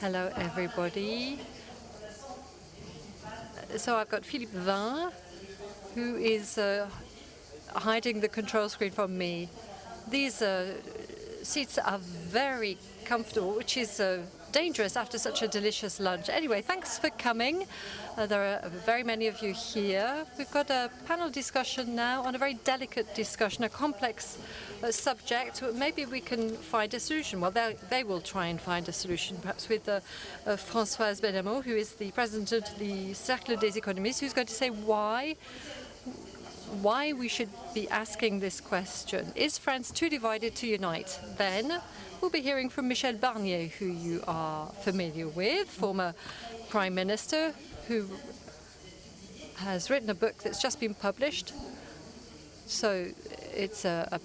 Hello, everybody. So I've got Philippe Vin, who is hiding the control screen from me. These seats are very comfortable, which is dangerous after such a delicious lunch. Anyway, thanks for coming. There are very many of you here. We've got a panel discussion now on a very delicate discussion, a complex subject. Maybe we can find a solution. Well, they will try and find a solution, perhaps with Françoise Benamou, who is the president of the Cercle des Économistes, who's going to say why we should be asking this question. Is France too divided to unite? Then we'll be hearing from Michel Barnier, who you are familiar with, former Prime Minister, who has written a book that's just been published. So it's the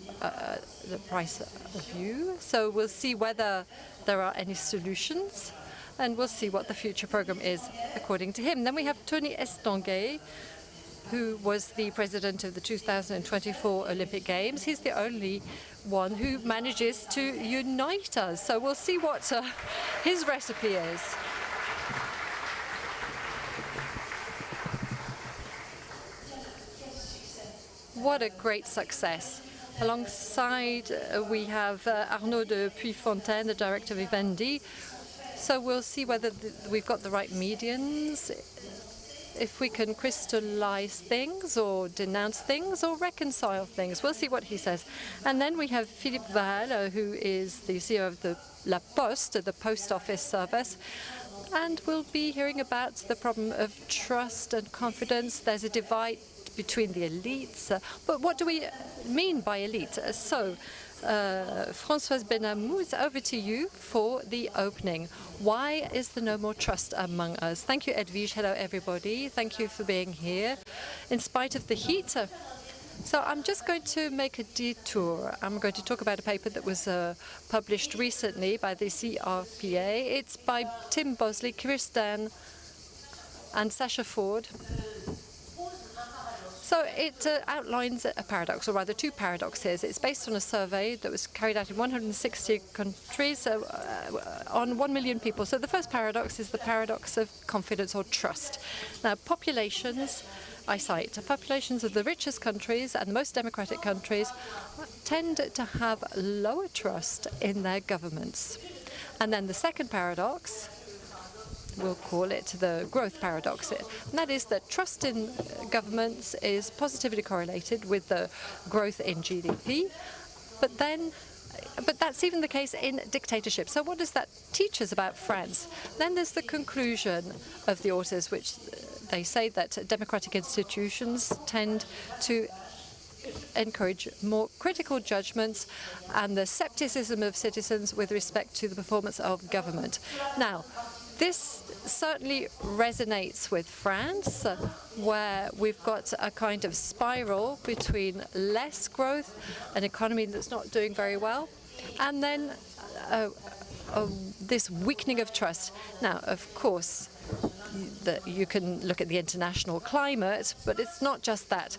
price of you. So we'll see whether there are any solutions, and we'll see what the future program is according to him. Then we have Tony Estanguet, who was the president of the 2024 Olympic Games. He's the only one who manages to unite us. So we'll see what his recipe is. What a great success. Alongside, we have Arnaud de Puyfontaine, the director of Vivendi. So we'll see whether we've got the right medians, if we can crystallize things or denounce things or reconcile things. We'll see what he says. And then we have Philippe Val, who is the CEO of the La Poste, the post office service. And we'll be hearing about the problem of trust and confidence. There's a divide between the elites. But what do we mean by elite? Françoise Benamou, it's over to you for the opening. Why is there no more trust among us? Thank you, Edwige. Hello, everybody. Thank you for being here, in spite of the heat. So I'm just going to make a detour. I'm going to talk about a paper that was published recently by the CRPA. It's by Tim Bosley, Kirsten, and Sasha Ford. So it outlines a paradox, or rather two paradoxes. It's based on a survey that was carried out in 160 countries on 1 million people. So the first paradox is the paradox of confidence or trust. Now, populations, I cite, populations of the richest countries and the most democratic countries tend to have lower trust in their governments. And then the second paradox, we'll call it the growth paradox, and that is that trust in governments is positively correlated with the growth in GDP, but that's even the case in dictatorship. So what does that teach us about France? Then there's the conclusion of the authors, which they say that democratic institutions tend to encourage more critical judgments and the scepticism of citizens with respect to the performance of government. Now, this certainly resonates with France, where we've got a kind of spiral between less growth, an economy that's not doing very well, and then this weakening of trust. Now, of course, you can look at the international climate, but it's not just that.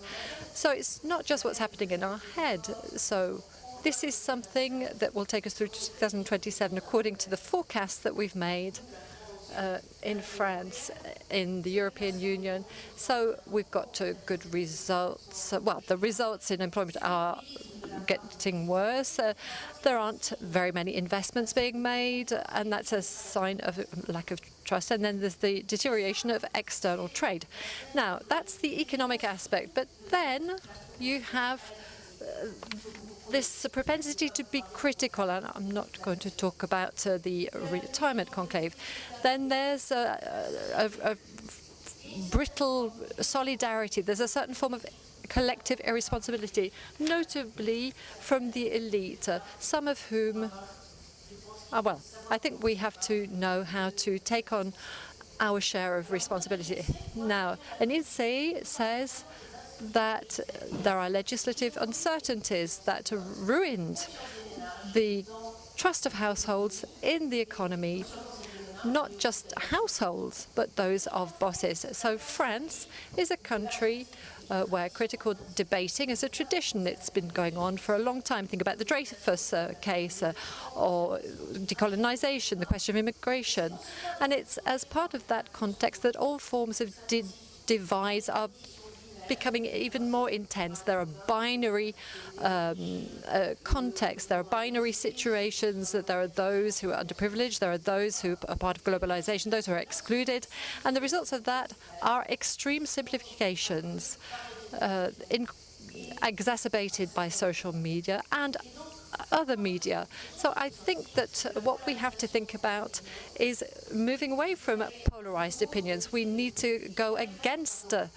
So it's not just what's happening in our head. So this is something that will take us through to 2027, according to the forecasts that we've made in France, in the European Union. So we've got good results. Well, the results in employment are getting worse. There aren't very many investments being made, and that's a sign of lack of trust. And then there's the deterioration of external trade. Now, that's the economic aspect. But then you have this propensity to be critical, and I'm not going to talk about the retirement conclave. Then there's a brittle solidarity. There's a certain form of collective irresponsibility, notably from the elite, some of whom, well, I think we have to know how to take on our share of responsibility. Now, an INSEE says that there are legislative uncertainties that ruined the trust of households in the economy not just households, but those of bosses. So France is a country where critical debating is a tradition. It's been going on for a long time. Think about the Dreyfus case or decolonization, the question of immigration. And it's as part of that context that all forms of divides are becoming even more intense. There are binary contexts, there are binary situations, that there are those who are underprivileged, there are those who are part of globalization, those who are excluded, and the results of that are extreme simplifications exacerbated by social media and other media. So I think that what we have to think about is moving away from polarized opinions. We need to go against a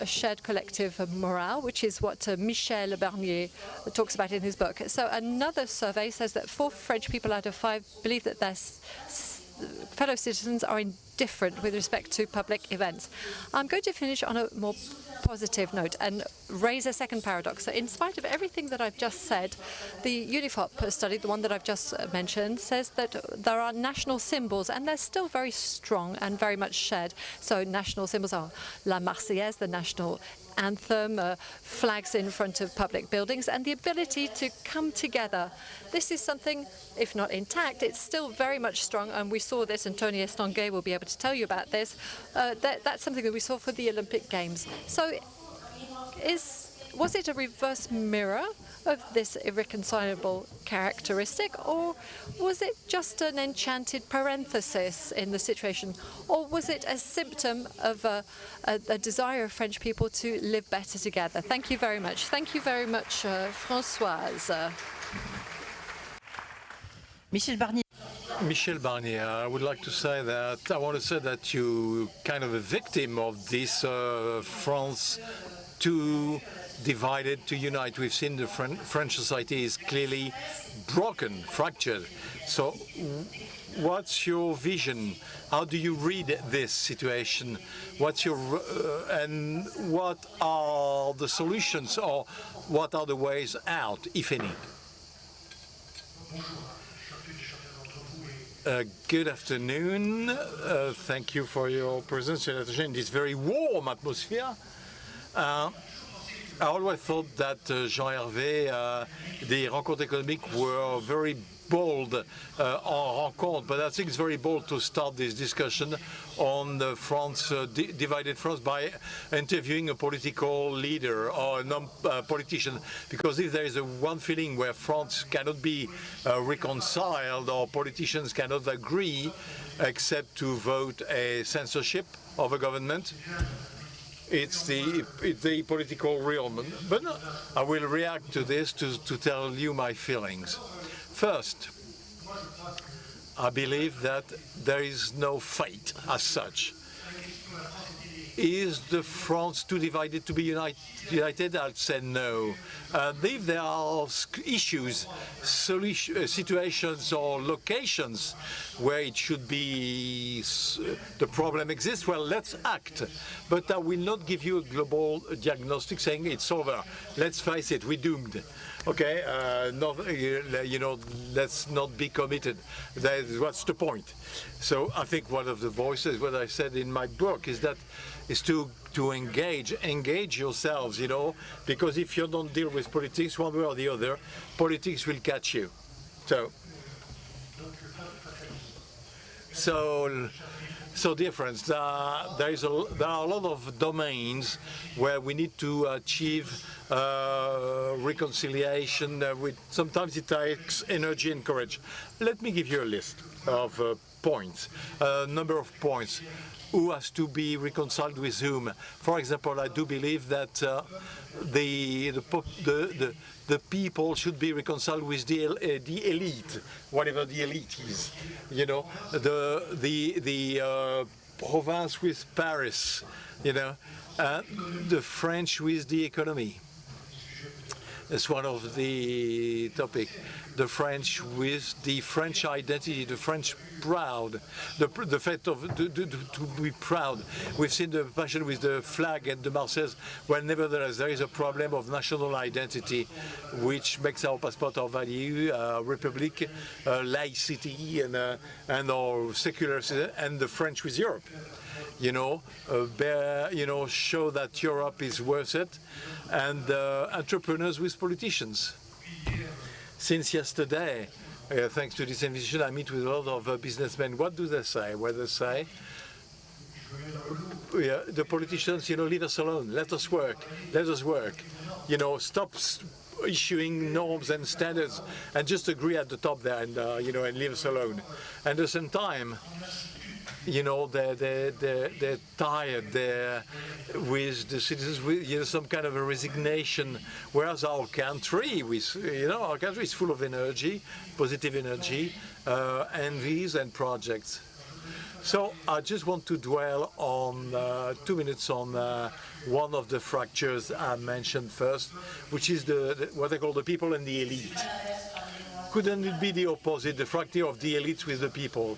shared collective morale, which is what Michel Barnier talks about in his book. So another survey says that 4 French people out of 5 believe that their fellow citizens are indifferent with respect to public events. I'm going to finish on a more positive note and raise a second paradox. So in spite of everything that I've just said, the UNIFOP study, the one that I've just mentioned, says that there are national symbols and they're still very strong and very much shared. So national symbols are La Marseillaise, the national anthem, flags in front of public buildings, and the ability to come together. This is something, if not intact, it's still very much strong, and we saw this, and Tony Estanguet will be able to tell you about this. That's something that we saw for the Olympic Games. So was it a reverse mirror of this irreconcilable characteristic, or was it just an enchanted parenthesis in the situation, or was it a symptom of a desire of French people to live better together? Thank you very much. Thank you very much, Françoise. Michel Barnier, I would like to say that I want to say that you kind of a victim of this France too divided to unite. We've seen the French society is clearly broken, fractured. So what's your vision? How do you read this situation? What's your and what are the solutions, or what are the ways out, if any? Good afternoon. Thank you for your presence in this very warm atmosphere. I always thought that Jean Hervé, the rencontres économiques were very bold en rencontre, but I think it's very bold to start this discussion on France, divided France, by interviewing a political leader or a non-politician, because if there is one feeling where France cannot be reconciled, or politicians cannot agree except to vote a censorship of a government, it's the political realm. But I will react to this to tell you my feelings. First, I believe that there is no fate as such. Is the France too divided to be united? I'd say no. If there are issues, situations or locations where it should be, the problem exists, well, let's act. But I will not give you a global diagnostic saying it's over. Let's face it, we're doomed. Okay, let's not be committed. What's the point? So I think one of the voices, what I said in my book, is to engage yourselves, because if you don't deal with politics one way or the other, politics will catch you. So difference. There are a lot of domains where we need to achieve reconciliation. Sometimes it takes energy and courage. Let me give you a list of points, a number of points. Who has to be reconciled with whom? For example, I do believe that the people should be reconciled with the elite, whatever the elite is. The province with Paris, the French with the economy. It's one of the topic. The French with the French identity, the French proud, the fact of to be proud. We've seen the passion with the flag and the Marseillaise. Well, nevertheless, there is a problem of national identity, which makes our passport our value, republic, laicity, and our secular, and the French with Europe. Show that Europe is worth it, and entrepreneurs with politicians. Since yesterday, thanks to this invitation, I meet with a lot of businessmen. What do they say? Well, they say, the politicians, leave us alone. Let us work. Let us work. Stop issuing norms and standards, and just agree at the top there, and and leave us alone. And at the same time, they're tired with the citizens, with some kind of a resignation. Whereas our country, our country is full of energy, positive energy, envies and projects. So I just want to dwell on 2 minutes on one of the fractures I mentioned first, which is what I call the people and the elite. Couldn't it be the opposite, the fracture of the elites with the people?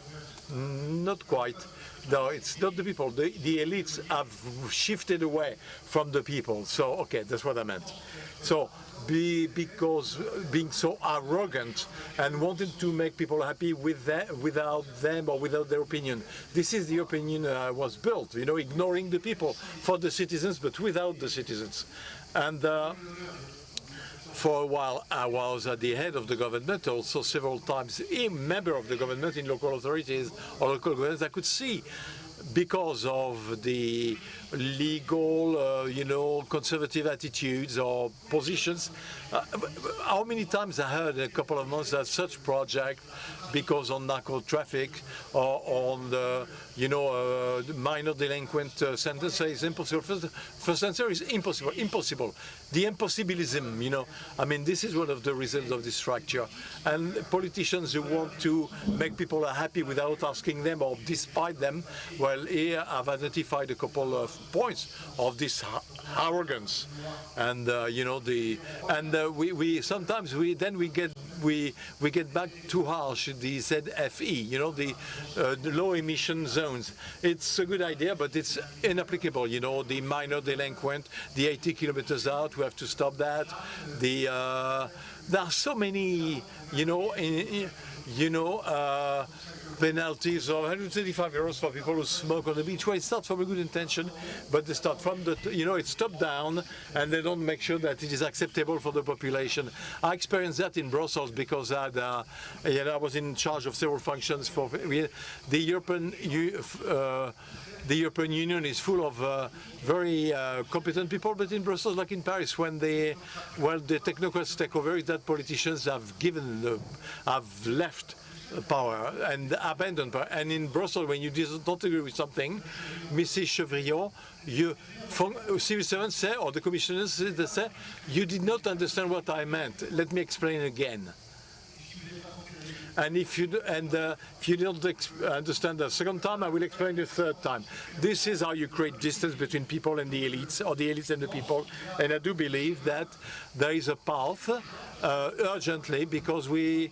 Not quite. No, it's not the people. The elites have shifted away from the people. So, okay, that's what I meant. So, because being so arrogant and wanting to make people happy without them or without their opinion. This is the opinion was built, ignoring the people for the citizens, but without the citizens. And for a while, I was at the head of the government, also several times a member of the government in local authorities or local governments. I could see, because of the legal, conservative attitudes or positions, how many times I heard in a couple of months that such project, because on narco traffic or on the, minor delinquent sentence is impossible. First answer is impossible. Impossible. The impossibilism, this is one of the results of this fracture. And politicians who want to make people happy without asking them or despite them, well, here I've identified a couple of points of this arrogance, and we sometimes we get back too harsh the ZFE, the low emission zones. It's a good idea, but it's inapplicable. The minor delinquent, the 80 kilometers out, we have to stop that. There are so many, penalties of 135 euros for people who smoke on the beach. Well, it's not from a good intention, but they start from the, it's top down, and they don't make sure that it is acceptable for the population. I experienced that in Brussels because I was in charge of several functions for the European. The European Union is full of very competent people, but in Brussels, like in Paris, when the technocrats take over, is that politicians have left power and abandoned power. And in Brussels, when you don't agree with something, Mrs. Chevrillon, civil servants say, or the commissioners they say, you did not understand what I meant. Let me explain again. And if you don't understand the second time, I will explain the third time. This is how you create distance between people and the elites, or the elites and the people. And I do believe that there is a path urgently, because we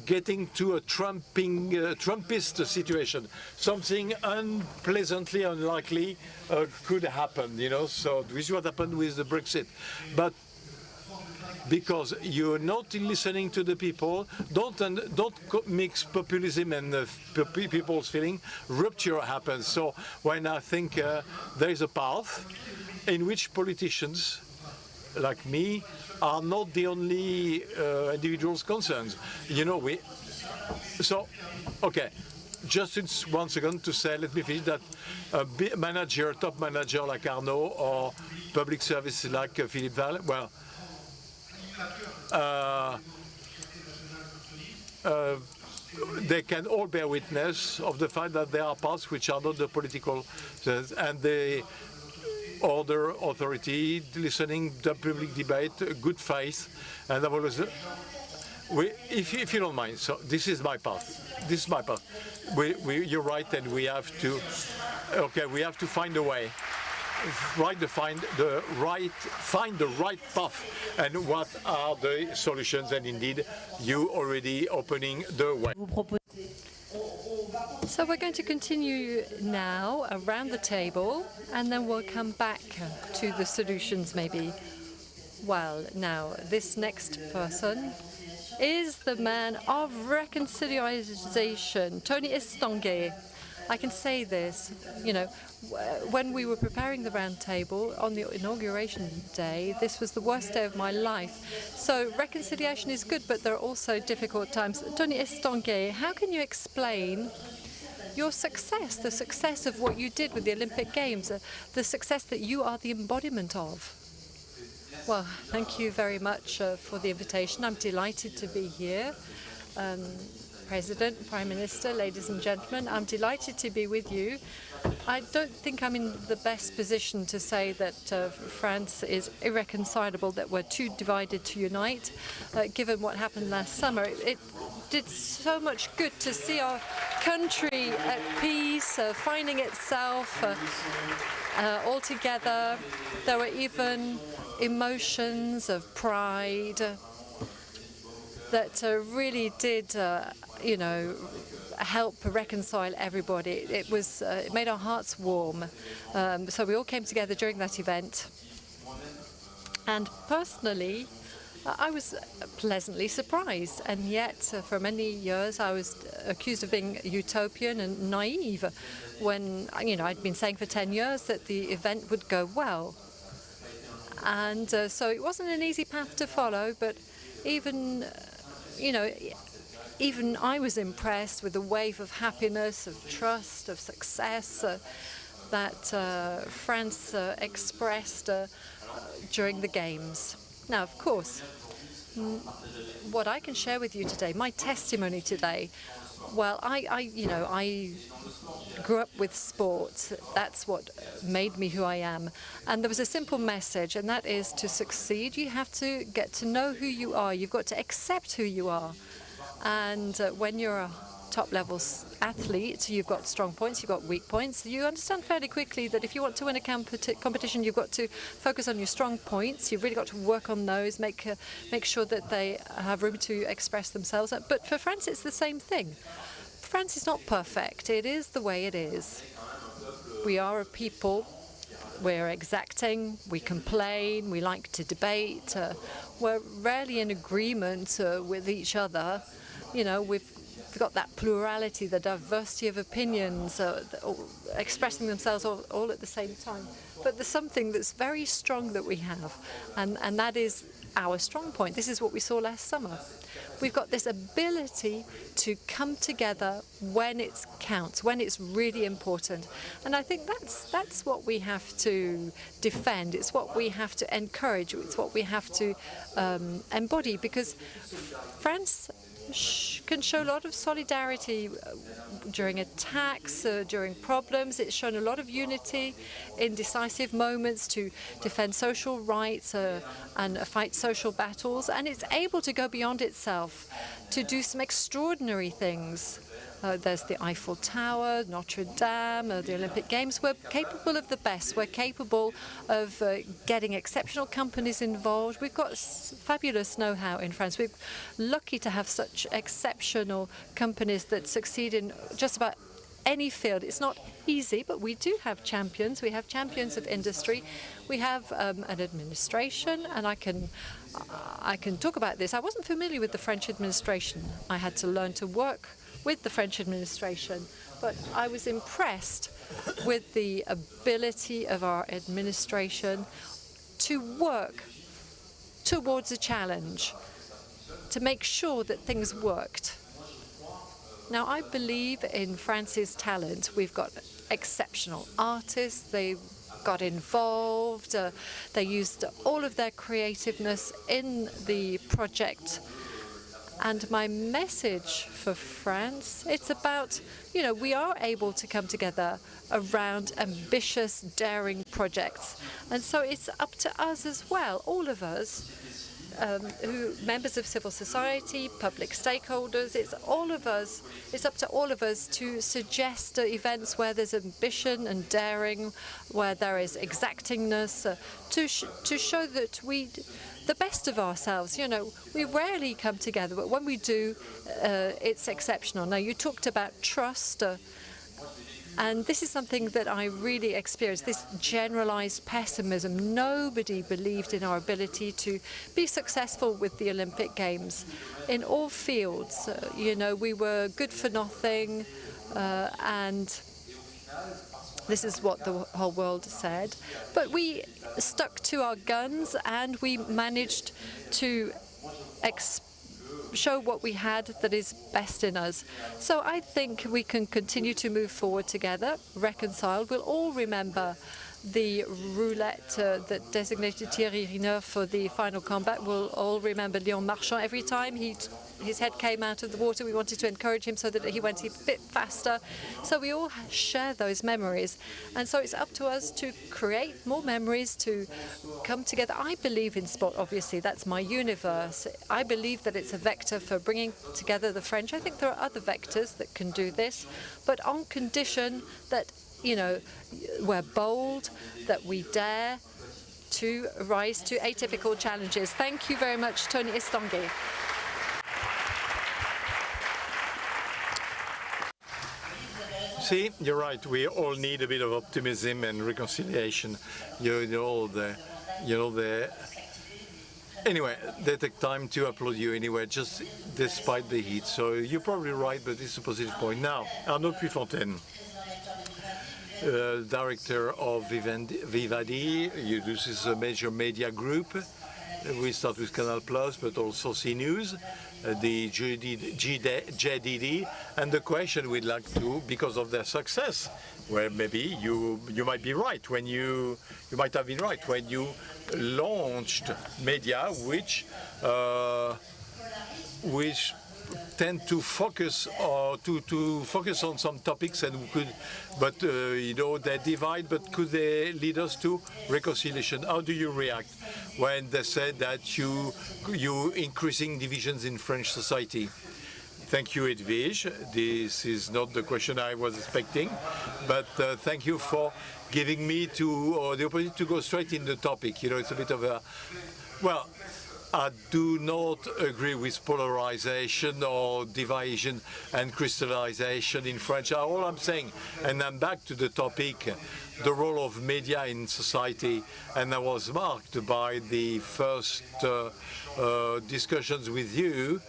getting to a Trumpist situation. Something unpleasantly unlikely could happen, So this is what happened with the Brexit. But because you're not listening to the people, don't mix populism and people's feeling, rupture happens. So when I think there is a path in which politicians like me are not the only individuals concerned. Okay. Just one second to say, let me finish, that a top manager like Arnaud or public service like Philippe Val, well, they can all bear witness of the fact that there are parts which are not the political, and the other authority listening to the public debate, good faith, and I've always. If you don't mind, so this is my path. This is my path. You're right, and we have to. Okay, we have to find a way. find the right path and what are the solutions, and indeed you already opening the way. So we're going to continue now around the table, and then we'll come back to the solutions maybe. Well, now this next person is the man of reconciliation, Tony Estanguet. I can say this, when we were preparing the round table on the inauguration day, this was the worst day of my life. So reconciliation is good, but there are also difficult times. Tony Estanguet, how can you explain your success, the success of what you did with the Olympic Games, the success that you are the embodiment of? Well, thank you very much for the invitation. I'm delighted to be here. President, Prime Minister, ladies and gentlemen, I'm delighted to be with you. I don't think I'm in the best position to say that France is irreconcilable, that we're too divided to unite, given what happened last summer. It did so much good to see our country at peace, finding itself all together. There were even emotions of pride that really did, help reconcile everybody. It made our hearts warm. So we all came together during that event. And personally, I was pleasantly surprised. And yet, for many years, I was accused of being utopian and naive when, I'd been saying for 10 years that the event would go well. And so it wasn't an easy path to follow, but even I was impressed with the wave of happiness, of trust, of success that France expressed during the Games. Now, of course, what I can share with you today, my testimony today, well, I grew up with sport. That's what made me who I am. And there was a simple message, and that is to succeed, you have to get to know who you are. You've got to accept who you are. And when you're a top-level athlete, you've got strong points, you've got weak points. You understand fairly quickly that if you want to win a competition, you've got to focus on your strong points. You've really got to work on those, make sure that they have room to express themselves. But for France, it's the same thing. France is not perfect. It is the way it is. We are a people. We're exacting. We complain. We like to debate. We're rarely in agreement with each other. We've got that plurality, the diversity of opinions, expressing themselves all at the same time. But there's something that's very strong that we have, and that is our strong point. This is what we saw last summer. We've got this ability to come together when it counts, when it's really important. And I think that's what we have to defend. It's what we have to encourage. It's what we have to embody, because France can show a lot of solidarity during attacks, during problems. It's shown a lot of unity in decisive moments to defend social rights and fight social battles. And it's able to go beyond itself to do some extraordinary things. There's the Eiffel Tower, Notre Dame, the Olympic Games. We're capable of the best. We're capable of getting exceptional companies involved. We've got fabulous know-how in France. We're lucky to have such exceptional companies that succeed in just about any field. It's not easy, but we do have champions. We have champions of industry. We have an administration, and I can talk about this. I wasn't familiar with the French administration. I had to learn to work with the French administration, but I was impressed with the ability of our administration to work towards a challenge, to make sure that things worked. Now, I believe in France's talent. We've got exceptional artists. They got involved. They used all of their creativeness in the project. And my message for France, it's about, we are able to come together around ambitious, daring projects. And so it's up to us as well, all of us, members of civil society, public stakeholders. It's all of us. It's up to all of us to suggest events where there's ambition and daring, where there is exactingness, to show that the best of ourselves. You know, we rarely come together, but when we do, it's exceptional. Now, you talked about trust. And this is something that I really experienced, this generalized pessimism. Nobody believed in our ability to be successful with the Olympic Games in all fields. You know, we were good for nothing, and this is what the whole world said. But we stuck to our guns, and we managed to show what we had that is best in us. So I think we can continue to move forward together, reconciled. We'll all remember the roulette that designated Thierry Riner for the final combat. We'll all remember Léon Marchand. Every time his head came out of the water, we wanted to encourage him so that he went a bit faster. So we all share those memories. And so it's up to us to create more memories, to come together. I believe in sport, obviously. That's my universe. I believe that it's a vector for bringing together the French. I think there are other vectors that can do this, but on condition that, you know, we're bold, that we dare to rise to atypical challenges. Thank you very much, Tony Estanguet. See, you're right. We all need a bit of optimism and reconciliation. Anyway, they take time to upload you anyway, just despite the heat. So you're probably right, but it's a positive point. Now, Arnaud Puyfontaine, director of Vivaldi. This is a major media group. We start with Canal+, but also CNews, the JDD, and the question we'd like to, because of their success, where maybe you might be right when you might have been right when you launched media which tend to focus focus on some topics, and they divide, but could they lead us to reconciliation? How do you react when they said that you increasing divisions in French society? Thank you, Edwige. This is not the question I was expecting, but thank you for giving me the opportunity to go straight in the topic. You know, it's a bit of a, well, I do not agree with polarization or division and crystallization in French. All I'm saying, and I'm back to the topic, the role of media in society, and I was marked by the first discussions with you,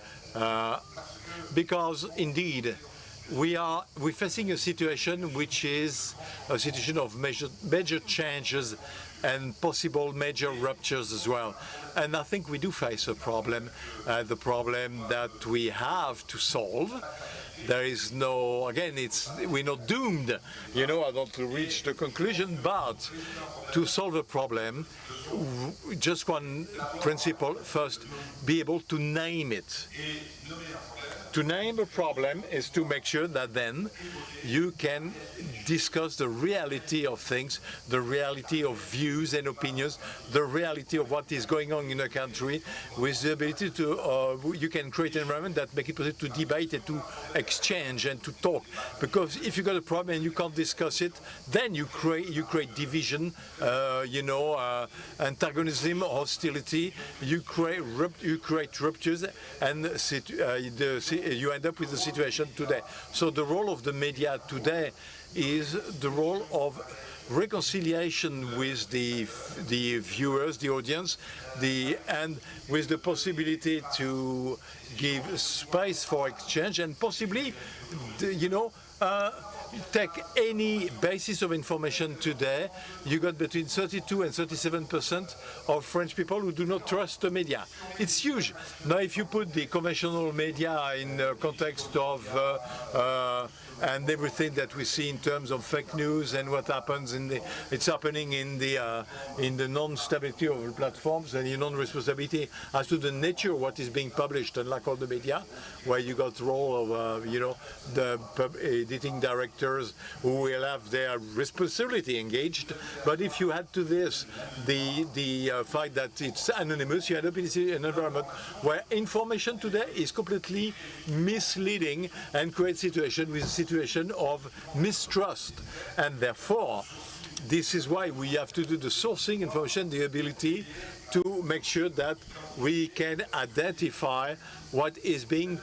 because indeed we're facing a situation which is a situation of major changes and possible major ruptures as well. And I think we do face a problem, the problem that we have to solve. There is no, again, we're not doomed, you know, I don't to reach the conclusion, but to solve a problem, just one principle: first, be able to name it. To name a problem is to make sure that then you can discuss the reality of things, the reality of views and opinions, the reality of what is going on in a country, with the ability to, you can create an environment that makes it possible to debate and to exchange and to talk. Because if you got a problem and you can't discuss it, then you create division, antagonism, hostility, you create ruptures, and you end up with the situation today. So the role of the media today is the role of reconciliation with the viewers, the audience, and with the possibility to give space for exchange and possibly, take any basis of information today. You got between 32 and 37% of French people who do not trust the media. It's huge. Now, if you put the conventional media in the context of and everything that we see in terms of fake news and what happens it's happening in the non-stability of the platforms and the non-responsibility as to the nature of what is being published, unlike all the media, where you got the role of the editing director actors who will have their responsibility engaged. But if you add to this the fact that it's anonymous, you end up in an environment where information today is completely misleading and creates a situation of mistrust. And therefore, this is why we have to do the sourcing information, the ability to make sure that we can identify what is being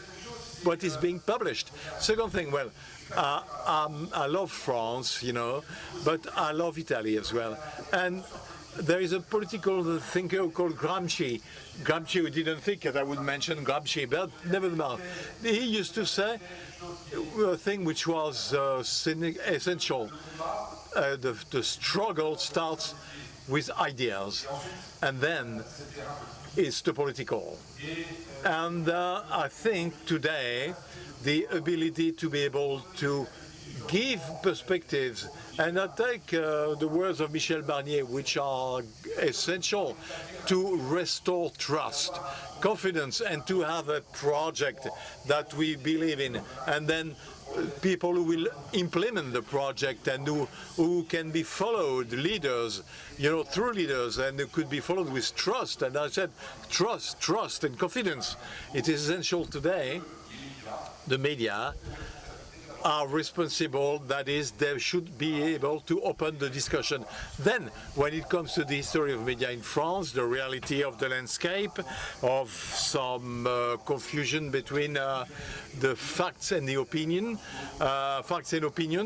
published. Second thing, well, I love France, you know, but I love Italy as well. And there is a political thinker called Gramsci. Gramsci, we didn't think that I would mention Gramsci, but nevertheless, he used to say a thing which was essential. The struggle starts with ideas, and then it's the political. And I think today the ability to be able to give perspectives, and I take the words of Michel Barnier, which are essential to restore trust, confidence, and to have a project that we believe in, and then people who will implement the project and who can be followed, leaders, you know, through leaders, and who could be followed with trust. And I said trust and confidence. It is essential today. The media are responsible, that is, they should be able to open the discussion. Then, when it comes to the history of media in France, the reality of the landscape, of some confusion between the facts and the opinion,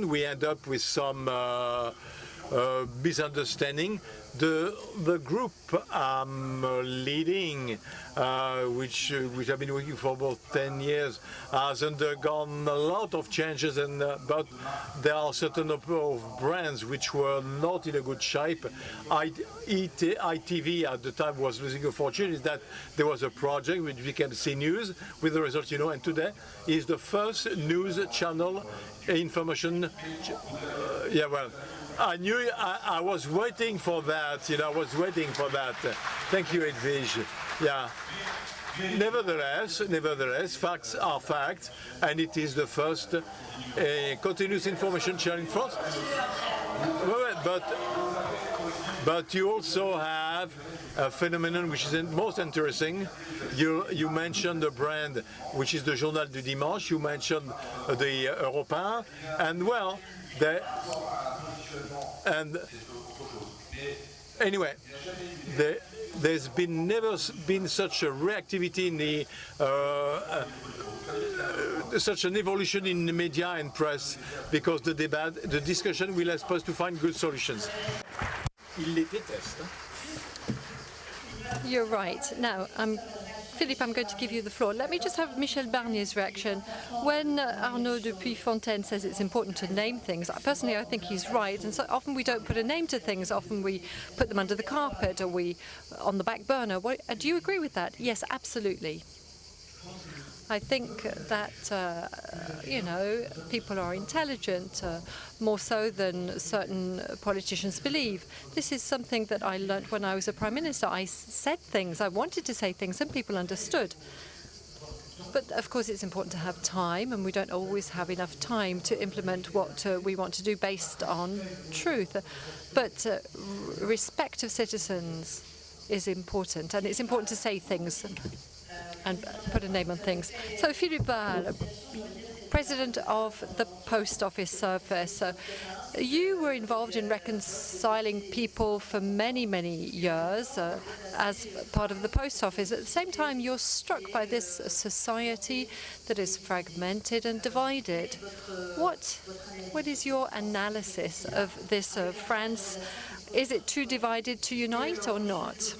we end up with some misunderstanding. The group I'm leading, which I've been working for about 10 years, has undergone a lot of changes, and but there are certain number of brands which were not in a good shape. ITV at the time was losing a fortune. Is that there was a project which became CNews, with the result, you know, and today is the first news channel information. Yeah, well, I knew I was waiting for that, you know, I was waiting for that. Thank you, Edwige. Yeah. Nevertheless, facts are facts, and it is the first continuous information channel in France. But you also have a phenomenon which is most interesting. You mentioned the brand, which is the Journal du Dimanche. You mentioned the Europe 1, and well, anyway, there's never been such a reactivity in such an evolution in the media and press, because the discussion will help us to find good solutions. You're right. Now, Philippe, I'm going to give you the floor. Let me just have Michel Barnier's reaction. When Arnaud de Puyfontaine says it's important to name things, personally I think he's right. And so often we don't put a name to things. Often we put them under the carpet, or we on the back burner. Do you agree with that? Yes, absolutely. I think that, you know, people are intelligent, more so than certain politicians believe. This is something that I learned when I was a prime minister. I said things, I wanted to say things, and people understood. But of course it's important to have time, and we don't always have enough time to implement what we want to do based on truth. But respect of citizens is important, and it's important to say things and put a name on things. So Philippe Val, President of the Post Office Service, you were involved in reconciling people for many, many years as part of the Post Office. At the same time, you're struck by this society that is fragmented and divided. What is your analysis of this France? Is it too divided to unite or not?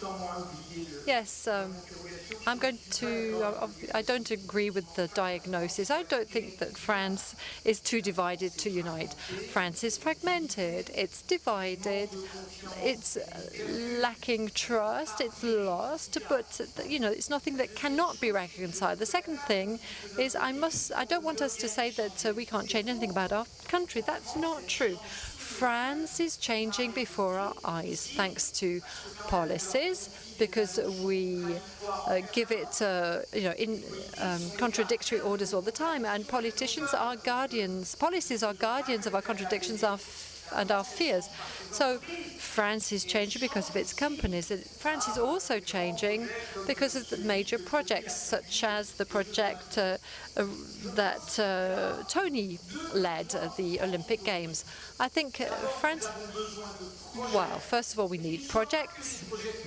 Yes. I don't agree with the diagnosis. I don't think that France is too divided to unite. France is fragmented, it's divided, it's lacking trust, it's lost, but, you know, it's nothing that cannot be reconciled. The second thing is I don't want us to say that we can't change anything about our country. That's not true. France is changing before our eyes, thanks to policies, because we give it, in contradictory orders all the time, and politicians are guardians. Policies are guardians of our contradictions and our fears. So France is changing because of its companies. France is also changing because of the major projects, such as the project that Tony led, the Olympic Games. I think France, well, first of all, we need projects,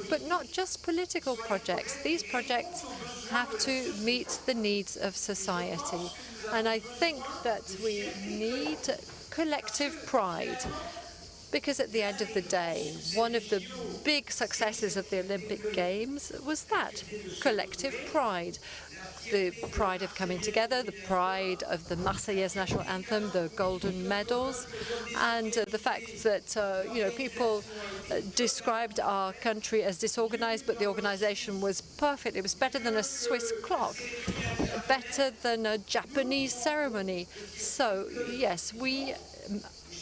but not just political projects. These projects have to meet the needs of society. And I think that we need collective pride, because at the end of the day, one of the big successes of the Olympic Games was that, collective pride. The pride of coming together, the pride of the Marseillaise national anthem, the golden medals, and the fact that people described our country as disorganized, but the organization was perfect. It was better than a Swiss clock, better than a Japanese ceremony. So yes, we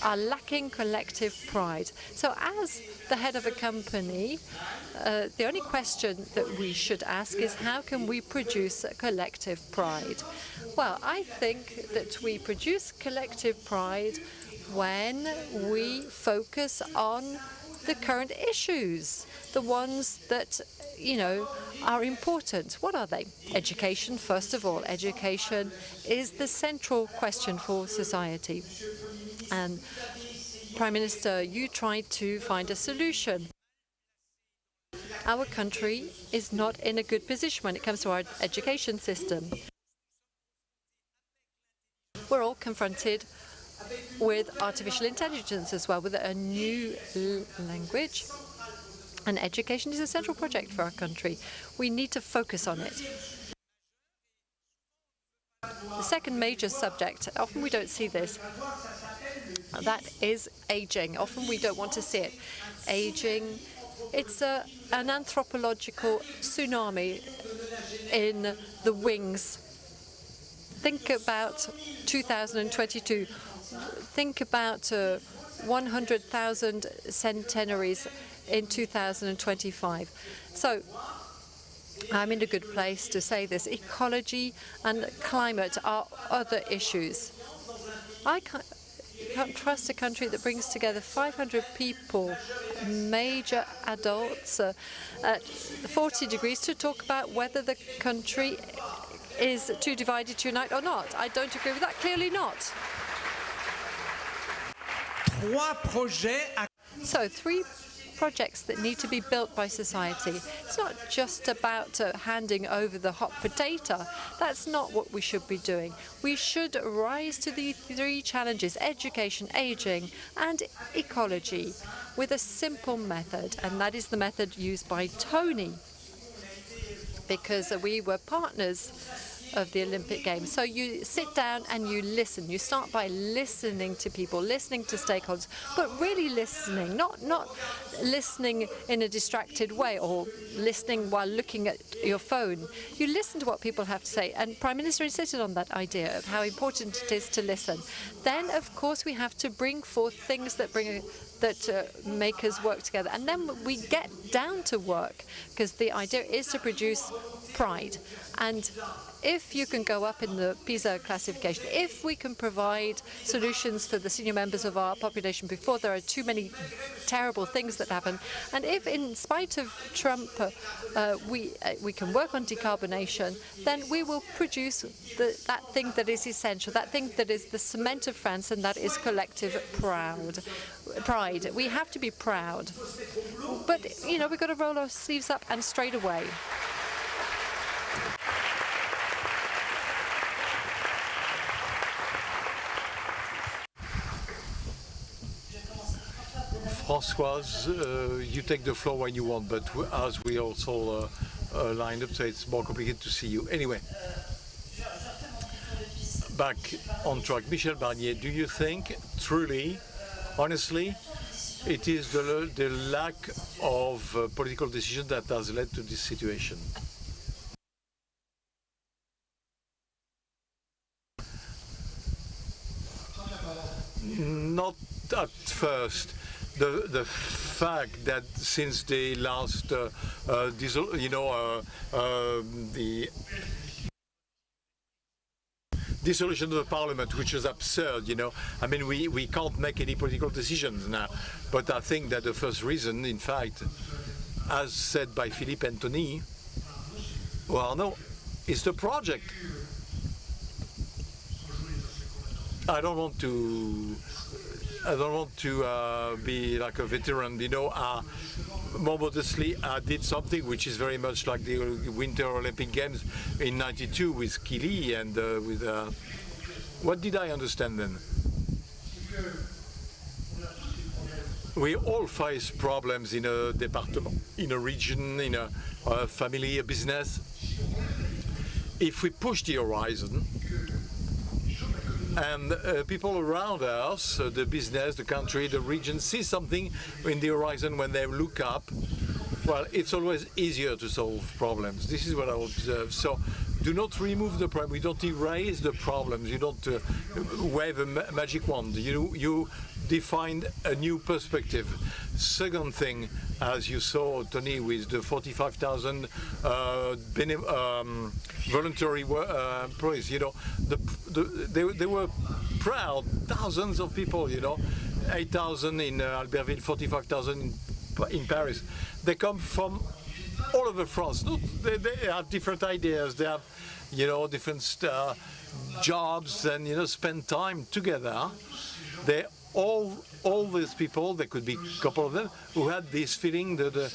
are lacking collective pride. So as the head of a company, the only question that we should ask is, how can we produce collective pride? Well, I think that we produce collective pride when we focus on the current issues, the ones that, are important. What are they? Education, first of all. Education is the central question for society. And Prime Minister, you tried to find a solution. Our country is not in a good position when it comes to our education system. We're all confronted with artificial intelligence as well, with a new language. And education is a central project for our country. We need to focus on it. The second major subject, often we don't see this, that is aging. Often we don't want to see it. Aging, it's an anthropological tsunami in the wings. Think about 2022. Think about 100,000 centenaries in 2025. So I'm in a good place to say this. Ecology and climate are other issues. I can't trust a country that brings together 500 people, major adults, at 40 degrees to talk about whether the country is too divided to unite or not. I don't agree with that. Clearly not. So 3 projects that need to be built by society. It's not just about handing over the hot potato. That's not what we should be doing. We should rise to the 3 challenges: education, aging, and ecology, with a simple method, and that is the method used by Tony, because we were partners of the Olympic Games. So you sit down and you listen. You start by listening to people, listening to stakeholders, but really listening, not listening in a distracted way or listening while looking at your phone. You listen to what people have to say, and Prime Minister insisted on that idea of how important it is to listen. Then, of course, we have to bring forth things that make us work together. And then we get down to work, because the idea is to produce pride. And if you can go up in the PISA classification, if we can provide solutions for the senior members of our population before there are too many terrible things that happen, and if, in spite of Trump, we can work on decarbonation, then we will produce that thing that is essential, that thing that is the cement of France, and that is collective pride. We have to be proud. But, we've got to roll our sleeves up and straight away. Françoise, you take the floor when you want, but as we also lined up, so it's more complicated to see you. Anyway, back on track. Michel Barnier, do you think, truly, honestly, it is the lack of political decision that has led to this situation? not at first. The fact that since the last, the dissolution of the parliament, which is absurd, I mean, we can't make any political decisions now. But I think that the first reason, in fact, as said by Philippe and Tony, well, no, it's the project. I don't want to be like a veteran, more modestly, I did something which is very much like the Winter Olympic Games in '92 with Kili and with. What did I understand then? We all face problems in a department, in a region, in a family, a business. If we push the horizon, and people around us, the business, the country, the region, see something in the horizon when they look up, well, it's always easier to solve problems. This is what I observe. So do not remove the problem. We don't erase the problems. You don't wave a magic wand. You define a new perspective. Second thing, as you saw, Tony, with the 45,000 voluntary employees, they were proud, thousands of people, 8,000 in Albertville, 45,000 in Paris. They come from all over France. They have different ideas. They have, different jobs, and spend time together. They all these people, there could be a couple of them, who had this feeling, the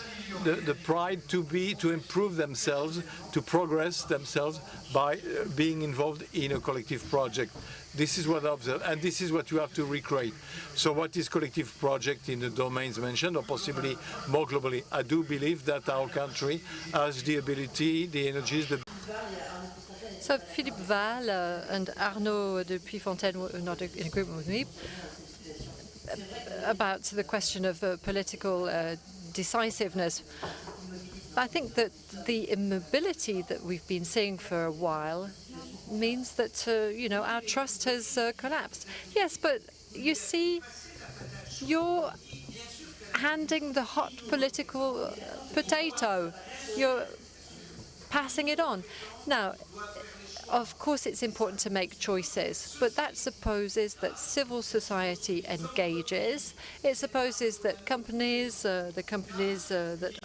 pride to improve themselves, to progress themselves by being involved in a collective project. This is what I observe, and this is what you have to recreate. So what is collective project in the domains mentioned, or possibly more globally? I do believe that our country has the ability, the energies, So Philippe Val and Arnaud de Puyfontaine were not in agreement with me about the question of political decisiveness. I think that the immobility that we've been seeing for a while means that, our trust has collapsed. Yes, but you see, you're handing the hot political potato. You're passing it on. Now, of course, it's important to make choices, but that supposes that civil society engages. It supposes that companies, the company that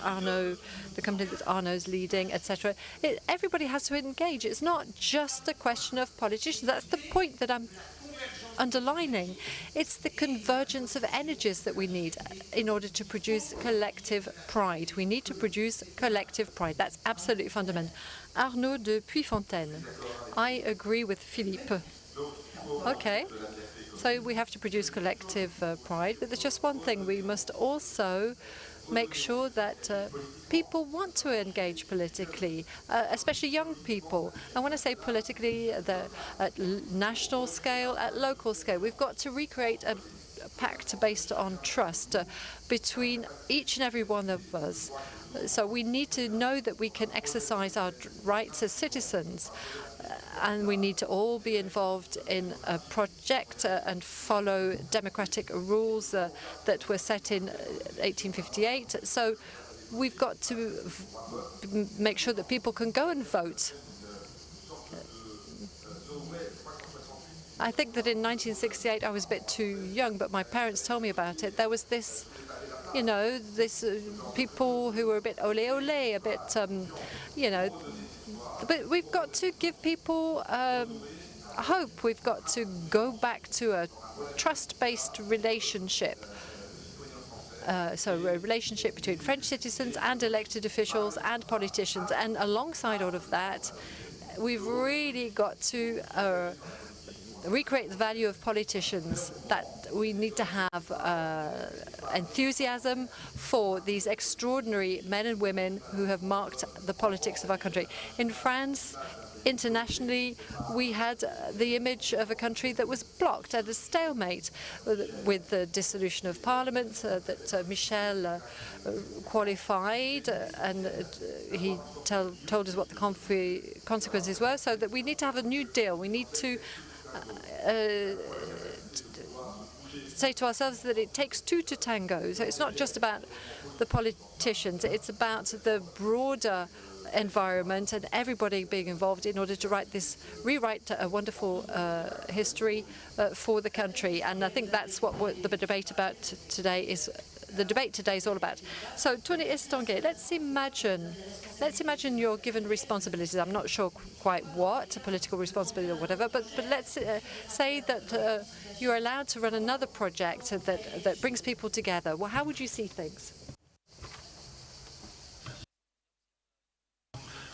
Arnaud's leading, etc. Everybody has to engage. It's not just a question of politicians. That's the point that I'm underlining. It's the convergence of energies that we need in order to produce collective pride. We need to produce collective pride. That's absolutely fundamental. Arnaud de Puyfontaine. I agree with Philippe. Okay, so we have to produce collective pride, but there's just one thing. We must also make sure that people want to engage politically, especially young people. And when I say politically, at national scale, at local scale, we've got to recreate a pact based on trust between each and every one of us. So we need to know that we can exercise our rights as citizens, and we need to all be involved in a project and follow democratic rules that were set in 1858. So we've got to make sure that people can go and vote. I think that in 1968 I was a bit too young, but my parents told me about it. There was this, people who were a bit ole ole, a bit, But we've got to give people hope. We've got to go back to a trust-based relationship. So a relationship between French citizens and elected officials and politicians. And alongside all of that, we've really got to recreate the value of politicians, that we need to have enthusiasm for these extraordinary men and women who have marked the politics of our country. In France, internationally, we had the image of a country that was blocked at a stalemate with the dissolution of parliament that Michel qualified, and he told us what the consequences were, so that we need to have a new deal. We need to say to ourselves that it takes two to tango. So it's not just about the politicians, it's about the broader environment and everybody being involved in order to rewrite a wonderful history for the country. And I think that's what the debate about today is. The debate today is all about. So, Tony Estanguet, let's imagine you're given responsibilities. I'm not sure quite what, a political responsibility or whatever, but let's say that you're allowed to run another project that brings people together. Well, how would you see things?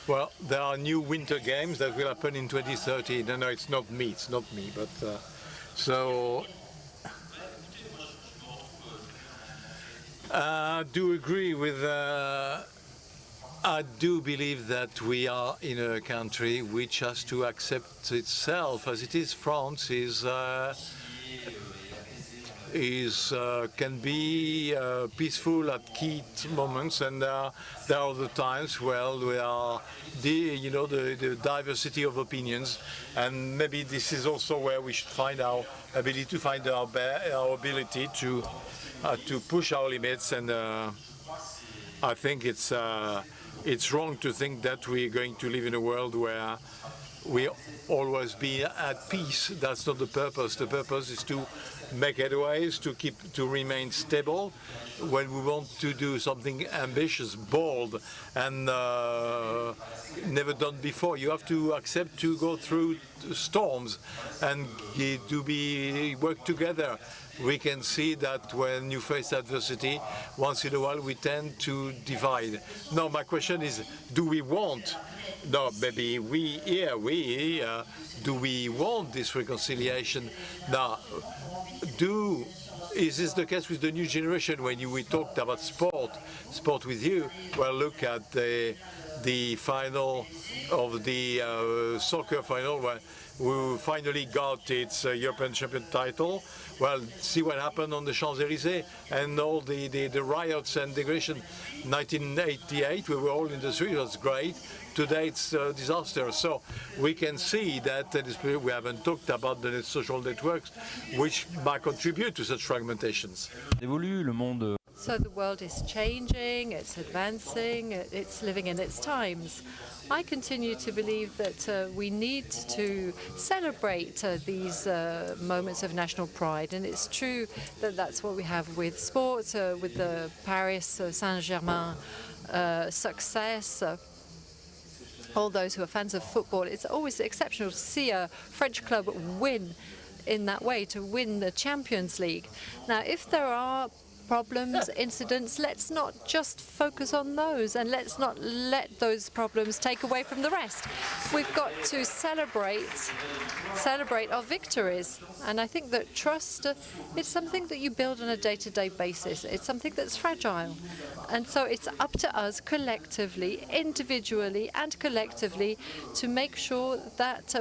Well, there are new winter games that will happen in 2030. No, it's not me, but so I do agree with. I do believe that we are in a country which has to accept itself as it is. France can be peaceful at key moments, and there are other times where we are the diversity of opinions, and maybe this is also where we should find our ability to push our limits. And I think it's wrong to think that we're going to live in a world where we always be at peace. That's not the purpose. The purpose is to make headways, to remain stable. When we want to do something ambitious, bold, and never done before, you have to accept to go through storms and work together. We can see that when you face adversity, once in a while we tend to divide. Now, my question is, do we want? No, maybe do we want this reconciliation? Now, is this the case with the new generation? When we talked about sport with you, well, look at the final of the soccer final, where we finally got its European champion title. Well, see what happened on the Champs-Élysées and all the riots and degradation. 1988, we were all in the street. It was great. Today, it's a disaster. So we can see that we haven't talked about the social networks, which might contribute to such fragmentations. So the world is changing, it's advancing, it's living in its times. I continue to believe that we need to celebrate these moments of national pride, and it's true that that's what we have with sports, with the Paris Saint-Germain success. All those who are fans of football, it's always exceptional to see a French club win in that way, to win the Champions League. Now, if there are problems, incidents, let's not just focus on those, and let's not let those problems take away from the rest. We've got to celebrate our victories. And I think that trust, it's something that you build on a day-to-day basis. It's something that's fragile. And so it's up to us collectively, individually and collectively, to make sure that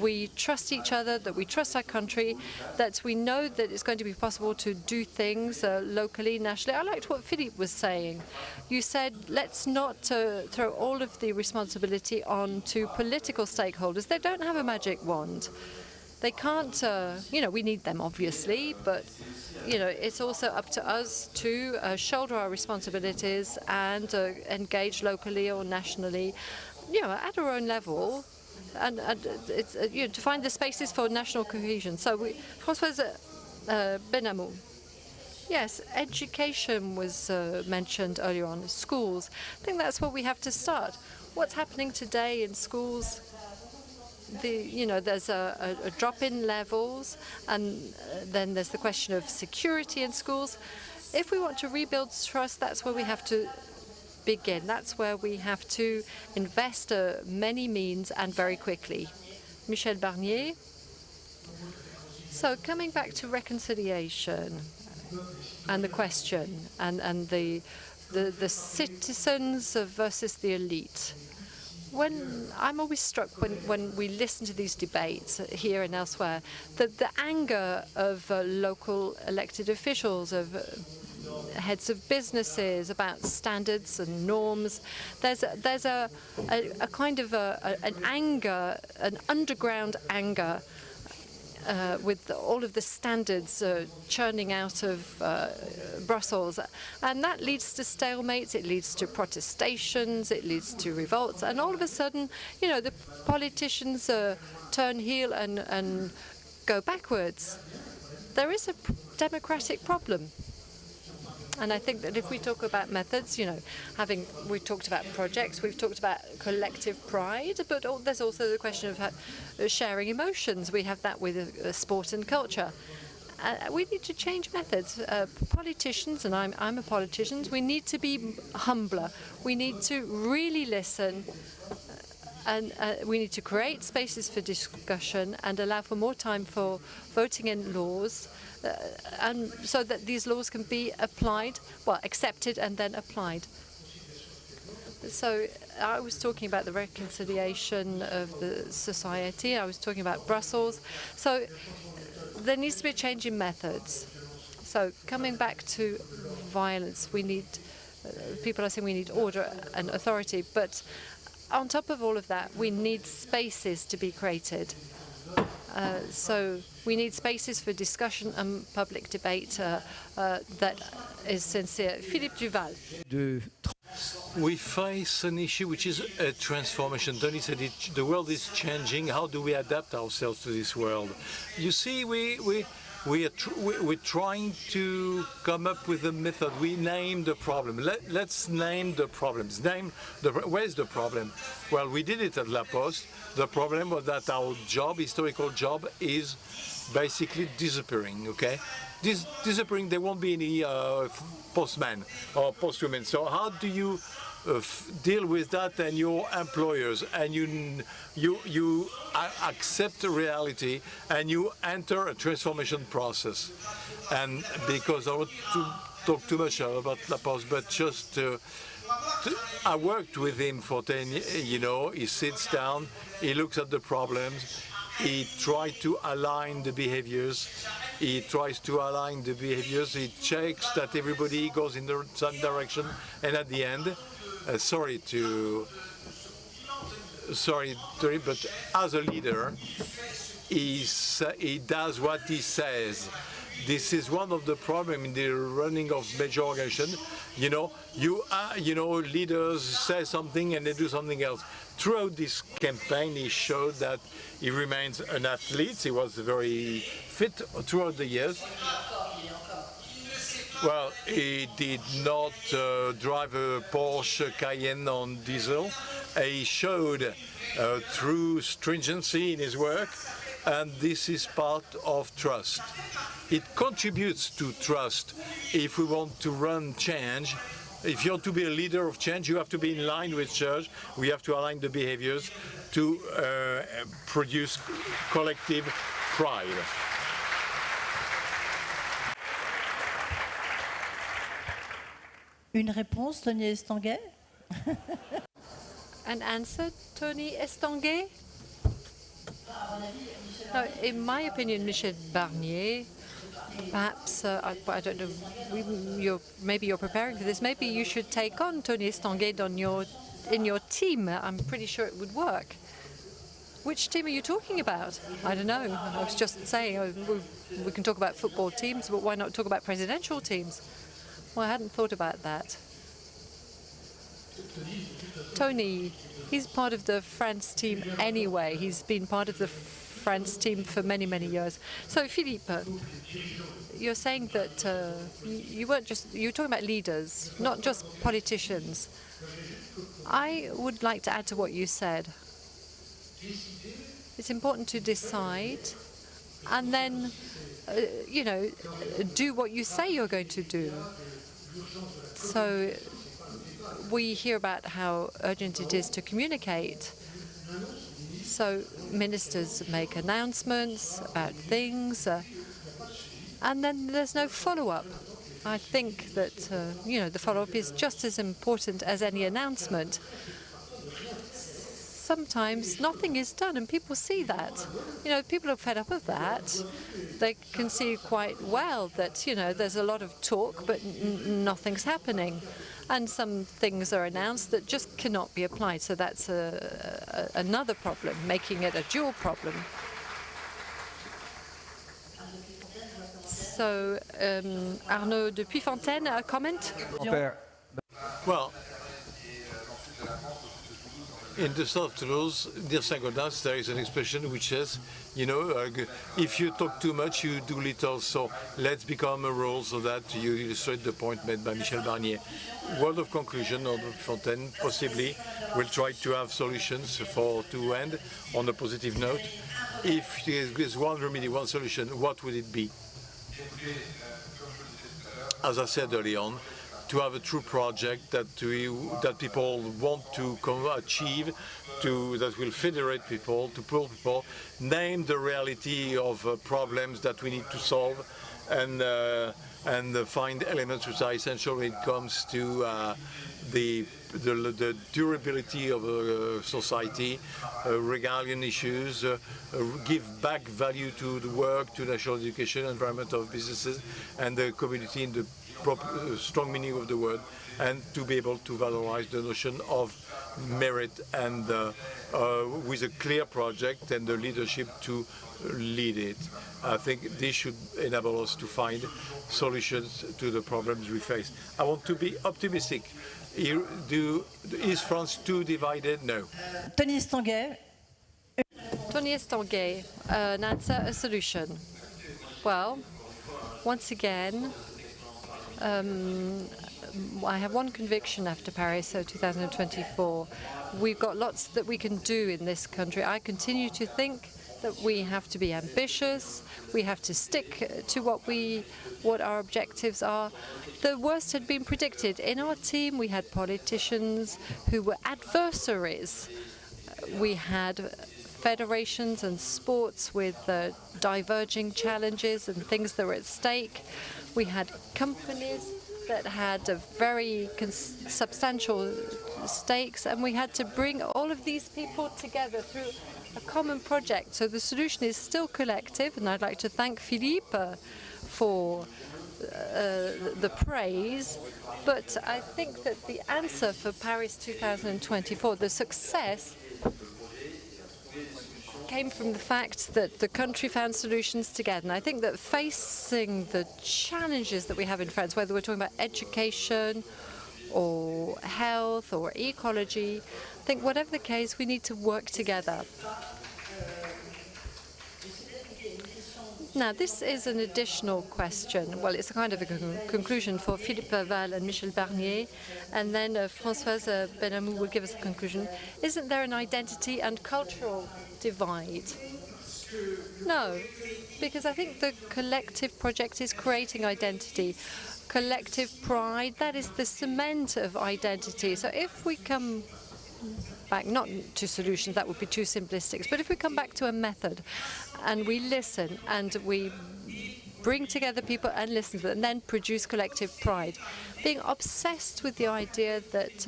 we trust each other, that we trust our country, that we know that it's going to be possible to do things locally, nationally. I liked what Philippe was saying. You said, let's not throw all of the responsibility on to political stakeholders. They don't have a magic wand. They can't, we need them, obviously, but it's also up to us to shoulder our responsibilities and engage locally or nationally, at our own level, and it's, to find the spaces for national cohesion. So, Françoise Benamou. Yes, education was mentioned earlier on, schools. I think that's where we have to start. What's happening today in schools? There's a drop in levels, and then there's the question of security in schools. If we want to rebuild trust, that's where we have to begin. That's where we have to invest many means and very quickly. Michel Barnier. So coming back to reconciliation and the question and the citizens versus the elite. I'm always struck when we listen to these debates here and elsewhere, that the anger of local elected officials, of heads of businesses about standards and norms. There's a kind of an anger, an underground anger with all of the standards churning out of Brussels. And that leads to stalemates, it leads to protestations, it leads to revolts. And all of a sudden, the politicians turn heel and go backwards. There is a democratic problem. And I think that if we talk about methods, we've talked about projects, we've talked about collective pride, but there's also the question of sharing emotions. We have that with sport and culture. We need to change methods. Politicians, and I'm a politician, we need to be humbler. We need to really listen. And we need to create spaces for discussion and allow for more time for voting in laws, and so that these laws can be applied, accepted and then applied. So I was talking about the reconciliation of the society. I was talking about Brussels. So there needs to be a change in methods. So coming back to violence, we need, people are saying we need order and authority, but on top of all of that, we need spaces to be created. So we need spaces for discussion and public debate that is sincere. Philippe Duval. We face an issue which is a transformation. Tony said it, the world is changing. How do we adapt ourselves to this world? You see, we're trying to come up with a method. We name the problem. Let's name the problems. Where's the problem? Well, we did it at La Poste. The problem was that our job, historical job, is basically disappearing, okay? Disappearing, there won't be any postman or postwoman. So how do you deal with that and your employers, and you accept the reality and you enter a transformation process? And because I want to talk too much about La Poste, but just I worked with him for 10 years, he sits down, he looks at the problems, he tries to align the behaviors, he checks that everybody goes in the same direction, and at the end, sorry, but as a leader, he does what he says. This is one of the problems in the running of major organizations. Leaders say something and they do something else. Throughout this campaign, he showed that he remains an athlete. He was very fit throughout the years. Well, he did not drive a Porsche Cayenne on diesel. He showed through stringency in his work, and this is part of trust. It contributes to trust. If we want to run change, if you want to be a leader of change, you have to be in line with change. We have to align the behaviors to produce collective pride. Une réponse, Tony Estanguet? An answer, Tony Estanguet? No, in my opinion, Michel Barnier, perhaps, I don't know, maybe you're preparing for this, maybe you should take on Tony Estanguet in your team. I'm pretty sure it would work. Which team are you talking about? I don't know. I was just saying, we can talk about football teams, but why not talk about presidential teams? Well, I hadn't thought about that. Tony, he's part of the France team anyway. He's been part of the France team for many, many years. So, Philippe, you're saying that you were talking about leaders, not just politicians. I would like to add to what you said. It's important to decide and then, do what you say you're going to do. So we hear about how urgent it is to communicate. So ministers make announcements about things, and then there's no follow-up. I think that, the follow-up is just as important as any announcement. Sometimes nothing is done, and people see that. People are fed up of that. They can see quite well that, there's a lot of talk, but nothing's happening. And some things are announced that just cannot be applied. So that's another problem, making it a dual problem. So, Arnaud de Puyfontaine, a comment? Well, in the south of Toulouse, near Saint-Gaudens, there is an expression which says, you know, if you talk too much, you do little. So let's become a rule so that you illustrate the point made by Michel Barnier. Word of conclusion, or Fontaine, possibly, will try to have solutions to end on a positive note. If there is one remedy, one solution, what would it be? As I said early on, to have a true project that people want to achieve, that will federate people, to pull people, name the reality of problems that we need to solve, and find elements which are essential when it comes to the durability of a society, regalian issues, give back value to the work, to national education, environment of businesses, and the community in the strong meaning of the word, and to be able to valorize the notion of merit, and with a clear project and the leadership to lead it. I think this should enable us to find solutions to the problems we face. I want to be optimistic. Is France too divided? No. Tony Estanguet. Tony Estanguet, an answer, a solution. Well, once again, I have one conviction after Paris 2024. We've got lots that we can do in this country. I continue to think that we have to be ambitious. We have to stick to what our objectives are. The worst had been predicted. In our team, we had politicians who were adversaries. We had federations and sports with diverging challenges and things that were at stake. We had companies that had very substantial stakes, and we had to bring all of these people together through a common project. So the solution is still collective, and I'd like to thank Philippe for the praise. But I think that the answer for Paris 2024, the success, came from the fact that the country found solutions together. And I think that facing the challenges that we have in France, whether we're talking about education or health or ecology, I think whatever the case, we need to work together. Now, this is an additional question. Well, it's a kind of a conclusion for Philippe Val and Michel Barnier, and then Françoise Benamou will give us a conclusion. Isn't there an identity and cultural divide? No, because I think the collective project is creating identity. Collective pride, that is the cement of identity. So if we come back, not to solutions, that would be too simplistic, but if we come back to a method and we listen and we bring together people and listen to them and then produce collective pride, being obsessed with the idea that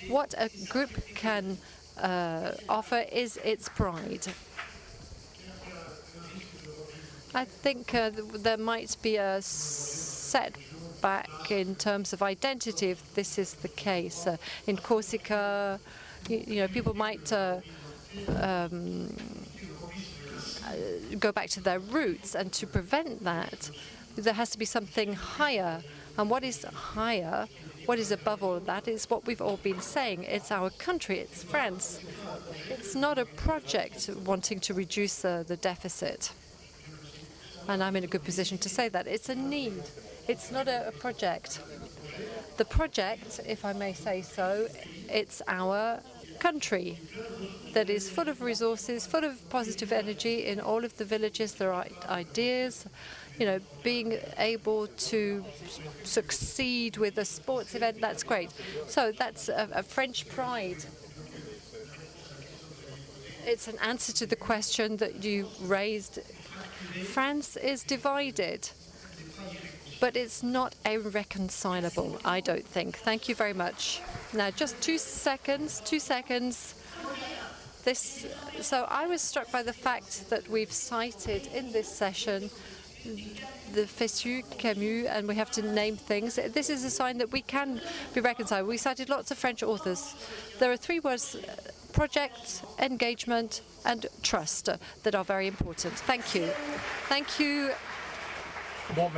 what a group can offer is its pride. I think there might be a setback in terms of identity if this is the case. In Corsica, you know, people might go back to their roots, and to prevent that, there has to be something higher. And what is higher, what is above all of that, is what we've all been saying. It's our country, it's France. It's not a project wanting to reduce the deficit. And I'm in a good position to say that. It's a need. It's not a project. The project, if I may say so, it's our country that is full of resources, full of positive energy. In all of the villages there are ideas, you know, being able to succeed with a sports event, that's great. So that's a French pride. It's an answer to the question that you raised. France is divided, but it's not irreconcilable, I don't think. Thank you very much. Now, just 2 seconds. So I was struck by the fact that we've cited in this session the Fessu, Camus, and we have to name things. This is a sign that we can be reconciled. We cited lots of French authors. There are 3 words: project, engagement, and trust, that are very important. Thank you. Thank you. Bon,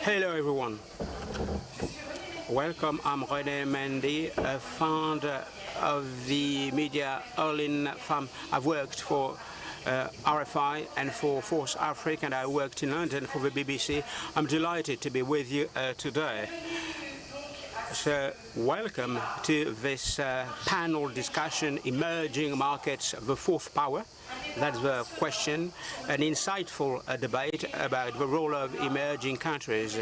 Hello, everyone. Welcome. I'm René Mendy, a founder of the media Orlin Femme. I've worked for RFI and for Force Africa, and I worked in London for the BBC. I'm delighted to be with you today. So welcome to this panel discussion, Emerging Markets, the Fourth Power. That's the question, an insightful debate about the role of emerging countries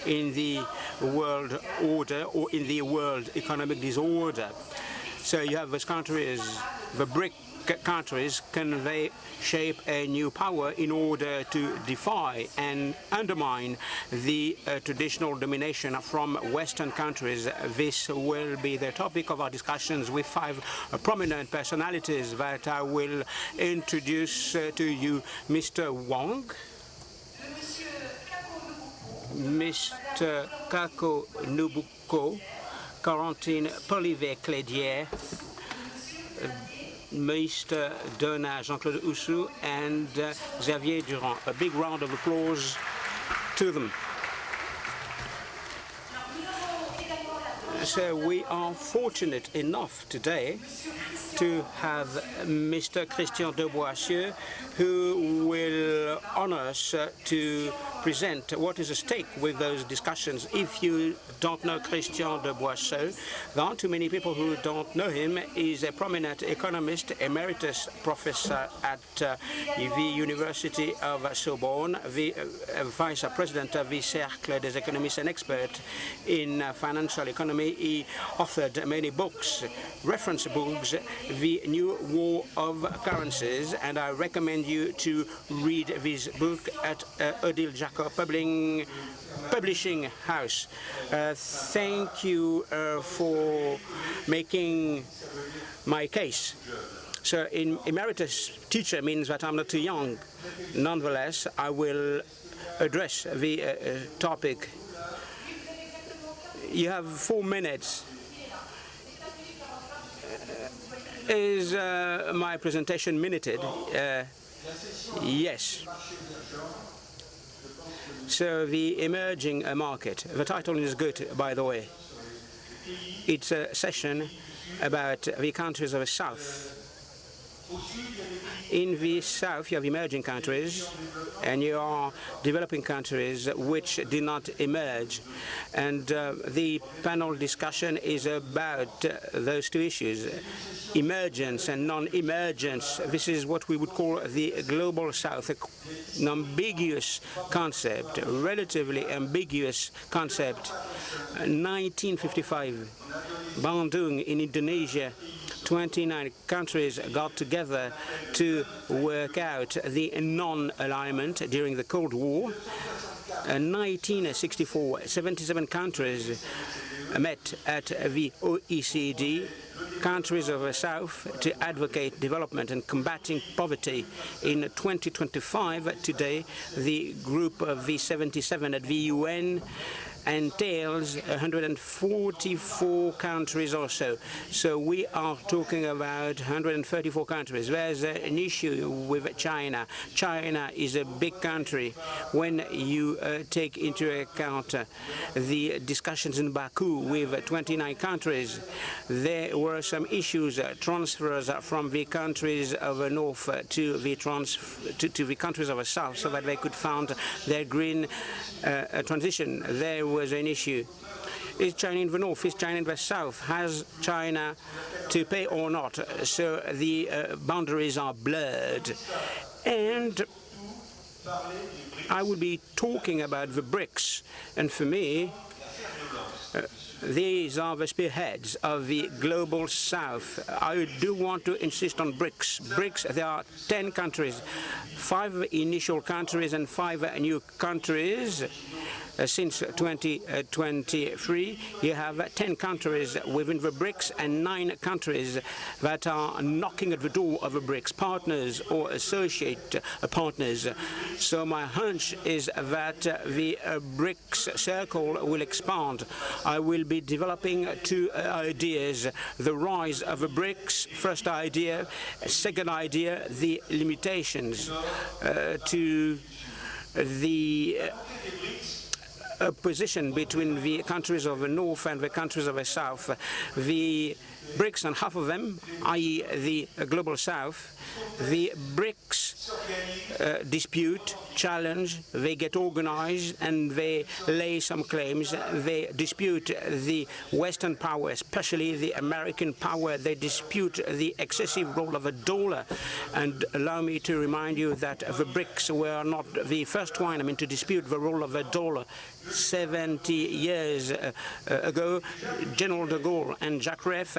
in the world order or in the world economic disorder. So you have those countries, the BRIC countries, can they shape a new power in order to defy and undermine the traditional domination from Western countries? This will be the topic of our discussions with 5 prominent personalities that I will introduce to you. Mr. Wang, Mr. Kako Nubuko, Quarantine Polivet-Clédier, Mr. Donat Jean-Claude Oussou, and Xavier Durand. A big round of applause to them. So we are fortunate enough today to have Mr. Christian de Boissieu, who will honor us to present what is at stake with those discussions. If you don't know Christian de Boissieu, there aren't too many people who don't know him. He's a prominent economist, emeritus professor at the University of Sorbonne, the vice president of the Cercle des économistes and expert in financial economy. He authored many books, reference books, The New War of Currencies, and I recommend you to read this book at Odile Jacob Publishing House. Thank you for making my case. So emeritus teacher means that I'm not too young. Nonetheless, I will address the topic. You have 4 minutes. Is my presentation minuted? Yes. So the emerging market. The title is good, by the way. It's a session about the countries of the South. In the South, you have emerging countries, and you are developing countries which did not emerge. And the panel discussion is about those 2 issues, emergence and non-emergence. This is what we would call the global South, an ambiguous concept, relatively ambiguous concept. 1955, Bandung in Indonesia, 29 countries got together to work out the non-alignment during the Cold War. 1964, 77 countries met at the OECD, countries of the South, to advocate development and combating poverty. In 2025, today, the group of the 77 at the UN entails 144 countries or so. So we are talking about 134 countries. There's an issue with China. China is a big country. When you take into account the discussions in Baku with 29 countries, there were some issues, transfers from the countries of the north to the countries of the south, so that they could fund their green transition. There was an issue. Is China in the north? Is China in the south? Has China to pay or not? So the boundaries are blurred. And I will be talking about the BRICS. And for me, these are the spearheads of the global south. I do want to insist on BRICS. BRICS, there are 10 countries, 5 initial countries and 5 new countries. Since 2023, you have 10 countries within the BRICS and 9 countries that are knocking at the door of the BRICS, partners or associate partners. So my hunch is that the BRICS circle will expand. I will be developing 2 ideas: the rise of the BRICS, first idea; second idea, the limitations to the position between the countries of the North and the countries of the South. The BRICS and half of them, i.e. the Global South, the BRICS dispute, challenge, they get organized and they lay some claims. They dispute the Western power, especially the American power. They dispute the excessive role of the dollar. And allow me to remind you that the BRICS were not the first one, to dispute the role of the dollar. 70 years ago, General de Gaulle and Jacques Ref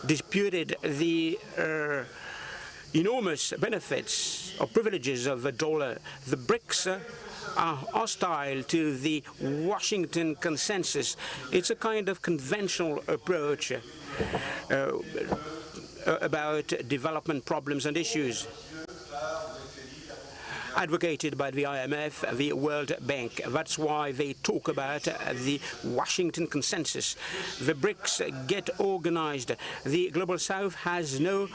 disputed the enormous benefits or privileges of the dollar. The BRICS are hostile to the Washington consensus. It's a kind of conventional approach about development problems and issues, advocated by the IMF, the World Bank. That's why they talk about the Washington consensus. The BRICS get organized. The Global South has no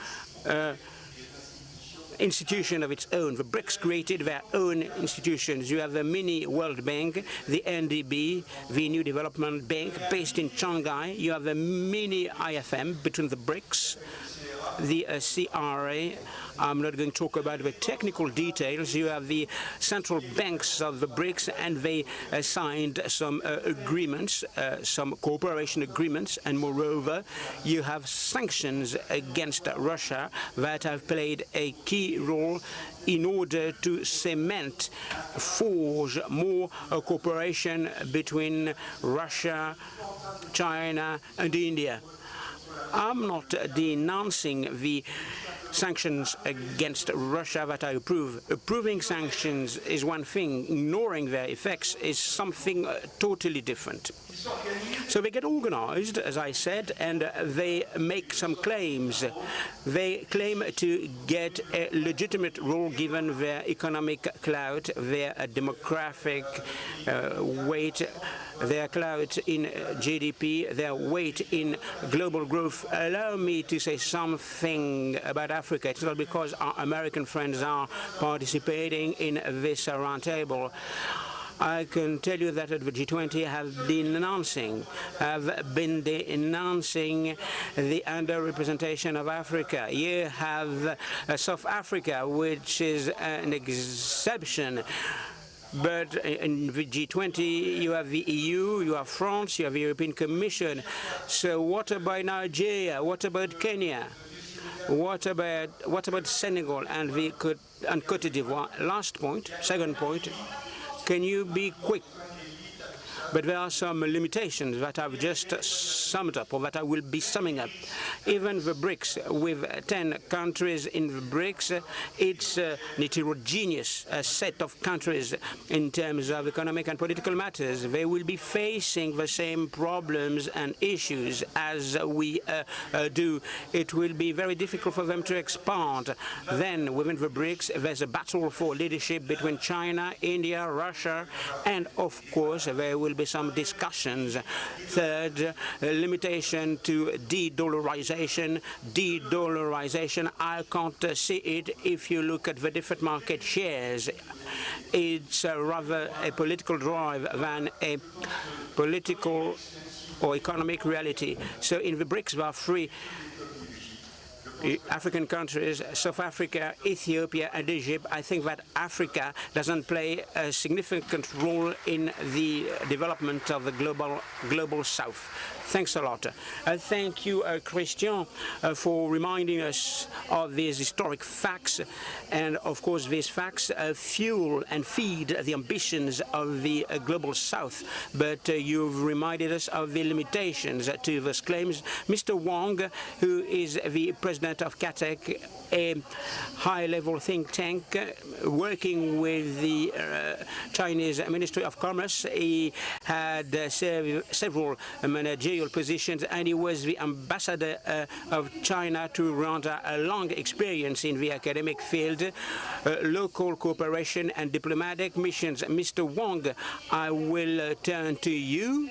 institution of its own. The BRICS created their own institutions. You have the mini World Bank, the NDB, the New Development Bank based in Shanghai. You have the mini IFM between the BRICS, the CRA. I'm not going to talk about the technical details. You have the central banks of the BRICS, and they signed some agreements, some cooperation agreements, and moreover, you have sanctions against Russia that have played a key role in order to cement, forge more cooperation between Russia, China, and India. I'm not denouncing the sanctions against Russia that I approve. Approving sanctions is one thing. Ignoring their effects is something totally different. So they get organized, as I said, and they make some claims. They claim to get a legitimate role given their economic clout, their demographic weight, their clout in GDP, their weight in global growth. Allow me to say something about Africa. It's not because our American friends are participating in this roundtable. I can tell you that at the G20 have been denouncing the underrepresentation of Africa. You have South Africa, which is an exception. But in the G20, you have the EU, you have France, you have the European Commission. So what about Nigeria? What about Kenya? What about Senegal and Cote d'Ivoire? Last point, second point. Can you be quick? But there are some limitations that I've just summed up, or that I will be summing up. Even the BRICS, with 10 countries in the BRICS, it's a heterogeneous set of countries in terms of economic and political matters. They will be facing the same problems and issues as we do. It will be very difficult for them to expand. Then, within the BRICS, there's a battle for leadership between China, India, Russia, and of course, there will be some discussions. Third, limitation to de-dollarization. De-dollarization, I can't see it if you look at the different market shares. It's rather a political drive than a political or economic reality. So in the BRICS, there are three African countries, South Africa, Ethiopia, and Egypt. I think that Africa doesn't play a significant role in the development of the global South. Thanks a lot. Thank you, Christian, for reminding us of these historic facts. And of course, these facts fuel and feed the ambitions of the global South. But you've reminded us of the limitations to those claims. Mr. Wang, who is the president of CATEC, a high-level think tank working with the Chinese Ministry of Commerce. He had several managerial positions, and he was the ambassador of China to Rwanda, a long experience in the academic field, local cooperation and diplomatic missions. Mr. Wang, I will turn to you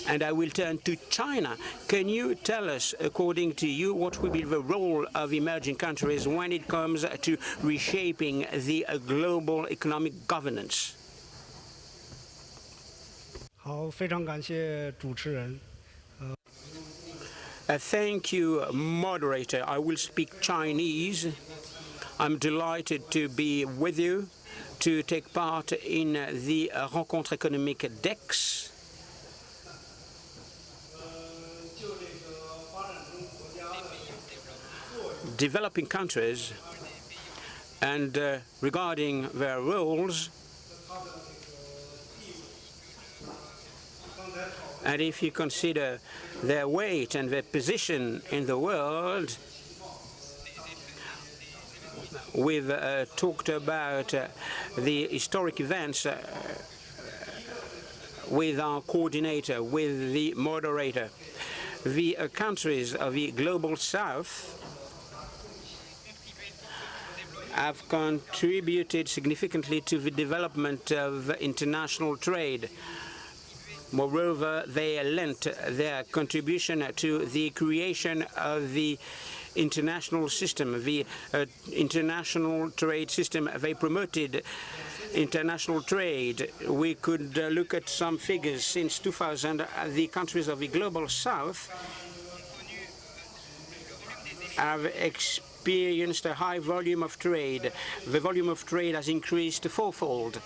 And I will turn to China. Can you tell us, according to you, what will be the role of emerging countries when it comes to reshaping the global economic governance? 好，非常感谢主持人。 Thank you, moderator. I will speak Chinese. I'm delighted to be with you to take part in the Rencontre économique DEX. Developing countries and regarding their roles, and if you consider their weight and their position in the world, we've talked about the historic events with our coordinator, with the moderator. The countries of the Global South have contributed significantly to the development of international trade. Moreover, they lent their contribution to the creation of the international system, the international trade system. They promoted international trade. We could look at some figures. Since 2000, the countries of the Global South have experienced a high volume of trade. The volume of trade has increased fourfold,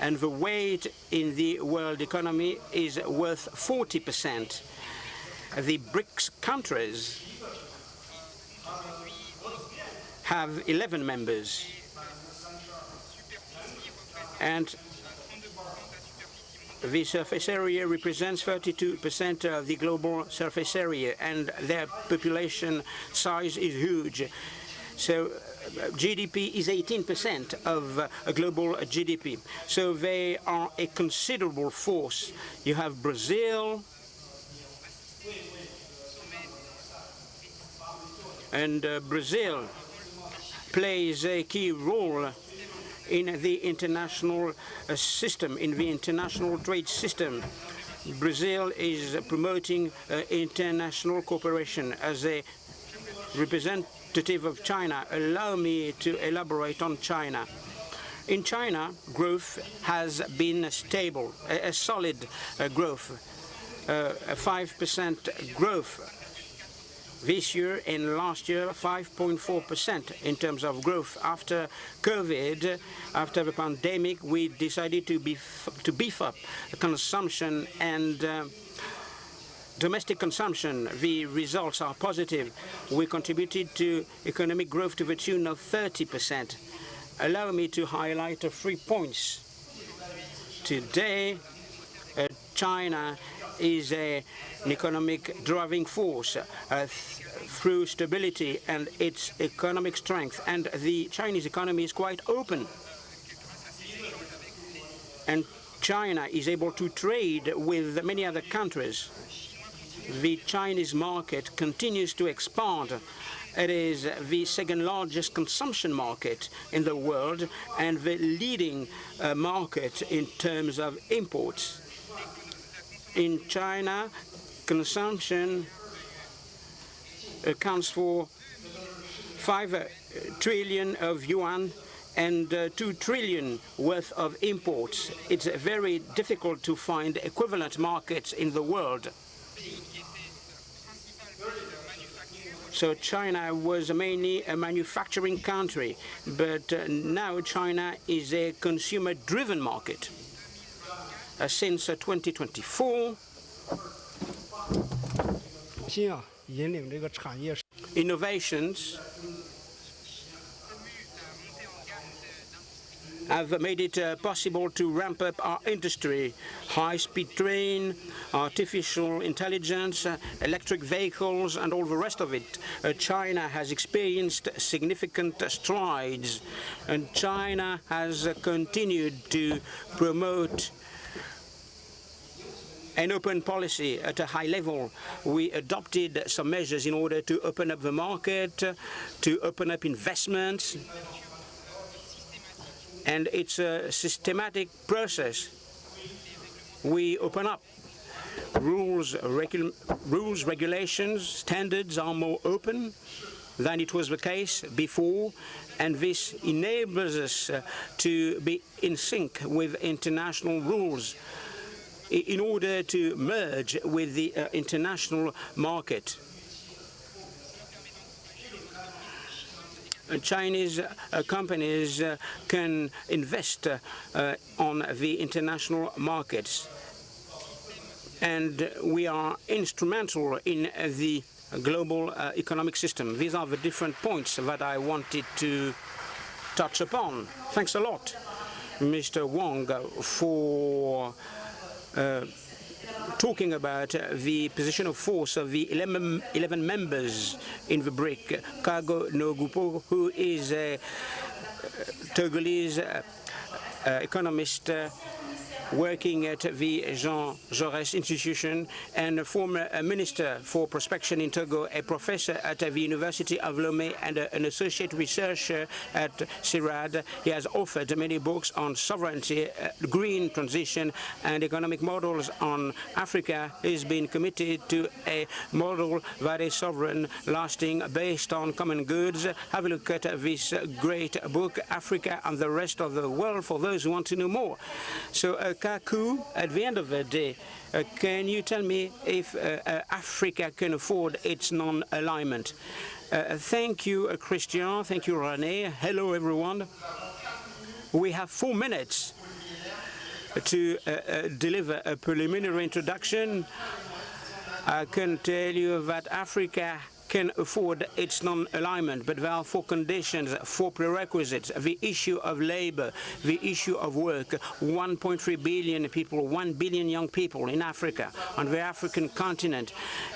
and the weight in the world economy is worth 40%. The BRICS countries have 11 members, and the surface area represents 32% of the global surface area, and their population size is huge. So GDP is 18% of global GDP. So they are a considerable force. You have Brazil, and Brazil plays a key role in the international system, in the international trade system. Brazil is promoting international cooperation. As a representative of China, allow me to elaborate on China. In China, growth has been stable, a solid growth, a 5% growth this year and last year, 5.4% in terms of growth. After COVID, after the pandemic, we decided to beef up consumption and domestic consumption. The results are positive. We contributed to economic growth to the tune of 30%. Allow me to highlight 3 points. Today, China is an economic driving force through stability and its economic strength. And the Chinese economy is quite open. And China is able to trade with many other countries. The Chinese market continues to expand. It is the second largest consumption market in the world and the leading market in terms of imports. In China, consumption accounts for 5 trillion of yuan and 2 trillion worth of imports. It's very difficult to find equivalent markets in the world. So China was mainly a manufacturing country, but now China is a consumer-driven market. Since 2024, innovations have made it possible to ramp up our industry. High-speed train, artificial intelligence, electric vehicles, and all the rest of it. China has experienced significant strides, and China has continued to promote an open policy at a high level. We adopted some measures in order to open up the market, to open up investments, and it's a systematic process. We open up rules, regulations, standards are more open than it was the case before, and this enables us to be in sync with international rules in order to merge with the international market. Chinese companies can invest on the international markets, and we are instrumental in the global economic system. These are the different points that I wanted to touch upon. Thanks a lot, Mr. Wang, for talking about the position of force of the 11 members in the BRIC. Kago Nogupo, who is a Togolese economist working at the Jean Jaurès Institution, and a former minister for prospection in Togo, a professor at the University of Lomé, and an associate researcher at CIRAD. He has authored many books on sovereignty, green transition, and economic models on Africa. He's been committed to a model that is sovereign, lasting, based on common goods. Have a look at this great book, Africa and the Rest of the World, for those who want to know more. So, Kaku, at the end of the day, can you tell me if Africa can afford its non-alignment? Thank you, Christian. Thank you, René. Hello, everyone. We have 4 minutes to deliver a preliminary introduction. I can tell you that Africa can afford its non-alignment, but there are 4 conditions, 4 prerequisites: the issue of labor, the issue of work. 1.3 billion people, 1 billion young people in Africa, on the African continent,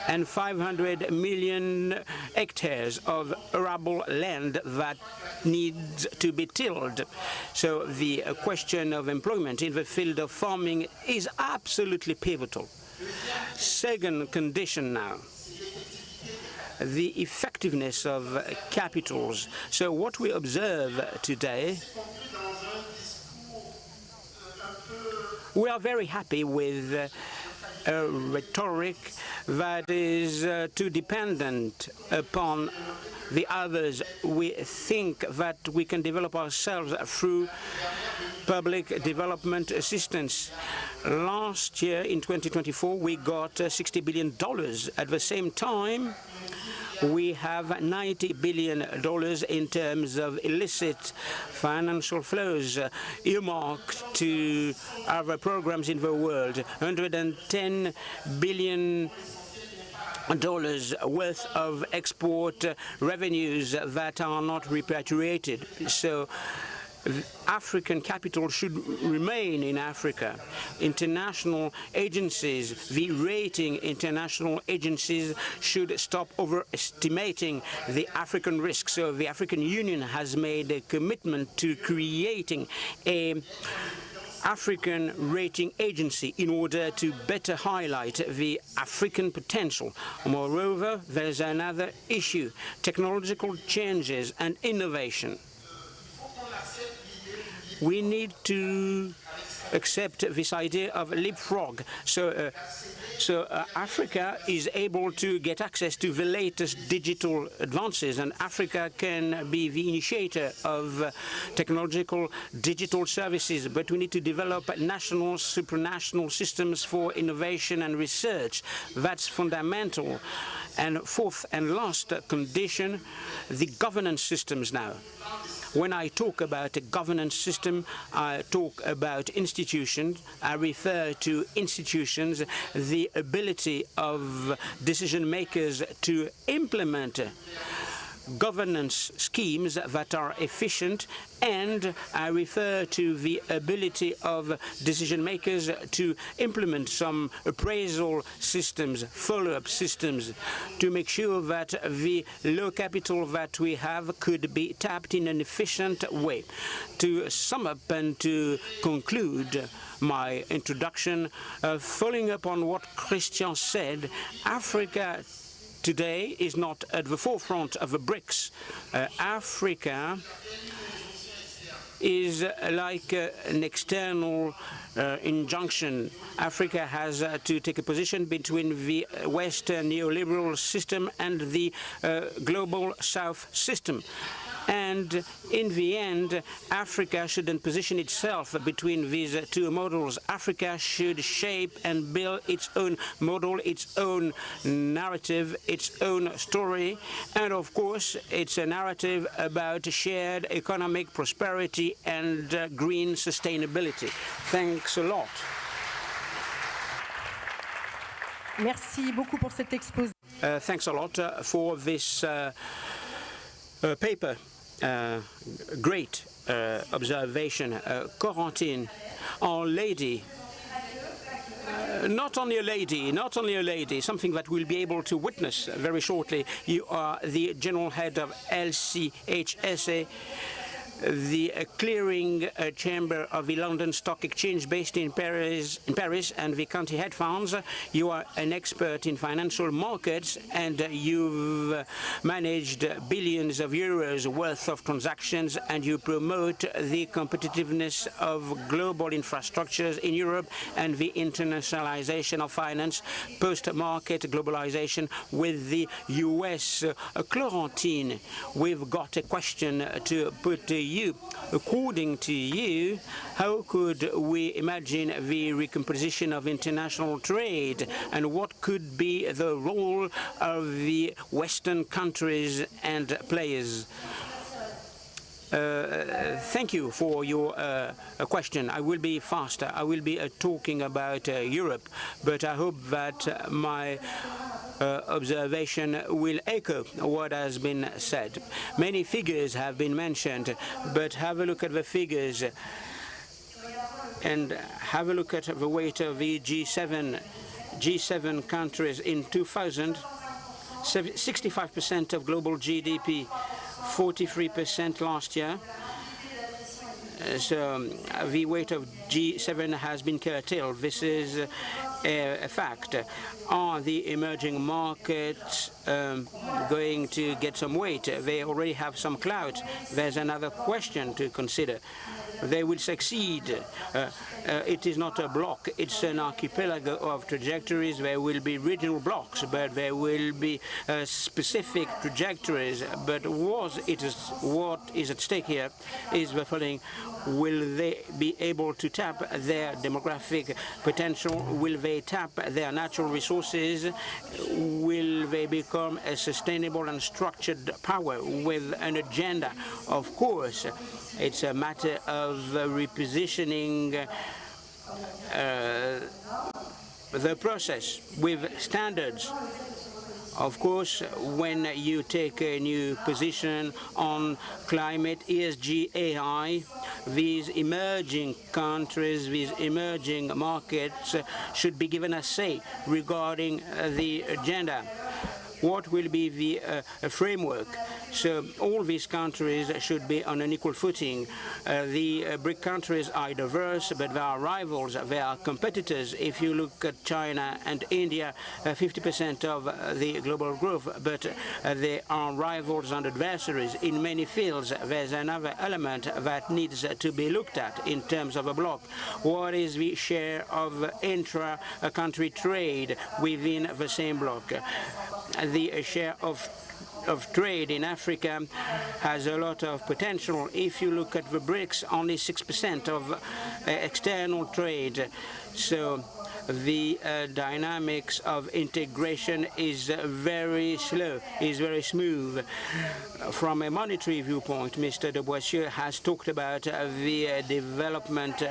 and 500 million hectares of arable land that needs to be tilled. So the question of employment in the field of farming is absolutely pivotal. Second condition now, the effectiveness of capitals. So what we observe today, we are very happy with a rhetoric that is too dependent upon the others. We think that we can develop ourselves through public development assistance. Last year, in 2024, we got $60 billion. At the same time, we have $90 billion in terms of illicit financial flows earmarked to other programs in the world. $110 billion worth of export revenues that are not repatriated. So African capital should remain in Africa. International agencies, the rating international agencies, should stop overestimating the African risk. So the African Union has made a commitment to creating an African rating agency in order to better highlight the African potential. Moreover, there's another issue: technological changes and innovation. We need to accept this idea of leapfrog. So Africa is able to get access to the latest digital advances, and Africa can be the initiator of technological digital services. But we need to develop national, supranational systems for innovation and research. That's fundamental. And fourth and last condition, the governance systems now. When I talk about a governance system, I talk about institutions. I refer to institutions, the ability of decision makers to implement governance schemes that are efficient, and I refer to the ability of decision makers to implement some appraisal systems, follow-up systems, to make sure that the low capital that we have could be tapped in an efficient way. To sum up and to conclude my introduction, following up on what Christian said, Africa today is not at the forefront of the BRICS. Africa is like an external injunction. Africa has to take a position between the Western neoliberal system and the global South system. And in the end, Africa shouldn't position itself between these two models. Africa should shape and build its own model, its own narrative, its own story. And of course, it's a narrative about shared economic prosperity and green sustainability. Thanks a lot. Merci beaucoup pour cet exposé. Thanks a lot for this paper. Great observation. Quarantine, our lady, not only a lady, something that we'll be able to witness very shortly. You are the general head of LCHSA, the clearing chamber of the London Stock Exchange based in Paris, and the county head funds. You are an expert in financial markets, and you've managed billions of euros worth of transactions, and you promote the competitiveness of global infrastructures in Europe and the internationalization of finance, post-market globalization with the US. Quarantine, we've got a question to put to you. According to you, how could we imagine the recomposition of international trade, and what could be the role of the Western countries and players? Thank you for your question. I will be faster. I will be talking about Europe, but I hope that my observation will echo what has been said. Many figures have been mentioned, but have a look at the figures and have a look at the weight of the G7 countries in 2000. 65% of global GDP, 43% last year. So the weight of G7 has been curtailed. This is a fact. Are the emerging markets going to get some weight? They already have some clout. There's another question to consider. They will succeed. It is not a block, it's an archipelago of trajectories. There will be regional blocks, but there will be specific trajectories. But what is at stake here is the following. Will they be able to tap their demographic potential? Will they tap their natural resources? Will they become a sustainable and structured power with an agenda? Of course, it's a matter of repositioning the process with standards. Of course, when you take a new position on climate, ESG, AI, these emerging countries, these emerging markets should be given a say regarding the agenda. What will be the framework? So all these countries should be on an equal footing. The BRIC countries are diverse, but they are rivals, they are competitors. If you look at China and India, 50% of the global growth, but they are rivals and adversaries in many fields. There's another element that needs to be looked at in terms of a bloc. What is the share of intra-country trade within the same bloc? The share of trade in Africa has a lot of potential. If you look at the BRICS, only 6% of external trade. So the dynamics of integration is very slow, is very smooth. From a monetary viewpoint, Mr. de Boissieu has talked about the development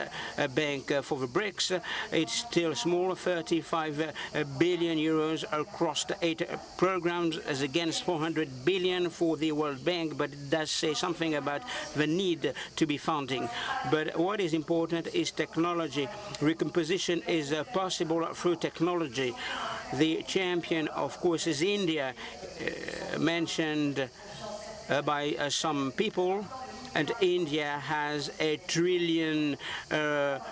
bank for the BRICS. It's still small, 35 billion euros across the 8 programs as against 400 billion for the World Bank, but it does say something about the need to be funding. But what is important is technology. Recomposition is possible through technology. The champion, of course, is India, mentioned by some people. and India has a $1 trillion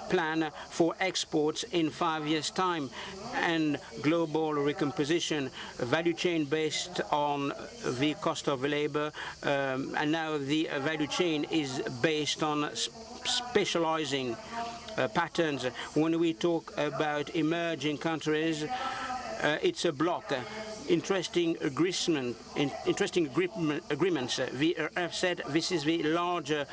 plan for exports in 5 years' time, and global recomposition, a value chain based on the cost of labor, and now the value chain is based on specializing patterns. When we talk about emerging countries, it's a block. Interesting agreements. We have said this is the larger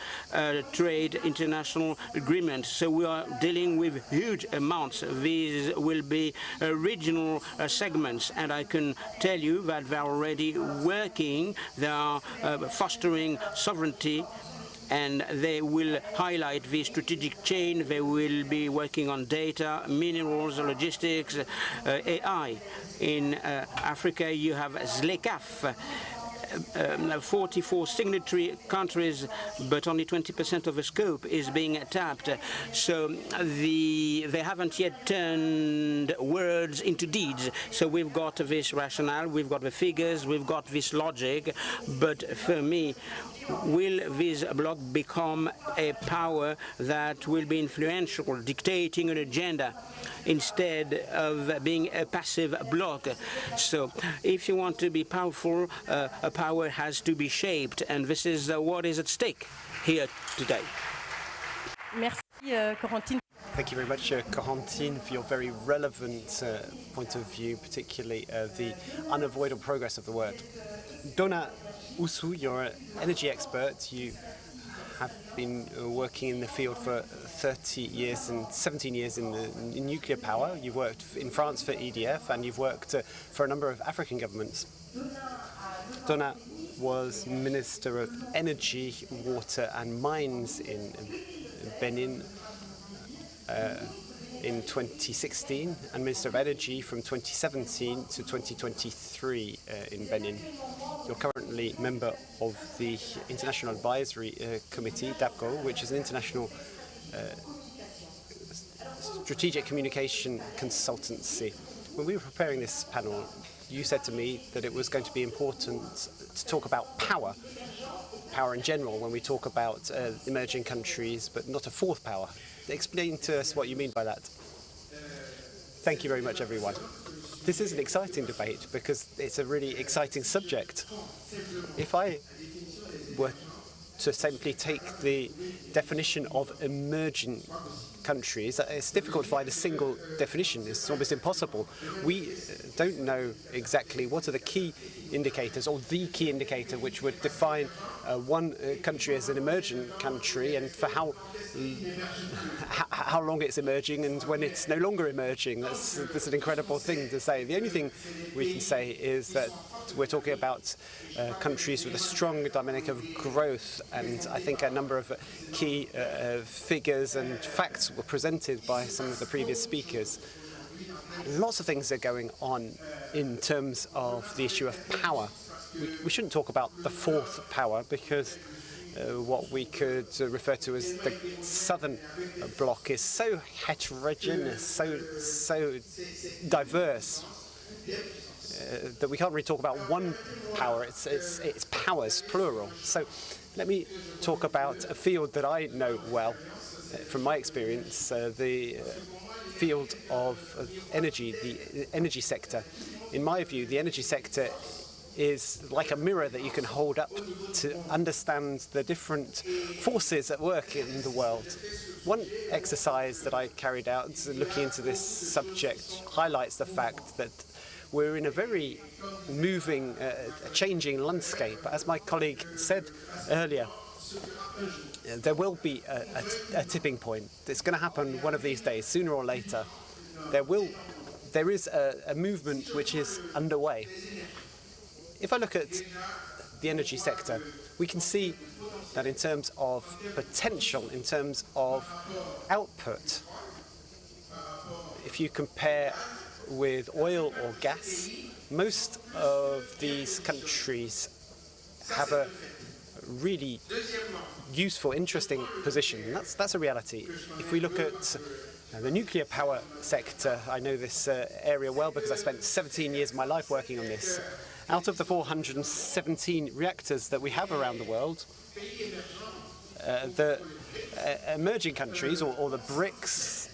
trade international agreement. So we are dealing with huge amounts. These will be regional segments, and I can tell you that they're already working. They are fostering sovereignty, and they will highlight the strategic chain. They will be working on data, minerals, logistics, AI. In Africa, you have ZLECAf, 44 signatory countries, but only 20% of the scope is being tapped. So they haven't yet turned words into deeds. So we've got this rationale, we've got the figures, we've got this logic, but for me, will this bloc become a power that will be influential, dictating an agenda, instead of being a passive bloc? So if you want to be powerful, a power has to be shaped, and this is what is at stake here today. Merci, Corentine. Thank you very much, Corentine, for your very relevant point of view, particularly the unavoidable progress of the world. Donna Usu, you're an energy expert. You have been working in the field for 30 years and 17 years in nuclear power. You've worked in France for EDF, and you've worked for a number of African governments. Donna was Minister of Energy, Water and Mines in Benin in 2016, and Minister of Energy from 2017 to 2023 in Benin. You're currently member of the International Advisory Committee, DAPCO, which is an international strategic communication consultancy. When we were preparing this panel, you said to me that it was going to be important to talk about power in general when we talk about emerging countries, but not a fourth power. Explain to us what you mean by that. Thank you very much, everyone. This is an exciting debate because it's a really exciting subject. If I were to simply take the definition of emerging countries, it's difficult to find a single definition. It's almost impossible. We don't know exactly what are the key indicators, or the key indicator which would define one country as an emerging country, and for how long it's emerging and when it's no longer emerging. That's an incredible thing to say. The only thing we can say is that we're talking about countries with a strong dynamic of growth, and I think a number of key figures and facts were presented by some of the previous speakers. Lots of things are going on in terms of the issue of power. We shouldn't talk about the fourth power, because what we could refer to as the southern bloc is so heterogeneous, so diverse, that we can't really talk about one power. It's powers, plural. So let me talk about a field that I know well from my experience, the field of energy, the energy sector. In my view, the energy sector is like a mirror that you can hold up to understand the different forces at work in the world. One exercise that I carried out looking into this subject highlights the fact that we're in a very moving, changing landscape. As my colleague said earlier, there will be a tipping point. It's going to happen one of these days, sooner or later. There is a movement which is underway. If I look at the energy sector, we can see that in terms of potential, in terms of output, if you compare with oil or gas, most of these countries have a really useful, interesting position. That's a reality. If we look at the nuclear power sector, I know this area well because I spent 17 years of my life working on this. Out of the 417 reactors that we have around the world, the emerging countries, or the BRICS,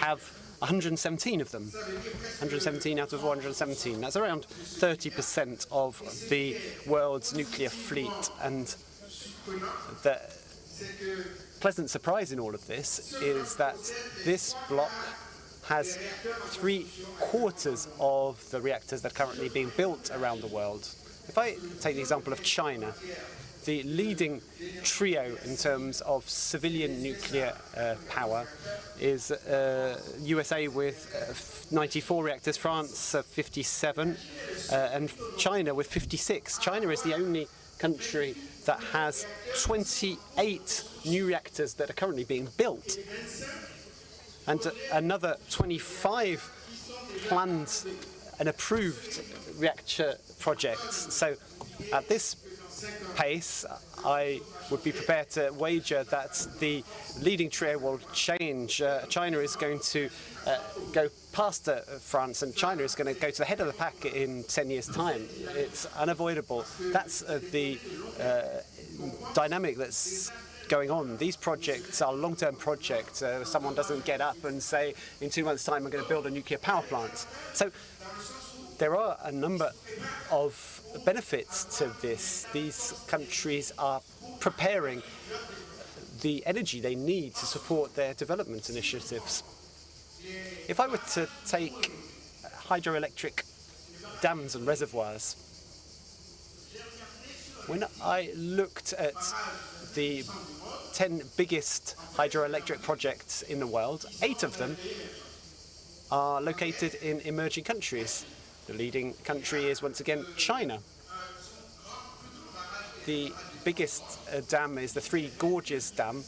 have 117 of them. 117 out of 117. That's around 30% of the world's nuclear fleet. And the pleasant surprise in all of this is that this bloc has 3/4 of the reactors that are currently being built around the world. If I take the example of China, the leading trio in terms of civilian nuclear power is USA with 94 reactors, France 57, and China with 56. China is the only country that has 28 new reactors that are currently being built, and another 25 planned and approved reactor projects. So at this pace, I would be prepared to wager that the leading trio will change. China is going to go past France, and China is going to go to the head of the pack in 10 years' time. It's unavoidable. That's the dynamic that's going on. These projects are long-term projects. Someone doesn't get up and say, in 2 months' time, I'm going to build a nuclear power plant. So there are a number of benefits to this. These countries are preparing the energy they need to support their development initiatives. If I were to take hydroelectric dams and reservoirs, when I looked at the 10 biggest hydroelectric projects in the world, 8 of them are located in emerging countries. The leading country is, once again, China. The biggest dam is the Three Gorges Dam.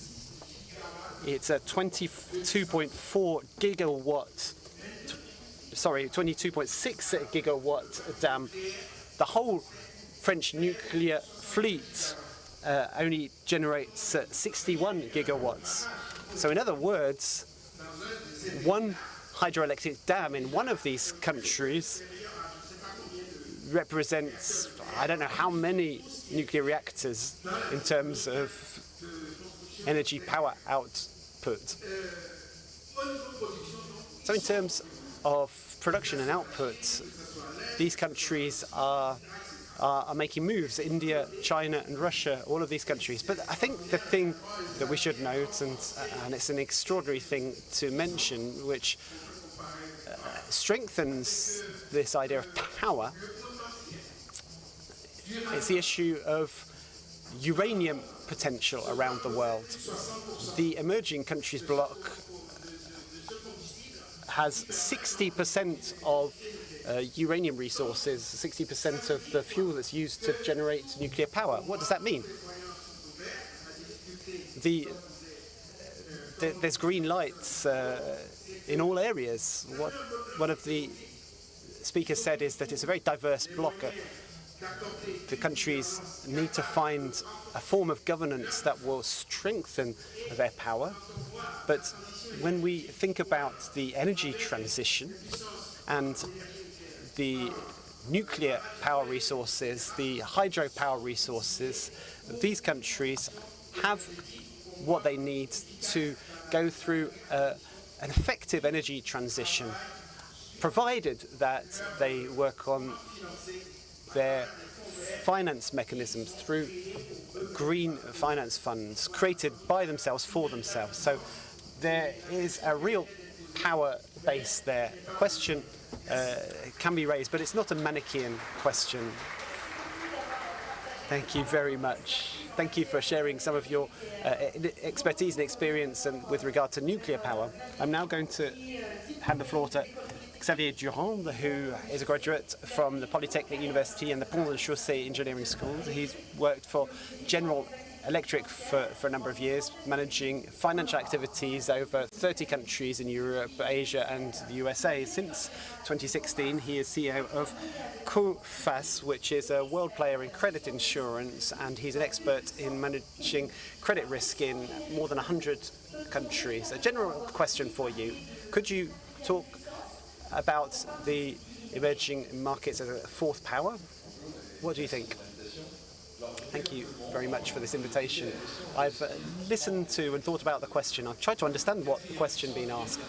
It's a 22.4 gigawatt, sorry, 22.6 gigawatt dam. The whole French nuclear fleet only generates 61 gigawatts. So in other words, one hydroelectric dam in one of these countries represents, I don't know how many nuclear reactors in terms of energy power output. So in terms of production and output, these countries are making moves. India, China and Russia, all of these countries. But I think the thing that we should note, and it's an extraordinary thing to mention, which strengthens this idea of power, it's the issue of uranium potential around the world. The emerging countries bloc has 60% of uranium resources, 60% of the fuel that's used to generate nuclear power. What does that mean? There's green lights in all areas. What one of the speakers said is that it's a very diverse bloc. The countries need to find a form of governance that will strengthen their power. But when we think about the energy transition and the nuclear power resources, the hydropower resources, these countries have what they need to go through an effective energy transition, provided that they work on their finance mechanisms through green finance funds created by themselves for themselves. So there is a real power base there. The question can be raised, but it's not a Manichaean question. Thank you very much. Thank you for sharing some of your expertise and experience with regard to nuclear power. I'm now going to hand the floor to Xavier Durand, who is a graduate from the Polytechnic University and the Pont and Chaussée Engineering School. He's worked for General Electric for a number of years, managing financial activities over 30 countries in Europe, Asia and the USA. Since 2016, he is CEO of COFAS, which is a world player in credit insurance, and he's an expert in managing credit risk in more than 100 countries. A general question for you. Could you talk about the emerging markets as a fourth power? What do you think? Thank you very much for this invitation. I've listened to and thought about the question. I've tried to understand what the question being asked.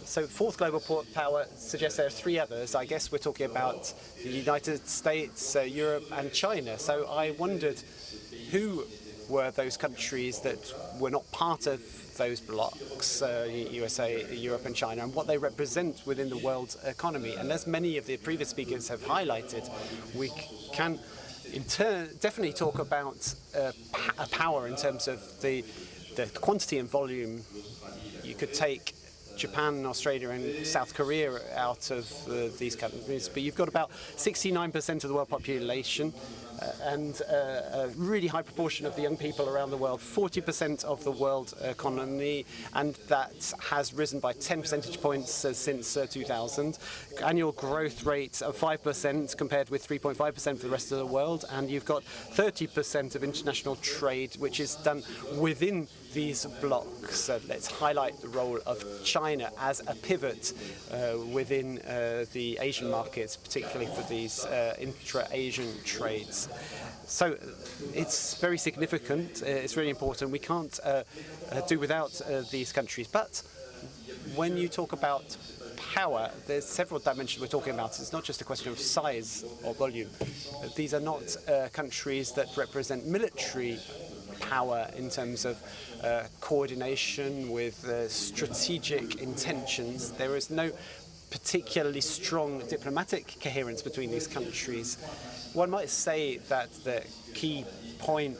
So fourth global power suggests there are three others. I guess we're talking about the United States, Europe and China. So I wondered who were those countries that were not part of those blocks, USA, Europe and China, and what they represent within the world economy. And as many of the previous speakers have highlighted, we can in turn definitely talk about a power in terms of the quantity and volume. You could take Japan, Australia and South Korea out of these countries, but you've got about 69% of the world population and a really high proportion of the young people around the world, 40% of the world economy, and that has risen by 10 percentage points since 2000. Annual growth rate of 5% compared with 3.5% for the rest of the world, and you've got 30% of international trade which is done within these blocks. Let's highlight the role of China as a pivot within the Asian markets, particularly for these intra-Asian trades. So it's very significant, it's really important. We can't do without these countries. But when you talk about power, there's several dimensions we're talking about. It's not just a question of size or volume. These are not countries that represent military power in terms of coordination with strategic intentions. There is no particularly strong diplomatic coherence between these countries. One might say that the key point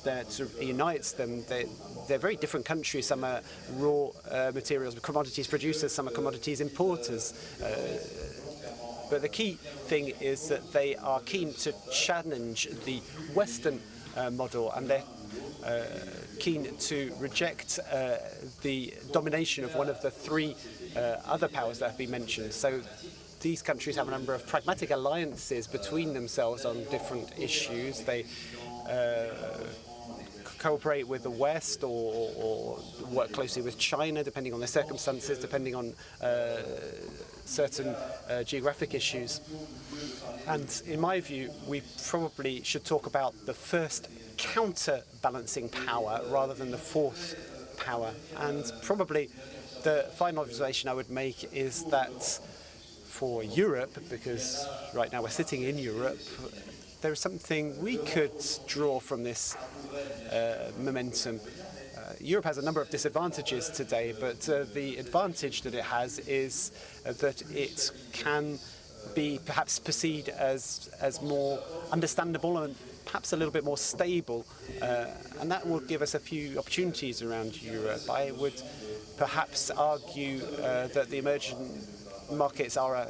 that unites them, they're very different countries. Some are raw materials, commodities producers, some are commodities importers. But the key thing is that they are keen to challenge the Western model, and they're keen to reject the domination of one of the three other powers that have been mentioned. So these countries have a number of pragmatic alliances between themselves on different issues. They cooperate with the West or work closely with China, depending on their circumstances, depending on certain geographic issues. And in my view, we probably should talk about the first counterbalancing power rather than the fourth power. And probably the final observation I would make is that for Europe, because right now we're sitting in Europe, there is something we could draw from this momentum. Europe has a number of disadvantages today, but the advantage that it has is that it can be perhaps perceived as more understandable and perhaps a little bit more stable, and that will give us a few opportunities around Europe. I would perhaps argue that the emerging markets are a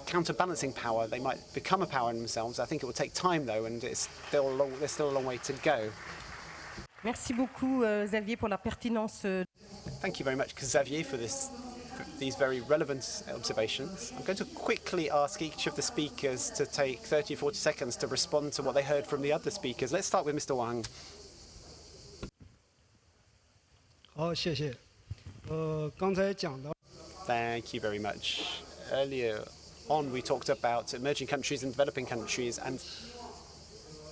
counterbalancing power. They might become a power in themselves. I think it will take time, though, and there's still a long way to go. Merci beaucoup, Xavier, pour la pertinence. Thank you very much, Xavier, for these very relevant observations. I'm going to quickly ask each of the speakers to take 30 or 40 seconds to respond to what they heard from the other speakers. Let's start with Mr. Wang. 好，谢谢。刚才讲到。 Thank you very much. Earlier on, we talked about emerging countries and developing countries, and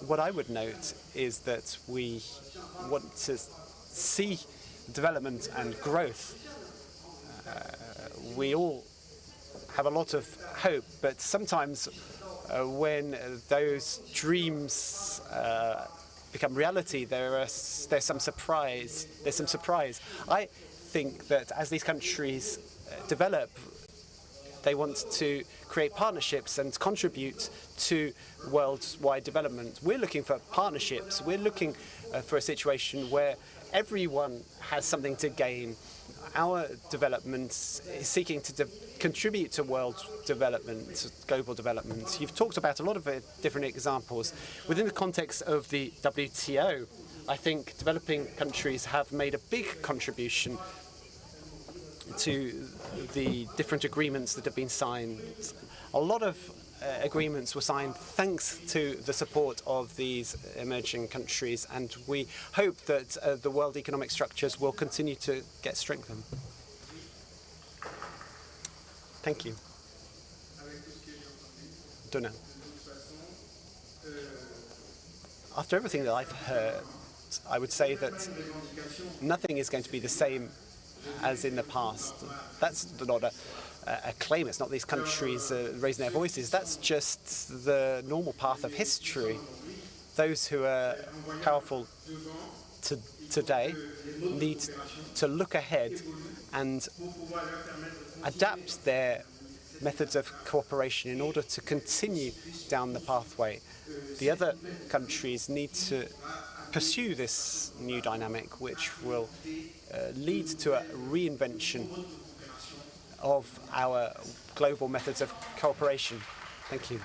what I would note is that we want to see development and growth. We all have a lot of hope, but sometimes when those dreams become reality, there's some surprise. I think that as these countries develop, they want to create partnerships and contribute to worldwide development. We're looking for partnerships. We're looking for a situation where everyone has something to gain. Our development is seeking to contribute to world development, global development. You've talked about a lot of different examples. Within the context of the WTO, I think developing countries have made a big contribution to the different agreements that have been signed. A lot of agreements were signed thanks to the support of these emerging countries, and we hope that the world economic structures will continue to get strengthened. Thank you. Donna. after everything that I've heard, I would say that nothing is going to be the same as in the past. That's not a claim. It's not these countries raising their voices. That's just the normal path of history. Those who are powerful today need to look ahead and adapt their methods of cooperation in order to continue down the pathway. The other countries need to pursue this new dynamic, which will lead to a reinvention of our global methods of cooperation. Thank you.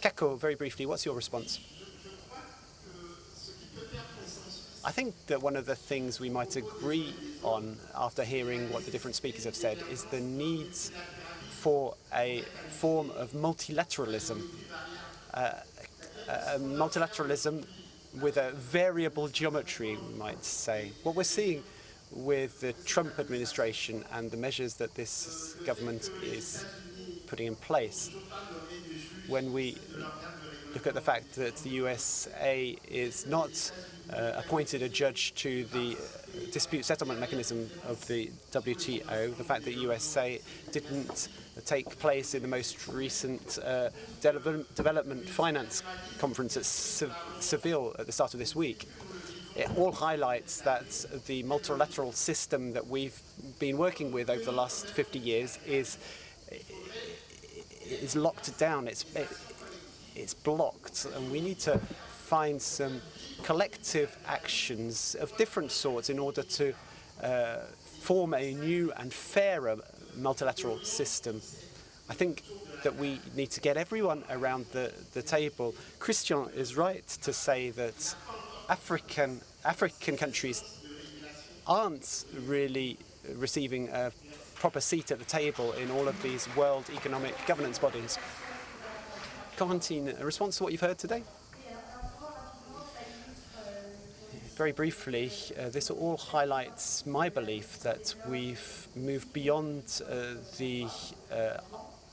Kako, very briefly, what's your response? I think that one of the things we might agree on after hearing what the different speakers have said is the need for a form of multilateralism. Multilateralism with a variable geometry, we might say. What we're seeing with the Trump administration and the measures that this government is putting in place, when we look at the fact that the USA is not appointed a judge to the dispute settlement mechanism of the WTO, the fact that USA didn't take place in the most recent development finance conference at Seville at the start of this week. It all highlights that the multilateral system that we've been working with over the last 50 years is locked down. It's blocked, and we need to find some collective actions of different sorts in order to form a new and fairer multilateral system. I think that we need to get everyone around the table. Christian is right to say that African countries aren't really receiving a proper seat at the table in all of these world economic governance bodies. Constantine, a response to what you've heard today? Very briefly, this all highlights my belief that we've moved beyond the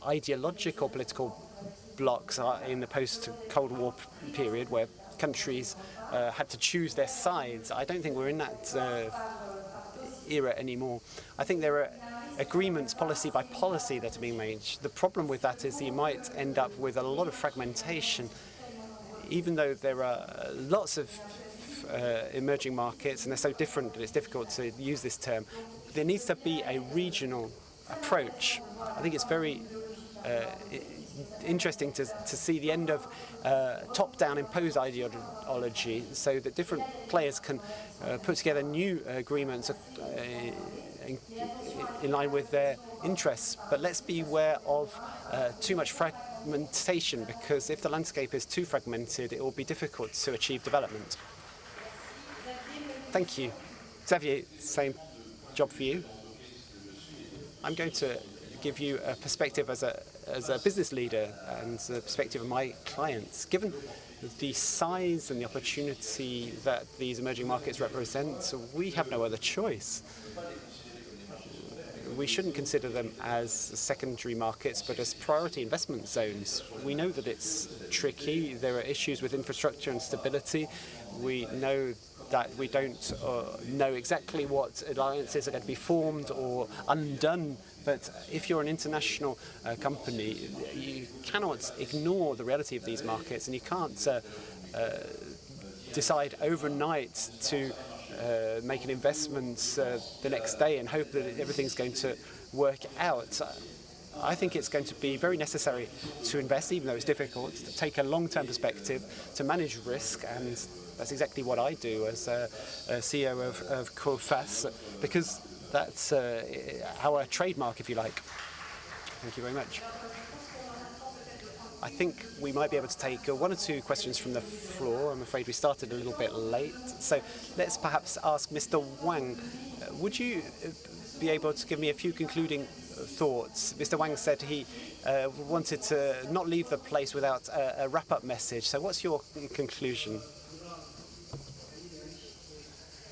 ideological political blocks in the post-Cold War period where countries had to choose their sides. I don't think we're in that era anymore. I think there are agreements policy by policy that are being made. The problem with that is you might end up with a lot of fragmentation. Even though there are lots of emerging markets and they're so different that it's difficult to use this term, there needs to be a regional approach. I think it's very interesting to see the end of top-down imposed ideology so that different players can put together new agreements in line with their interests. But let's be aware of too much fragmentation, because if the landscape is too fragmented, it will be difficult to achieve development. Thank you. Xavier, same job for you. I'm going to give you a perspective as a business leader and the perspective of my clients. Given the size and the opportunity that these emerging markets represent, we have no other choice. We shouldn't consider them as secondary markets, but as priority investment zones. We know that it's tricky. There are issues with infrastructure and stability. We know that we don't know exactly what alliances are going to be formed or undone. But if you're an international company, you cannot ignore the reality of these markets, and you can't decide overnight to make an investment the next day and hope that everything's going to work out. I think it's going to be very necessary to invest, even though it's difficult, to take a long-term perspective, to manage risk, and that's exactly what I do as a CEO of COFAS, because that's our trademark, if you like. Thank you very much. I think we might be able to take one or two questions from the floor. I'm afraid we started a little bit late. So let's perhaps ask Mr. Wang. Would you be able to give me a few concluding thoughts? Mr. Wang said he wanted to not leave the place without a wrap-up message. So what's your conclusion?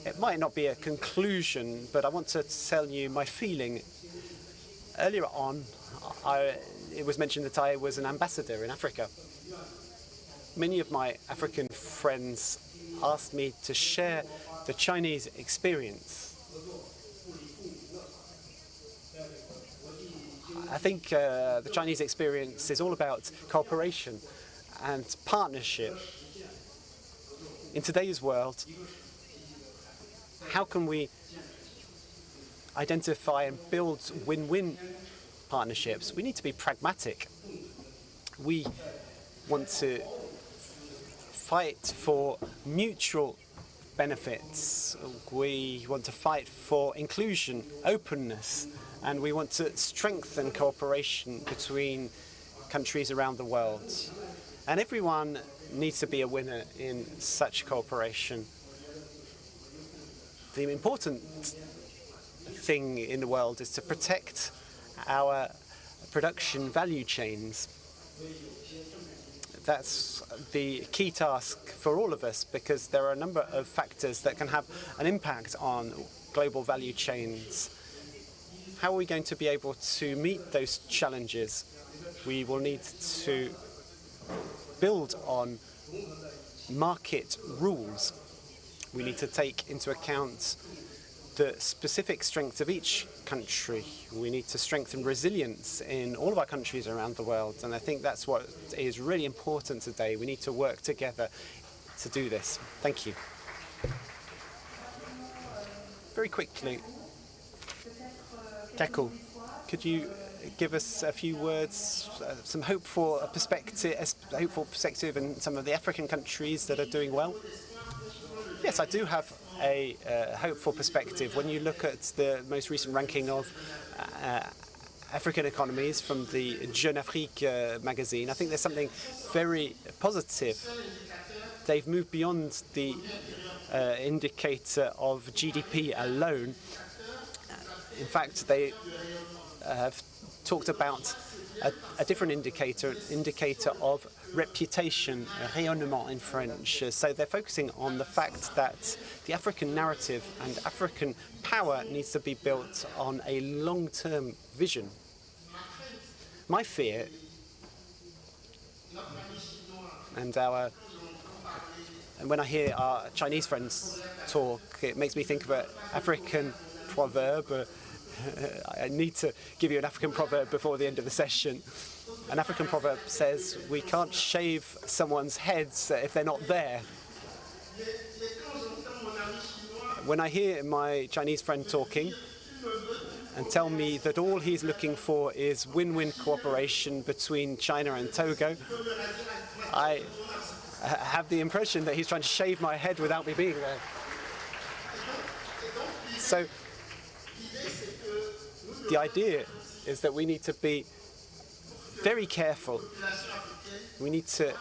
It might not be a conclusion, but I want to tell you my feeling. Earlier on, it was mentioned that I was an ambassador in Africa. Many of my African friends asked me to share the Chinese experience. I think the Chinese experience is all about cooperation and partnership. In today's world, how can we identify and build win-win partnerships? We need to be pragmatic. We want to fight for mutual benefits. We want to fight for inclusion, openness, and we want to strengthen cooperation between countries around the world. And everyone needs to be a winner in such cooperation. The important thing in the world is to protect our production value chains. That's the key task for all of us, because there are a number of factors that can have an impact on global value chains. How are we going to be able to meet those challenges? We will need to build on market rules. We need to take into account the specific strengths of each country. We need to strengthen resilience in all of our countries around the world, and I think that's what is really important today. We need to work together to do this. Thank you. Very quickly, Taco, could you give us a few words, some hopeful perspective in some of the African countries that are doing well? Yes, I do have a hopeful perspective. When you look at the most recent ranking of African economies from the Jeune Afrique magazine, I think there's something very positive. They've moved beyond the indicator of GDP alone. In fact, they have talked about a different indicator of reputation, rayonnement in French. So they're focusing on the fact that the African narrative and African power needs to be built on a long-term vision. My fear, and when I hear our Chinese friends talk, it makes me think of an African proverb. I need to give you an African proverb before the end of the session. An African proverb says, we can't shave someone's heads if they're not there. When I hear my Chinese friend talking and tell me that all he's looking for is win-win cooperation between China and Togo, I have the impression that he's trying to shave my head without me being there. So the idea is that we need to be very careful. We need to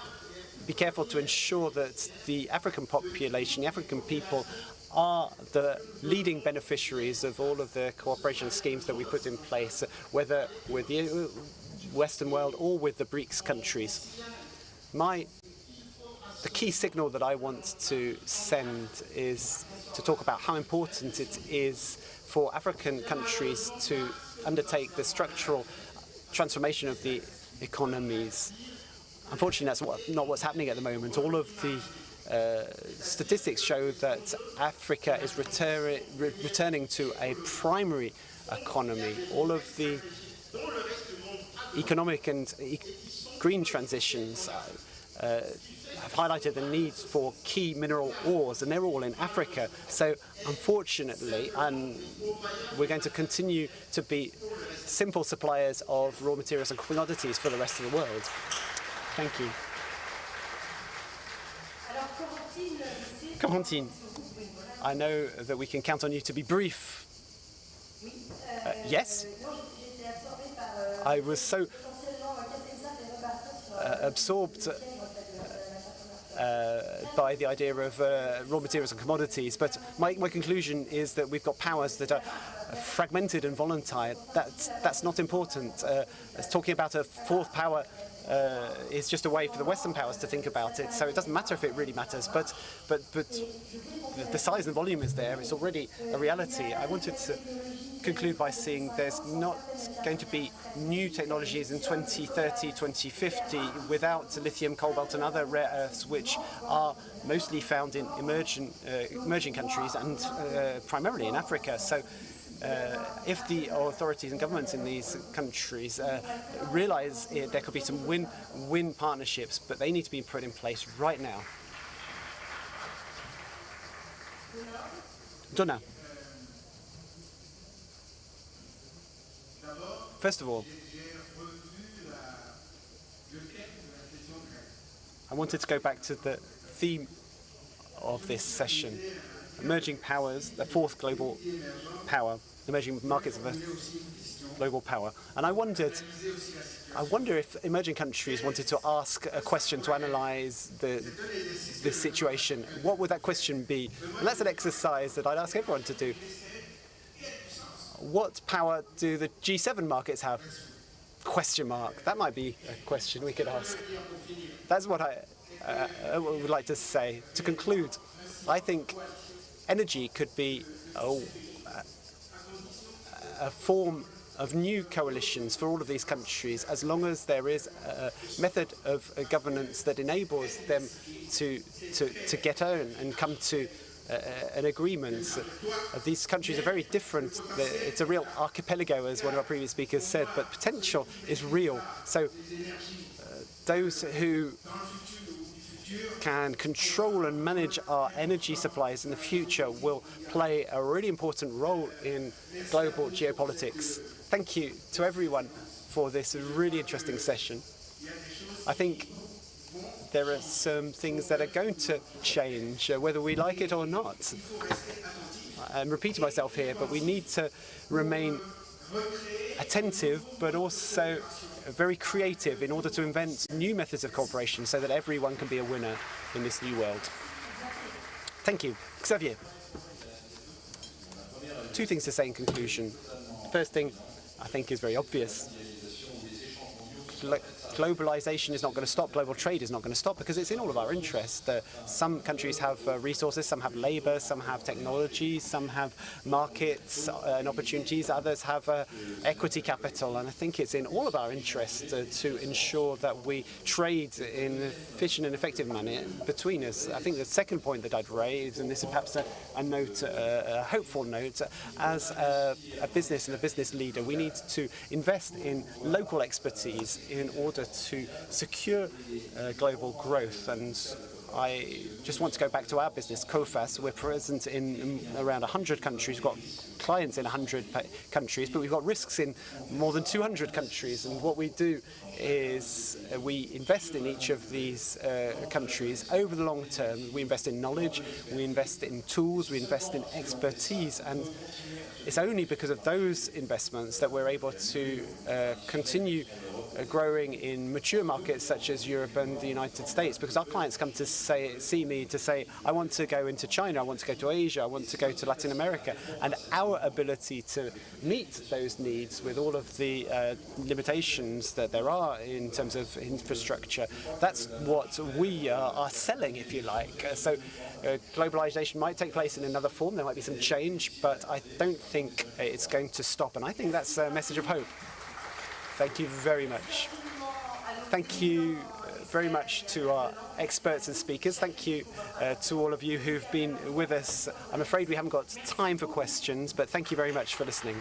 be careful to ensure that the African population, the African people, are the leading beneficiaries of all of the cooperation schemes that we put in place, whether with the Western world or with the BRICS countries. The key signal that I want to send is to talk about how important it is for African countries to undertake the structural transformation of the economies. Unfortunately, that's not what's happening at the moment. All of the statistics show that Africa is returning to a primary economy. All of the economic and green transitions have highlighted the need for key mineral ores, and they're all in Africa. So unfortunately, we're going to continue to be simple suppliers of raw materials and commodities for the rest of the world. Thank you. Corentine, I know that we can count on you to be brief. Yes? I was so absorbed by the idea of raw materials and commodities, but my conclusion is that we've got powers that are fragmented and volatile. That's not important. Talking about a fourth power is just a way for the Western powers to think about it, so it doesn't matter if it really matters, but the size and volume is there. It's already a reality. I wanted to conclude by saying there's not going to be new technologies in 2030, 2050 without lithium, cobalt and other rare earths, which are mostly found in emerging countries and primarily in Africa. So if the authorities and governments in these countries realize there could be some win-win partnerships, but they need to be put in place right now. Donna. First of all, I wanted to go back to the theme of this session. Emerging powers, the fourth global power, emerging markets of the global power. And I wonder if emerging countries wanted to ask a question to analyze the situation. What would that question be? And that's an exercise that I'd ask everyone to do. What power do the G7 markets have? Question mark. That might be a question we could ask. That's what I would like to say. To conclude, I think energy could be a form of new coalitions for all of these countries, as long as there is a method of governance that enables them to get on and come to an agreement. These countries are very different. It's a real archipelago, as one of our previous speakers said, but potential is real. So those who can control and manage our energy supplies in the future will play a really important role in global geopolitics. Thank you to everyone for this really interesting session. I think there are some things that are going to change, whether we like it or not. I'm repeating myself here, but we need to remain attentive, but also very creative in order to invent new methods of cooperation so that everyone can be a winner in this new world. Thank you. Xavier. Two things to say in conclusion. First thing, I think, is very obvious. Globalization is not going to stop, global trade is not going to stop, because it's in all of our interest. Some countries have resources, some have labor, some have technology, some have markets and opportunities, others have equity capital, and I think it's in all of our interest to ensure that we trade in an efficient and effective manner between us. I think the second point that I'd raise, and this is perhaps a note, a hopeful note, as a business and a business leader, we need to invest in local expertise in order to secure global growth. And I just want to go back to our business, COFAS. We're present in around 100 countries. We've got clients in 100 countries, but we've got risks in more than 200 countries. And what we do is we invest in each of these countries over the long term. We invest in knowledge, we invest in tools, we invest in expertise. And it's only because of those investments that we're able to continue growing in mature markets such as Europe and the United States, because our clients come to see me to say, I want to go into China, I want to go to Asia, I want to go to Latin America. And our ability to meet those needs with all of the limitations that there are in terms of infrastructure, that's what we are selling, if you like. So globalization might take place in another form, there might be some change, but I don't think it's going to stop. And I think that's a message of hope. Thank you very much. Thank you very much to our experts and speakers. Thank you to all of you who've been with us. I'm afraid we haven't got time for questions, but thank you very much for listening.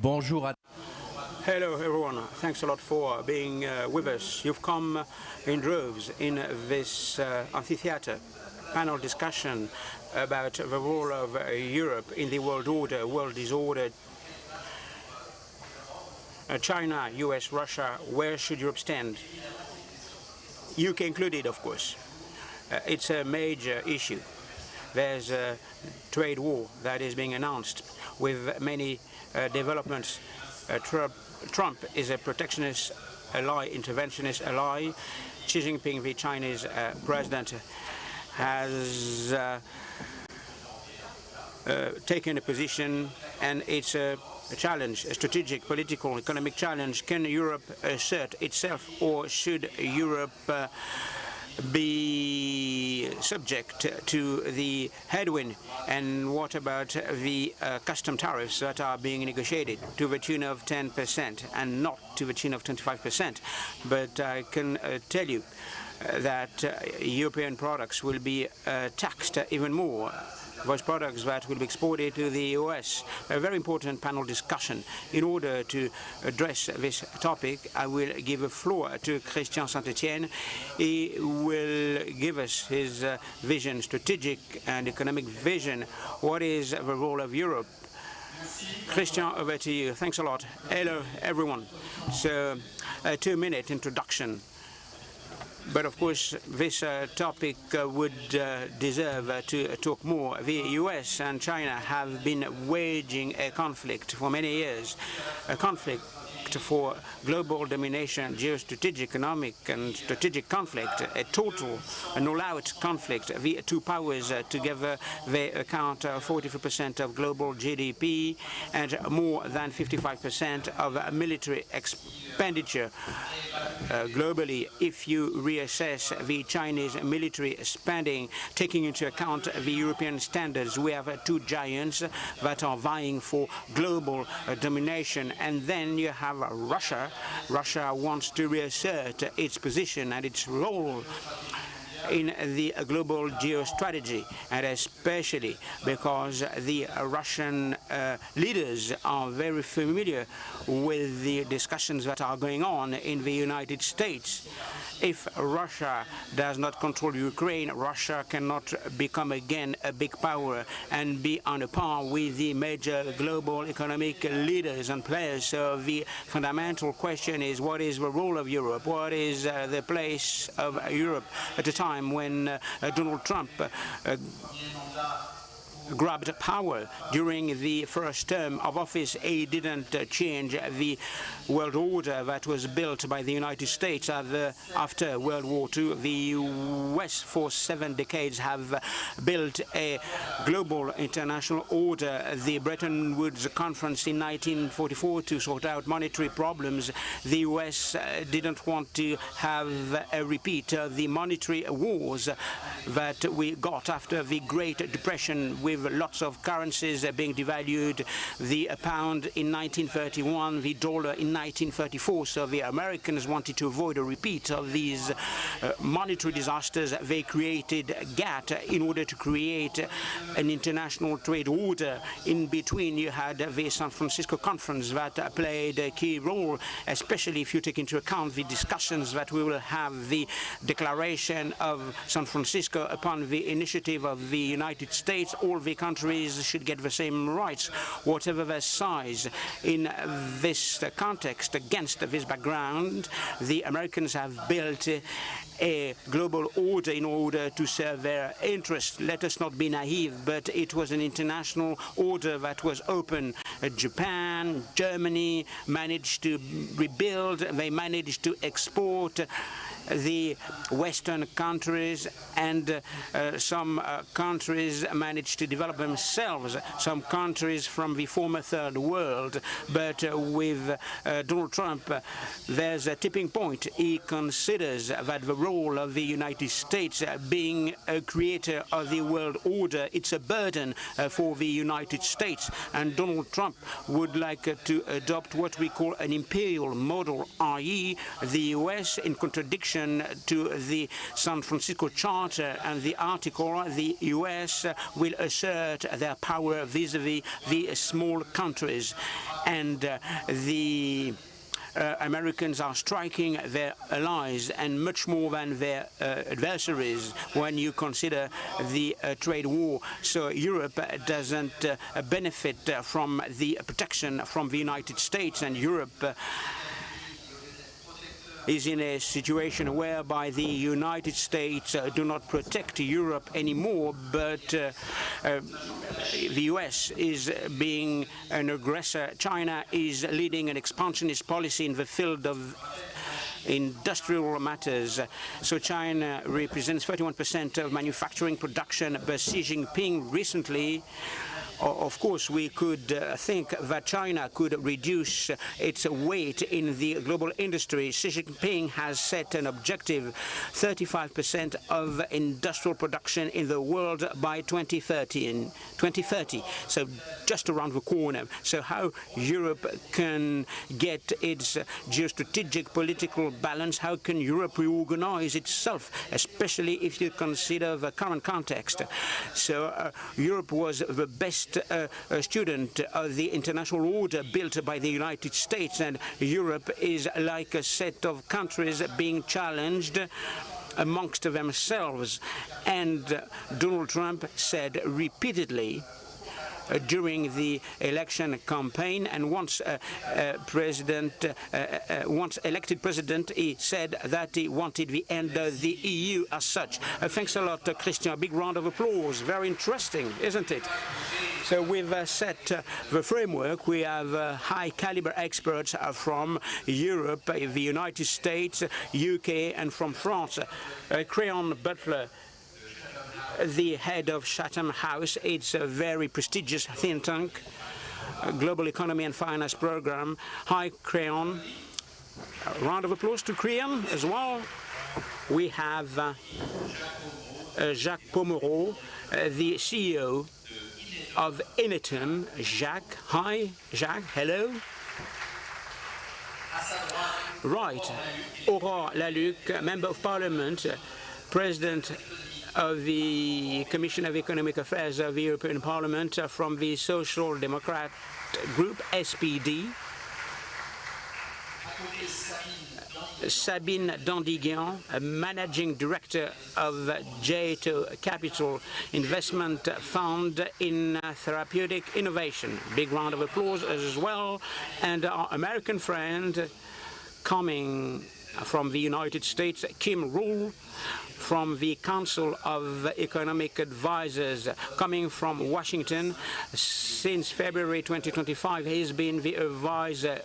Bonjour. Hello, everyone. Thanks a lot for being with us. You've come in droves in this amphitheater panel discussion about the role of Europe in the world order, world disorder. China, US, Russia, where should Europe stand? UK included, of course. It's a major issue. There's a trade war that is being announced with many developments. Trump is a protectionist ally, interventionist ally. Xi Jinping, the Chinese president, has taken a position, and it's a challenge, a strategic, political, economic challenge. Can Europe assert itself, or should Europe be subject to the headwind? And what about the custom tariffs that are being negotiated to the tune of 10% and not to the tune of 25%? But I can tell you that European products will be taxed even more. Those products that will be exported to the US. A very important panel discussion. In order to address this topic, I will give the floor to Christian Saint-Etienne. He will give us his vision, strategic and economic vision. What is the role of Europe? Christian, over to you. Thanks a lot. Hello, everyone. So, a 2-minute introduction. But of course, this topic would deserve to talk more. The US and China have been waging a conflict for many years, a conflict for global domination, geostrategic, economic, and strategic conflict, a total, an all-out conflict. The two powers together, they account 43% of global GDP and more than 55% of military expenditure globally. If you reassess the Chinese military spending, taking into account the European standards, we have two giants that are vying for global domination. And then you have Russia. Russia wants to reassert its position and its role in the global geostrategy, and especially because the Russian leaders are very familiar with the discussions that are going on in the United States. If Russia does not control Ukraine, Russia cannot become again a big power and be on a par with the major global economic leaders and players. So the fundamental question is, what is the role of Europe? What is the place of Europe at a time when Donald Trump grabbed power during the first term of office? He didn't change the world order that was built by the United States after World War II. The US for 7 decades have built a global international order. The Bretton Woods Conference in 1944 to sort out monetary problems. The US didn't want to have a repeat of the monetary wars that we got after the Great Depression, with lots of currencies being devalued, the pound in 1931, the dollar in 1934. So the Americans wanted to avoid a repeat of these monetary disasters. They created GATT in order to create an international trade order. In between, you had the San Francisco Conference that played a key role, especially if you take into account the discussions that we will have, the Declaration of San Francisco upon the initiative of the United States. All the countries should get the same rights, whatever their size. In this context, against this background, the Americans have built a global order in order to serve their interests. Let us not be naive, but it was an international order that was open. Japan, Germany managed to rebuild, they managed to export. The Western countries and some countries managed to develop themselves, some countries from the former Third World. But with Donald Trump, there's a tipping point. He considers that the role of the United States being a creator of the world order, it's a burden for the United States. And Donald Trump would like to adopt what we call an imperial model, i.e. the US, in contradiction to the San Francisco Charter and the article, the US will assert assert their power vis-à-vis the small countries. And the Americans are striking their allies and much more than their adversaries when you consider the trade war. So Europe doesn't benefit from the protection from the United States, and Europe is in a situation whereby the United States do not protect Europe anymore, but the US is being an aggressor. China is leading an expansionist policy in the field of industrial matters. So China represents 31% of manufacturing production, but Xi Jinping recently, of course, we could think that China could reduce its weight in the global industry. Xi Jinping has set an objective, 35% of industrial production in the world by 2030. So just around the corner. So how Europe can get its geostrategic political balance, how can Europe reorganize itself, especially if you consider the current context. So Europe was the best student of the international order built by the United States, and Europe is like a set of countries being challenged amongst themselves. And Donald Trump said repeatedly during the election campaign, and once elected president, he said that he wanted the end of the EU as such. Thanks a lot, Christian. A big round of applause. Very interesting, isn't it? So we've set the framework. We have high-caliber experts from Europe, the United States, UK, and from France. Creon Butler, the head of Chatham House. It's a very prestigious think tank, Global Economy and Finance Program. Hi, Creon. A round of applause to Creon as well. We have Jacques Pomeroy, the CEO of Inetum. Jacques, hi. Jacques, hello. Right. Aurore Laluc, Member of Parliament, President of the Commission of Economic Affairs of the European Parliament, from the Social Democrat Group, SPD. Sabine Dandiguian, Managing Director of J2 Capital Investment Fund in Therapeutic Innovation. Big round of applause as well. And our American friend coming from the United States, Kim Rule, from the Council of Economic Advisors, coming from Washington. Since February 2025, he's been the advisor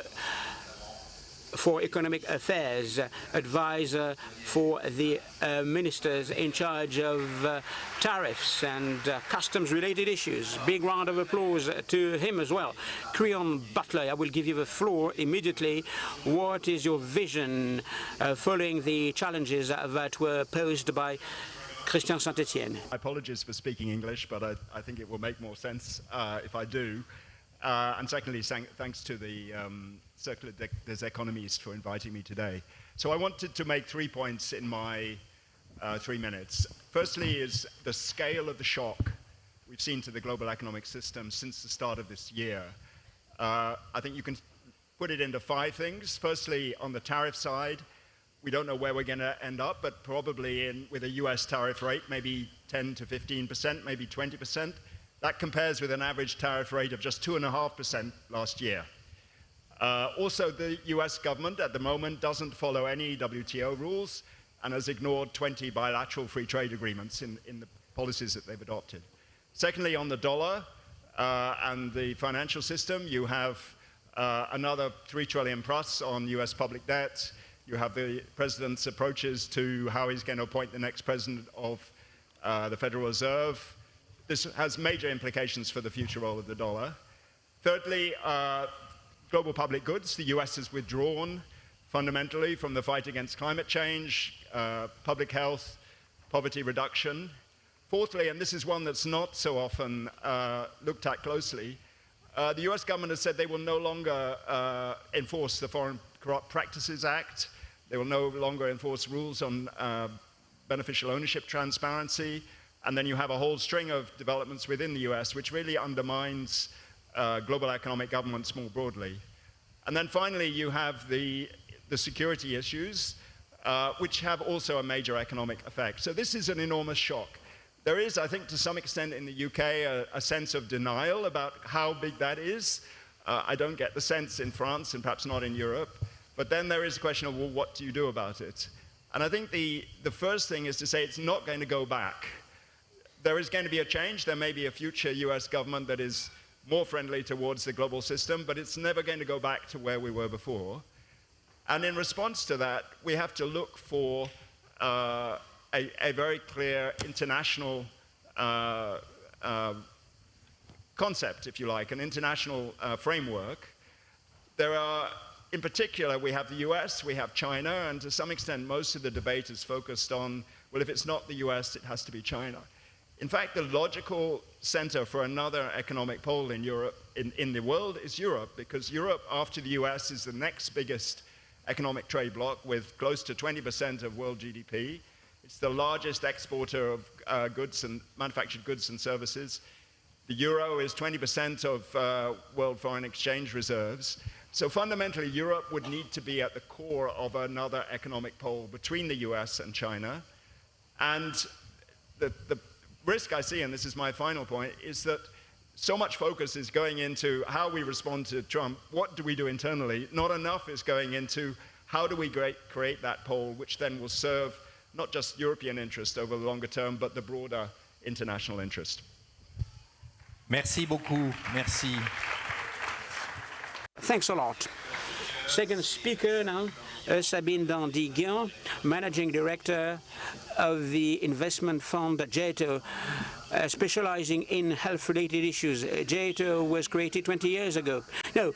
for economic affairs, advisor for the ministers in charge of tariffs and customs-related issues. Big round of applause to him as well. Creon Butler, I will give you the floor immediately. What is your vision following the challenges that were posed by Christian Saint-Etienne? Apologies for speaking English, but I think it will make more sense if I do. And secondly, thanks to the Circular des Economies for inviting me today. So I wanted to make 3 points in my 3 minutes. Firstly is the scale of the shock we've seen to the global economic system since the start of this year. I think you can put it into 5 things. Firstly, on the tariff side, we don't know where we're going to end up, but probably with a US tariff rate, maybe 10 to 15%, maybe 20%. That compares with an average tariff rate of just 2.5% last year. Also, the US government at the moment doesn't follow any WTO rules and has ignored 20 bilateral free trade agreements in the policies that they've adopted. Secondly, on the dollar and the financial system, you have another 3 trillion plus on US public debt. You have the president's approaches to how he's going to appoint the next president of the Federal Reserve. This has major implications for the future role of the dollar. Thirdly, global public goods. The US has withdrawn fundamentally from the fight against climate change, public health, poverty reduction. Fourthly, and this is one that's not so often looked at closely, the US government has said they will no longer enforce the Foreign Corrupt Practices Act. They will no longer enforce rules on beneficial ownership transparency. And then you have a whole string of developments within the US, which really undermines global economic governance more broadly. And then finally, you have the security issues, which have also a major economic effect. So this is an enormous shock. There is, I think, to some extent in the UK, a sense of denial about how big that is. I don't get the sense in France, and perhaps not in Europe. But then there is a question of, well, what do you do about it? And I think the first thing is to say it's not going to go back. There is going to be a change. There may be a future US government that is more friendly towards the global system, but it's never going to go back to where we were before. And in response to that, we have to look for a very clear international concept, if you like, an international framework. There are, in particular, we have the US, we have China, and to some extent, most of the debate is focused on, well, if it's not the US, it has to be China. In fact, the logical center for another economic pole in Europe, in the world, is Europe, because Europe, after the US, is the next biggest economic trade bloc with close to 20% of world GDP. It's the largest exporter of goods and manufactured goods and services. The euro is 20% of world foreign exchange reserves. So fundamentally, Europe would need to be at the core of another economic pole between the US and China. And the risk I see, and this is my final point, is that so much focus is going into how we respond to Trump, what do we do internally, not enough is going into how do we create that pole, which then will serve not just European interest over the longer term, but the broader international interest. Merci beaucoup. Merci. Thanks a lot. Second speaker now, Sabine Dandiguian, Managing Director of the investment fund JATO, specializing in health-related issues. JATO was created 20 years ago. No,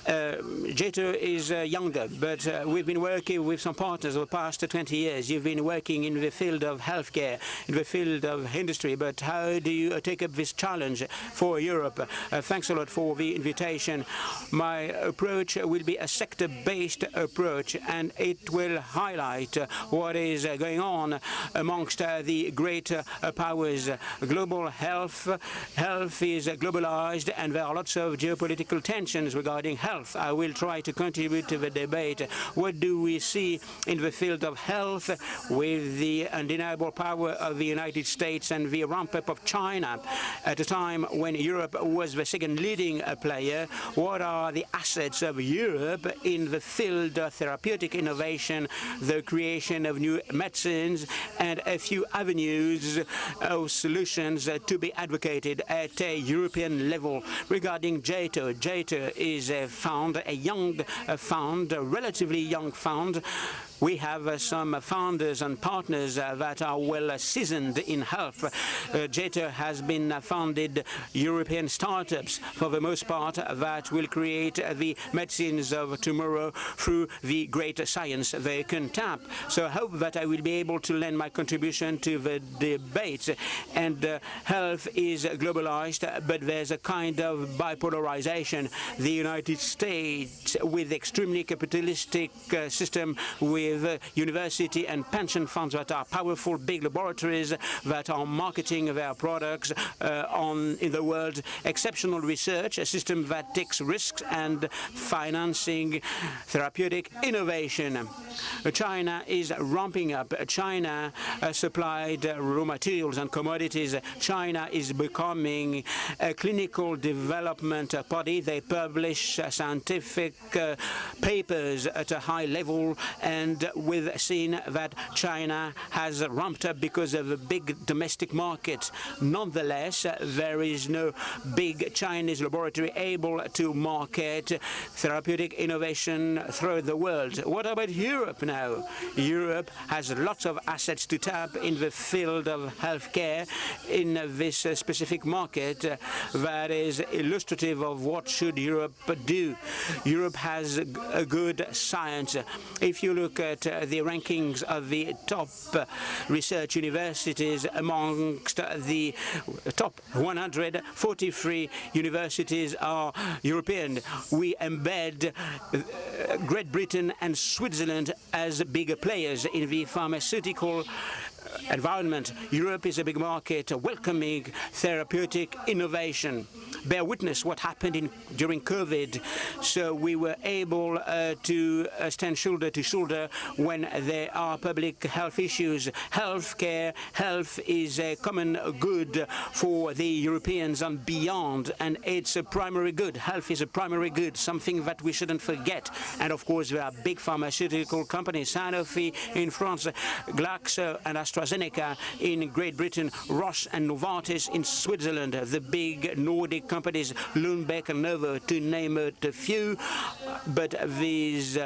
JATO is younger, but we've been working with some partners over the past 20 years. You've been working in the field of healthcare, in the field of industry, but how do you take up this challenge for Europe? Thanks a lot for the invitation. My approach will be a sector-based approach, and it will highlight what is going on amongst the great powers. Global health is globalized, and there are lots of geopolitical tensions regarding health. I will try to contribute to the debate. What do we see in the field of health with the undeniable power of the United States and the ramp-up of China at a time when Europe was the second leading player? What are the assets of Europe in the field of therapeutic innovation, the creation of new medicines, and a few avenues of solutions to be advocated at a European level? Regarding JATO, JATO is a fund, a young fund, a relatively young fund. We have some founders and partners that are well seasoned in health. JATO has been founded European startups, for the most part, that will create the medicines of tomorrow through the great science they can tap. So I hope that I will be able to lend my contribution to the debate. And health is globalized, but there's a kind of bipolarization. The United States, with extremely capitalistic system, with university and pension funds that are powerful big laboratories that are marketing their products in the world, exceptional research, a system that takes risks, and financing therapeutic innovation. China is ramping up. China supplied raw materials and commodities. China is becoming a clinical development body. They publish scientific papers at a high level, and we've seen that China has ramped up because of a big domestic market. Nonetheless, there is no big Chinese laboratory able to market therapeutic innovation throughout the world. What about Europe now? Europe has lots of assets to tap in the field of healthcare in this specific market that is illustrative of what should Europe do. Europe has a good science. If you look at the rankings of the top research universities amongst the top 143 universities are European. We embed Great Britain and Switzerland as bigger players in the pharmaceutical environment. Europe is a big market welcoming therapeutic innovation. Bear witness what happened during COVID. So we were able to stand shoulder to shoulder when there are public health issues. Health is a common good for the Europeans and beyond, and it's a primary good. Health is a primary good, something that we shouldn't forget. And of course, there are big pharmaceutical companies, Sanofi in France, Glaxo and AstraZeneca in Great Britain, Roche and Novartis in Switzerland, the big Nordic companies, Lundbeck and Novo, to name a few. But these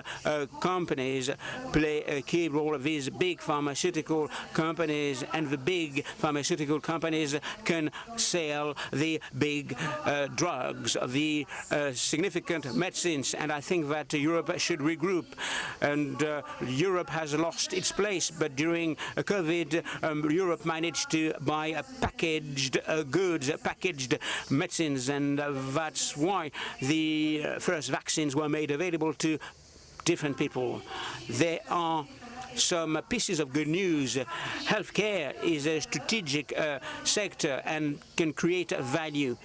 companies play a key role. These big pharmaceutical companies, and the big pharmaceutical companies can sell the big drugs, the significant medicines. And I think that Europe should regroup. And Europe has lost its place. But during COVID, Europe managed to buy packaged goods, packaged medicines, and that's why the first vaccines were made available to different people. There are some pieces of good news. Healthcare is a strategic sector and can create value.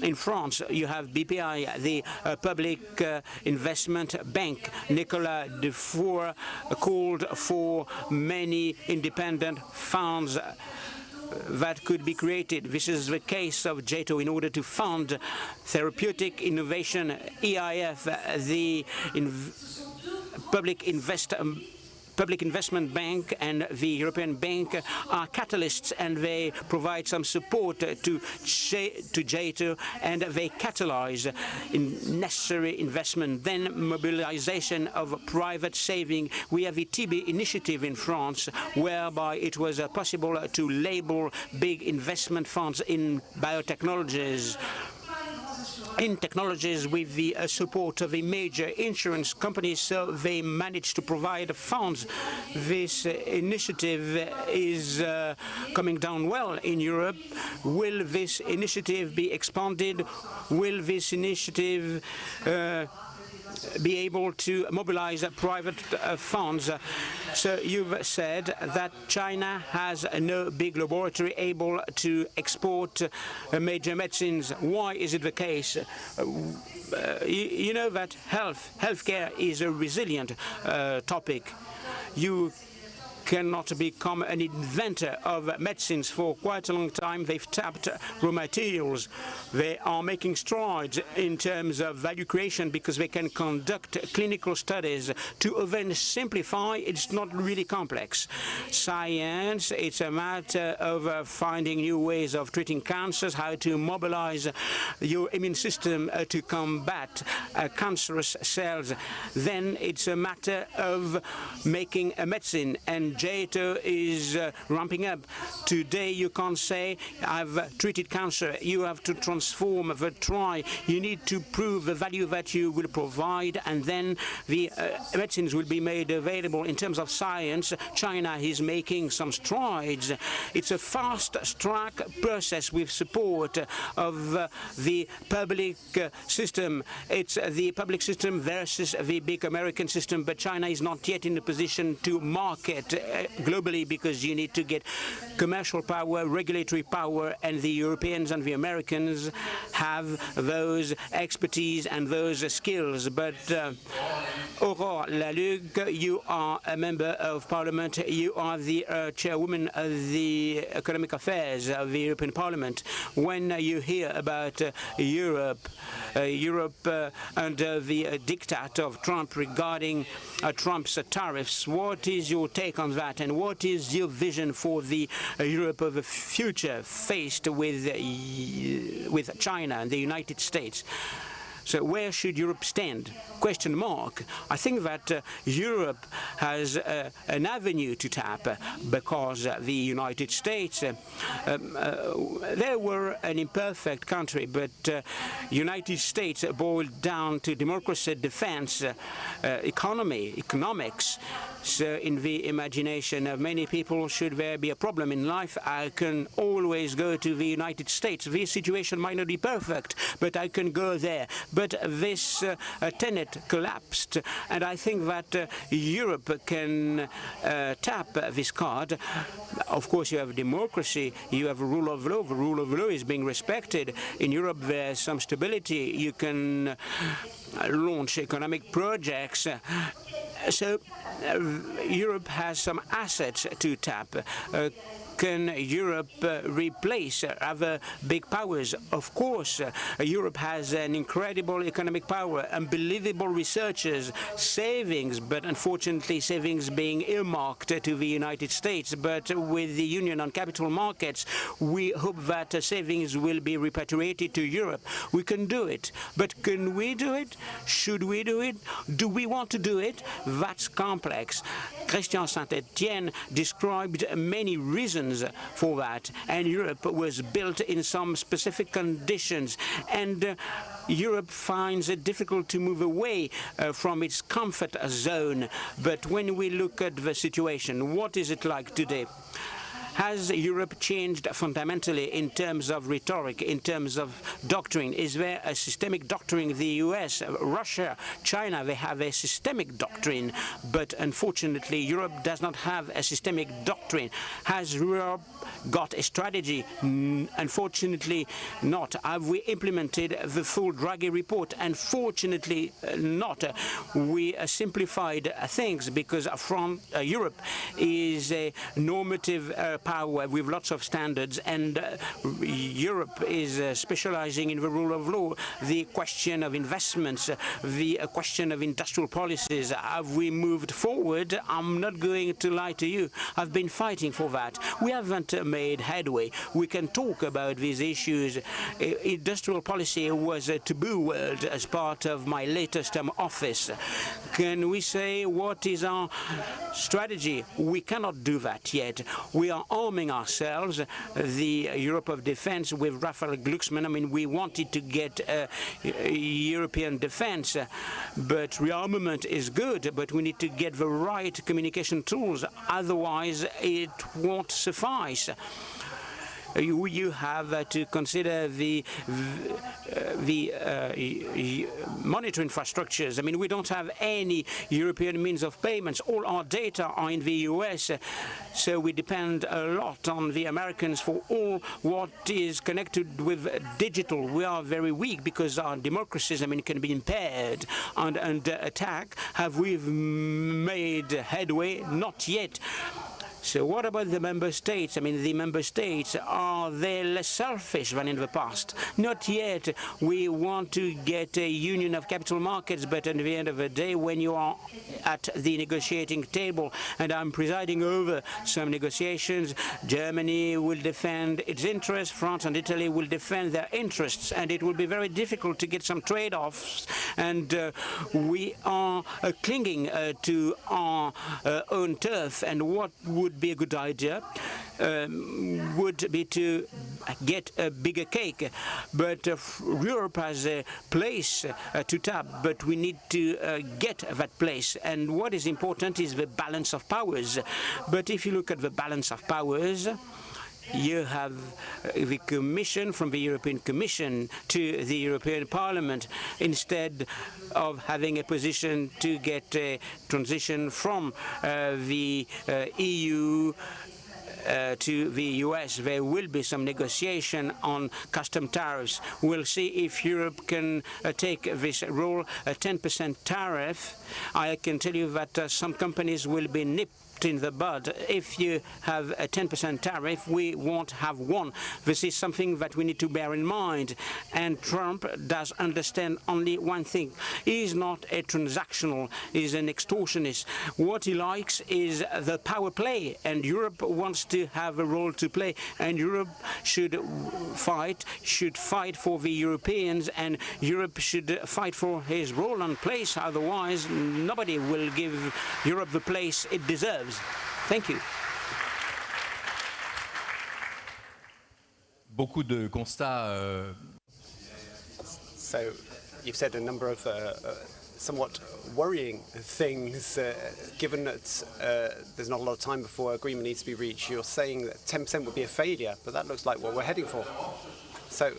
In France, you have BPI, the Public Investment Bank. Nicolas Dufour called for many independent funds that could be created. This is the case of JATO in order to fund therapeutic innovation. EIF, the Public Investment Bank, and the European Bank are catalysts, and they provide some support to JATO, and they catalyze necessary investment. Then mobilization of private saving. We have the TB initiative in France, whereby it was possible to label big investment funds in biotechnologies, in technologies, with the support of the major insurance companies, so they managed to provide funds. This initiative is coming down well in Europe. Will this initiative be expanded? Will this initiative be able to mobilize private funds? So you've said that China has no big laboratory able to export major medicines. Why is it the case? You know that healthcare is a resilient topic. You cannot become an inventor of medicines. For quite a long time, they've tapped raw materials. They are making strides in terms of value creation because they can conduct clinical studies to then simplify. It's not really complex. Science, it's a matter of finding new ways of treating cancers, how to mobilize your immune system to combat cancerous cells. Then it's a matter of making a medicine, and JATO is ramping up. Today you can't say, I've treated cancer. You have to transform the try. You need to prove the value that you will provide, and then the medicines will be made available. In terms of science, China is making some strides. It's a fast-track process with support of the public system. It's the public system versus the big American system, but China is not yet in a position to market globally because you need to get commercial power, regulatory power, and the Europeans and the Americans have those expertise and those skills. But Aurore Lalugue, you are a member of Parliament. You are the chairwoman of the Economic Affairs of the European Parliament. When you hear about Europe under the diktat of Trump regarding Trump's tariffs, what is your take on that, and what is your vision for the Europe of the future faced with China and the United States? So where should Europe stand? Question mark. I think that Europe has an avenue to tap because the United States, they were an imperfect country, but United States boiled down to democracy, defense, economics. So in the imagination of many people, should there be a problem in life, I can always go to the United States. This situation might not be perfect, but I can go there. But this tenet collapsed, and I think that Europe can tap this card. Of course, you have democracy, you have rule of law. The rule of law is being respected. In Europe, there's some stability. You can launch economic projects. So Europe has some assets to tap. Can Europe replace other big powers? Of course, Europe has an incredible economic power, unbelievable researchers, savings, but unfortunately savings being earmarked to the United States. But with the Union on Capital Markets, we hope that savings will be repatriated to Europe. We can do it. But can we do it? Should we do it? Do we want to do it? That's complex. Christian Saint-Etienne described many reasons for that, and Europe was built in some specific conditions, and Europe finds it difficult to move away from its comfort zone. But when we look at the situation, what is it like today? Has Europe changed fundamentally in terms of rhetoric, in terms of doctrine? Is there a systemic doctrine? The US, Russia, China, they have a systemic doctrine, but unfortunately Europe does not have a systemic doctrine. Has Europe got a strategy? Unfortunately not. Have we implemented the full Draghi report? Unfortunately not. We simplified things because Europe is a normative power with lots of standards, and Europe is specializing in the rule of law. The question of investments, the question of industrial policies, have we moved forward? I'm not going to lie to you. I've been fighting for that. We haven't made headway. We can talk about these issues. Industrial policy was a taboo word as part of my latest office. Can we say what is our strategy? We cannot do that yet. We are arming ourselves, the Europe of defense, with Raphael Glucksmann. I mean, we wanted to get European defense, but rearmament is good, but we need to get the right communication tools. Otherwise, it won't suffice. You have to consider the monetary infrastructures. I mean, we don't have any European means of payments. All our data are in the US, so we depend a lot on the Americans for all what is connected with digital. We are very weak because our democracies, I mean, can be impaired and under attack. Have we made headway? Not yet. So what about the member states? I mean, the member states, are they less selfish than in the past? Not yet. We want to get a union of capital markets, but at the end of the day, when you are at the negotiating table, and I'm presiding over some negotiations, Germany will defend its interests, France and Italy will defend their interests, and it will be very difficult to get some trade-offs, and we are clinging to our own turf, and what would be a good idea would be to get a bigger cake. But Europe has a place to tap, but we need to get that place. And what is important is the balance of powers. But if you look at the balance of powers, you have the Commission, from the European Commission to the European Parliament, instead of having a position to get a transition from the EU to the US. There will be some negotiation on custom tariffs. We'll see if Europe can take this role, a 10% tariff. I can tell you that some companies will be nipped in the bud. If you have a 10% tariff, we won't have one. This is something that we need to bear in mind. And Trump does understand only one thing. He is not a transactional, he's an extortionist. What he likes is the power play, and Europe wants to have a role to play, and Europe should fight for the Europeans, and Europe should fight for his role and place. Otherwise, nobody will give Europe the place it deserves. Thank you. Beaucoup de constats. So you've said a number of somewhat worrying things, given that there's not a lot of time before agreement needs to be reached. You're saying that 10% would be a failure, but that looks like what we're heading for. So,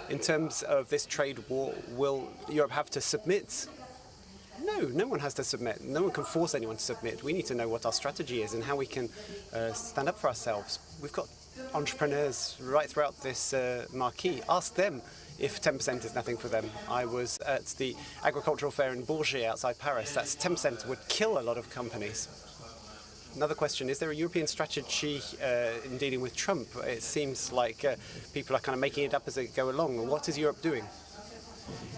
in terms of this trade war, will Europe have to submit? No, no one has to submit. No one can force anyone to submit. We need to know what our strategy is and how we can stand up for ourselves. We've got entrepreneurs right throughout this marquee. Ask them if 10% is nothing for them. I was at the agricultural fair in Bourget outside Paris. That's 10% would kill a lot of companies. Another question, is there a European strategy in dealing with Trump? It seems like people are kind of making it up as they go along. What is Europe doing?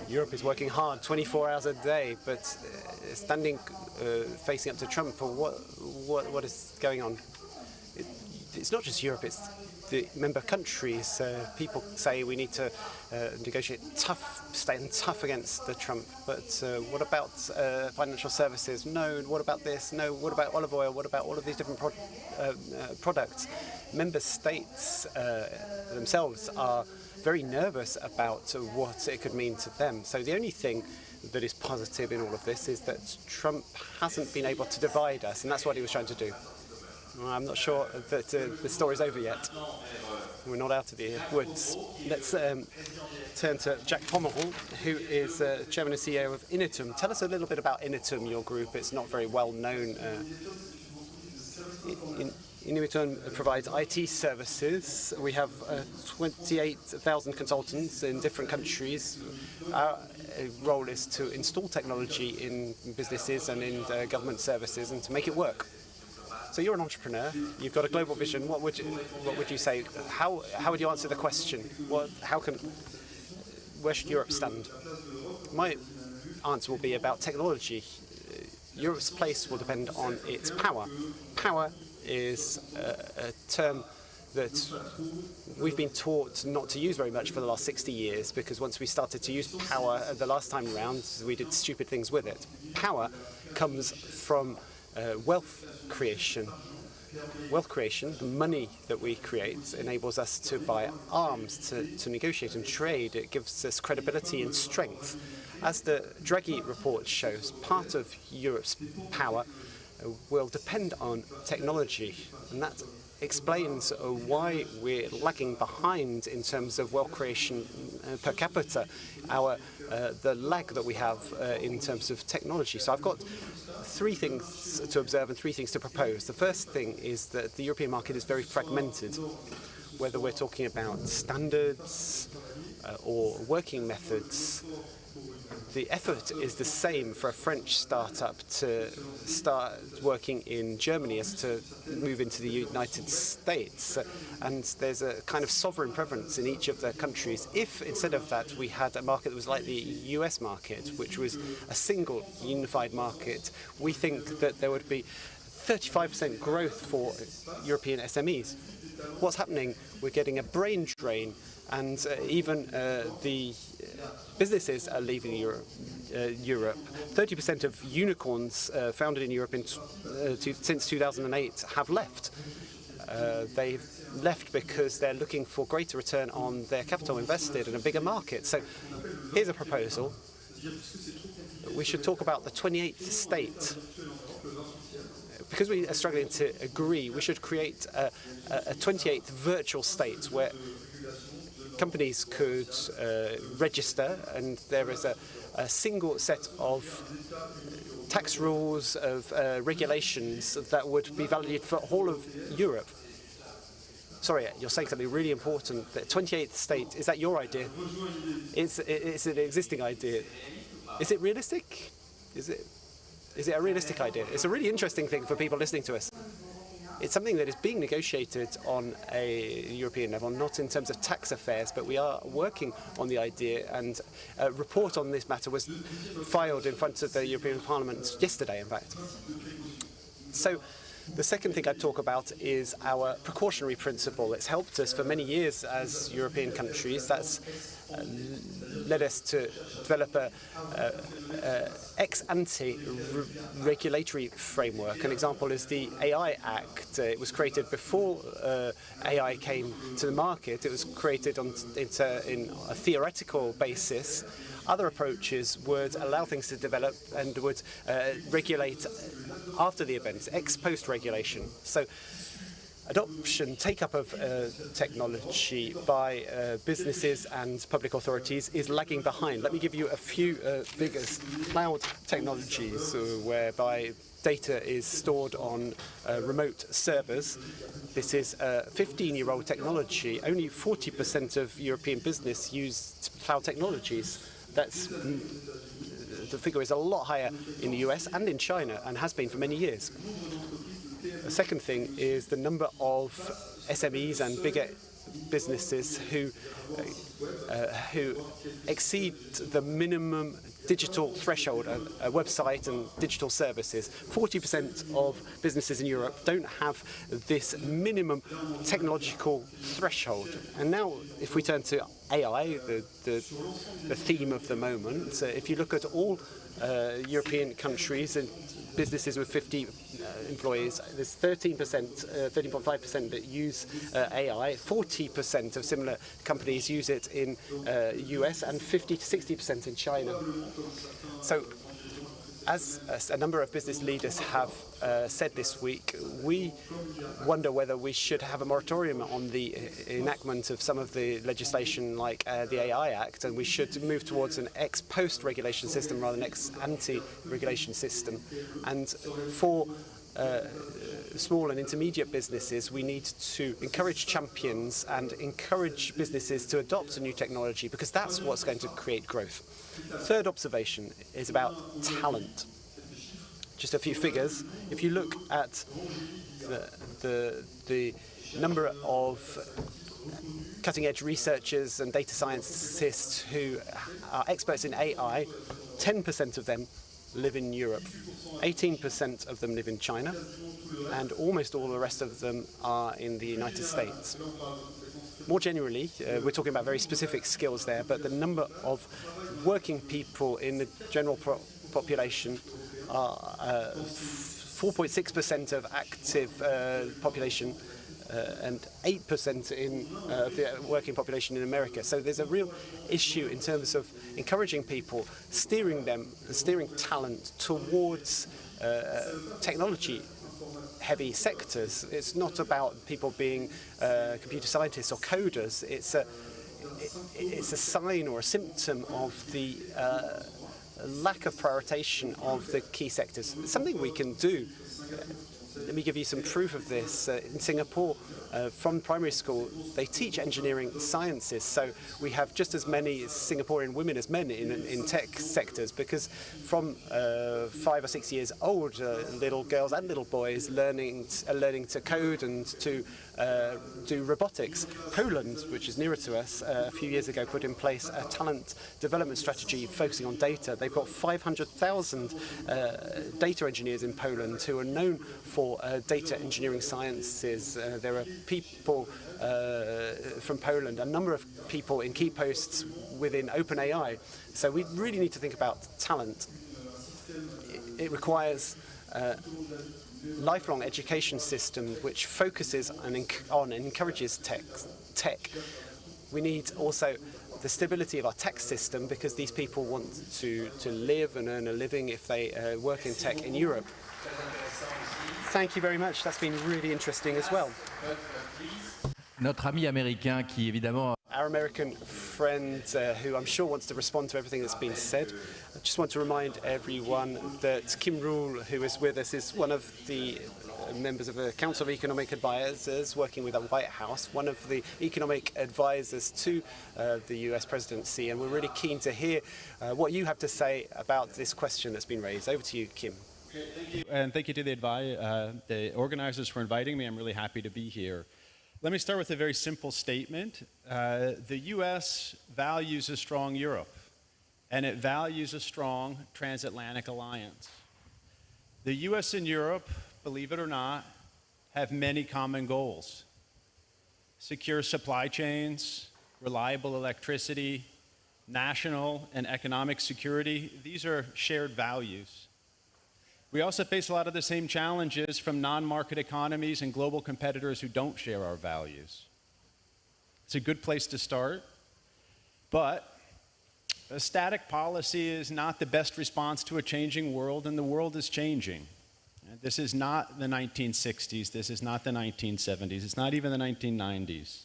Europe is working hard 24 hours a day, but facing up to Trump, what is going on? It's not just Europe, it's the member countries. People say we need to negotiate tough, stand tough against the Trump, but what about financial services? No, what about this? No, what about olive oil? What about all of these different products? Member states themselves are very nervous about what it could mean to them. So the only thing that is positive in all of this is that Trump hasn't been able to divide us, and that's what he was trying to do. I'm not sure that the story's over yet. We're not out of the woods. Let's turn to Jacques Pomeroy, who is Chairman and CEO of Inetum. Tell us a little bit about Inetum, your group. It's not very well known. Inetum provides IT services. We have 28,000 consultants in different countries. Our role is to install technology in businesses and in government services and to make it work. So you're an entrepreneur. You've got a global vision. What would you say? How would you answer the question? Where should Europe stand? My answer will be about technology. Europe's place will depend on its power. Power is a term that we've been taught not to use very much for the last 60 years, because once we started to use power the last time around, we did stupid things with it. Power comes from wealth creation. Wealth creation, the money that we create, enables us to buy arms, to negotiate and trade. It gives us credibility and strength. As the Draghi report shows, part of Europe's power will depend on technology, and that explains why we're lagging behind in terms of wealth creation per capita, the lag that we have in terms of technology. So I've got three things to observe and three things to propose. The first thing is that the European market is very fragmented, whether we're talking about standards or working methods. The effort is the same for a French startup to start working in Germany as to move into the United States. And there's a kind of sovereign preference in each of the countries. If instead of that we had a market that was like the US market, which was a single unified market, we think that there would be 35% growth for European SMEs. What's happening? We're getting a brain drain, and even the businesses are leaving Europe. 30% of unicorns founded in Europe since 2008 have left. They've left because they're looking for greater return on their capital invested in a bigger market. So here's a proposal. We should talk about the 28th state. Because we are struggling to agree, we should create a 28th virtual state where companies could register, and there is a single set of tax rules, of regulations that would be valid for all of Europe. Sorry, you're saying something really important. The 28th state, is that your idea? It's an existing idea. Is it realistic? Is it a realistic idea? It's a really interesting thing for people listening to us. It's something that is being negotiated on a European level, not in terms of tax affairs, but we are working on the idea, and a report on this matter was filed in front of the European Parliament yesterday, in fact. So the second thing I'd talk about is our precautionary principle. It's helped us for many years as European countries. That's led us to develop a ex-ante regulatory framework. An example is the AI Act. It was created before AI came to the market. It was created in a theoretical basis. Other approaches would allow things to develop and would regulate after the event, ex-post regulation. So adoption, take-up of technology by businesses and public authorities is lagging behind. Let me give you a few figures. Cloud technologies, whereby data is stored on remote servers. This is a 15-year-old technology. Only 40% of European business use cloud technologies. The figure is a lot higher in the US and in China, and has been for many years. The second thing is the number of SMEs and bigger businesses who exceed the minimum digital threshold, a website and digital services. 40% of businesses in Europe don't have this minimum technological threshold. And now, if we turn to AI, the theme of the moment, if you look at all European countries and businesses with 50 employees, there's 13.5% that use AI. 40% of similar companies use it in US and 50 to 60% in China. So, as a number of business leaders have said this week, we wonder whether we should have a moratorium on the enactment of some of the legislation like the AI Act, and we should move towards an ex-post regulation system rather than ex-ante regulation system. And for small and intermediate businesses, we need to encourage champions and encourage businesses to adopt a new technology, because that's what's going to create growth. Third observation is about talent. Just a few figures. If you look at the number of cutting-edge researchers and data scientists who are experts in AI, 10% of them live in Europe, 18% of them live in China, and almost all the rest of them are in the United States. More generally, we're talking about very specific skills there, but the number of working people in the general population are 4.6% of active population and 8% in the working population in America. So there's a real issue in terms of encouraging people, steering talent towards technology-heavy sectors. It's not about people being computer scientists or coders. It's a sign or a symptom of the lack of prioritization of the key sectors. It's something we can do. Let me give you some proof of this. In Singapore, from primary school, they teach engineering sciences. So we have just as many Singaporean women as men in tech sectors, because from 5 or 6 years old, little girls and little boys learning to code and to do robotics. Poland, which is nearer to us, a few years ago put in place a talent development strategy focusing on data. They've got 500,000 data engineers in Poland who are known for data engineering sciences. There are people from Poland, a number of people in key posts within OpenAI. So we really need to think about talent. It requires lifelong education system which focuses on and encourages tech. We need also the stability of our tax system, because these people want to live and earn a living if they work in tech in Europe. Thank you very much. That's been really interesting as well. Notre ami américain qui évidemment... Our American friend, who I'm sure wants to respond to everything that's been said. I just want to remind everyone that Kim Rule, who is with us, is one of the members of the Council of Economic Advisors working with the White House, one of the economic advisors to the US presidency, and we're really keen to hear what you have to say about this question that's been raised. Over to you, Kim. Okay, thank you. And thank you to the organizers for inviting me. I'm really happy to be here. Let me start with a very simple statement. The US values a strong Europe, and it values a strong transatlantic alliance. The US and Europe, believe it or not, have many common goals. Secure supply chains, reliable electricity, national and economic security. These are shared values. We also face a lot of the same challenges from non-market economies and global competitors who don't share our values. It's a good place to start, but a static policy is not the best response to a changing world, and the world is changing. This is not the 1960s, this is not the 1970s, it's not even the 1990s.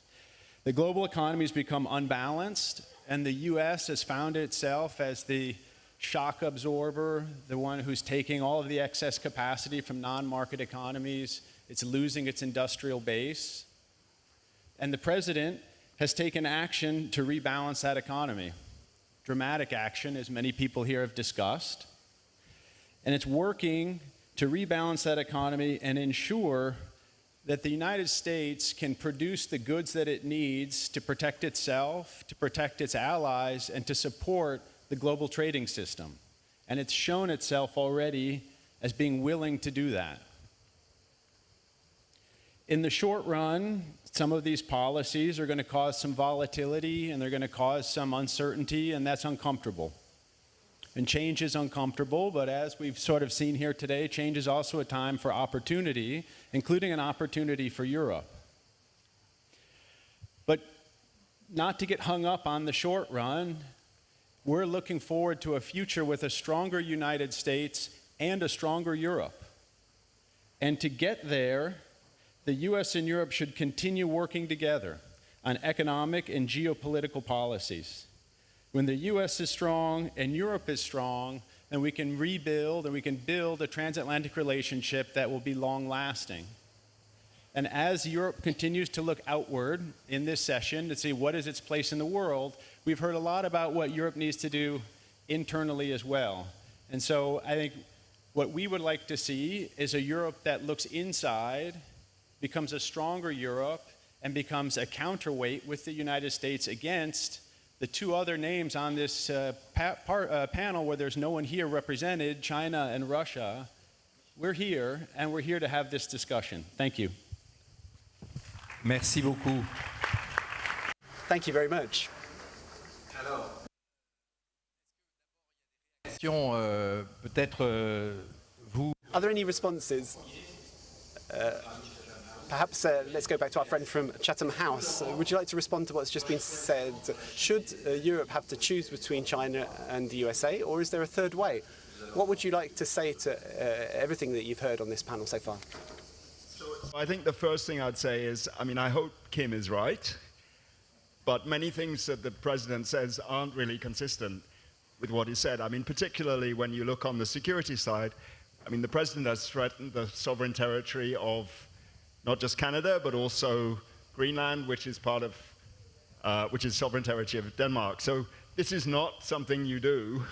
The global economy has become unbalanced, and the US has found itself as the shock absorber, the one who's taking all of the excess capacity from non-market economies. It's losing its industrial base. And the president has taken action to rebalance that economy. Dramatic action, as many people here have discussed. And it's working to rebalance that economy and ensure that the United States can produce the goods that it needs to protect itself, to protect its allies, and to support the global trading system. And it's shown itself already as being willing to do that. In the short run, some of these policies are going to cause some volatility and they're going to cause some uncertainty, and that's uncomfortable. And change is uncomfortable, but as we've sort of seen here today, change is also a time for opportunity, including an opportunity for Europe. But not to get hung up on the short run, we're looking forward to a future with a stronger United States and a stronger Europe. And to get there, the US and Europe should continue working together on economic and geopolitical policies. When the US is strong and Europe is strong, then we can rebuild and we can build a transatlantic relationship that will be long-lasting. And as Europe continues to look outward in this session to see what is its place in the world, we've heard a lot about what Europe needs to do internally as well. And so I think what we would like to see is a Europe that looks inside, becomes a stronger Europe, and becomes a counterweight with the United States against the two other names on this panel where there's no one here represented, China and Russia. We're here, and we're here to have this discussion. Thank you. Merci beaucoup. Thank you very much. Peut-être vous. Are there any responses? Perhaps let's go back to our friend from Chatham House. Would you like to respond to what's just been said? Should Europe have to choose between China and the USA, or is there a third way? What would you like to say to everything that you've heard on this panel so far? I think the first thing I'd say is, I hope Kim is right, but many things that the president says aren't really consistent with what he said. Particularly when you look on the security side, the president has threatened the sovereign territory of not just Canada, but also Greenland, which is part of, which is sovereign territory of Denmark. So this is not something you do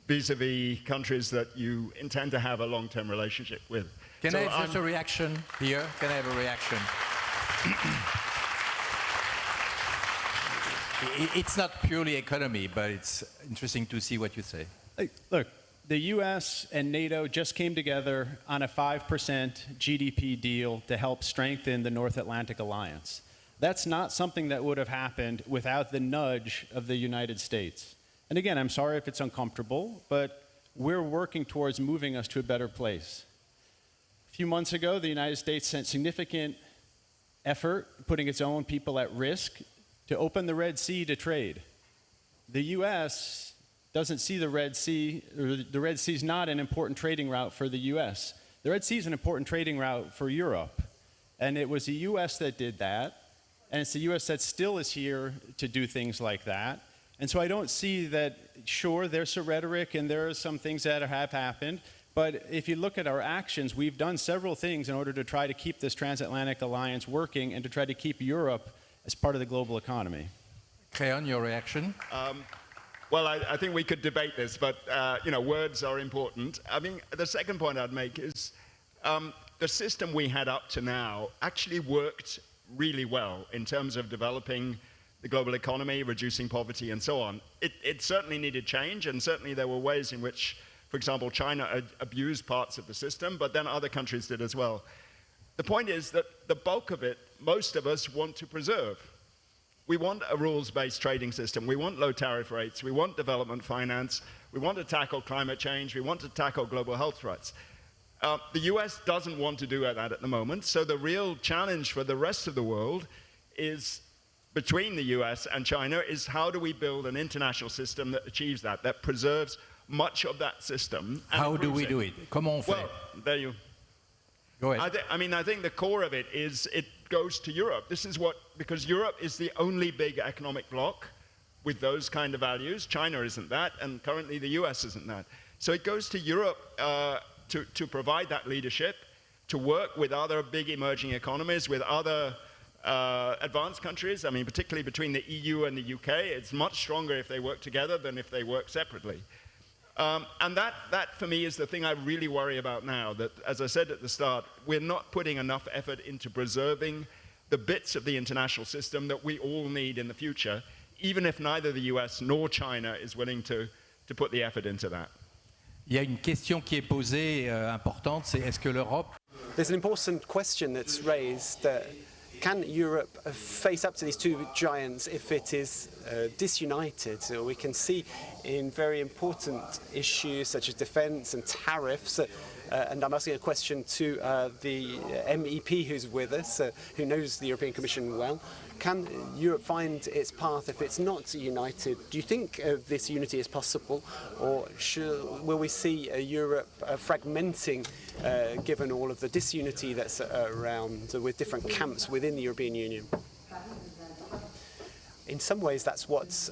vis-a-vis countries that you intend to have a long-term relationship with. Can I have just a reaction here? Can I have a reaction? It's not purely economy, but it's interesting to see what you say. Look, the US and NATO just came together on a 5% GDP deal to help strengthen the North Atlantic Alliance. That's not something that would have happened without the nudge of the United States. And again, I'm sorry if it's uncomfortable, but we're working towards moving us to a better place. A few months ago, the United States sent significant effort, putting its own people at risk, to open the Red Sea to trade. The US doesn't see the Red Sea, or the Red Sea is not an important trading route for the US. The Red Sea is an important trading route for Europe. And it was the US that did that, and it's the US that still is here to do things like that. And so I don't see that, sure, there's some rhetoric and there are some things that have happened, but if you look at our actions, we've done several things in order to try to keep this transatlantic alliance working and to try to keep Europe as part of the global economy. Créon, your reaction? Well, I think we could debate this, but words are important. The second point I'd make is the system we had up to now actually worked really well in terms of developing the global economy, reducing poverty, and so on. It certainly needed change, and certainly there were ways in which, for example, China abused parts of the system, but then other countries did as well. The point is that the bulk of it, most of us want to preserve. We want a rules-based trading system. We want low tariff rates. We want development finance. We want to tackle climate change. We want to tackle global health threats. The US doesn't want to do that at the moment, so the real challenge for the rest of the world is between the US and China is how do we build an international system that achieves that preserves much of that system. And how do we do it? Comment on fait? Well, there you go ahead. I think the core of it is it goes to Europe. This is because Europe is the only big economic bloc with those kind of values. China isn't that, and currently the US isn't that. So it goes to Europe to provide that leadership, to work with other big emerging economies, with other advanced countries. I mean, particularly between the EU and the UK, it's much stronger if they work together than if they work separately. And that, for me, is the thing I really worry about now, that, as I said at the start, we're not putting enough effort into preserving the bits of the international system that we all need in the future, even if neither the US nor China is willing to put the effort into that. Il y a une question qui est posée importante, c'est est-ce que l'Europe... There's an important question that's raised. Can Europe face up to these two giants if it is disunited? So we can see in very important issues such as defence and tariffs, and I'm asking a question to the MEP who's with us, who knows the European Commission well. Can Europe find its path if it's not united? Do you think this unity is possible, or will we see Europe fragmenting given all of the disunity that's around with different camps within the European Union? In some ways, that's what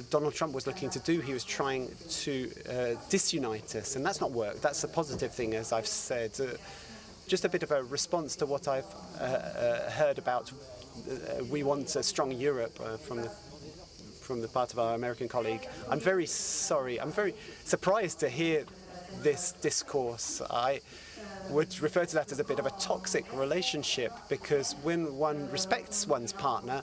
Donald Trump was looking to do. He was trying to disunite us, and that's not work. That's a positive thing, as I've said. Just a bit of a response to what I've heard about we want a strong Europe from the part of our American colleague. I'm very sorry. I'm very surprised to hear this discourse. I would refer to that as a bit of a toxic relationship, because when one respects one's partner,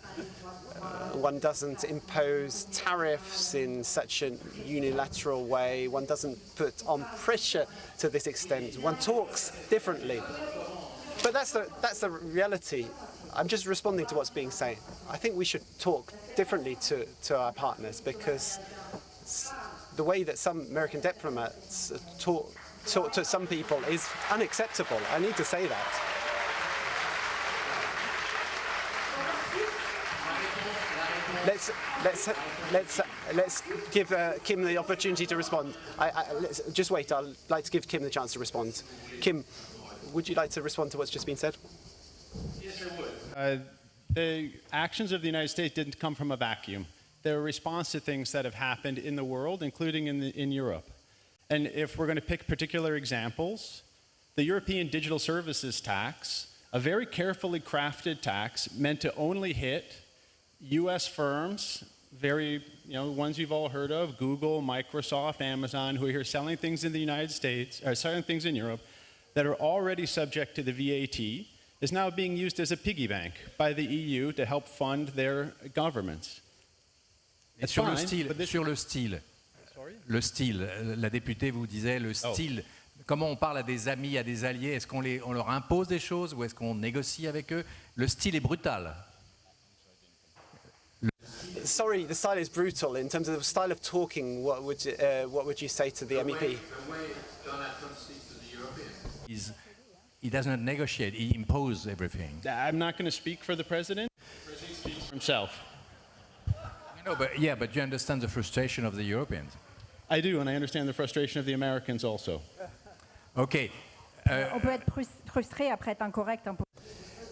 one doesn't impose tariffs in such a unilateral way. One doesn't put on pressure to this extent. One talks differently. But that's the reality. I'm just responding to what's being said. I think we should talk differently to our partners, because the way that some American diplomats talk to some people is unacceptable. I need to say that. Let's give Kim the opportunity to respond. Just wait. I'd like to give Kim the chance to respond. Kim, would you like to respond to what's just been said? Yes, I would. The actions of the United States didn't come from a vacuum. They're a response to things that have happened in the world, including in Europe. And if we're going to pick particular examples, the European Digital Services Tax, a very carefully crafted tax meant to only hit US firms, ones you've all heard of, Google, Microsoft, Amazon, who are here selling things in the United States, or selling things in Europe, that are already subject to the VAT, is now being used as a piggy bank by the EU to help fund their governments. Sur le style, la députée vous disait le style. Comment on parle à des amis, à des alliés? Est-ce qu'on leur impose des choses ou est-ce qu'on négocie avec eux? Le style est brutal. Sorry, the style is brutal. In terms of the style of talking, what would you say to the MEP? The way Donald Trump speaks to the Europeans. He doesn't negotiate, he imposes everything. I'm not going to speak for the president. The president speaks for himself. But you understand the frustration of the Europeans. I do, and I understand the frustration of the Americans also. Okay. On peut être frustré après être incorrect.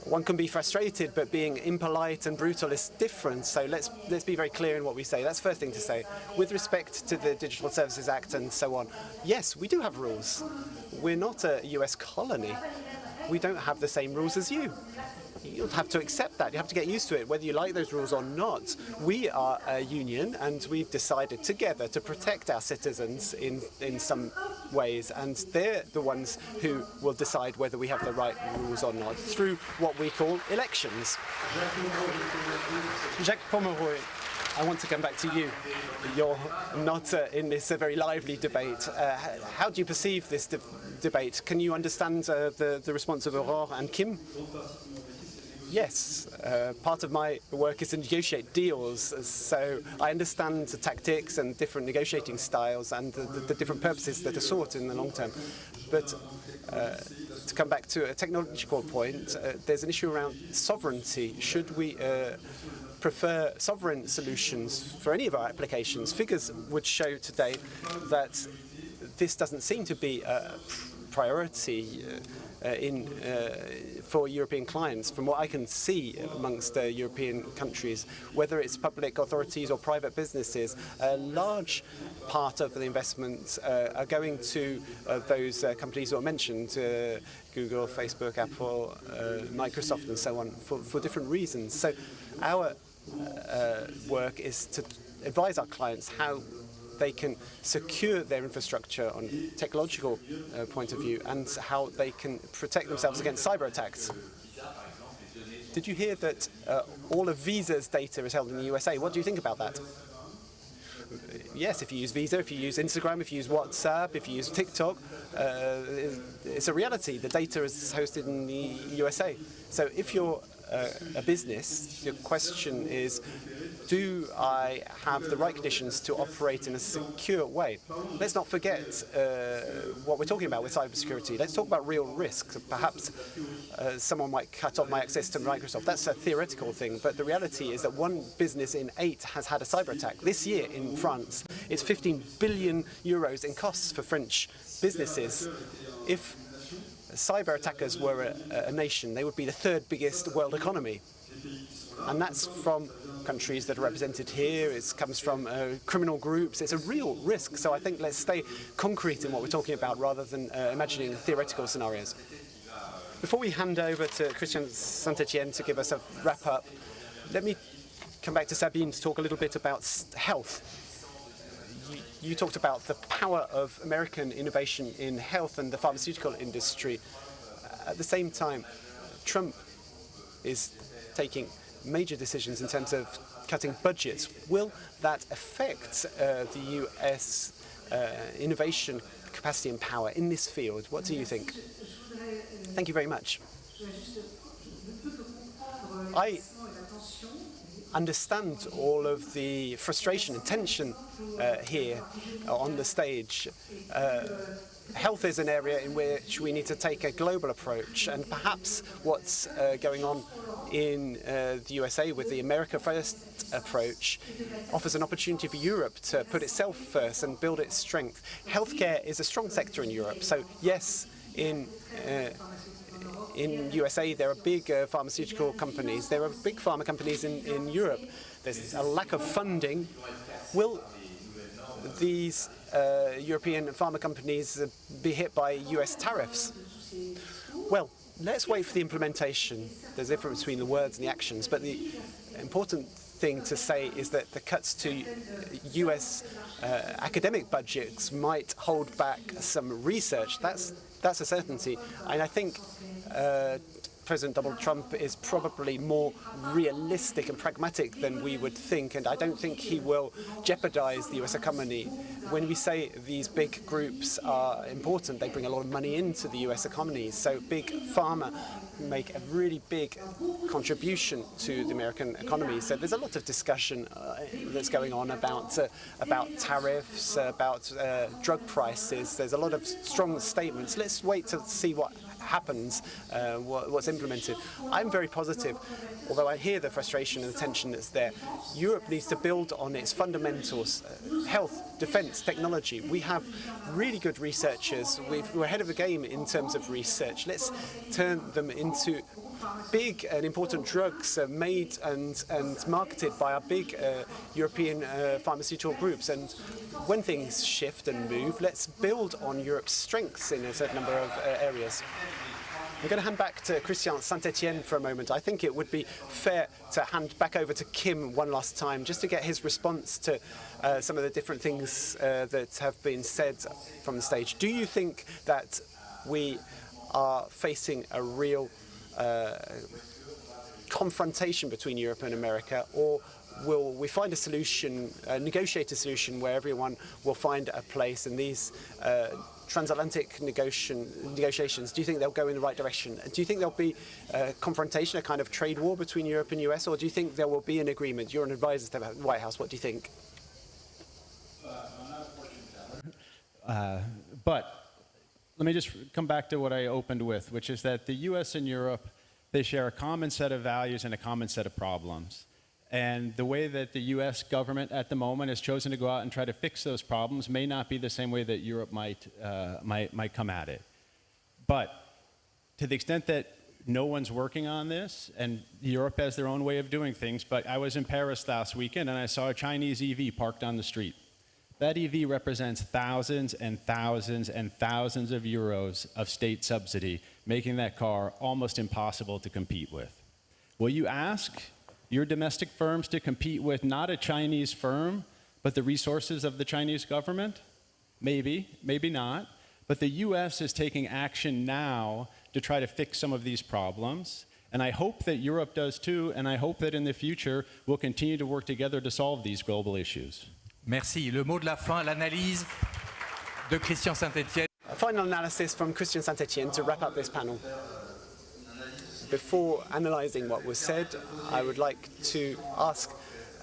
One can be frustrated, but being impolite and brutal is different. So let's be very clear in what we say. That's the first thing to say. With respect to the Digital Services Act and so on, yes, we do have rules. We're not a US colony. We don't have the same rules as you. You'll have to accept that. You have to get used to it, whether you like those rules or not. We are a union, and we've decided together to protect our citizens in some ways, and they're the ones who will decide whether we have the right rules or not through what we call elections. Jacques Pomeroy, I want to come back to you. You're not in this very lively debate. How do you perceive this debate? Can you understand the response of Aurore and Kim? Yes, part of my work is to negotiate deals, so I understand the tactics and different negotiating styles and the different purposes that are sought in the long term. But to come back to a technological point, there's an issue around sovereignty. Should we prefer sovereign solutions for any of our applications. Figures would show today that this doesn't seem to be a priority for European clients. From what I can see amongst European countries, whether it's public authorities or private businesses, a large part of the investments are going to those companies that were mentioned, Google, Facebook, Apple, Microsoft, and so on, for different reasons. So our work is to advise our clients how they can secure their infrastructure on a technological point of view and how they can protect themselves against cyber attacks. Did you hear that all of Visa's data is held in the USA? What do you think about that? Yes, if you use Visa, if you use Instagram, if you use WhatsApp, if you use TikTok, it's a reality. The data is hosted in the USA. So if you're a business, your question is, do I have the right conditions to operate in a secure way? Let's not forget what we're talking about with cybersecurity. Let's talk about real risks. Perhaps someone might cut off my access to Microsoft. That's a theoretical thing, but the reality is that 1 business in 8 has had a cyber attack. This year in France, it's 15 billion euros in costs for French businesses. If cyber attackers were a nation, they would be the 3rd biggest world economy. And that's from countries that are represented here. It comes from criminal groups. It's a real risk. So I think let's stay concrete in what we're talking about rather than imagining theoretical scenarios. Before we hand over to Christian Saint-Etienne to give us a wrap-up, let me come back to Sabine to talk a little bit about health. You talked about the power of American innovation in health and the pharmaceutical industry. At the same time, Trump is taking major decisions in terms of cutting budgets. Will that affect the US innovation capacity and power in this field? What do you think? Thank you very much. I understand all of the frustration and tension here on the stage. Health is an area in which we need to take a global approach, and perhaps what's going on in the USA with the America First approach offers an opportunity for Europe to put itself first and build its strength. Healthcare is a strong sector in Europe, so yes, in USA there are big pharmaceutical companies, there are big pharma companies in Europe. There's a lack of funding. Will these European pharma companies be hit by US tariffs? Well, let's wait for the implementation. There's a difference between the words and the actions, but the important thing to say is that the cuts to US academic budgets might hold back some research. That's a certainty. And I think President Donald Trump is probably more realistic and pragmatic than we would think, and I don't think he will jeopardize the US economy. When we say these big groups are important, they bring a lot of money into the US economy, so big pharma make a really big contribution to the American economy. So there's a lot of discussion that's going on about tariffs, about drug prices. There's a lot of strong statements. Let's wait to see what happens, what's implemented. I'm very positive, although I hear the frustration and the tension that's there. Europe needs to build on its fundamentals, health, defense, technology. We have really good researchers. We're ahead of the game in terms of research. Let's turn them into big and important drugs made and marketed by our big European pharmaceutical groups. And when things shift and move, let's build on Europe's strengths in a certain number of areas. I'm going to hand back to Christian Saint-Etienne for a moment. I think it would be fair to hand back over to Kim one last time, just to get his response to some of the different things that have been said from the stage. Do you think that we are facing a real confrontation between Europe and America, or will we find a solution, negotiate a solution where everyone will find a place in these transatlantic negotiations? Do you think they'll go in the right direction? Do you think there'll be a confrontation, a kind of trade war between Europe and US, or do you think there will be an agreement? You're an advisor to the White House. What do you think? But let me just come back to what I opened with, which is that the US and Europe, they share a common set of values and a common set of problems. And the way that the US government at the moment has chosen to go out and try to fix those problems may not be the same way that Europe might come at it. But to the extent that no one's working on this, and Europe has their own way of doing things, but I was in Paris last weekend and I saw a Chinese EV parked on the street. That EV represents thousands and thousands and thousands of euros of state subsidy, making that car almost impossible to compete with. Will you ask your domestic firms to compete with not a Chinese firm, but the resources of the Chinese government? Maybe, maybe not. But the US is taking action now to try to fix some of these problems. And I hope that Europe does too, and I hope that in the future we'll continue to work together to solve these global issues. Merci. Le mot de la fin, l'analyse de Christian Saint-Etienne. A final analysis from Christian Saint-Etienne to wrap up this panel. Before analysing what was said, I would like to ask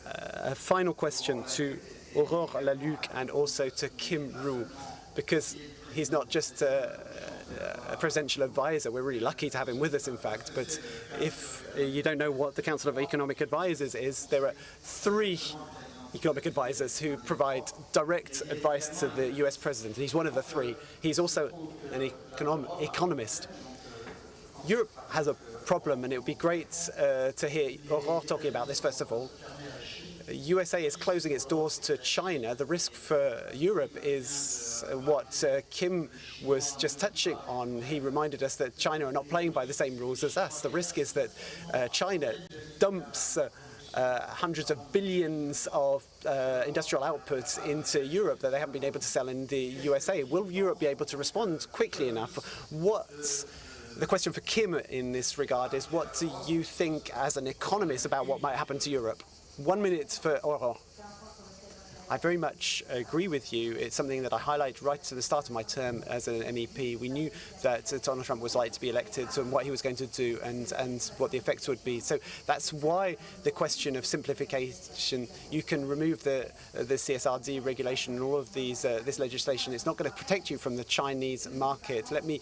a final question to Aurore Laluc and also to Kim Rool, because he's not just a presidential advisor. We're really lucky to have him with us, in fact. But if you don't know what the Council of Economic Advisors is, there are 3 economic advisors who provide direct advice to the US president. And he's one of the 3. He's also an economist. Europe has a problem, and it would be great to hear Aurore talking about this first of all. USA is closing its doors to China. The risk for Europe is what Kim was just touching on. He reminded us that China are not playing by the same rules as us. The risk is that China dumps hundreds of billions of industrial outputs into Europe that they haven't been able to sell in the USA. Will Europe be able to respond quickly enough? The question for Kim in this regard is, what do you think as an economist about what might happen to Europe? 1 minute for Aurore. I very much agree with you. It's something that I highlight right to the start of my term as an MEP. We knew that Donald Trump was likely to be elected and what he was going to do and what the effects would be. So that's why the question of simplification, you can remove the CSRD regulation and all of these this legislation. It's not going to protect you from the Chinese market. Let me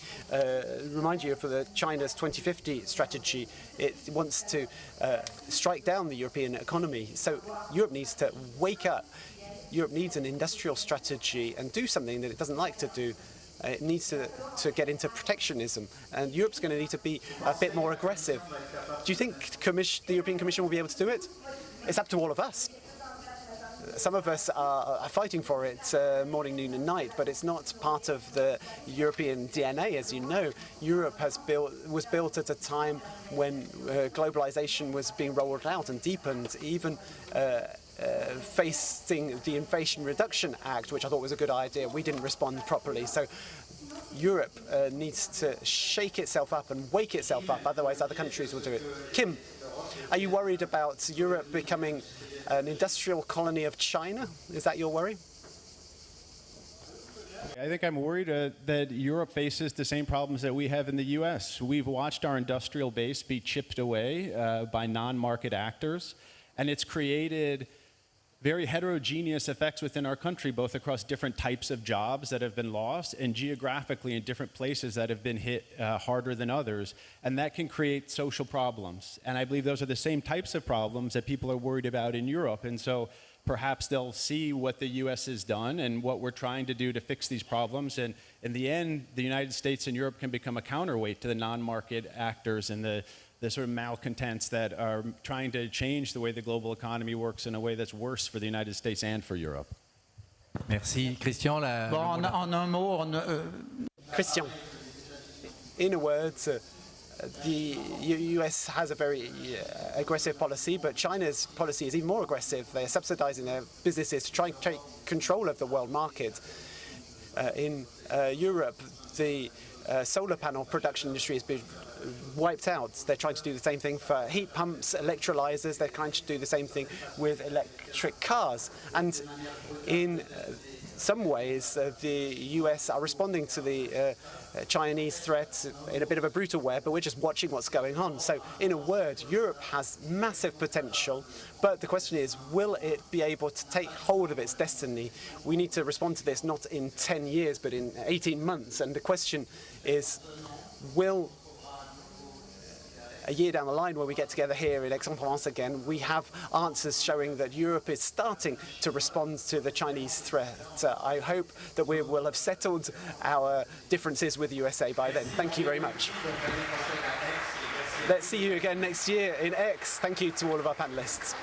remind you of the China's 2050 strategy. It wants to strike down the European economy. So Europe needs to wake up. Europe needs an industrial strategy and do something that it doesn't like to do. It needs to get into protectionism, and Europe's going to need to be a bit more aggressive. Do you think the European Commission will be able to do it? It's up to all of us. Some of us are fighting for it morning, noon and night, but it's not part of the European DNA. As you know, Europe was built at a time when globalization was being rolled out and deepened, even facing the Inflation Reduction Act, which I thought was a good idea. We didn't respond properly. So Europe needs to shake itself up and wake itself up, otherwise other countries will do it. Kim, are you worried about Europe becoming an industrial colony of China? Is that your worry? I think I'm worried that Europe faces the same problems that we have in the US. We've watched our industrial base be chipped away by non-market actors, and it's created very heterogeneous effects within our country, both across different types of jobs that have been lost and geographically in different places that have been hit harder than others. And that can create social problems. And I believe those are the same types of problems that people are worried about in Europe. And so perhaps they'll see what the US has done and what we're trying to do to fix these problems. And in the end, the United States and Europe can become a counterweight to the non-market actors and the sort of malcontents that are trying to change the way the global economy works in a way that's worse for the United States and for Europe. Merci. Christian, en un mot, Christian, in a word, the US has a very aggressive policy, but China's policy is even more aggressive. They are subsidizing their businesses to try and take control of the world market. In Europe, the solar panel production industry has been wiped out. They're trying to do the same thing for heat pumps, electrolyzers. They're trying to do the same thing with electric cars. And in some ways, the US are responding to the Chinese threat in a bit of a brutal way, but we're just watching what's going on. So, in a word, Europe has massive potential, but the question is, will it be able to take hold of its destiny? We need to respond to this not in 10 years, but in 18 months. And the question is, will a year down the line when we get together here in Aix-en-Provence again, we have answers showing that Europe is starting to respond to the Chinese threat. I hope that we will have settled our differences with the USA by then. Thank you very much. Let's see you again next year in Aix. Thank you to all of our panelists.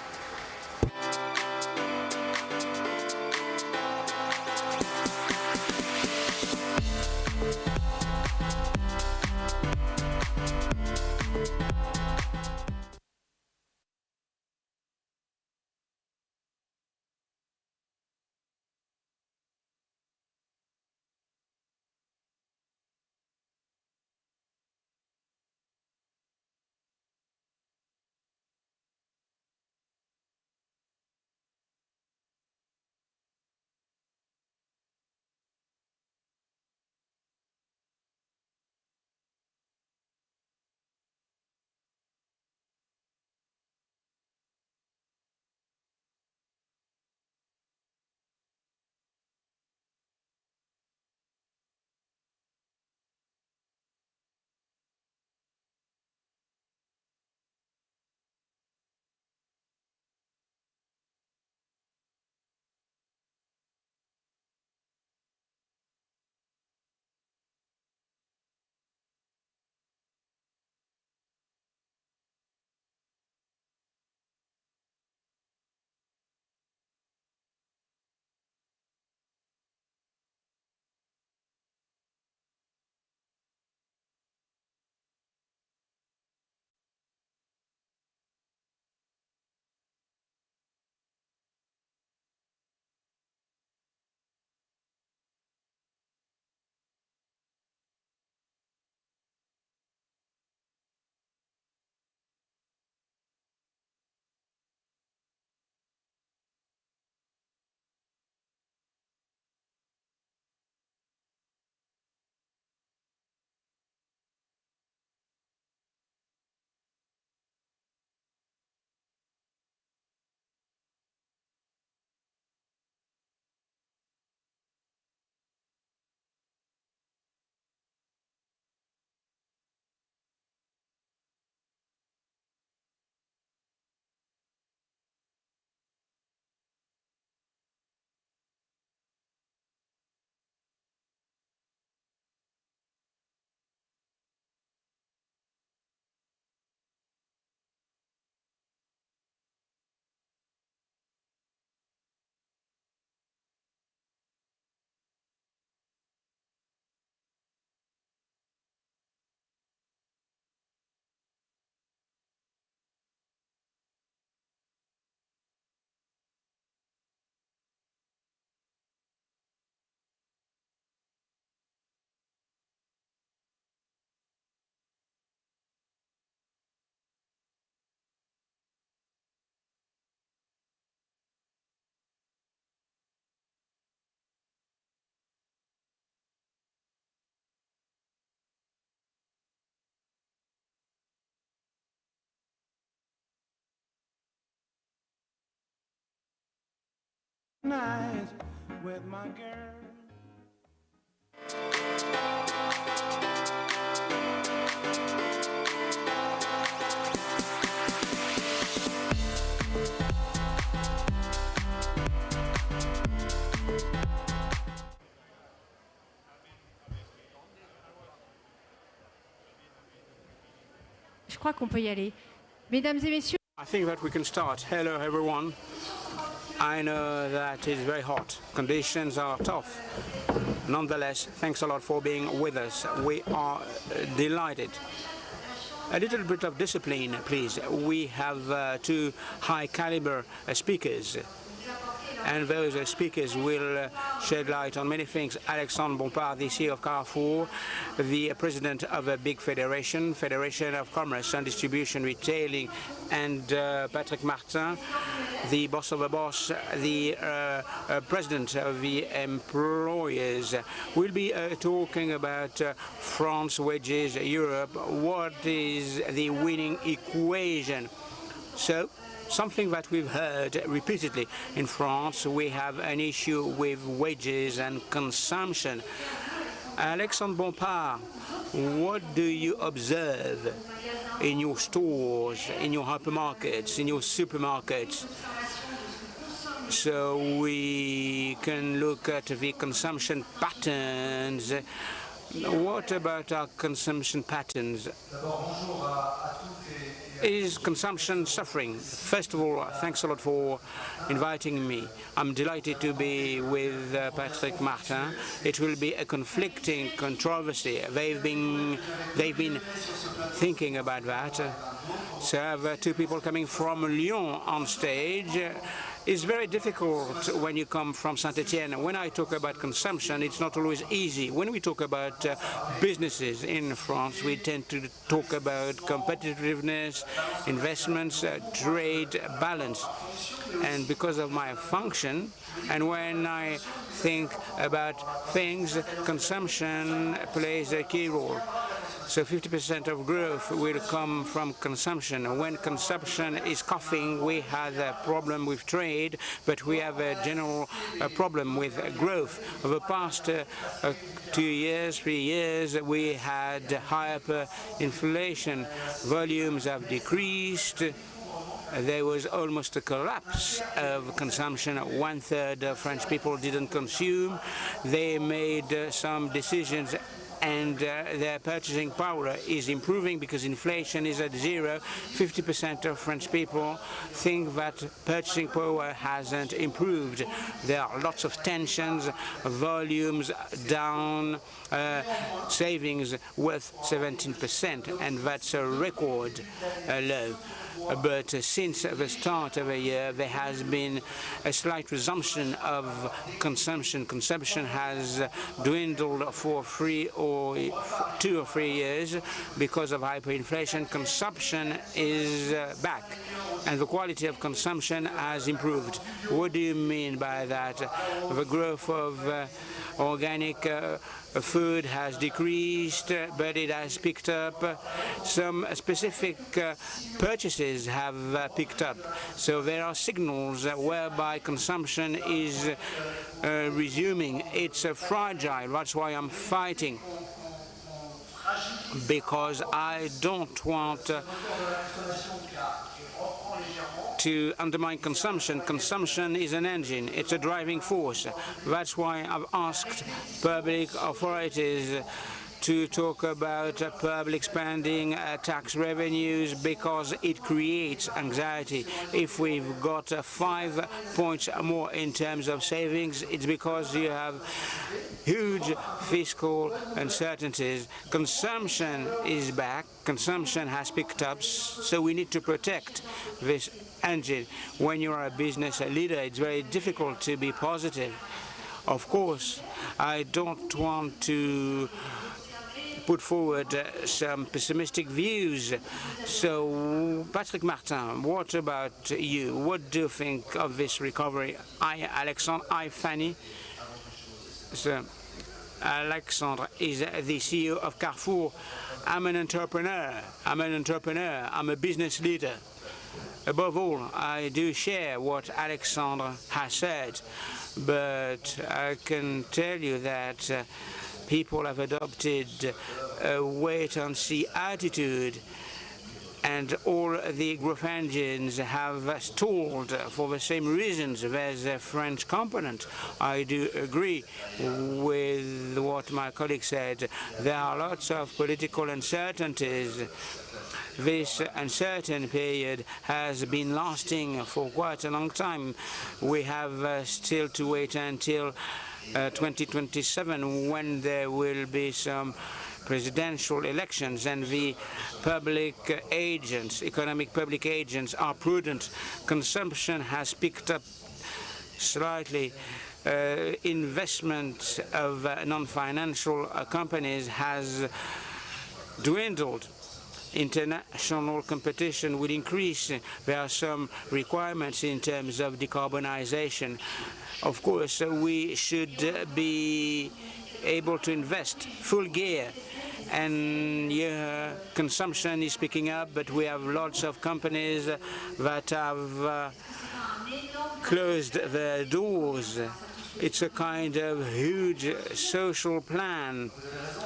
Night with my girl. Je crois qu'on peut y aller. Mesdames et messieurs. I think that we can start. Hello, everyone. I know that it's very hot. Conditions are tough. Nonetheless, thanks a lot for being with us. We are delighted. A little bit of discipline, please. We have two high-caliber speakers. And those speakers will shed light on many things. Alexandre Bompard, the CEO of Carrefour, the president of a big federation, Federation of Commerce and Distribution Retailing, and Patrick Martin, the boss of a boss, the president of the employers. We'll be talking about France, wages, Europe. What is the winning equation? So, something that we've heard repeatedly in France, we have an issue with wages and consumption. Alexandre Bompard, What do you observe in your stores, in your hypermarkets, in your supermarkets? So we can look at the consumption patterns. What about our consumption patterns? Is consumption suffering? First of all, thanks a lot for inviting me. I'm delighted to be with Patrick Martin. It will be a conflicting controversy. They've been thinking about that. So I have two people coming from Lyon on stage. It's very difficult when you come from Saint-Étienne. When I talk about consumption, it's not always easy. When we talk about businesses in France, we tend to talk about competitiveness, investments, trade, balance. And because of my function, and when I think about things, consumption plays a key role. So 50% of growth will come from consumption. When consumption is coughing, we have a problem with trade, but we have a general problem with growth. Over the past 2 years, 3 years, we had hyperinflation. Volumes have decreased. There was almost a collapse of consumption. 1/3 of French people didn't consume. They made some decisions, and their purchasing power is improving because inflation is at zero. 50% of French people think that purchasing power hasn't improved. There are lots of tensions, volumes down, savings worth 17%, and that's a record low. But since the start of the year, there has been a slight resumption of consumption. Consumption has dwindled for 2 or 3 years because of hyperinflation. Consumption is back, and the quality of consumption has improved. What do you mean by that? The growth of organic food has decreased, but it has picked up. Some specific purchases have picked up. So there are signals whereby consumption is resuming. It's fragile. That's why I'm fighting, because I don't want to undermine consumption. Consumption is an engine, it's a driving force. That's why I've asked public authorities to talk about public spending, tax revenues, because it creates anxiety. If we've got 5 points more in terms of savings, it's because you have huge fiscal uncertainties. Consumption is back, consumption has picked up, so we need to protect this engine. When you're a business leader, it's very difficult to be positive. Of course, I don't want to put forward some pessimistic views. So, Patrick Martin, what about you? What do you think of this recovery? Alexandre, Fanny. So, Alexandre is the CEO of Carrefour. I'm an entrepreneur. I'm a business leader. Above all, I do share what Alexandre has said, but I can tell you that people have adopted a wait-and-see attitude, and all the growth engines have stalled for the same reasons. There's a French component. I do agree with what my colleague said. There are lots of political uncertainties. This uncertain period has been lasting for quite a long time. We have still to wait until 2027, when there will be some presidential elections, and the public agents, economic public agents, are prudent. Consumption has picked up slightly. Investment of non-financial companies has dwindled. International competition will increase. There are some requirements in terms of decarbonization. Of course, we should be able to invest full gear. And consumption is picking up, but we have lots of companies that have closed their doors. It's a kind of huge social plan,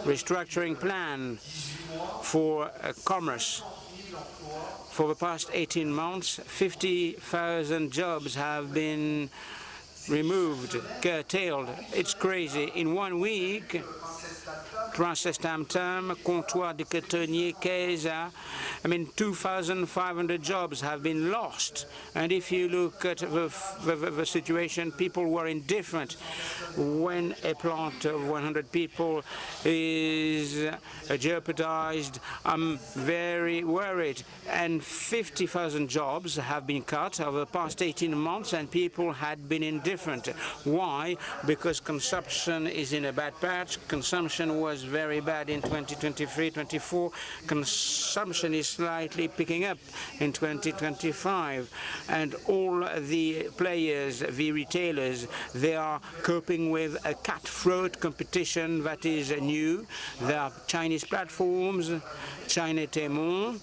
restructuring plan for commerce. For the past 18 months, 50,000 jobs have been removed, curtailed. It's crazy. In 1 week, Princesse Tam Tam, Comptoir de Cotonnier, Keza, 2,500 jobs have been lost. And if you look at the situation, people were indifferent. When a plant of 100 people is jeopardized, I'm very worried. And 50,000 jobs have been cut over the past 18 months, and people had been indifferent. Why? Because consumption is in a bad patch. Consumption was very bad in 2023-24. Consumption is slightly picking up in 2025. And all the players, the retailers, they are coping with a cutthroat competition that is new. There are Chinese platforms, China Temu.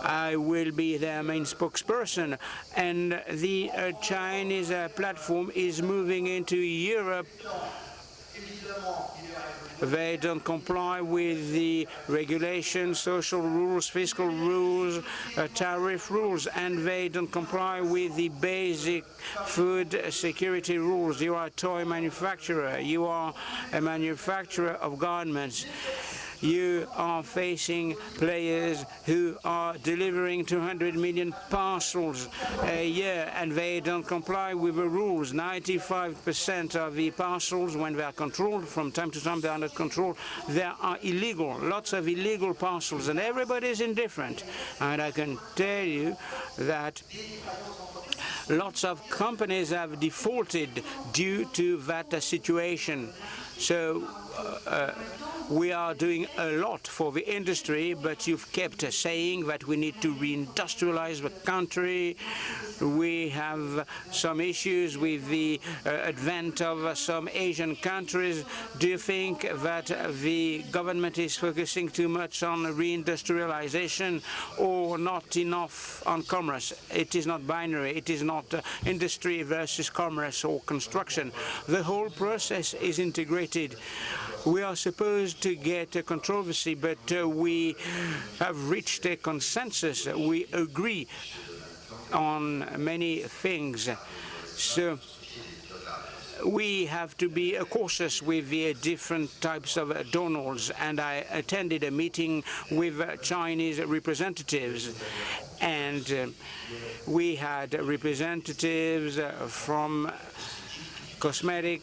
I will be their main spokesperson. And the Chinese platform is moving into Europe. They don't comply with the regulations, social rules, fiscal rules, tariff rules, and they don't comply with the basic food security rules. You are a toy manufacturer. You are a manufacturer of garments. You are facing players who are delivering 200 million parcels a year, and they don't comply with the rules. 95% of the parcels, when they are controlled, from time to time they are not controlled, they are illegal. Lots of illegal parcels, and everybody is indifferent. And I can tell you that lots of companies have defaulted due to that situation. So we are doing a lot for the industry, but you've kept saying that we need to reindustrialize the country. We have some issues with the advent of some Asian countries. Do you think that the government is focusing too much on reindustrialization or not enough on commerce? It is not binary. It is not industry versus commerce or construction. The whole process is integrated. We are supposed to get a controversy, but we have reached a consensus. We agree on many things. So we have to be cautious with the different types of donors. And I attended a meeting with Chinese representatives. And we had representatives from cosmetic,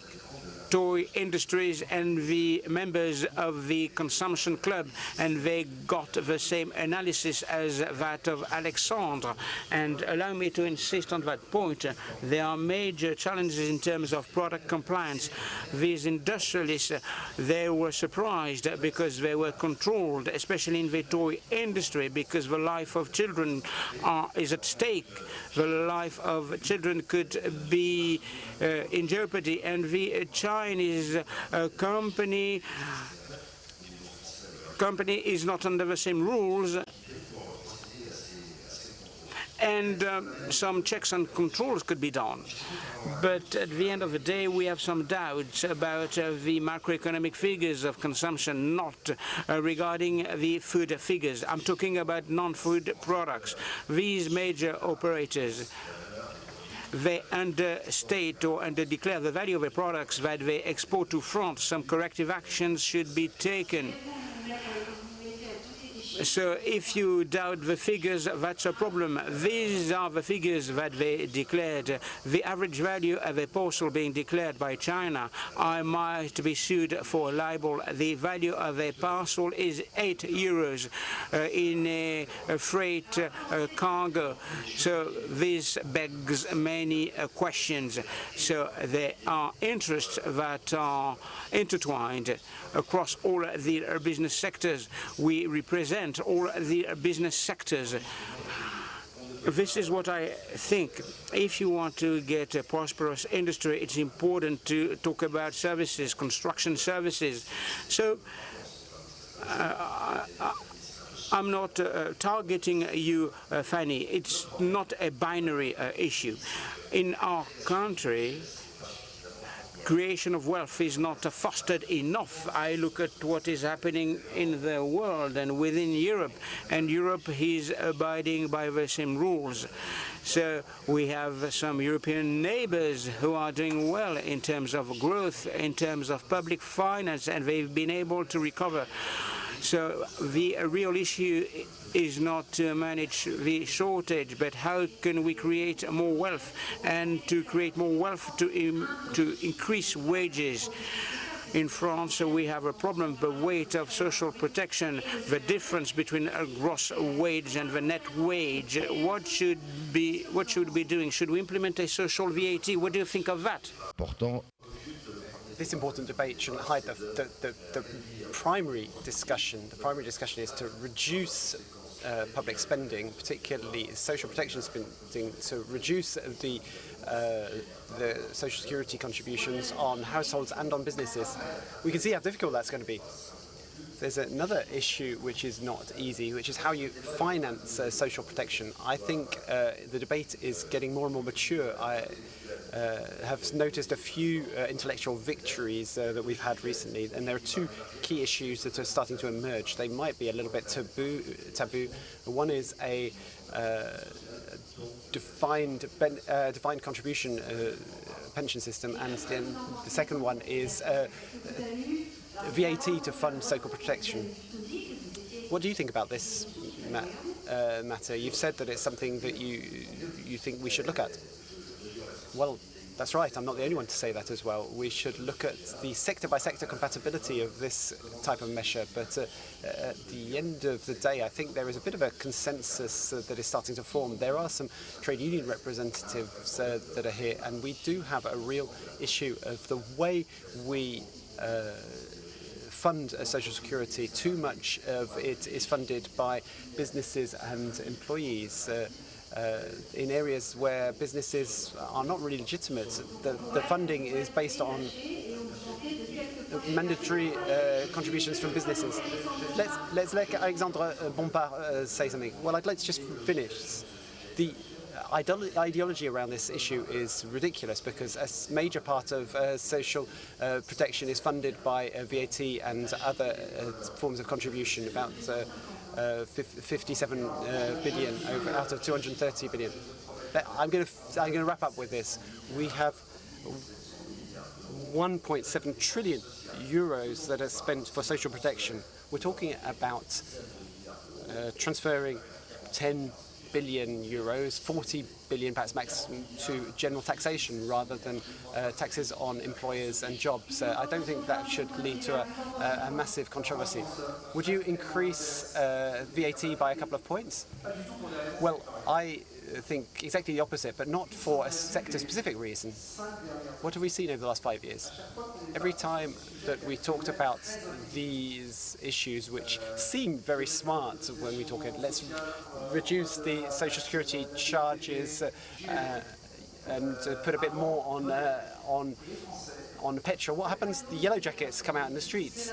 toy industries and the members of the consumption club, and they got the same analysis as that of Alexandre. And allow me to insist on that point. There are major challenges in terms of product compliance. These industrialists, they were surprised because they were controlled, especially in the toy industry, because the life of children is at stake. The life of children could be in jeopardy, and the Chinese company is not under the same rules, and some checks and controls could be done. But at the end of the day, we have some doubts about the macroeconomic figures of consumption, not regarding the food figures. I'm talking about non-food products. These major operators, they understate or underdeclare the value of the products that they export to France. Some corrective actions should be taken. So if you doubt the figures, that's a problem. These are the figures that they declared. The average value of a parcel being declared by China, I might be sued for libel. The value of a parcel is 8 euros in a freight cargo. So this begs many questions. So there are interests that are intertwined across all the business sectors. We represent all the business sectors. This is what I think. If you want to get a prosperous industry, it's important to talk about services, construction services. So I'm not targeting you, Fanny. It's not a binary issue. In our country, creation of wealth is not fostered enough. I look at what is happening in the world and within Europe, and Europe is abiding by the same rules. So we have some European neighbors who are doing well in terms of growth, in terms of public finance, and they've been able to recover. So the real issue is not to manage the shortage, but how can we create more wealth, and to create more wealth to increase wages. In France, we have a problem, the weight of social protection, the difference between a gross wage and the net wage. What should we be doing? Should we implement a social VAT? What do you think of that? This important debate shouldn't hide the primary discussion. The primary discussion is to reduce public spending, particularly social protection spending, to reduce the social security contributions on households and on businesses. We can see how difficult that's going to be. There's another issue which is not easy, which is how you finance social protection. I think the debate is getting more and more mature. I have noticed a few intellectual victories that we've had recently, and there are two key issues that are starting to emerge. They might be a little bit taboo. One is a defined contribution pension system, and then the second one is VAT to fund social protection. What do you think about this matter? You've said that it's something that you think we should look at. Well, that's right. I'm not the only one to say that as well. We should look at the sector-by-sector compatibility of this type of measure. But at the end of the day, I think there is a bit of a consensus that is starting to form. There are some trade union representatives that are here, and we do have a real issue of the way we fund social security. Too much of it is funded by businesses and employees. In areas where businesses are not really legitimate, the funding is based on mandatory contributions from businesses. Let's let Alexandre Bompard say something. Well, I'd like to just finish. The ideology around this issue is ridiculous, because a major part of social protection is funded by VAT and other forms of contribution, about 57 billion out of 230 billion. I'm going to wrap up with this. We have 1.7 trillion euros that are spent for social protection. We're talking about transferring 10 billion euros, 40 billion perhaps maximum, to general taxation rather than taxes on employers and jobs. I don't think that should lead to a massive controversy. Would you increase VAT by a couple of points? Well, I think exactly the opposite, but not for a sector-specific reason. What have we seen over the last 5 years? Every time that we talked about these issues, which seem very smart when we talk about let's reduce the social security charges and put a bit more on petrol, what happens? The yellow jackets come out in the streets.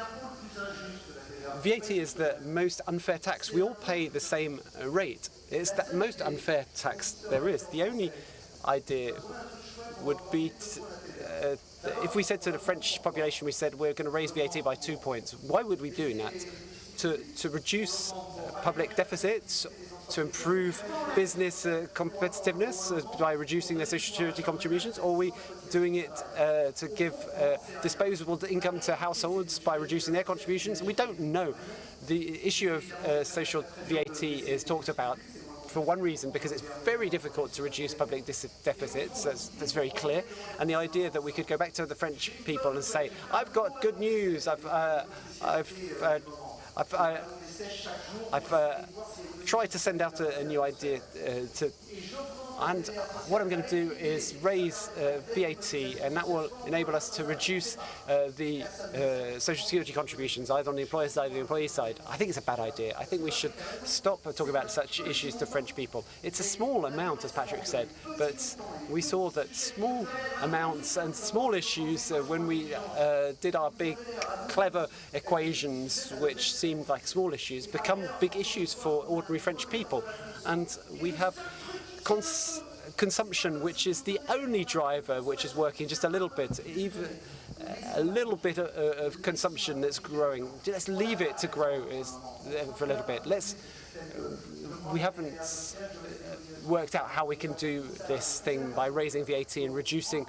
VAT is the most unfair tax. We all pay the same rate. It's the most unfair tax there is. The only idea would be if we said to the French population, we said we're going to raise VAT by 2 points. Why would we be doing that? To reduce public deficits, to improve business competitiveness by reducing their social security contributions, or are we doing it to give disposable income to households by reducing their contributions? We don't know. The issue of social VAT is talked about for one reason, because it's very difficult to reduce public deficits. That's very clear. And the idea that we could go back to the French people and say, "I've got good news. I've tried to send out a new idea and what I'm going to do is raise VAT, and that will enable us to reduce the social security contributions either on the employer side or the employee side." I think it's a bad idea. I think we should stop talking about such issues to French people. It's a small amount, as Patrick said, but we saw that small amounts and small issues when we did our big, clever equations, which seemed like small issues, become big issues for ordinary French people. And we have consumption, which is the only driver which is working just a little bit, even a little bit of consumption that's growing. Let's leave it to grow for a little bit. We haven't worked out how we can do this thing by raising VAT and reducing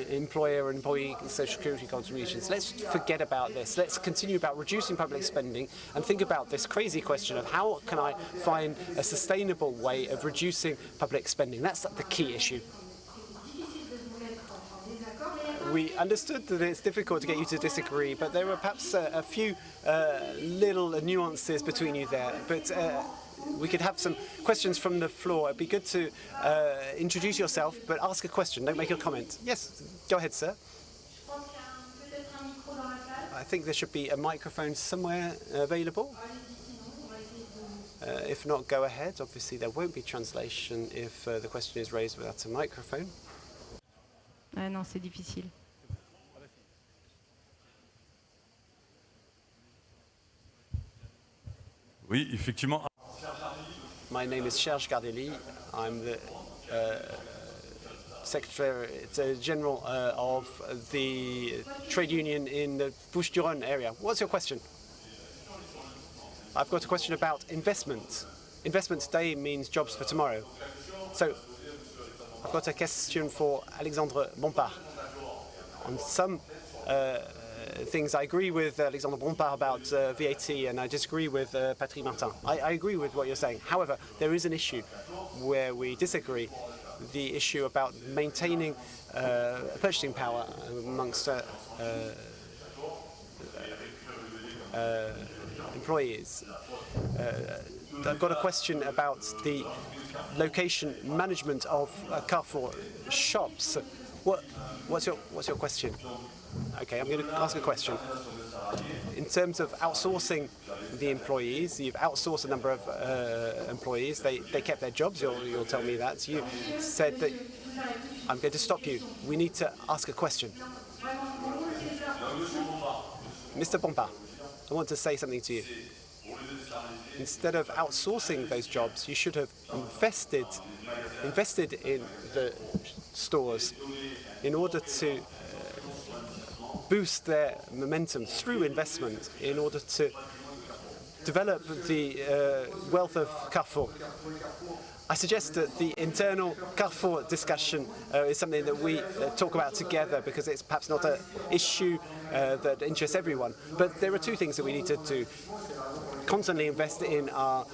employer and employee social security contributions. Let's forget about this. Let's continue about reducing public spending and think about this crazy question of how can I find a sustainable way of reducing public spending. That's the key issue. We understood that it's difficult to get you to disagree, but there were perhaps a few little nuances between you there. But we could have some questions from the floor. It'd be good to introduce yourself, but ask a question. Don't make a comment. Yes, go ahead, sir. I think there should be a microphone somewhere available. If not, go ahead. Obviously, there won't be translation if the question is raised without a microphone. Ah non, c'est difficile. Oui, effectivement. My name is Serge Gardelli. I'm the Secretary General of the trade union in the Bouches-du-Rhône area. What's your question? I've got a question about investment. Investment today means jobs for tomorrow. So I've got a question for Alexandre Bompard. On some things, I agree with Alexandre Bompard about VAT, and I disagree with Patrick Martin. I agree with what you're saying. However, there is an issue where we disagree. The issue about maintaining purchasing power amongst employees. I've got a question about the location management of Carrefour shops. What's your question? Okay, I'm going to ask a question. In terms of outsourcing the employees, you've outsourced a number of employees. They kept their jobs. You'll tell me that. You said that. I'm going to stop you. We need to ask a question. Mr. Bompard, I want to say something to you. Instead of outsourcing those jobs, you should have invested in the stores in order to boost their momentum through investment in order to develop the wealth of Carrefour. I suggest that the internal Carrefour discussion is something that we talk about together, because it's perhaps not an issue that interests everyone. But there are two things that we need to do. Constantly invest in our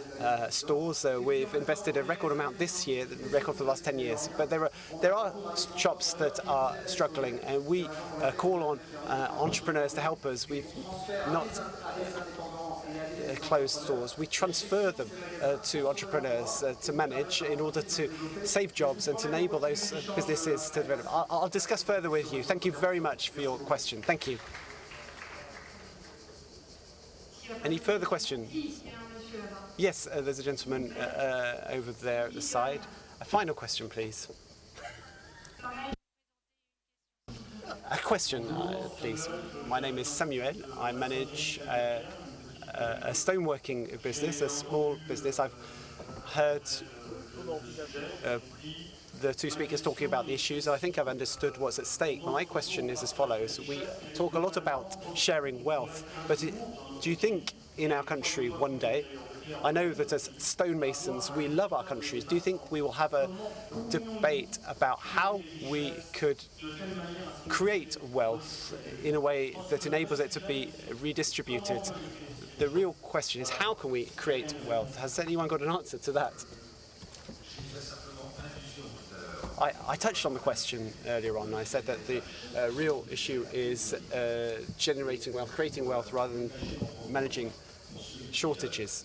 stores. We've invested a record amount this year, the record for the last 10 years. But there are shops that are struggling, and we call on entrepreneurs to help us. We've not closed stores. We transfer them to entrepreneurs to manage in order to save jobs and to enable those businesses to develop. I'll discuss further with you. Thank you very much for your question. Thank you. Any further questions? Yes, there's a gentleman over there at the side. A final question, please. A question, please. My name is Samuel. I manage a stoneworking business, a small business. I've heard the two speakers talking about the issues. I think I've understood what's at stake. My question is as follows. We talk a lot about sharing wealth, but do you think in our country one day, I know that as stonemasons we love our countries, do you think we will have a debate about how we could create wealth in a way that enables it to be redistributed? The real question is, how can we create wealth? Has anyone got an answer to that? I touched on the question earlier on. I said that the real issue is generating wealth, creating wealth, rather than managing shortages.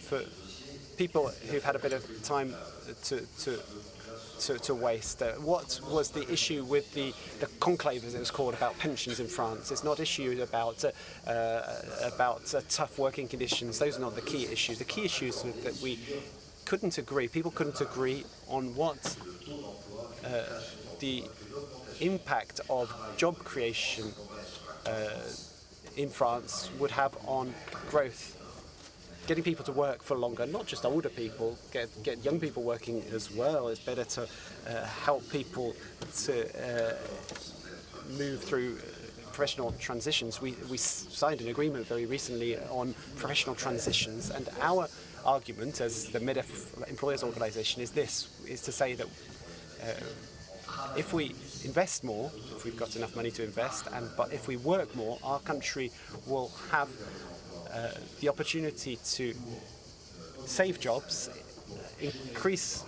For people who've had a bit of time to waste, what was the issue with the conclave, as it was called, about pensions in France? It's not issue about tough working conditions. Those are not the key issues. The key issues are that we couldn't agree. People couldn't agree on what the impact of job creation in France would have on growth. getting people to work for longer, not just older people, get young people working as well. It's better to help people to move through professional transitions. We signed an agreement very recently on professional transitions, and our argument as the MEDEF employers organisation is to say that if we invest more, if we've got enough money to invest, but if we work more, our country will have the opportunity to save jobs, increase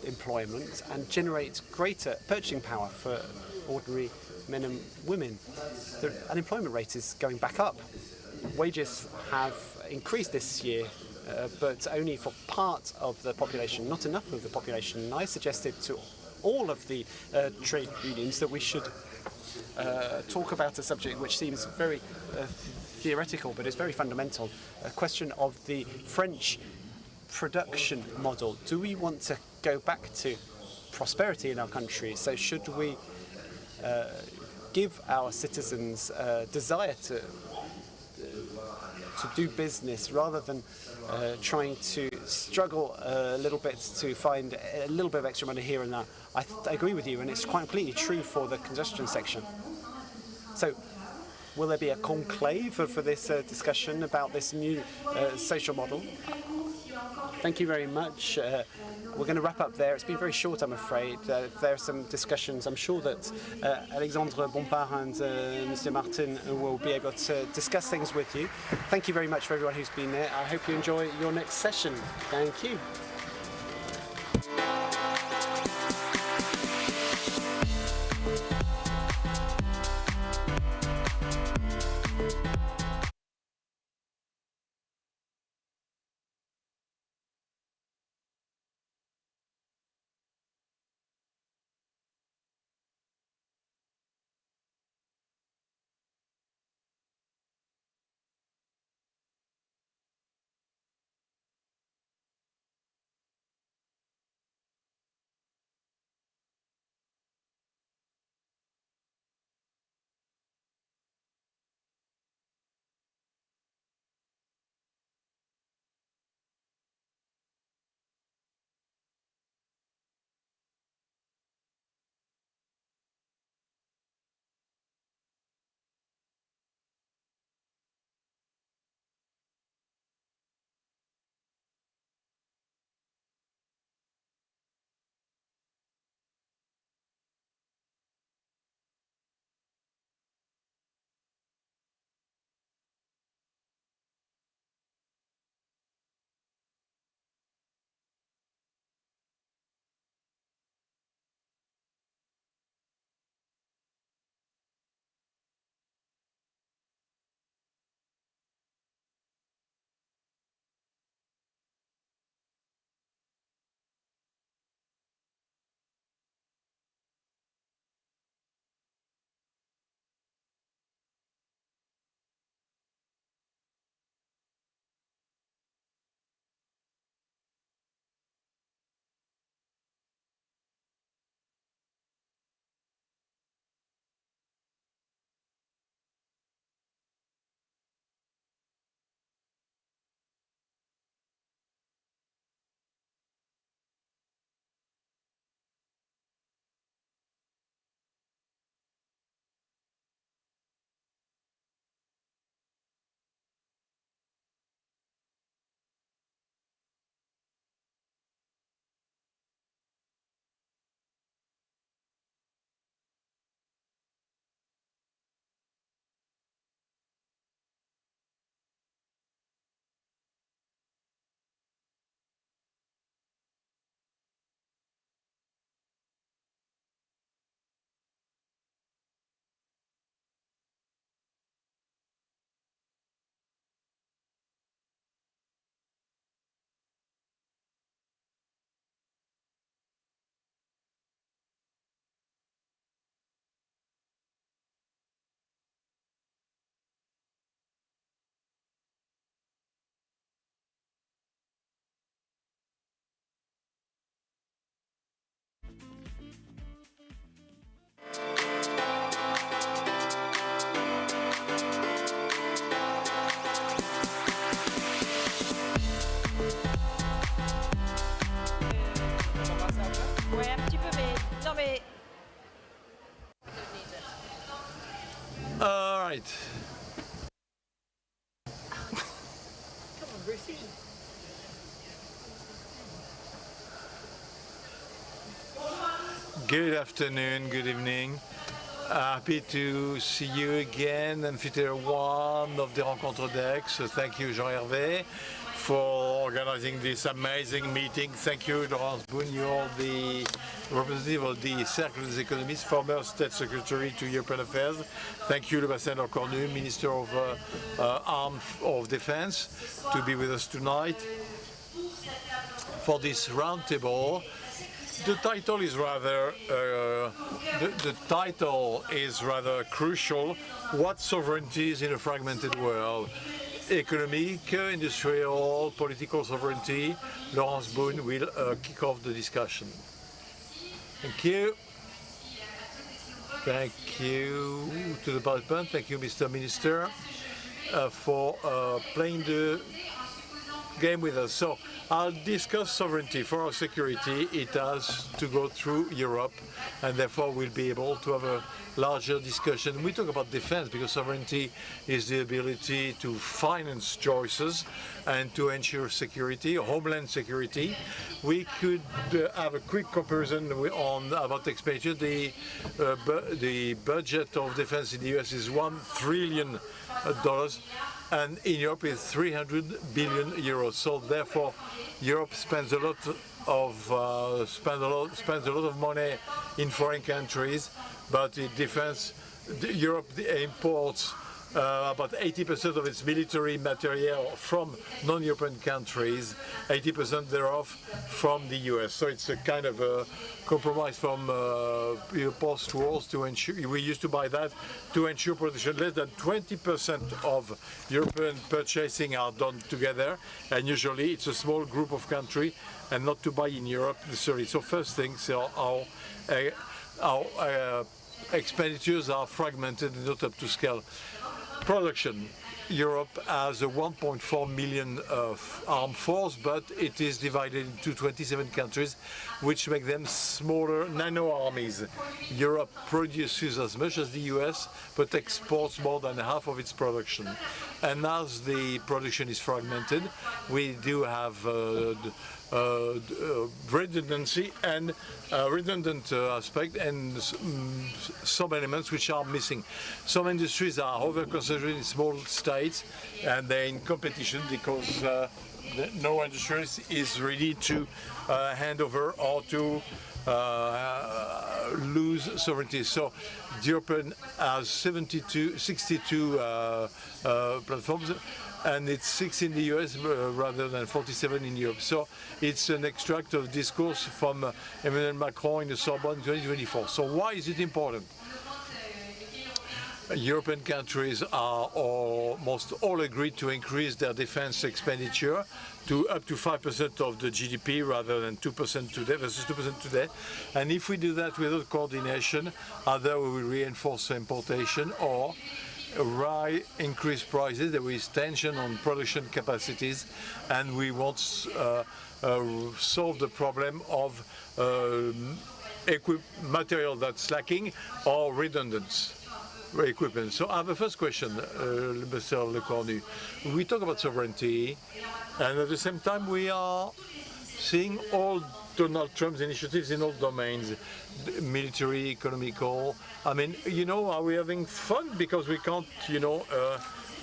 employment, and generate greater purchasing power for ordinary men and women. The unemployment rate is going back up. Wages have increased this year, but only for part of the population, not enough of the population. And I suggested to all of the trade unions that we should talk about a subject which seems very theoretical, but is very fundamental. A question of the French production model. Do we want to go back to prosperity in our country? So should we give our citizens a desire to do business rather than trying to struggle a little bit to find a little bit of extra money here and there? I agree with you, and it's quite completely true for the congestion section. So will there be a conclave for this discussion about this new social model? Thank you very much. We're going to wrap up there. It's been very short, I'm afraid. There are some discussions. I'm sure that Alexandre Bompard and Mr. Martin will be able to discuss things with you. Thank you very much for everyone who's been there. I hope you enjoy your next session. Thank you. Ouais, un petit peu, mais non, mais. All right. Come on, Brucey. Good afternoon, good evening. Happy to see you again, Amphitheater 1 of the Rencontre d'Aix. So thank you, Jean-Hervé, for organizing this amazing meeting. Thank you, Laurence Boone, you're the representative of the Cercle des Économistes, former State Secretary to European Affairs. Thank you, Lebastien Cornu, Minister of Armed of Defense, to be with us tonight for this roundtable. The title is rather crucial. What sovereignties in a fragmented world? Economic, industrial, political sovereignty. Laurence Boone will kick off the discussion. Thank you. Thank you to the participant. Thank you, Mr. Minister, for playing the game with us. So I'll discuss sovereignty. For our security, it has to go through Europe, and therefore we'll be able to have a larger discussion. We talk about defense because sovereignty is the ability to finance choices and to ensure security, homeland security. We could have a quick comparison on about expenditure. The budget of defense in the US is $1 trillion. And in Europe it's 300 billion euros. So therefore, Europe spends a lot of money in foreign countries, but in defense, Europe imports about 80% of its military material from non-European countries, 80% thereof from the US. So it's a kind of a compromise from post-wars to ensure, we used to buy that to ensure production. Less than 20% of European purchasing are done together, and usually it's a small group of countries and not to buy in Europe necessarily. So first thing, so our expenditures are fragmented and not up to scale. Production. Europe has a 1.4 million armed force, but it is divided into 27 countries, which make them smaller nano armies. Europe produces as much as the US, but exports more than half of its production. And as the production is fragmented, we do have redundancy and redundant aspect and some elements which are missing. Some industries are over-concentrated in small states and they're in competition because no industry is ready to hand over or to lose sovereignty. So Europe has 62 platforms, and it's 6 in the US rather than 47 in Europe. So it's an extract of discourse from Emmanuel Macron in the Sorbonne in 2024. So why is it important? European countries are almost all agreed to increase their defense expenditure to up to 5% of the GDP rather than 2% today versus 2% today. And if we do that without coordination, either we will reinforce importation or increase prices. There is tension on production capacities, and we won't solve the problem of material that's lacking or redundant equipment. So I have a first question, Mr. Lecornu. We talk about sovereignty, and at the same time we are seeing all Donald Trump's initiatives in all domains, military, economical. I mean, you know, are we having fun because we can't,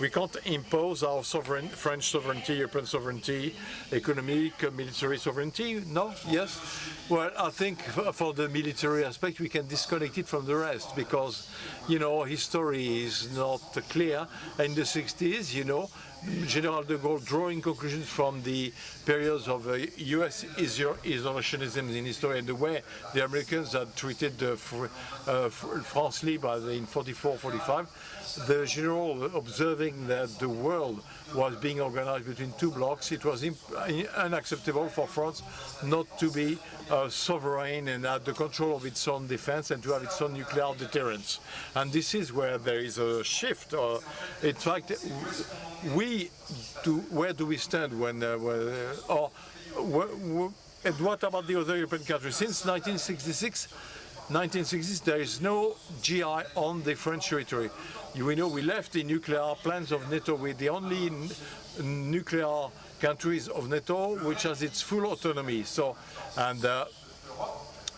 we can't impose our French sovereignty, European sovereignty, economic, military sovereignty? No? Yes? Well, I think for the military aspect, we can disconnect it from the rest because, history is not clear. In the 60s, General de Gaulle drawing conclusions from the periods of US isolationism in history and the way the Americans had treated France libre in 44-45, the general observing that the world was being organized between two blocks, it was unacceptable for France not to be sovereign and at the control of its own defense and to have its own nuclear deterrence. And this is where there is a shift. In fact, where do we stand when And what about the other European countries? Since 1960s, there is no GI on the French territory. We know we left the nuclear plans of NATO. We're the only nuclear countries of NATO which has its full autonomy. So, and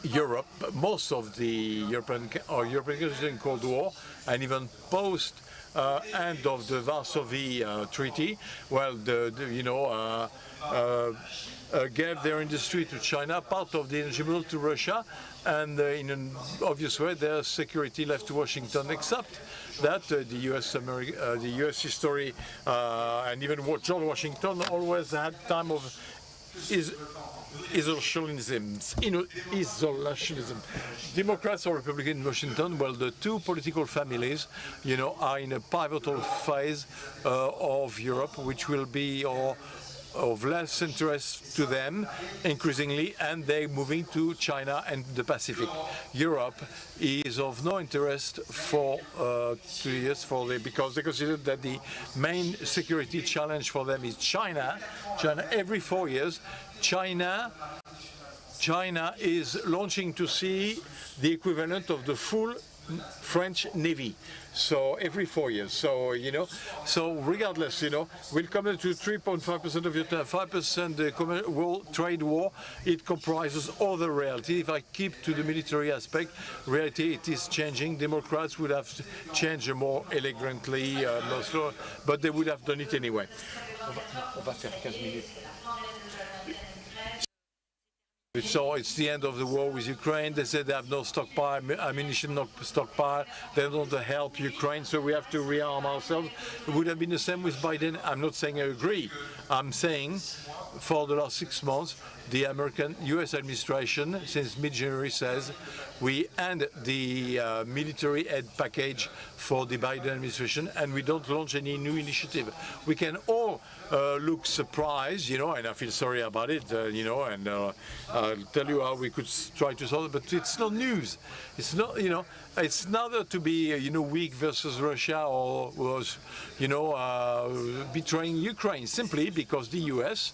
Europe, most of the European countries in Cold War, and even post end of the Varsovie Treaty, well, gave their industry to China, part of the energy bill to Russia, and in an obvious way, their security left to Washington, except that the U.S. history, and even George Washington always had time of isolationism. Democrats or Republicans in Washington, well, the two political families, are in a pivotal phase of Europe, which will be of less interest to them increasingly, and they're moving to China and the Pacific. Europe is of no interest for 2 years because they consider that the main security challenge for them is China. China every 4 years. China is launching to sea the equivalent of the full French Navy. So every 4 years. So so regardless, we'll come to 3.5% of your time, 5% trade war. It comprises other reality. If I keep to the military aspect, reality it is changing. Democrats would have changed more elegantly, but they would have done it anyway. On va faire 15 minutes. So it's the end of the war with Ukraine. They said they have no stockpile, ammunition, no stockpile. They don't want to help Ukraine, so we have to rearm ourselves. It would have been the same with Biden. I'm not saying I agree. I'm saying for the last 6 months, the U.S. administration, since mid-January, says we end the military aid package for the Biden administration, and we don't launch any new initiative. We can all look surprised, and I feel sorry about it, and I'll tell you how we could try to solve it, but it's not news. It's not, it's neither to be, weak versus Russia or was, betraying Ukraine, simply because the U.S.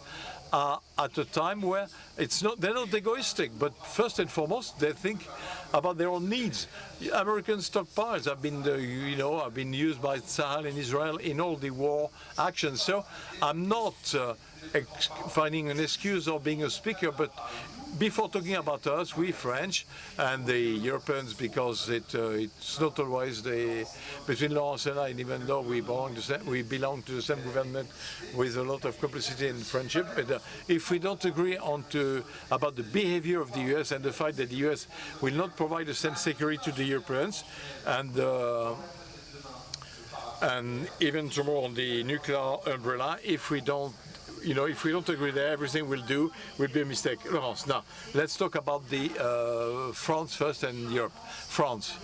are at a time where they're not egoistic, but first and foremost, they think about their own needs. American stockpiles have been, have been used by Sahel and Israel in all the war actions. So I'm not finding an excuse or being a speaker, but before talking about us, we French and the Europeans, because it's not always between Laurence and I, and even though we belong to the same government with a lot of complicity and friendship, but if we don't agree about the behavior of the US and the fact that the US will not provide the same security to the Europeans, and even tomorrow on the nuclear umbrella, if we don't agree there, everything we'll do will be a mistake. Laurence, now let's talk about the France first and Europe. France.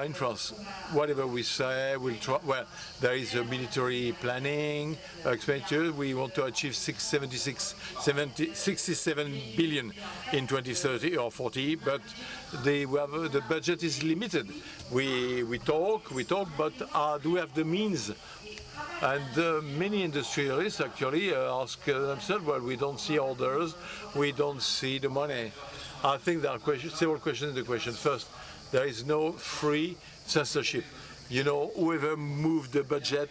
In France, whatever we say, we'll try. Well, there is a military planning expenditure. We want to achieve 67 billion in 2030 or 40, but the budget is limited. We talk, but do we have the means? And many industrialists actually ask themselves, well, we don't see orders, we don't see the money. I think there are several questions in the question. First, there is no free censorship. Whoever moved the budget,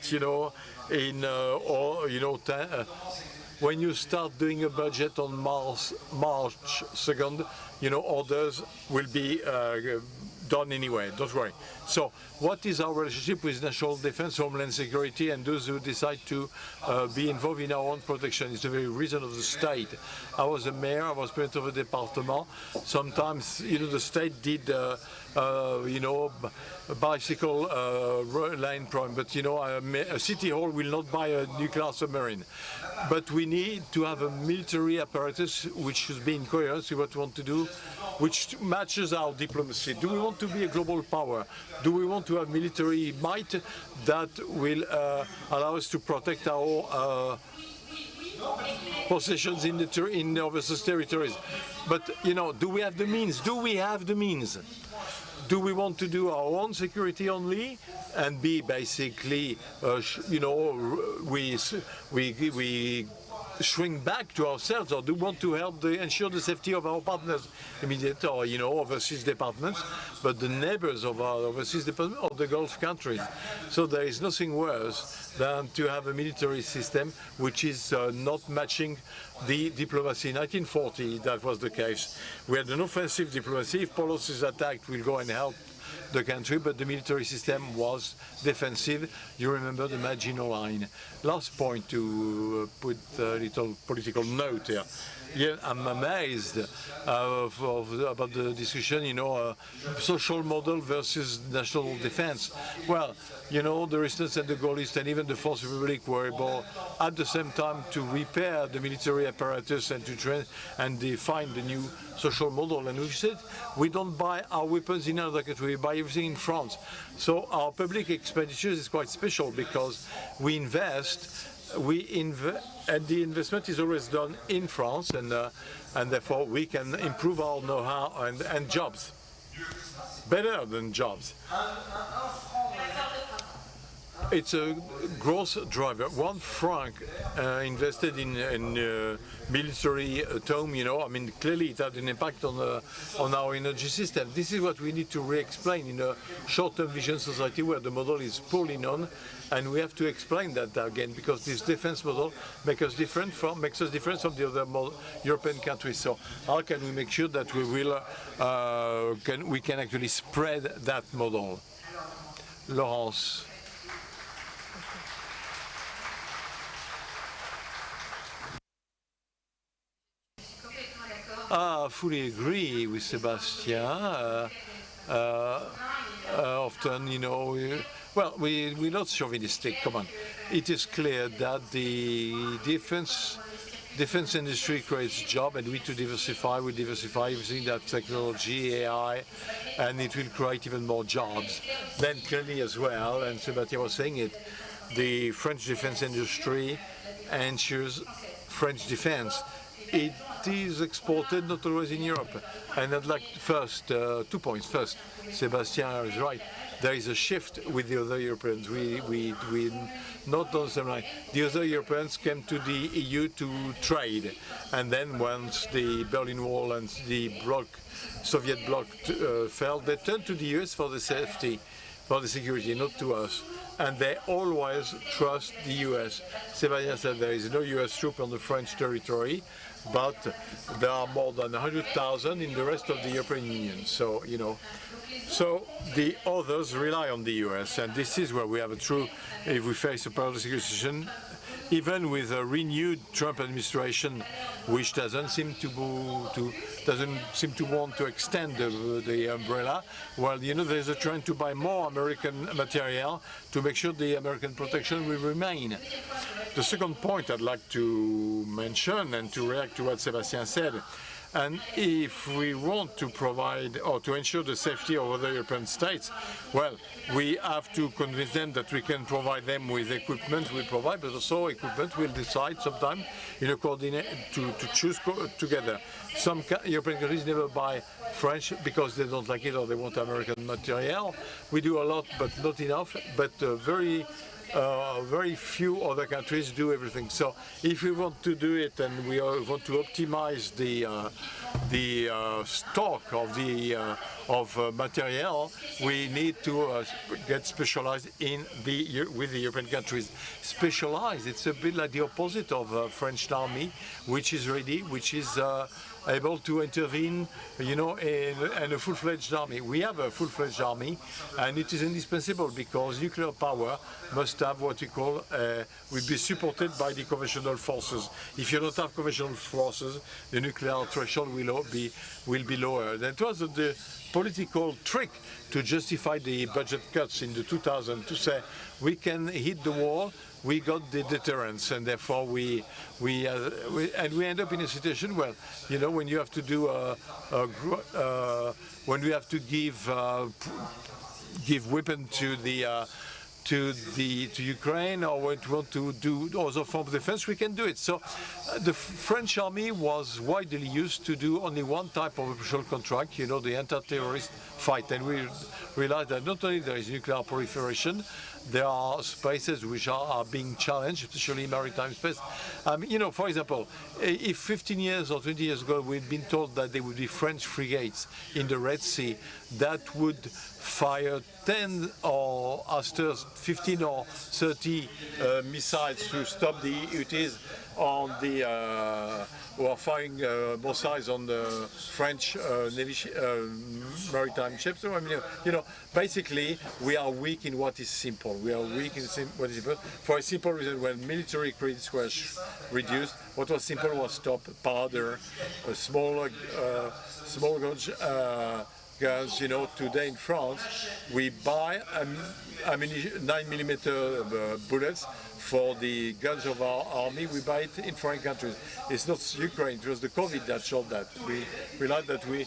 when you start doing a budget on March 2nd, orders will be done anyway, don't worry. So what is our relationship with national defense, homeland security, and those who decide to be involved in our own protection? It's the very reason of the state. I was a mayor, I was president of a department. Sometimes, the state did, a bicycle line program, but, a city hall will not buy a nuclear submarine. But we need to have a military apparatus which should be in coherence with what we want to do, which matches our diplomacy. Do we want to be a global power? Do we want to have military might that will allow us to protect our possessions in overseas territories? But, do we have the means? Do we have the means? Do we want to do our own security only and be basically, we shrink back to ourselves, or do want to help ensure the safety of our partners, immediate or overseas departments, but the neighbors of our overseas department or the Gulf countries. So there is nothing worse than to have a military system which is not matching the diplomacy. In 1940, that was the case. We had an offensive diplomacy. If Polos is attacked, we'll go and help the country, but the military system was defensive. You remember the Maginot Line. Last point to put a little political note here. Yeah, I'm amazed about the discussion, social model versus national defense. Well, the resistance and the Gaullists and even the Fourth Republic were able at the same time to repair the military apparatus and to train and define the new social model. And we said we don't buy our weapons in another country, we buy everything in France. So our public expenditures is quite special because we invest. And the investment is always done in France, and therefore we can improve our know-how and jobs, better than jobs. It's a growth driver. 1 franc invested in military tome, clearly it had an impact on our energy system. This is what we need to re-explain in a short-term vision society where the model is poorly known, and we have to explain that again because this defense model makes us different from the other European countries. So how can we make sure that we can actually spread that model? Laurence. I fully agree with Sébastien. Often, we're not chauvinistic. Come on, it is clear that the defense industry creates jobs, and we need to diversify. We diversify using that technology, AI, and it will create even more jobs. Then clearly as well, and Sébastien was saying it, the French defense industry ensures French defense. It is exported not always in Europe. And I'd like first, 2 points. First, Sébastien is right. There is a shift with the other Europeans. We not on the same line. The other Europeans came to the EU to trade. And then once the Berlin Wall and the Soviet bloc fell, they turned to the US for the safety, for the security, not to us. And they always trust the US. Sébastien said there is no US troop on the French territory, but there are more than 100,000 in the rest of the European Union. So, so the others rely on the US, and this is where we have a true, if we face a political situation, even with a renewed Trump administration, which doesn't seem to want to extend the umbrella. Well, there's a trend to buy more American material to make sure the American protection will remain. The second point I'd like to mention and to react to what Sébastien said, and if we want to provide or to ensure the safety of other European states, well, we have to convince them that we can provide them with equipment we provide, but also equipment we'll decide sometime coordinate to choose together. Some European countries never buy French because they don't like it or they want American material. We do a lot, but not enough. But very few other countries do everything. So if we want to do it and we want to optimize the stock of material, we need to get specialized with the European countries. Specialized, it's a bit like the opposite of French army, which is ready, which is able to intervene, in a full-fledged army. We have a full-fledged army, and it is indispensable because nuclear power must have what we call, will be supported by the conventional forces. If you don't have conventional forces, the nuclear threshold will be lower. That was the political trick to justify the budget cuts in the 2000 to say we can hit the wall. We got the deterrence, and therefore we end up in a situation where, when you have to do when we have to give weapons to Ukraine, or when we want to do other form of defense, we can do it. So the French army was widely used to do only one type of official contract, the anti-terrorist fight. And we realized that not only there is nuclear proliferation, there are spaces which are being challenged, especially maritime space. You know, for example, if 15 years or 20 years ago we'd been told that there would be French frigates in the Red Sea that would fire 10 or after 15 or 30 missiles to stop the Houthis on the who are firing missiles on the French Navy maritime ships. So I mean, you know, basically we are weak in what is simple. We are weak in what is simple for a simple reason. When military credits were reduced, what was simple was stop powder, small guns. You know, today in France we buy 9mm bullets for the guns of our army. We buy it in foreign countries. It's not Ukraine, it was the COVID that showed that. We realized that we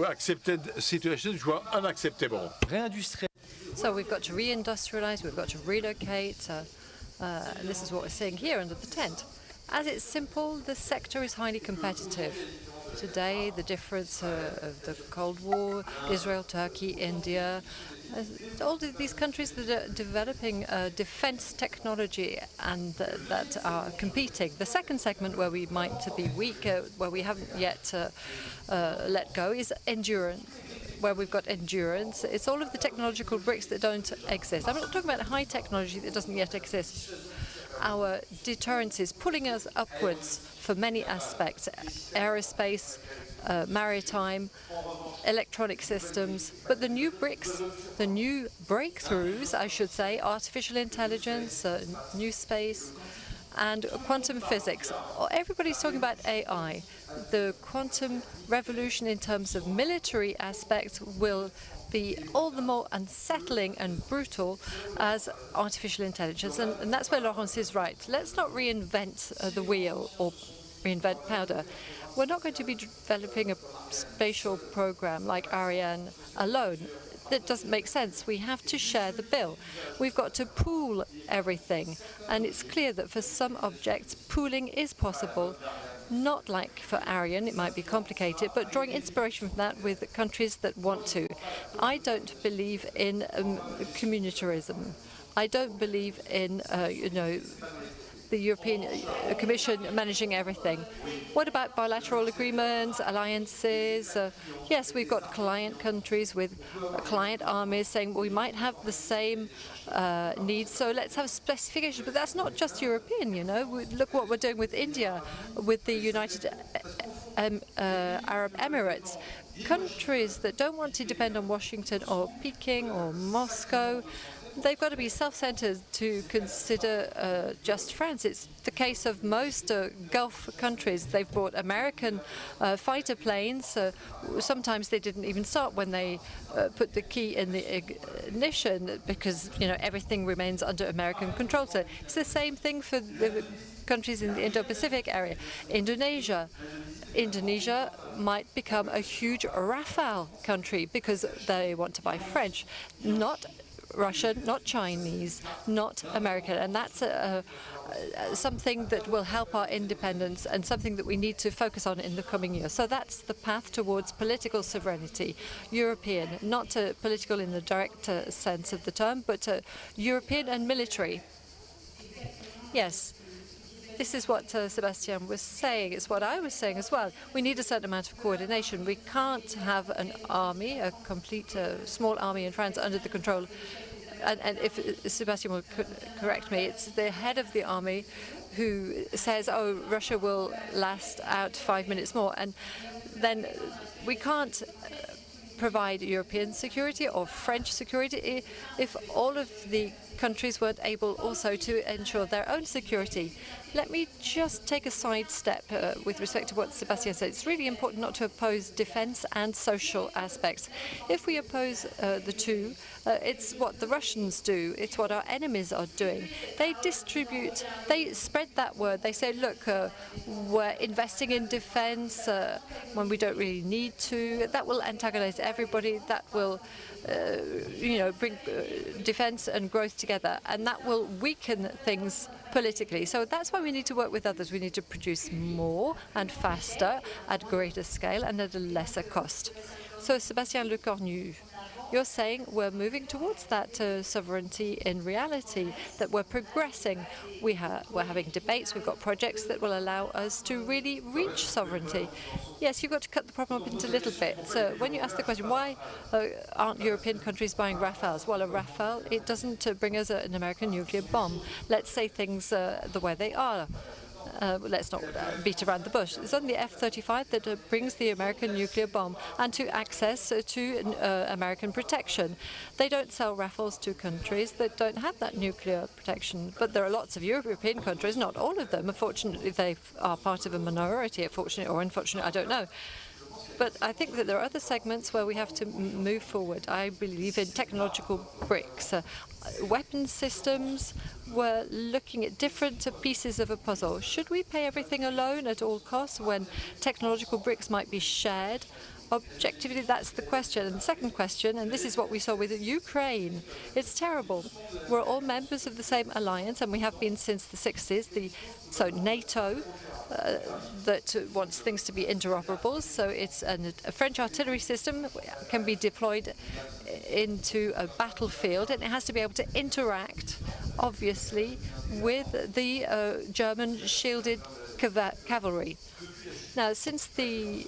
accepted situations which were unacceptable. So we've got to reindustrialize, we've got to relocate, and this is what we're seeing here under the tent. As it's simple, the sector is highly competitive. Today, the difference of the Cold War, Israel, Turkey, India, all these countries that are developing defense technology and that are competing. The second segment where we might be weak, where we haven't yet let go, is endurance. Where we've got endurance, it's all of the technological bricks that don't exist. I'm not talking about high technology that doesn't yet exist. Our deterrence is pulling us upwards for many aspects: aerospace, maritime, electronic systems. But the new bricks, the new breakthroughs, I should say, artificial intelligence, new space, and quantum physics. Everybody's talking about AI. The quantum revolution in terms of military aspects will be all the more unsettling and brutal as artificial intelligence. And that's where Laurence is right. Let's not reinvent the wheel or reinvent powder. We're not going to be developing a spatial program like Ariane alone. That doesn't make sense. We have to share the bill. We've got to pool everything. And it's clear that for some objects, pooling is possible. Not like for Ariane, it might be complicated, but drawing inspiration from that with countries that want to. I don't believe in communitarism. I don't believe in, the European Commission managing everything. What about bilateral agreements, alliances? Yes, we've got client countries with client armies saying, well, we might have the same needs, so let's have specifications. But that's not just European, you know. Look what we're doing with India, with the United Arab Emirates. Countries that don't want to depend on Washington or Peking or Moscow, they've got to be self-centered to consider just France. It's the case of most Gulf countries. They've bought American fighter planes. Sometimes they didn't even start when they put the key in the ignition because, you know, everything remains under American control. So it's the same thing for the countries in the Indo-Pacific area. Indonesia might become a huge Rafale country because they want to buy French, not Russian, not Chinese, not American. And that's something that will help our independence and something that we need to focus on in the coming years. So that's the path towards political sovereignty, European, not political in the direct sense of the term, but European and military. Yes. This is what Sébastien was saying. It's what I was saying as well. We need a certain amount of coordination. We can't have an army, a complete small army in France under the control. And if Sébastien will correct me, it's the head of the army who says, oh, Russia will last out 5 minutes more. And then we can't provide European security or French security if all of the countries weren't able also to ensure their own security. Let me just take a sidestep with respect to what Sébastien said. It's really important not to oppose defense and social aspects. If we oppose the two, it's what the Russians do. It's what our enemies are doing. They distribute, they spread that word. They say, look, we're investing in defense when we don't really need to. That will antagonize everybody. That will bring defense and growth together, and that will weaken things politically. So that's why we need to work with others. We need to produce more and faster at greater scale and at a lesser cost. So Sébastien Lecornu, You're saying we're moving towards that sovereignty in reality, that we're progressing. We're having debates, we've got projects that will allow us to really reach sovereignty. Yes, you've got to cut the problem up into little bits. So when you ask the question, why aren't European countries buying Rafales? Well, a Rafale, it doesn't bring us an American nuclear bomb. Let's say things the way they are. Let's not beat around the bush. It's only the F-35 that brings the American nuclear bomb and to access to American protection. They don't sell Rafales to countries that don't have that nuclear protection. But there are lots of European countries, not all of them. Unfortunately, they are part of a minority, fortunately or unfortunately, I don't know. But I think that there are other segments where we have to move forward. I believe in technological bricks. Weapon systems, we're looking at different pieces of a puzzle. Should we pay everything alone at all costs when technological bricks might be shared? Objectively, that's the question. And the second question, and this is what we saw with Ukraine, it's terrible. We're all members of the same alliance, and we have been since the 60s, so NATO, that wants things to be interoperable. So it's a French artillery system can be deployed into a battlefield, and it has to be able to interact, obviously, with the German shielded cavalry. Now, since the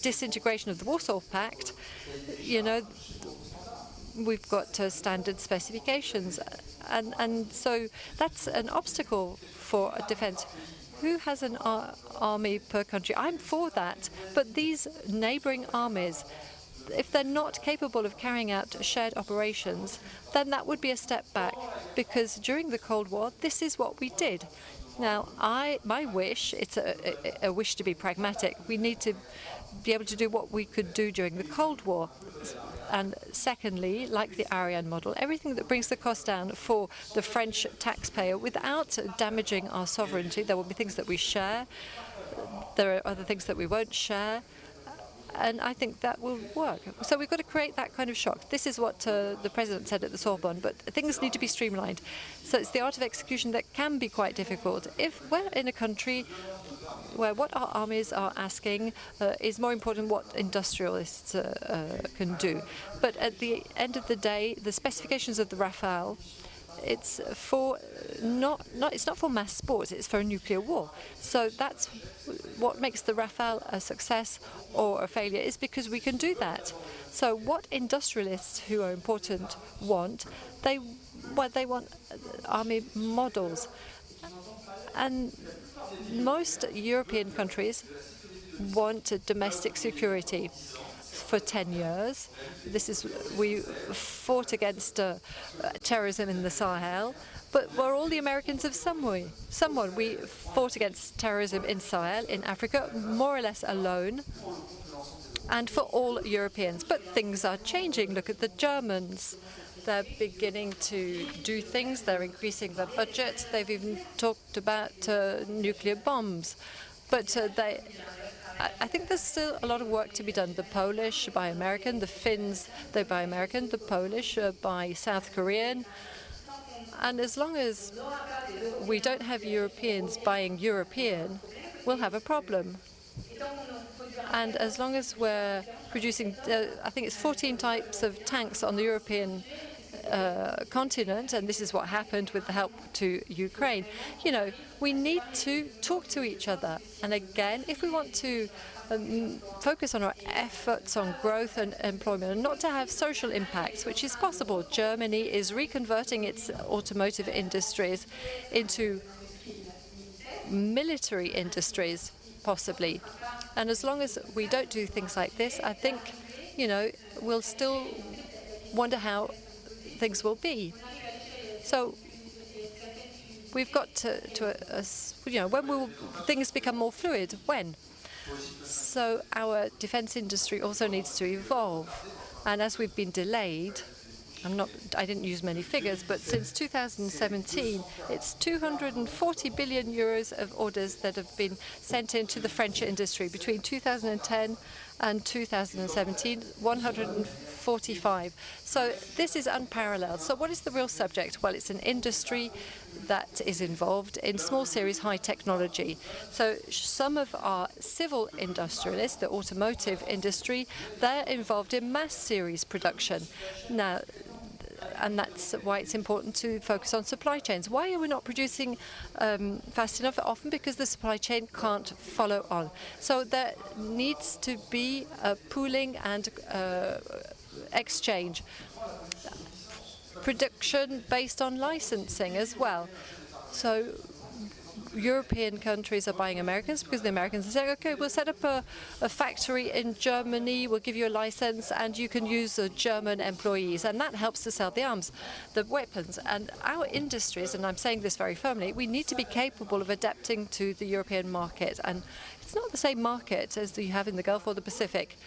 disintegration of the Warsaw Pact, you know, we've got standard specifications, and so that's an obstacle for defense. Who has an army per country? I'm for that, but these neighboring armies, if they're not capable of carrying out shared operations, then that would be a step back, because during the Cold War, this is what we did. Now, my wish, it's a wish to be pragmatic. We need to be able to do what we could do during the Cold War. And secondly, like the Ariane model, everything that brings the cost down for the French taxpayer without damaging our sovereignty. There will be things that we share. There are other things that we won't share. And I think that will work. So we've got to create that kind of shock. This is what the president said at the Sorbonne, but things need to be streamlined. So it's the art of execution that can be quite difficult. If we're in a country where what our armies are asking is more important than what industrialists can do. But at the end of the day, the specifications of the Rafale, it's not for mass sports, it's for a nuclear war. So that's what makes the Rafale a success or a failure, is because we can do that. So what industrialists who are important want, they want army models. And most European countries want domestic security. For 10 years, we fought against terrorism in the Sahel, but we're all the Americans of someone. We fought against terrorism in Sahel, in Africa, more or less alone, and for all Europeans. But things are changing. Look at the Germans. They're beginning to do things. They're increasing their budget. They've even talked about nuclear bombs. But I think there's still a lot of work to be done. The Polish buy American, the Finns, they buy American, the Polish buy South Korean. And as long as we don't have Europeans buying European, we'll have a problem. And as long as we're producing, I think it's 14 types of tanks on the European continent, and this is what happened with the help to Ukraine. You know, we need to talk to each other. And again, if we want to focus on our efforts on growth and employment, and not to have social impacts, which is possible. Germany is reconverting its automotive industries into military industries, possibly. And as long as we don't do things like this, I think, you know, we'll still wonder how things will be. So we've got to you know, when will things become more fluid? When? So our defense industry also needs to evolve. And as we've been delayed, I didn't use many figures, but since 2017, it's 240 billion euros of orders that have been sent into the French industry. Between 2010 and 2017, 145. So this is unparalleled. So what is the real subject? Well, it's an industry that is involved in small series high technology. So some of our civil industrialists, the automotive industry, they're involved in mass series production. Now, and that's why it's important to focus on supply chains. Why are we not producing fast enough? Often because the supply chain can't follow on. So there needs to be a pooling and exchange. Production based on licensing as well. So European countries are buying Americans because the Americans are saying, okay, we'll set up a factory in Germany, we'll give you a license, and you can use German employees. And that helps to sell the arms, the weapons. And our industries, and I'm saying this very firmly, we need to be capable of adapting to the European market. And it's not the same market as you have in the Gulf or the Pacific.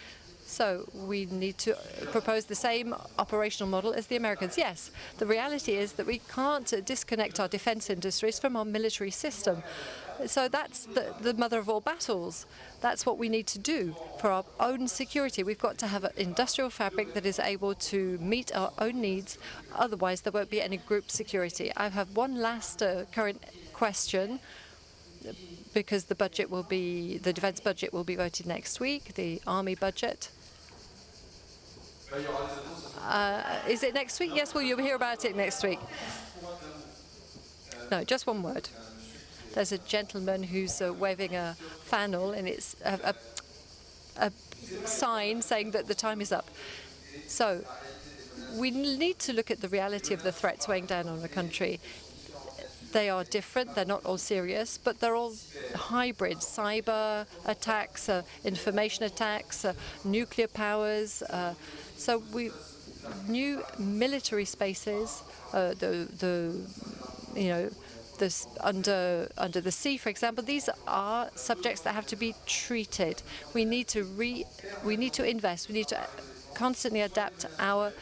So we need to propose the same operational model as the Americans. Yes, the reality is that we can't disconnect our defense industries from our military system. So that's the mother of all battles. That's what we need to do for our own security. We've got to have an industrial fabric that is able to meet our own needs. Otherwise, there won't be any group security. I have one last current question, because the defense budget will be voted next week, the army budget. Is it next week? Yes, well, you'll hear about it next week. No, just one word. There's a gentleman who's waving a fanal, and it's a sign saying that the time is up. So we need to look at the reality of the threats weighing down on a country. They are different, they're not all serious, but they're all hybrids. Cyber attacks, information attacks, nuclear powers. So new military spaces, under the sea, for example, these are subjects that have to be treated. We need to invest. We need to constantly adapt our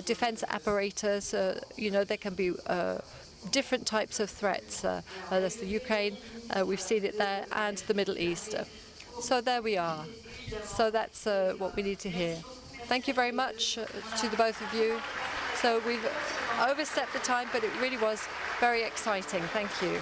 defense apparatus. There can be different types of threats. There's the Ukraine, we've seen it there, and the Middle East. So there we are. So that's what we need to hear. Thank you very much to the both of you. So we've overstepped the time, but it really was very exciting. Thank you.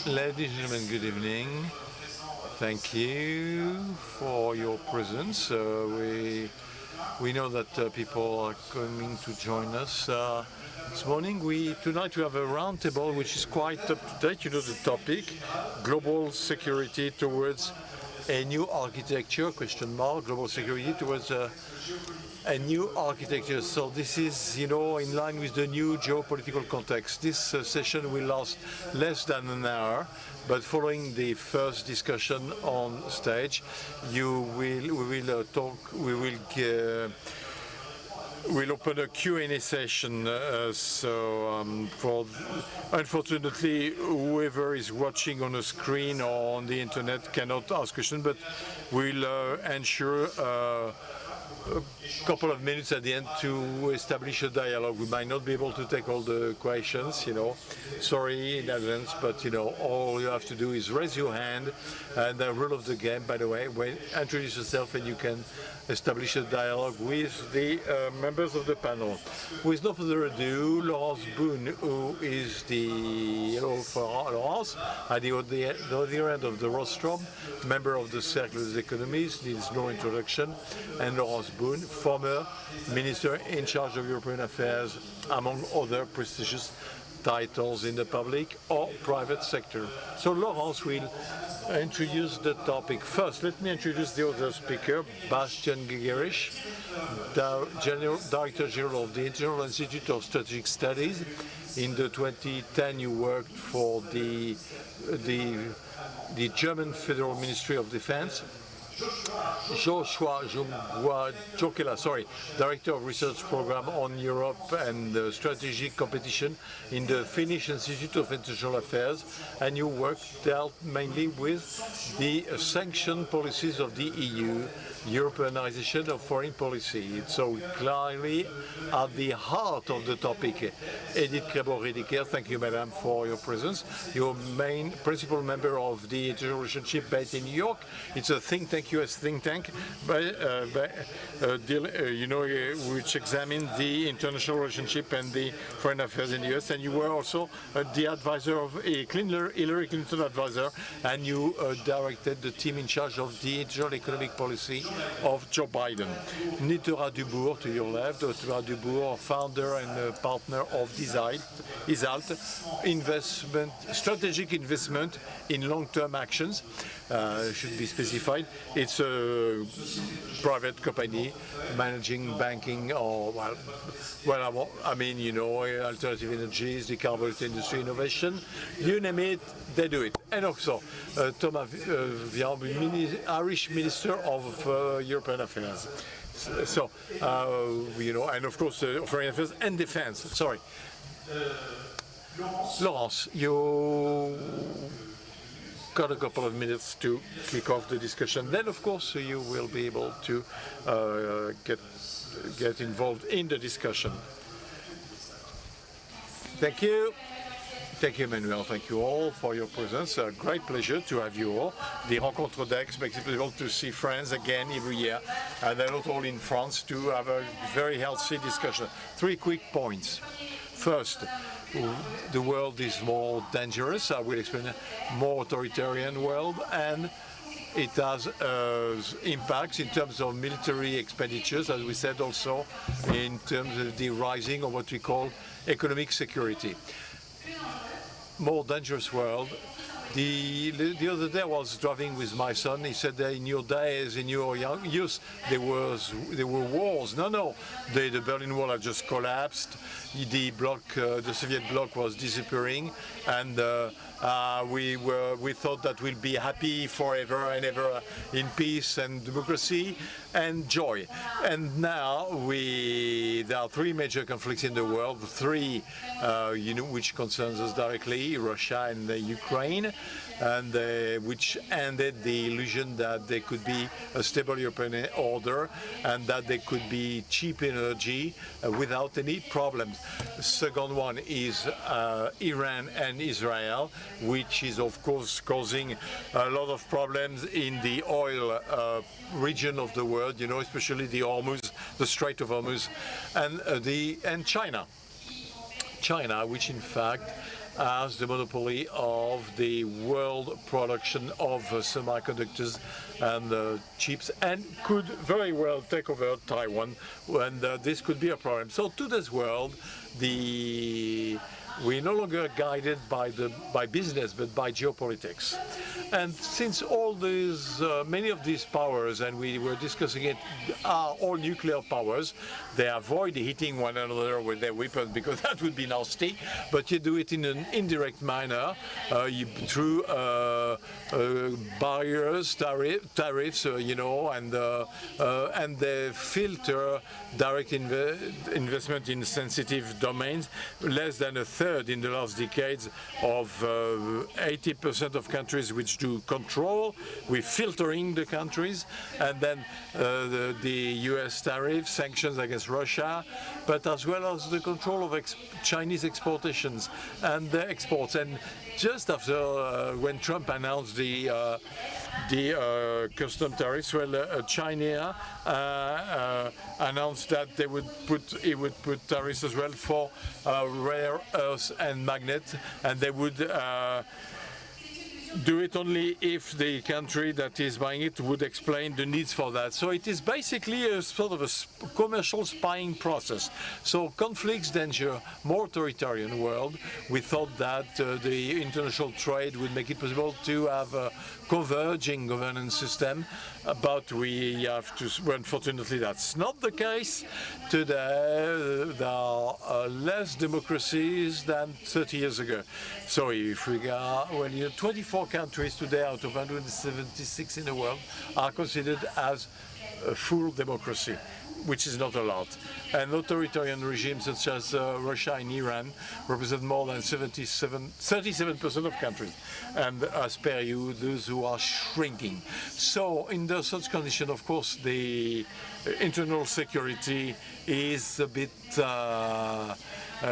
Ladies and gentlemen, good evening. Thank you for your presence. We know that people are coming to join us this morning. Tonight we have a roundtable which is quite up to date. You know the topic: global security towards a new architecture? Question mark. Global security towards a new architecture. So this is, in line with the new geopolitical context. This session will last less than an hour, but following the first discussion on stage, we'll open a Q&A session. Unfortunately, whoever is watching on a screen or on the internet cannot ask questions, but we'll ensure a couple of minutes at the end to establish a dialogue. We might not be able to take all the questions, sorry in advance, but all you have to do is raise your hand. And the rule of the game, by the way, introduce yourself and you can establish a dialogue with the members of the panel. With no further ado, Laurence Boone, who is Laurence, at the other end of the rostrum, member of the Cercle des Économistes, needs no introduction, and Laurence Boone, former Minister in charge of European affairs, among other prestigious titles in the public or private sector. So Laurence will introduce the topic. First, let me introduce the other speaker, Bastian Gegerich, Director General of the International Institute of Strategic Studies. In the 2010, you worked for the German Federal Ministry of Defense. Joshua Jokela, Director of Research Program on Europe and Strategic Competition in the Finnish Institute of International Affairs, and your work dealt mainly with the sanction policies of the EU, Europeanization of foreign policy. It's so clearly at the heart of the topic. Edith Krebo-Riediker, thank you, Madam, for your presence. Your main principal member of the International Relationship based in New York. It's a think tank, US think tank, which examined the international relationship and the foreign affairs in the US. And you were also the advisor of Hillary Clinton advisor, and you directed the team in charge of the international economic policy of Joe Biden. Nitera Dubourg, to your left, Nitera Dubourg, founder and partner of ISALT, strategic investment in long-term actions, should be specified. It's a private company managing banking or, alternative energies, decarbonized industry innovation, you name it, they do it. And also, Thomas Vian, Irish Minister of European Affairs. So, and of course, Foreign Affairs and Defense. Sorry. Laurence, you got a couple of minutes to kick off the discussion. Then, of course, you will be able to get involved in the discussion. Thank you. Thank you, Emmanuel. Thank you all for your presence. A great pleasure to have you all. The Rencontre d'Aix makes it possible to see friends again every year, and they're not all in France, to have a very healthy discussion. 3 quick points. First, the world is more dangerous. I will explain. More authoritarian world, and it has impacts in terms of military expenditures, as we said, also in terms of the rising of what we call economic security. More dangerous world. The other day I was driving with my son. He said that in your days, in your young youth, there were wars. No, the Berlin Wall had just collapsed. The Soviet bloc was disappearing, and we thought that we'll be happy forever and ever in peace and democracy and joy. And now there are 3 major conflicts in the world. 3, which concerns us directly: Russia and Ukraine, and which ended the illusion that there could be a stable European order and that there could be cheap energy without any problems. Second one is Iran and Israel, which is of course causing a lot of problems in the oil region of the world, especially the Strait of Hormuz, and China, which in fact has the monopoly of the world production of semiconductors and chips, and could very well take over Taiwan, and this could be a problem. So today's world, we're no longer guided by business, but by geopolitics. And since all these, many of these powers, and we were discussing it, are all nuclear powers, they avoid hitting one another with their weapons because that would be nasty, but you do it in an indirect manner, through barriers, tariffs, you know, and they filter direct investment in sensitive domains. Less than a third in the last decades of 80% of countries which do control. We're filtering the countries, and then the US tariff sanctions against Russia, but as well as the control of Chinese exportations and the exports. And just after when Trump announced the custom tariffs, well, China announced that he would put tariffs as well for rare earths and magnets, and they would do it only if the country that is buying it would explain the needs for that. So it is basically a sort of a commercial spying process. So conflicts, danger, more authoritarian world. We thought that the international trade would make it possible to have a converging governance system, but we have to, well, unfortunately that's not the case. Today there are less democracies than 30 years ago. So if we are, well, 24 countries today out of 176 in the world are considered as a full democracy, which is not a lot. And authoritarian regimes such as Russia and Iran represent more than 37% of countries, and as per you, those who are shrinking. So in such condition, of course, the internal security is a bit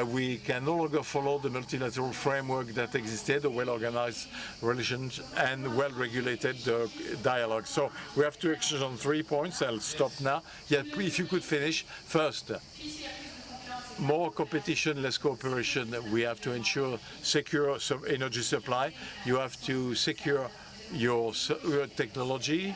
we can no longer follow the multilateral framework that existed, a well-organized relations and well-regulated dialogue. So we have to exchange on 3 points. I'll stop now. Yeah, if you could finish. First, more competition, less cooperation. We have to ensure secure energy supply. You have to secure your technology,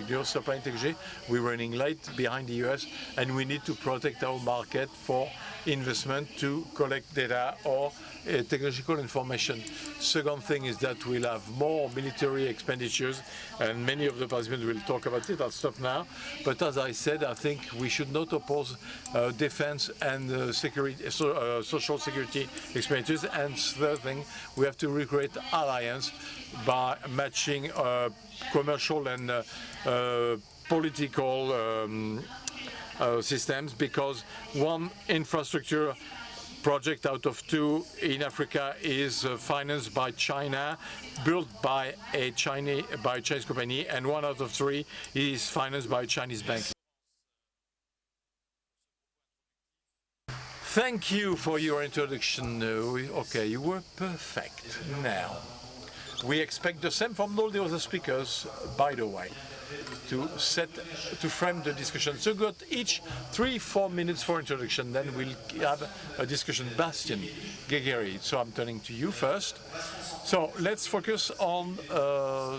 your supply technology. We're running late behind the US, and we need to protect our market for investment to collect data or technological information. Second thing is that we'll have more military expenditures, and many of the participants will talk about it. I'll stop now. But as I said, I think we should not oppose defense and security, social security expenditures. And third thing, we have to recreate alliance by matching commercial and political systems, because one infrastructure project out of 2 in Africa is financed by China, built by a Chinese company, and 1 out of 3 is financed by a Chinese bank. Thank you for your introduction. Okay, you were perfect. Now, we expect the same from all the other speakers, by the way, to frame the discussion. So got each 3-4 minutes for introduction, then we'll have a discussion. Bastien Guéguéry, so I'm turning to you first. So let's focus on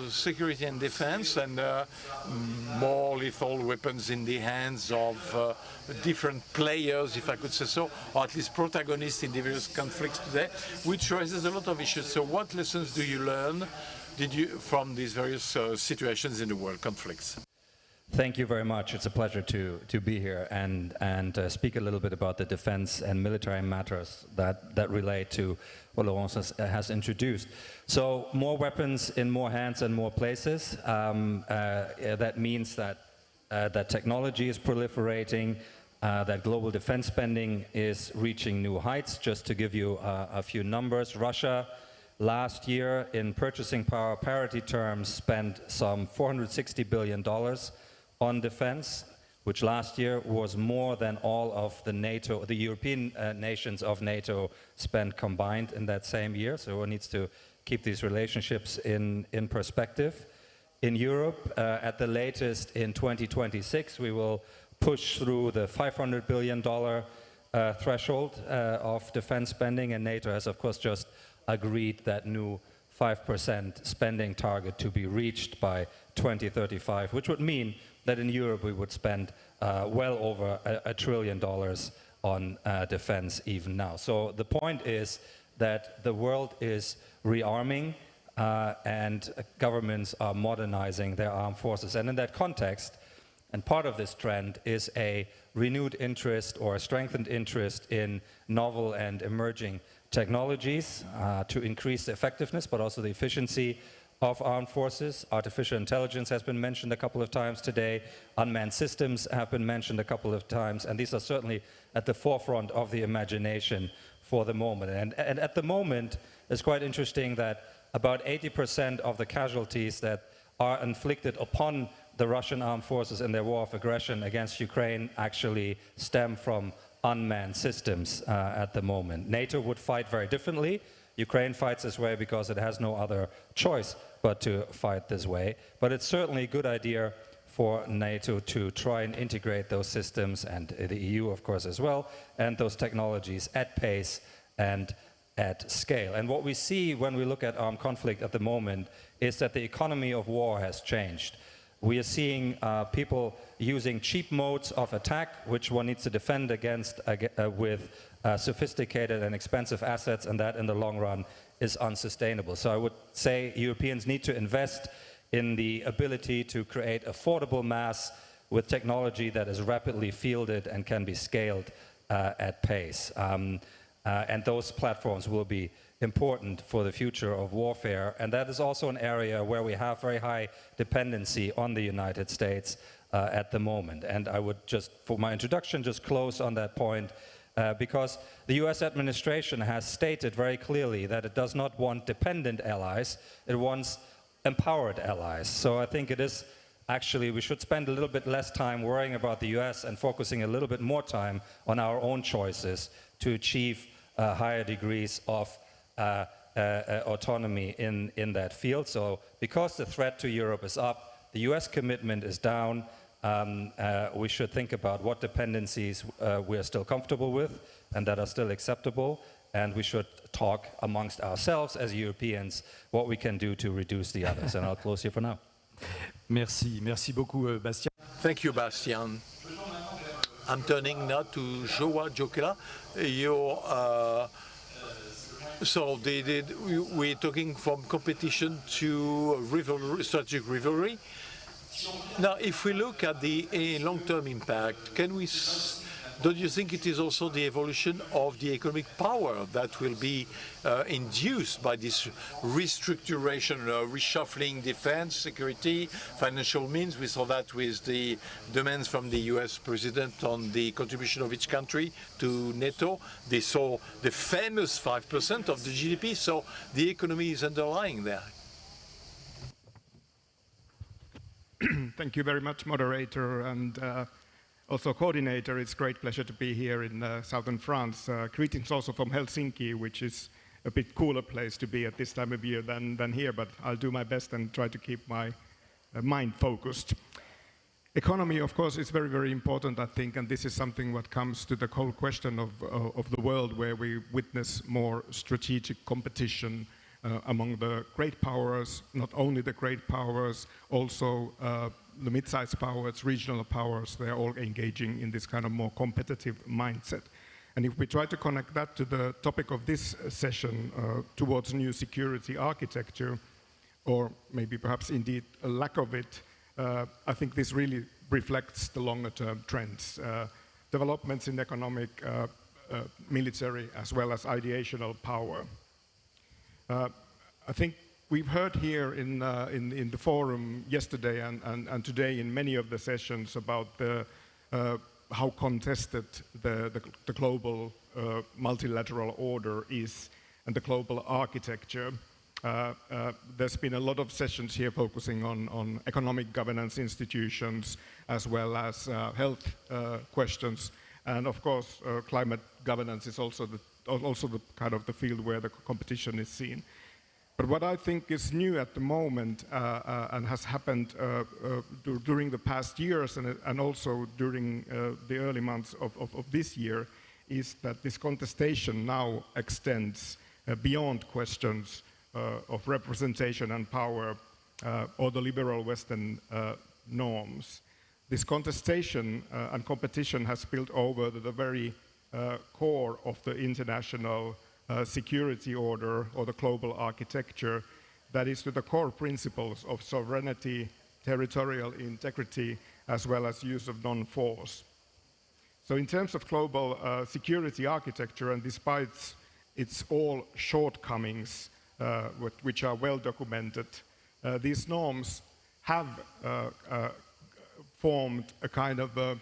security and defense, and more lethal weapons in the hands of different players, if I could say so, or at least protagonists in the various conflicts today, which raises a lot of issues. So what lessons do you learn from these various situations in the world, conflicts? Thank you very much. It's a pleasure to be here and speak a little bit about the defense and military matters that relate to what Laurence has introduced. So more weapons in more hands and more places. That means that technology is proliferating, that global defense spending is reaching new heights. Just to give you a few numbers, Russia last year in purchasing power parity terms spent some $460 billion on defense, which last year was more than all of the European nations of NATO spent combined in that same year. So one needs to keep these relationships in perspective. In Europe, at the latest in 2026, we will push through the $500 billion threshold of defense spending, and NATO has, of course, just agreed that new 5% spending target to be reached by 2035, which would mean that in Europe we would spend well over $1 trillion on defense even now. So the point is that the world is rearming and governments are modernizing their armed forces. And in that context, and part of this trend is a renewed interest or a strengthened interest in novel and emerging technologies to increase the effectiveness but also the efficiency of armed forces. Artificial intelligence has been mentioned a couple of times today. Unmanned systems have been mentioned a couple of times, and these are certainly at the forefront of the imagination for the moment. And at the moment, it's quite interesting that about 80% of the casualties that are inflicted upon the Russian armed forces in their war of aggression against Ukraine actually stem from unmanned systems at the moment. NATO would fight very differently. Ukraine fights this way because it has no other choice but to fight this way. But it's certainly a good idea for NATO to try and integrate those systems, and the EU, of course, as well, and those technologies at pace and at scale. And what we see when we look at armed conflict at the moment is that the economy of war has changed. We are seeing people using cheap modes of attack, which one needs to defend against with sophisticated and expensive assets, and that in the long run is unsustainable. So I would say Europeans need to invest in the ability to create affordable mass with technology that is rapidly fielded and can be scaled at pace. And those platforms will be important for the future of warfare. And that is also an area where we have very high dependency on the United States at the moment. And I would just, for my introduction, just close on that point because the US administration has stated very clearly that it does not want dependent allies, it wants empowered allies. So I think it is actually, we should spend a little bit less time worrying about the US and focusing a little bit more time on our own choices to achieve higher degrees of autonomy in that field. So because the threat to Europe is up, the US commitment is down, we should think about what dependencies we are still comfortable with and that are still acceptable, and we should talk amongst ourselves as Europeans what we can do to reduce the others. And I'll close here for now. Merci. Merci beaucoup, Bastien. Thank you, Bastien. I'm turning now to Joa Jokela. So we're talking from competition to rivalry, strategic rivalry. Now, if we look at the long-term impact, don't you think it is also the evolution of the economic power that will be induced by this restructuration, reshuffling defense, security, financial means? We saw that with the demands from the US president on the contribution of each country to NATO. They saw the famous 5% of the GDP, so the economy is underlying there. Thank you very much, moderator, and also coordinator. It's a great pleasure to be here in southern France. Greetings also from Helsinki, which is a bit cooler place to be at this time of year than here, but I'll do my best and try to keep my mind focused. Economy, of course, is very, very important, I think, and this is something what comes to the whole question of the world where we witness more strategic competition among the great powers, not only the great powers, also the mid-sized powers, regional powers, they're all engaging in this kind of more competitive mindset. And if we try to connect that to the topic of this session towards new security architecture, or maybe perhaps indeed a lack of it, I think this really reflects the longer-term trends. Developments in economic, military, as well as ideational power. I think we've heard here in the forum yesterday and today in many of the sessions about how contested the global multilateral order is and the global architecture. There's been a lot of sessions here focusing on economic governance institutions as well as health questions, and of course climate governance is also the kind of the field where the competition is seen. But what I think is new at the moment and has happened during the past years and also during the early months of this year is that this contestation now extends beyond questions of representation and power or the liberal Western norms. This contestation and competition has spilled over to the very core of the international security order or the global architecture, that is to the core principles of sovereignty, territorial integrity, as well as use of non-force. So in terms of global security architecture, and despite its all shortcomings, which are well documented, these norms have formed a kind of a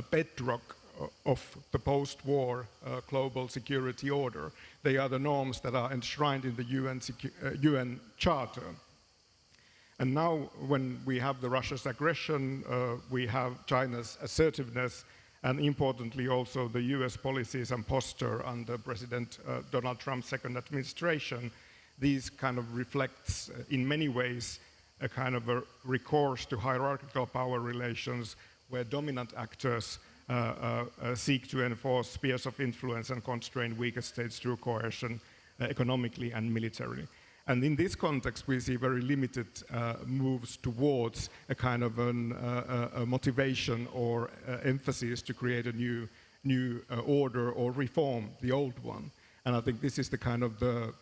bedrock of the post-war global security order. They are the norms that are enshrined in the UN Charter. And now when we have the Russia's aggression, we have China's assertiveness, and importantly also the US policies and posture under President Donald Trump's second administration, these kind of reflects in many ways a kind of a recourse to hierarchical power relations where dominant actors seek to enforce spheres of influence and constrain weaker states through coercion economically and militarily. And in this context, we see very limited moves towards a kind of a motivation or emphasis to create a new order or reform the old one. And I think this is the kind of the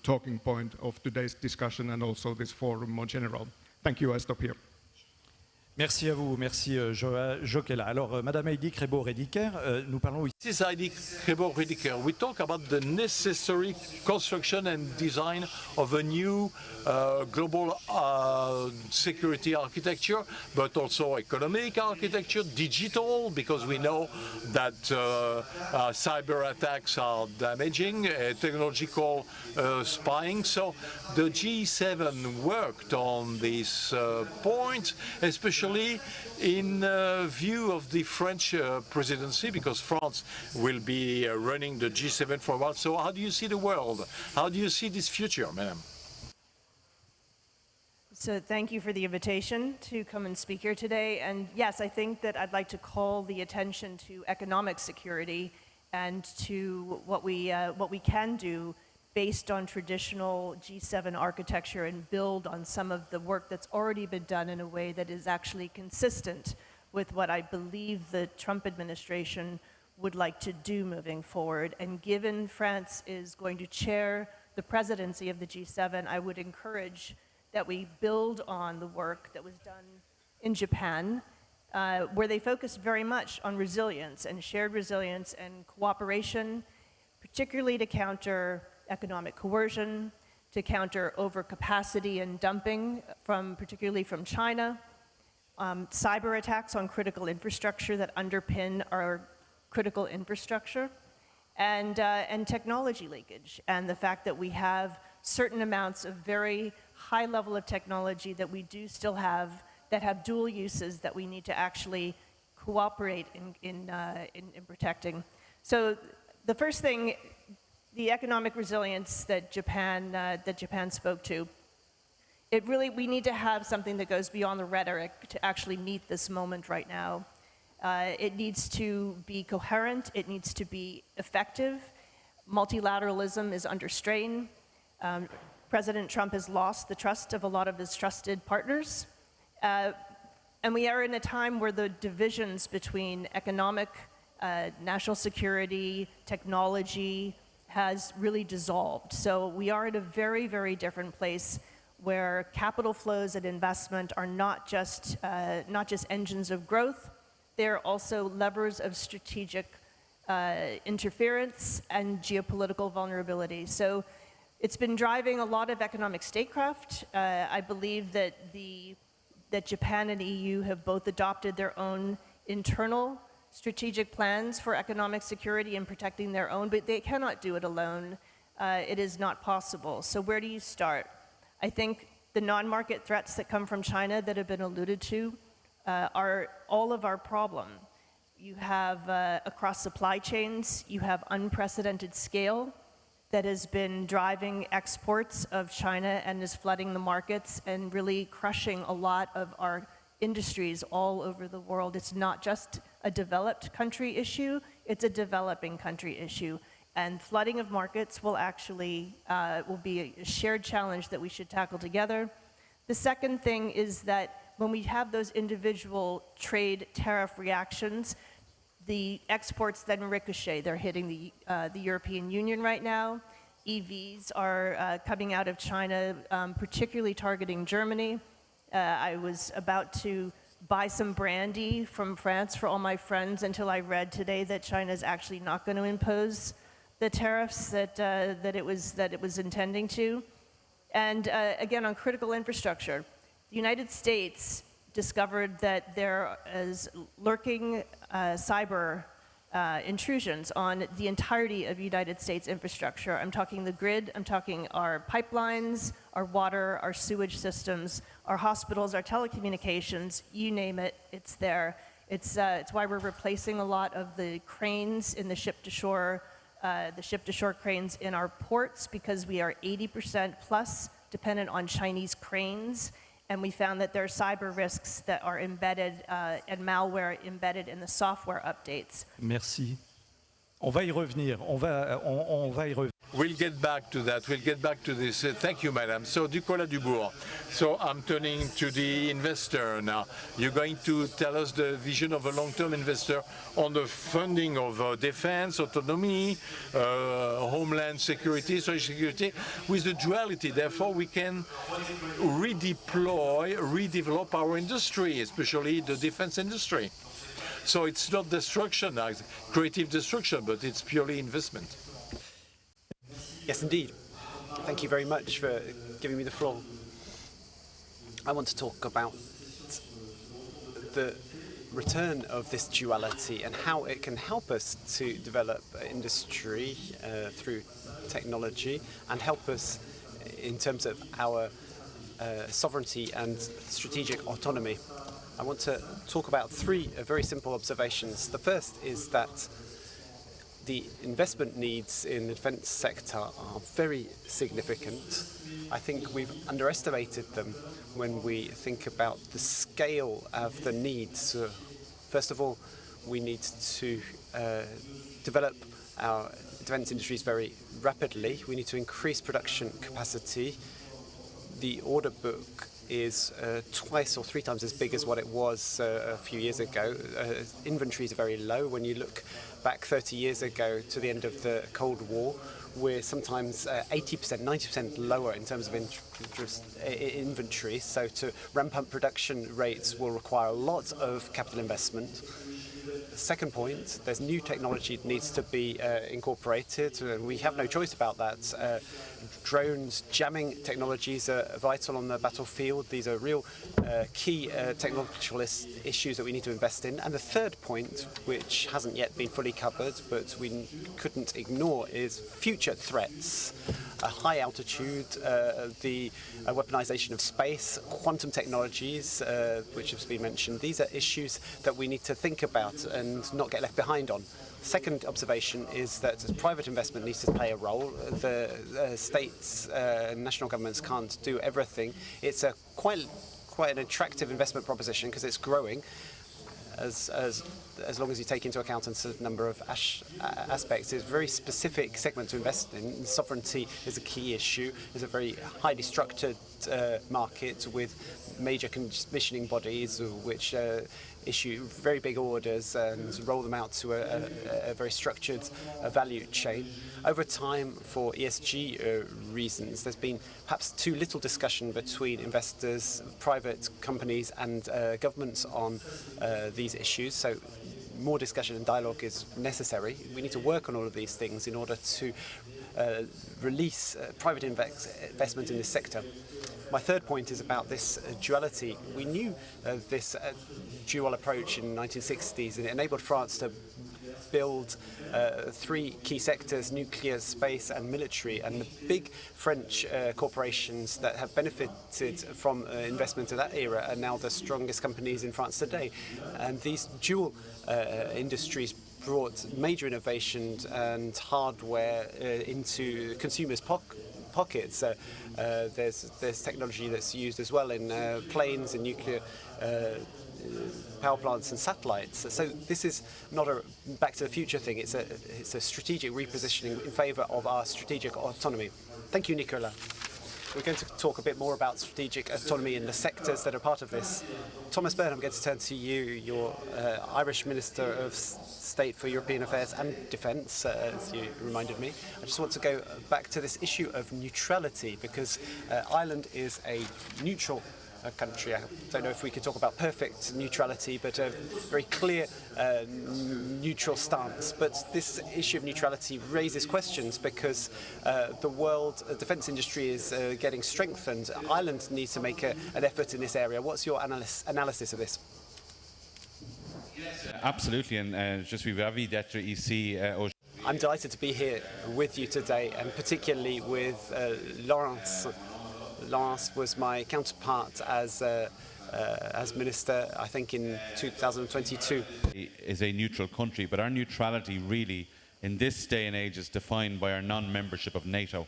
talking point of today's discussion and also this forum more general. Thank you, I stop here. Merci à vous, merci Jo Kela. Alors, Madame Heidi Krebo-Rediker, nous parlons ici. This is Heidi Krebo-Rediker. We talk about the necessary construction and design of a new global security architecture, but also economic architecture, digital, because we know that cyber attacks are damaging, technological spying. So the G7 worked on these points, especially in view of the French presidency, because France will be running the G7 for a while. So how do you see the world? How do you see this future, madam? So thank you for the invitation to come and speak here today. And yes, I think that I'd like to call the attention to economic security and to what we can do based on traditional G7 architecture and build on some of the work that's already been done in a way that is actually consistent with what I believe the Trump administration would like to do moving forward. And given France is going to chair the presidency of the G7, I would encourage that we build on the work that was done in Japan, where they focused very much on resilience and shared resilience and cooperation, particularly to counter economic coercion, to counter overcapacity and dumping, particularly from China, cyber attacks on critical infrastructure that underpin our critical infrastructure, and technology leakage, and the fact that we have certain amounts of very high level of technology that we do still have that have dual uses that we need to actually cooperate in protecting. So the first thing, the economic resilience that Japan spoke to, we need to have something that goes beyond the rhetoric to actually meet this moment right now. It needs to be coherent, it needs to be effective. Multilateralism is under strain. President Trump has lost the trust of a lot of his trusted partners. And we are in a time where the divisions between economic, national security, technology, has really dissolved. So we are at a very, very different place where capital flows and investment are not just engines of growth, they're also levers of strategic interference and geopolitical vulnerability. So it's been driving a lot of economic statecraft. I believe that that Japan and EU have both adopted their own internal strategic plans for economic security and protecting their own, but they cannot do it alone. It is not possible. So where do you start? I think the non-market threats that come from China that have been alluded to are all of our problem. You have, across supply chains, you have unprecedented scale that has been driving exports of China and is flooding the markets and really crushing a lot of our industries all over the world. It's not just a developed country issue, it's a developing country issue. And flooding of markets will actually will be a shared challenge that we should tackle together. The second thing is that when we have those individual trade tariff reactions, the exports then ricochet. They're hitting the European Union right now. EVs are coming out of China, particularly targeting Germany. I was about to buy some brandy from France for all my friends until I read today that China is actually not going to impose the tariffs that it was intending to. And again, on critical infrastructure, the United States discovered that there is lurking cyber intrusions on the entirety of United States infrastructure. I'm talking the grid, I'm talking our pipelines, our water, our sewage systems, our hospitals, our telecommunications, you name it, it's there. It's why we're replacing a lot of the cranes in the ship-to-shore cranes in our ports, because we are 80% plus dependent on Chinese cranes. And we found that there are cyber risks that are embedded and malware embedded in the software updates. Merci. On va y revenir. On va y revenir. We'll get back to that. We'll get back to this. Thank you, madam. So, Nicolas Dubourg. So, I'm turning to the investor now. You're going to tell us the vision of a long-term investor on the funding of defense, autonomy, homeland security, social security, with the duality. Therefore, we can redevelop our industry, especially the defense industry. So it's not destruction, creative destruction, but it's purely investment. Yes, indeed. Thank you very much for giving me the floor. I want to talk about the return of this duality and how it can help us to develop industry through technology and help us in terms of our sovereignty and strategic autonomy. I want to talk about three very simple observations. The first is that the investment needs in the defence sector are very significant. I think we've underestimated them when we think about the scale of the needs. First of all, we need to develop our defence industries very rapidly. We need to increase production capacity. The order book is twice or three times as big as what it was a few years ago. Inventories are very low. When you look back 30 years ago to the end of the Cold War, we're sometimes 80%, 90% lower in terms of inventory. So to ramp up production rates will require a lot of capital investment. Second point, there's new technology that needs to be incorporated. We have no choice about that. Drones, jamming technologies are vital on the battlefield. These are real key technological issues that we need to invest in. And the third point, which hasn't yet been fully covered, but we couldn't ignore, is future threats. High altitude, the weaponization of space, quantum technologies, which has been mentioned. These are issues that we need to think about and not get left behind on. Second observation is that private investment needs to play a role. The states and national governments can't do everything. It's a quite an attractive investment proposition because it's growing. As long as you take into account a certain number of aspects, it's a very specific segment to invest in. Sovereignty is a key issue. It's a very highly structured market with major commissioning bodies which issue very big orders and roll them out to a very structured value chain. Over time, for ESG reasons, there's been perhaps too little discussion between investors, private companies and governments on these issues. So more discussion and dialogue is necessary. We need to work on all of these things in order to release private investment in this sector. My third point is about this duality. We knew this dual approach in the 1960s, and it enabled France to build three key sectors: nuclear, space and military. And the big French corporations that have benefited from investment in that era are now the strongest companies in France today. And these dual industries brought major innovation and hardware into consumers' pockets. There's technology that's used as well in planes and nuclear power plants and satellites. So this is not a back to the future thing, it's a strategic repositioning in favour of our strategic autonomy. Thank you, Nicolas. We're going to talk a bit more about strategic autonomy in the sectors that are part of this. Thomas Byrne, I'm going to turn to you. You're Irish Minister of State for European Affairs and Defence, as you reminded me. I just want to go back to this issue of neutrality, because Ireland is a neutral country. I don't know if we could talk about perfect neutrality, but a very clear neutral stance. But this issue of neutrality raises questions because the world defence industry is getting strengthened. Ireland needs to make an effort in this area. What's your analysis of this? Absolutely, and je suis ravi d'être ici. I'm delighted to be here with you today, and particularly with Laurence. Laurence was my counterpart as minister, I think, in 2022. Is a neutral country, but our neutrality really, in this day and age, is defined by our non-membership of NATO.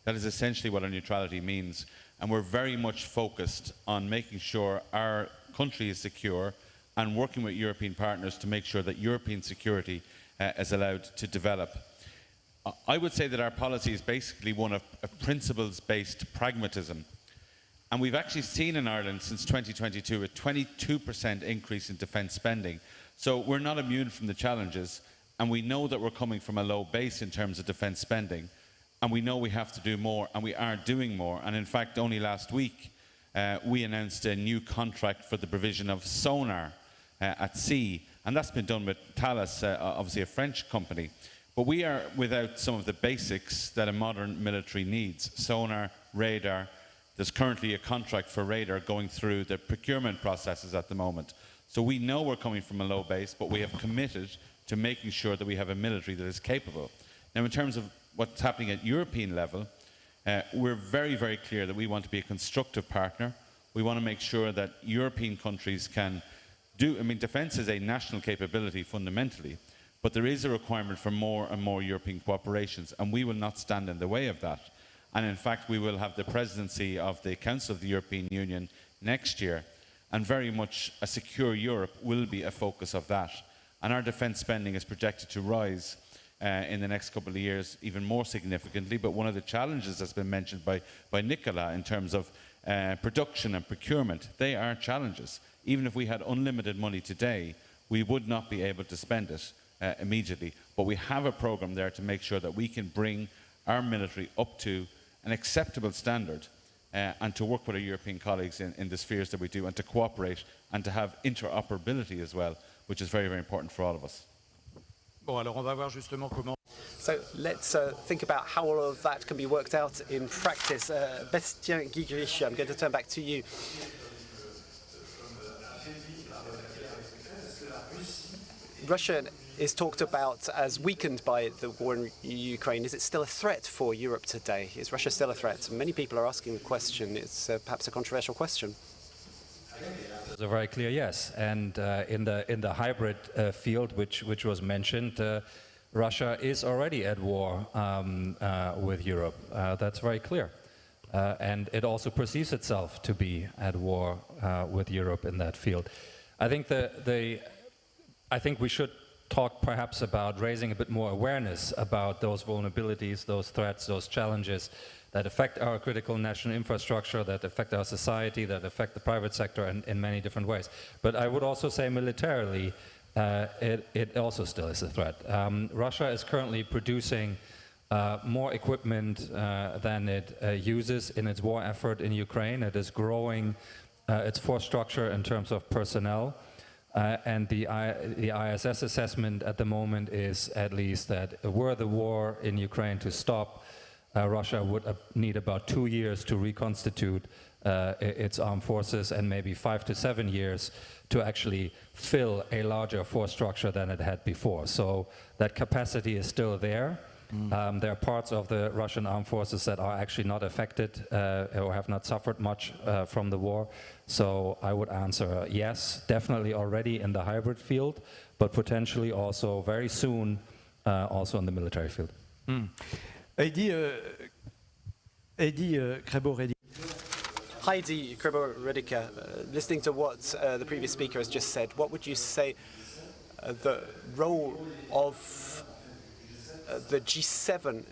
That is essentially what our neutrality means, and we're very much focused on making sure our country is secure and working with European partners to make sure that European security is allowed to develop. I would say that our policy is basically one of principles-based pragmatism. And we've actually seen in Ireland since 2022 a 22% increase in defence spending. So we're not immune from the challenges, and we know that we're coming from a low base in terms of defence spending, and we know we have to do more, and we are doing more. And in fact, only last week, we announced a new contract for the provision of sonar at sea, and that's been done with Thales, obviously a French company. But we are without some of the basics that a modern military needs. Sonar, radar. There's currently a contract for radar going through the procurement processes at the moment. So we know we're coming from a low base, but we have committed to making sure that we have a military that is capable. Now, in terms of what's happening at European level, we're very, very clear that we want to be a constructive partner. We want to make sure that European countries can do, defence is a national capability fundamentally, but there is a requirement for more and more European cooperations, and we will not stand in the way of that. And in fact, we will have the presidency of the Council of the European Union next year, and very much a secure Europe will be a focus of that. And our defence spending is projected to rise in the next couple of years even more significantly. But one of the challenges that's been mentioned by Nicola in terms of production and procurement, they are challenges. Even if we had unlimited money today, we would not be able to spend it immediately, but we have a programme there to make sure that we can bring our military up to an acceptable standard and to work with our European colleagues in the spheres that we do, and to cooperate and to have interoperability as well, which is very, very important for all of us. Bon, alors on va voir justement comment. So let's think about how all of that can be worked out in practice. Bastien Guigriche, I'm going to turn back to you. Russia is talked about as weakened by the war in Ukraine. Is it still a threat for Europe today? Is Russia still a threat? Many people are asking the question. It's perhaps a controversial question. It's a very clear yes. And in the hybrid field, which was mentioned, Russia is already at war with Europe. That's very clear. And it also perceives itself to be at war with Europe in that field. I think we should talk perhaps about raising a bit more awareness about those vulnerabilities, those threats, those challenges that affect our critical national infrastructure, that affect our society, that affect the private sector in many different ways. But I would also say militarily, it also still is a threat. Russia is currently producing more equipment than it uses in its war effort in Ukraine. It is growing its force structure in terms of personnel. And the ISS assessment at the moment is at least that were the war in Ukraine to stop, Russia would need about 2 years to reconstitute its armed forces, and maybe 5 to 7 years to actually fill a larger force structure than it had before. So that capacity is still there. There are parts of the Russian armed forces that are actually not affected or have not suffered much from the war. So I would answer yes, definitely already in the hybrid field, but potentially also very soon also in the military field. Heidi Crébo-Rediker. Heidi Kreber-Rediker, listening to what the previous speaker has just said, what would you say the role of the G7,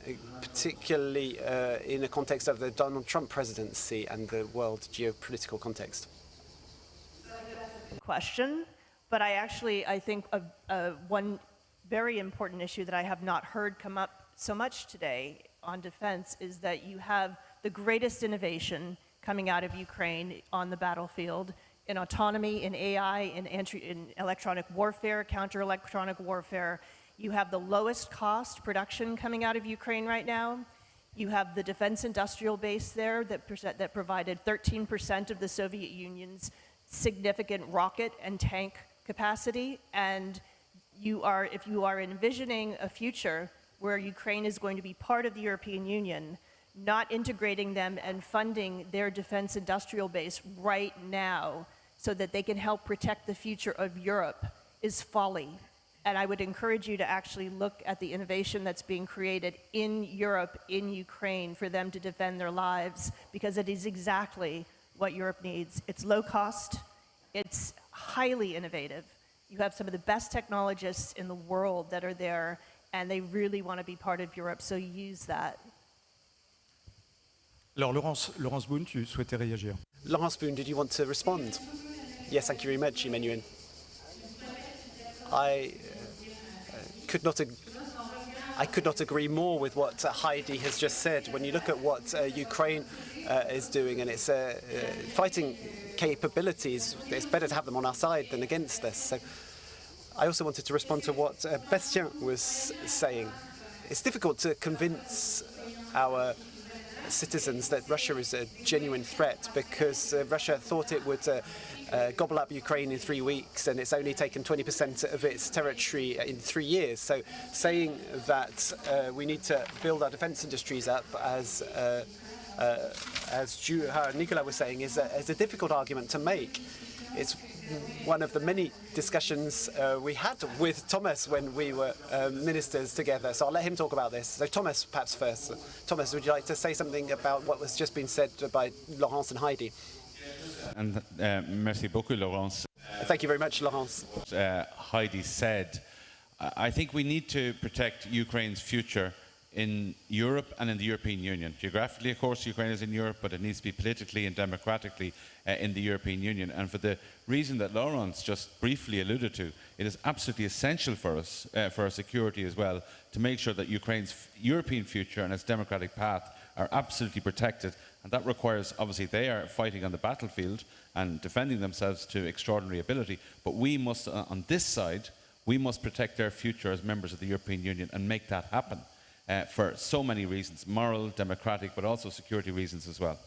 particularly in the context of the Donald Trump presidency and the world geopolitical context? Question, but I think one very important issue that I have not heard come up so much today on defense is that you have the greatest innovation coming out of Ukraine on the battlefield in autonomy, in AI, in electronic warfare, counter-electronic warfare. You have the lowest cost production coming out of Ukraine right now. You have the defense industrial base there that provided 13% of the Soviet Union's significant rocket and tank capacity. And if you are envisioning a future where Ukraine is going to be part of the European Union, not integrating them and funding their defense industrial base right now so that they can help protect the future of Europe is folly. And I would encourage you to actually look at the innovation that's being created in Europe, in Ukraine, for them to defend their lives, because it is exactly what Europe needs. It's low cost, it's highly innovative. You have some of the best technologists in the world that are there, and they really want to be part of Europe, so use that. Alors, Laurence Boone, tu souhaitais réagir? Laurence Boone, did you want to respond? Yes, thank you very much, Emmanuel. I could not agree more with what Heidi has just said. When you look at what Ukraine is doing and its fighting capabilities, it's better to have them on our side than against us. So I also wanted to respond to what Bastien was saying. It's difficult to convince our citizens that Russia is a genuine threat because Russia thought it would gobble up Ukraine in 3 weeks, and it's only taken 20% of its territory in 3 years. So saying that we need to build our defense industries up, as Nicolas was saying, is a difficult argument to make. It's one of the many discussions we had with Thomas when we were ministers together. So I'll let him talk about this. So Thomas, perhaps first. Thomas, would you like to say something about what was just been said by Laurence and Heidi? And merci beaucoup, Laurence. Thank you very much, Laurence. Heidi said, I think we need to protect Ukraine's future in Europe and in the European Union. Geographically, of course, Ukraine is in Europe, but it needs to be politically and democratically in the European Union. And for the reason that Laurence just briefly alluded to, it is absolutely essential for us, for our security as well, to make sure that Ukraine's European future and its democratic path are absolutely protected. And that requires, obviously, they are fighting on the battlefield and defending themselves to extraordinary ability. But we must, on this side, we must protect their future as members of the European Union and make that happen. For so many reasons, moral, democratic, but also security reasons as well.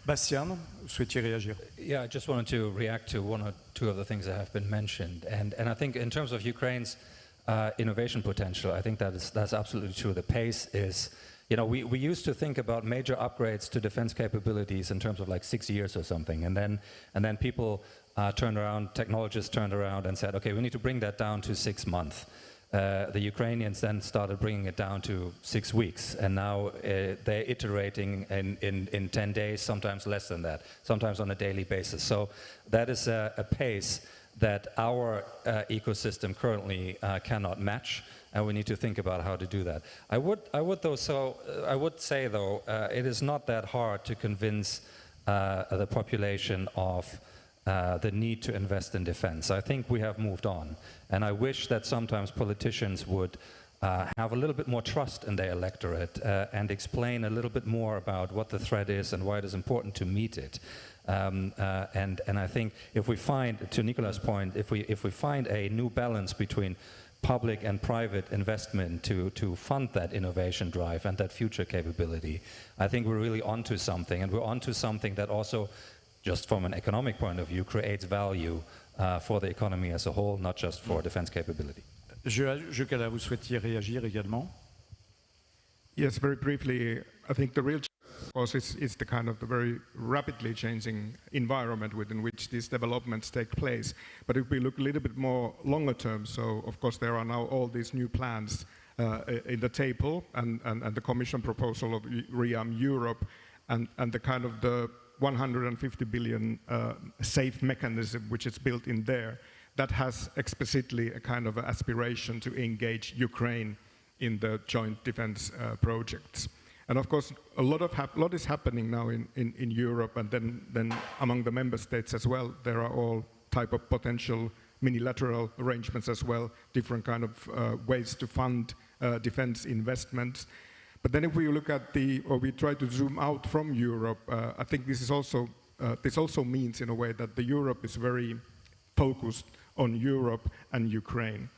Bastien, vous souhaitiez réagir? Yeah, I just wanted to react to one or two of the things that have been mentioned. And I think in terms of Ukraine's innovation potential, I think that's absolutely true. The pace is, you know, we used to think about major upgrades to defense capabilities in terms of like 6 years or something. And then people turned around, technologists turned around and said, okay, we need to bring that down to 6 months. The Ukrainians then started bringing it down to 6 weeks, and now they're iterating in 10 days, sometimes less than that, sometimes on a daily basis. So that is a pace that our ecosystem currently cannot match, and we need to think about how to do that. I would say though, it is not that hard to convince the population of the need to invest in defense. I think we have moved on, and I wish that sometimes politicians would have a little bit more trust in their electorate and explain a little bit more about what the threat is and why it is important to meet it. And I think if we find, to Nicolas' point, if we find a new balance between public and private investment to fund that innovation drive and that future capability, I think we're really onto something, and we're onto something that also, just from an economic point of view, creates value for the economy as a whole, not just for defense capability. Joël, vous souhaitiez réagir également? Yes, very briefly. I think the real challenge, of course, is the kind of the very rapidly changing environment within which these developments take place. But if we look a little bit more longer term, so of course there are now all these new plans in the table, and the Commission proposal of ReArm Europe, and the kind of the 150 billion safe mechanism which is built in there that has explicitly a kind of aspiration to engage Ukraine in the joint defense projects. And of course, a lot is happening now in Europe, and then among the member states as well. There are all type of potential minilateral arrangements as well, different kind of ways to fund defense investments. But then if we look at or we try to zoom out from Europe, I think this also means in a way that the Europe is very focused on Europe and Ukraine.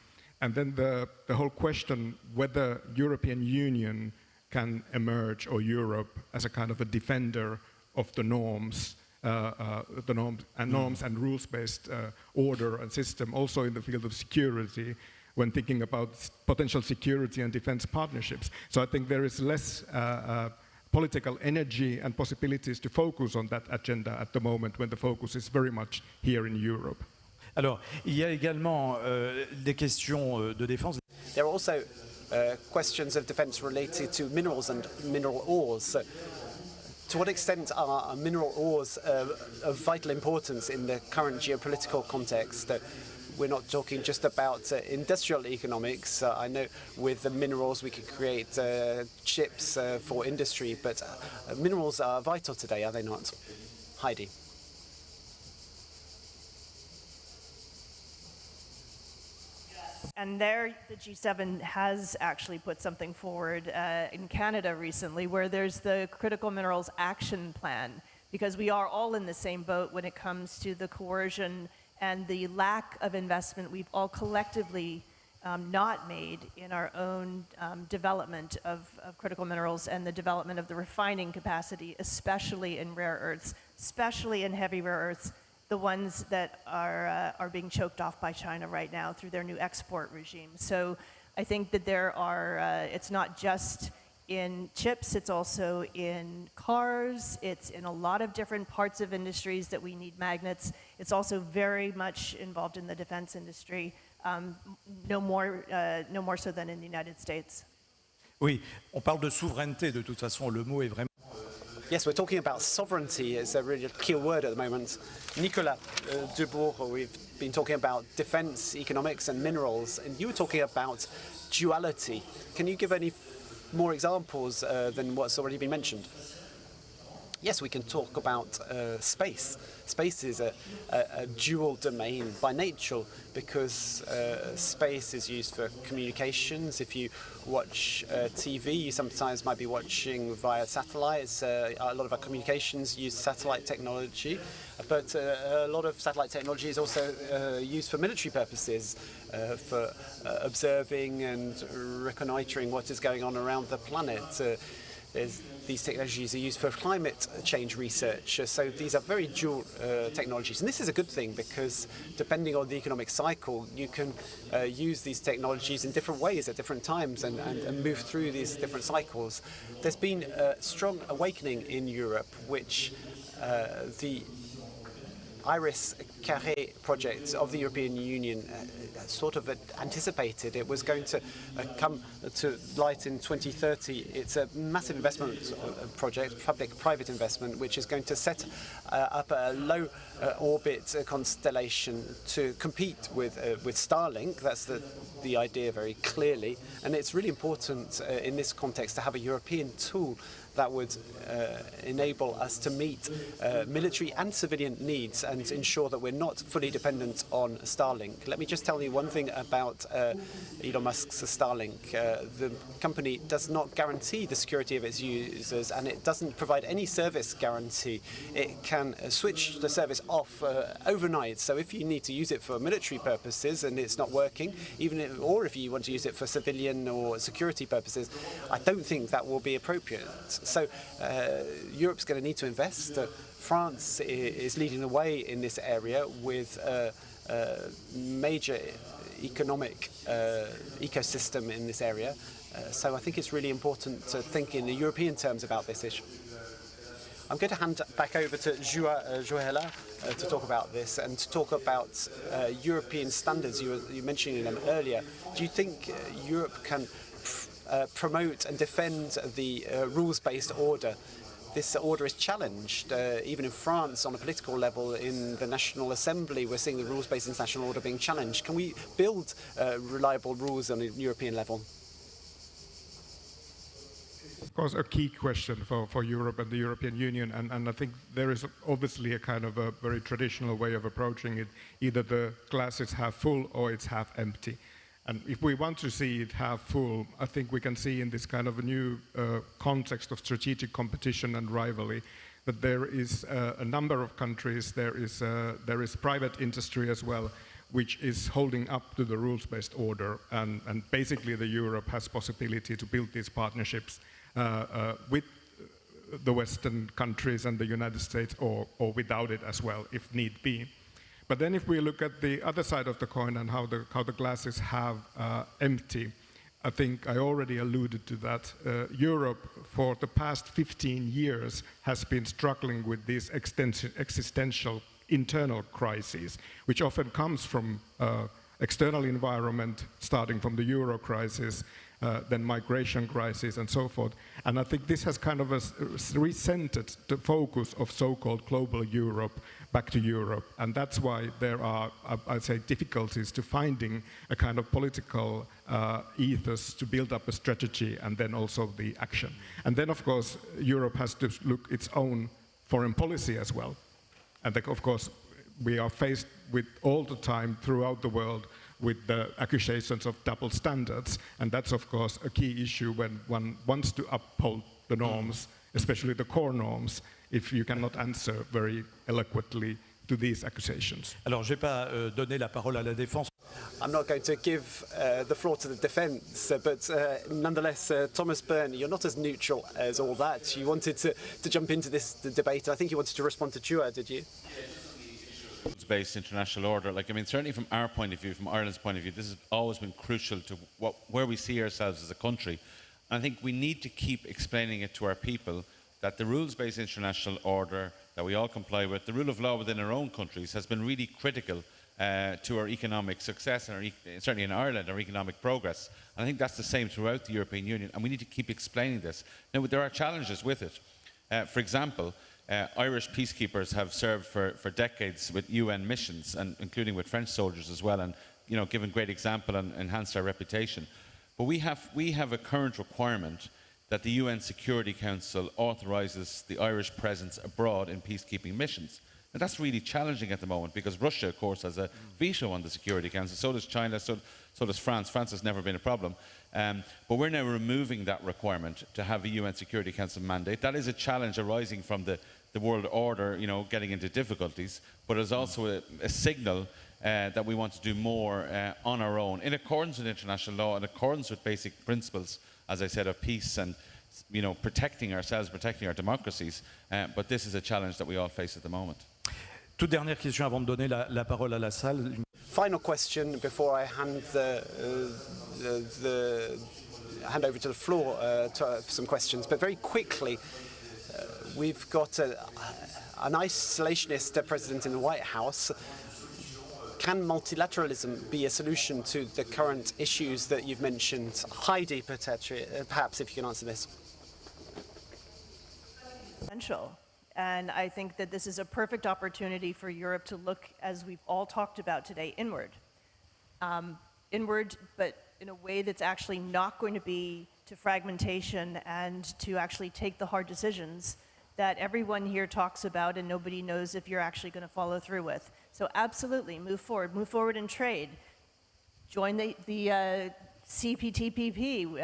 And then the whole question whether European Union can emerge, or Europe, as a kind of a defender of the norms and rules-based order and system, also in the field of security, when thinking about potential security and defense partnerships. So I think there is less political energy and possibilities to focus on that agenda at the moment, when the focus is very much here in Europe. Alors, il y a également des questions de défense. There are also questions of defense related to minerals and mineral ores. To what extent are mineral ores of vital importance in the current geopolitical context? We're not talking just about industrial economics. I know with the minerals we could create chips for industry, but minerals are vital today, are they not? Heidi. And there, the G7 has actually put something forward in Canada recently, where there's the Critical Minerals Action Plan, because we are all in the same boat when it comes to the coercion and the lack of investment we've all collectively not made in our own development of critical minerals and the development of the refining capacity, especially in rare earths, especially in heavy rare earths, the ones that are being choked off by China right now through their new export regime. So I think that there are, it's not just in chips, it's also in cars, it's in a lot of different parts of industries that we need magnets. It's also very much involved in the defense industry, no more so than in the United States. Oui, on parle de souveraineté, de toute façon, le mot est vraiment... Yes, we're talking about sovereignty. It's a really key word at the moment. Nicolas Dubourg, we've been talking about defense, economics and minerals, and you were talking about duality. Can you give any more examples than what's already been mentioned? Yes, we can talk about space. Space is a dual domain by nature, because space is used for communications. If you watch TV, you sometimes might be watching via satellites. A lot of our communications use satellite technology, but a lot of satellite technology is also used for military purposes, for observing and reconnoitering what is going on around the planet. These technologies are used for climate change research, so these are very dual technologies. And this is a good thing, because depending on the economic cycle, you can use these technologies in different ways at different times and move through these different cycles. There's been a strong awakening in Europe, which the Iris Carré project of the European Union sort of anticipated. It was going to come to light in 2030. It's a massive investment project, public-private investment, which is going to set up a low orbit constellation to compete with Starlink. That's the idea very clearly. And it's really important in this context to have a European tool that would enable us to meet military and civilian needs and ensure that we're not fully dependent on Starlink. Let me just tell you one thing about Elon Musk's Starlink. The company does not guarantee the security of its users, and it doesn't provide any service guarantee. It can switch the service off overnight, so if you need to use it for military purposes and it's not working, or if you want to use it for civilian or security purposes, I don't think that will be appropriate. So Europe's going to need to invest. France is leading the way in this area with a major economic ecosystem in this area. So I think it's really important to think in the European terms about this issue. I'm going to hand back over to Joëlla to talk about this and to talk about European standards. You were mentioning them earlier. Do you think Europe can promote and defend the rules-based order? this order is challenged. Even in France, on a political level, in the National Assembly, we're seeing the rules-based international order being challenged. Can we build reliable rules on a European level? Of course, a key question for Europe and the European Union, and I think there is obviously a kind of a very traditional way of approaching it. Either the glass is half full or it's half empty. And if we want to see it half full, I think we can see in this kind of a new context of strategic competition and rivalry that there is a number of countries, there is private industry as well, which is holding up to the rules-based order, and basically the Europe has possibility to build these partnerships with the Western countries and the United States, or without it as well, if need be. But then if we look at the other side of the coin and how the glasses have empty, I think I already alluded to that. Europe, for the past 15 years, has been struggling with these existential internal crises, which often comes from external environment, starting from the euro crisis, then migration crisis and so forth. And I think this has kind of recentered the focus of so-called global Europe back to Europe. And that's why there are, I'd say, difficulties to finding a kind of political ethos to build up a strategy and then also the action. And then, of course, Europe has to look its own foreign policy as well. And of course, we are faced with all the time throughout the world with the accusations of double standards. And that's, of course, a key issue when one wants to uphold the norms, especially the core norms, if you cannot answer very eloquently to these accusations. Alors, je vais pas donner la parole à la défense. I'm not going to give the floor to the defence, but nonetheless, Thomas Byrne, you're not as neutral as all that. You wanted to jump into this debate. I think you wanted to respond to Chua, did you? Based international order, certainly from our point of view, from Ireland's point of view, this has always been crucial to where we see ourselves as a country. And I think we need to keep explaining it to our people that the rules-based international order that we all comply with, the rule of law within our own countries, has been really critical to our economic success and certainly in Ireland, our economic progress. And I think that's the same throughout the European Union, and we need to keep explaining this. Now, there are challenges with it. For example, Irish peacekeepers have served for decades with UN missions, and including with French soldiers as well, and given great example and enhanced our reputation. But we have a current requirement that the UN Security Council authorises the Irish presence abroad in peacekeeping missions. And that's really challenging at the moment because Russia, of course, has a veto on the Security Council. So does China, so does France. France has never been a problem. But we're now removing that requirement to have a UN Security Council mandate. That is a challenge arising from the world order, getting into difficulties, but it's also a signal that we want to do more on our own, in accordance with international law, in accordance with basic principles, as I said, of peace and protecting ourselves, protecting our democracies. But this is a challenge that we all face at the moment. Toute dernière question avant de donner la parole à la salle. Final question before I hand hand over to the floor for some questions, but very quickly. We've got an isolationist president in the White House. Can multilateralism be a solution to the current issues that you've mentioned? Heidi, perhaps, if you can answer this. Essential. And I think that this is a perfect opportunity for Europe to look, as we've all talked about today, inward. Inward, but in a way that's actually not going to be to fragmentation and to actually take the hard decisions that everyone here talks about and nobody knows if you're actually going to follow through with. So absolutely, move forward in trade. Join the CPTPP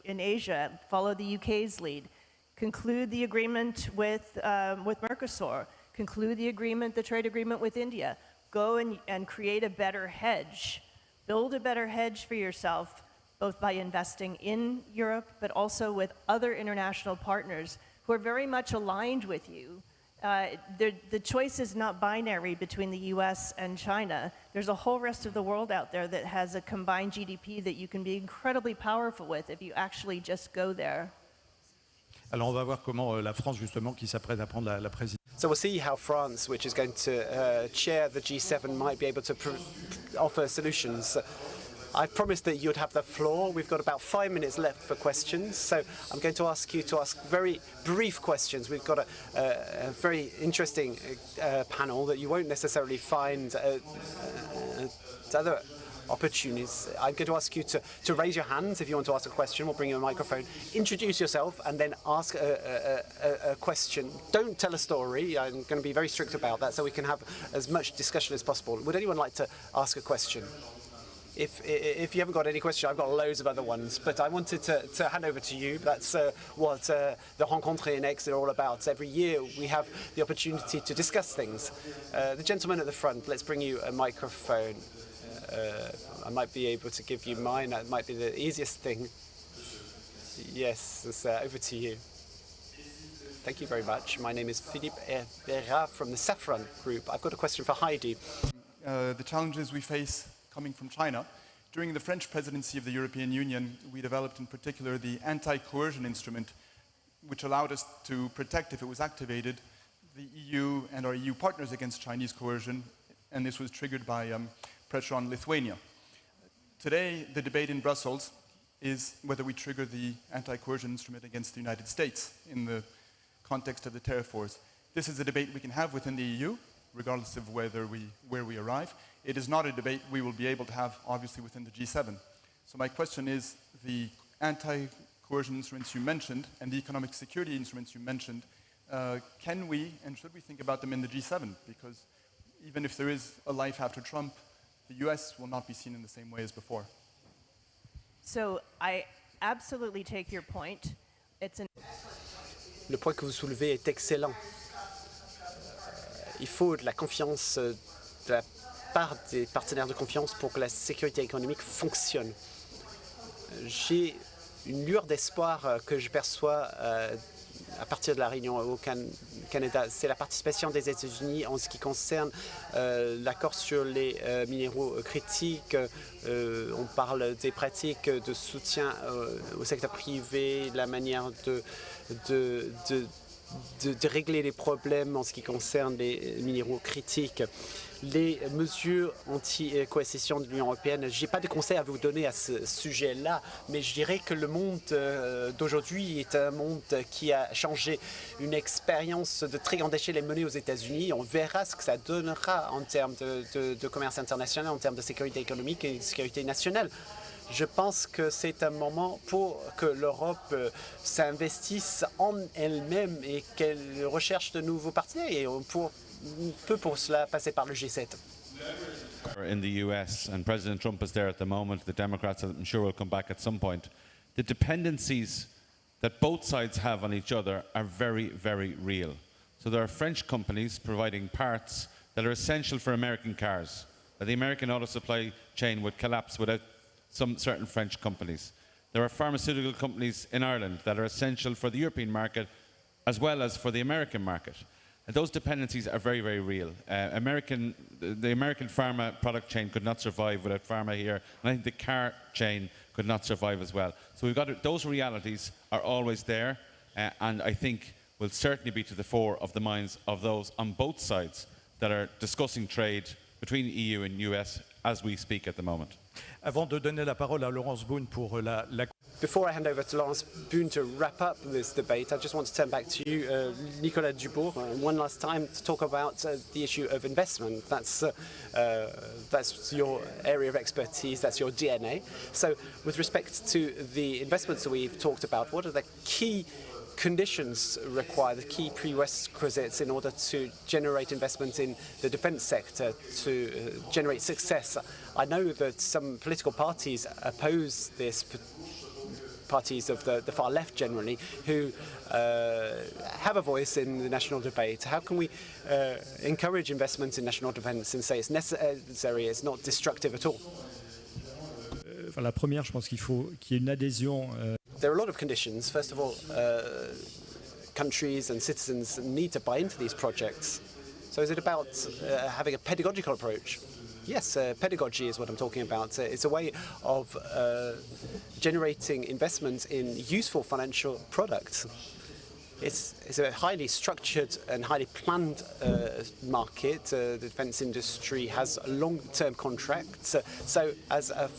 in Asia, follow the UK's lead. Conclude the agreement with Mercosur, conclude the trade agreement with India. Go and create a better hedge. Build a better hedge for yourself, both by investing in Europe, but also with other international partners who are very much aligned with you. The choice is not binary between the US and China. There's a whole rest of the world out there that has a combined GDP that you can be incredibly powerful with if you actually just go there. Alors on va voir comment la France justement qui s'apprête à prendre la présidence. So we'll see how France, which is going to chair the G7, might be able to offer solutions. I promised that you'd have the floor. We've got about 5 minutes left for questions, so I'm going to ask you to ask very brief questions. We've got a very interesting panel that you won't necessarily find at other opportunities. I'm going to ask you to raise your hands if you want to ask a question. We'll bring you a microphone. Introduce yourself and then ask a question. Don't tell a story. I'm going to be very strict about that so we can have as much discussion as possible. Would anyone like to ask a question? If you haven't got any question, I've got loads of other ones, but I wanted to hand over to you. That's what the Rencontres et NEETS are all about. Every year we have the opportunity to discuss things. The gentleman at the front, let's bring you a microphone. I might be able to give you mine. That might be the easiest thing. Yes, it's over to you. Thank you very much. My name is Philippe Herrera from the Safran Group. I've got a question for Heidi. The challenges we face coming from China. During the French presidency of the European Union, we developed in particular the anti-coercion instrument, which allowed us to protect, if it was activated, the EU and our EU partners against Chinese coercion, and this was triggered by pressure on Lithuania. Today, the debate in Brussels is whether we trigger the anti-coercion instrument against the United States in the context of the tariff wars. This is a debate we can have within the EU, regardless of where we arrive. It is not a debate we will be able to have, obviously, within the G7. So my question is, the anti-coercion instruments you mentioned and the economic security instruments you mentioned, can we and should we think about them in the G7? Because even if there is a life after Trump, the US will not be seen in the same way as before. So I absolutely take your point. Le point que vous soulevez est excellent. Il faut de la confiance de la part des partenaires de confiance pour que la sécurité économique fonctionne. J'ai une lueur d'espoir que je perçois à partir de la réunion au Canada. C'est la participation des États-Unis en ce qui concerne l'accord sur les minéraux critiques. On parle des pratiques de soutien au secteur privé, la manière de régler les problèmes en ce qui concerne les minéraux critiques. Les mesures anti-coercition de l'Union européenne, je n'ai pas de conseils à vous donner à ce sujet-là, mais je dirais que le monde d'aujourd'hui est un monde qui a changé. Une expérience de très grande échelle est menée aux États-Unis. On verra ce que ça donnera en termes de commerce international, en termes de sécurité économique et de sécurité nationale. Je pense que c'est un moment pour que l'Europe s'investisse en elle-même et qu'elle recherche de nouveaux partenaires. Et on peut pour cela passer par le G7. In the US, and President Trump is there at the moment, the Democrats, I'm sure, will come back at some point. The dependencies that both sides have on each other are very, very real. So there are French companies providing parts that are essential for American cars. The American auto supply chain would collapse without some certain French companies. There are pharmaceutical companies in Ireland that are essential for the European market as well as for the American market. And those dependencies are very, very real. The American pharma product chain could not survive without pharma here, and I think the car chain could not survive as well. So we've got those realities are always there, and I think will certainly be to the fore of the minds of those on both sides that are discussing trade between the EU and US as we speak at the moment. Avant de donner la parole à Laurence Boone pour la... Before I hand over to Laurence Boone to wrap up this debate, I just want to turn back to you, Nicolas Dubourg, one last time to talk about the issue of investment. That's your area of expertise, that's your DNA. So with respect to the investments that we've talked about, what are the key conditions required, the key prerequisites in order to generate investment in the defence sector, to generate success? I know that some political parties oppose this, parties of the far left generally, who have a voice in the national debate. How can we encourage investment in national defence and say it's necessary, it's not destructive at all? La première, je pense qu'il faut qu'il y ait une adhésion. There are a lot of conditions. First of all, countries and citizens need to buy into these projects. So is it about having a pedagogical approach? Yes, pedagogy is what I'm talking about. It's a way of generating investment in useful financial products. It's a highly structured and highly planned market. The defence industry has long-term contracts. So as a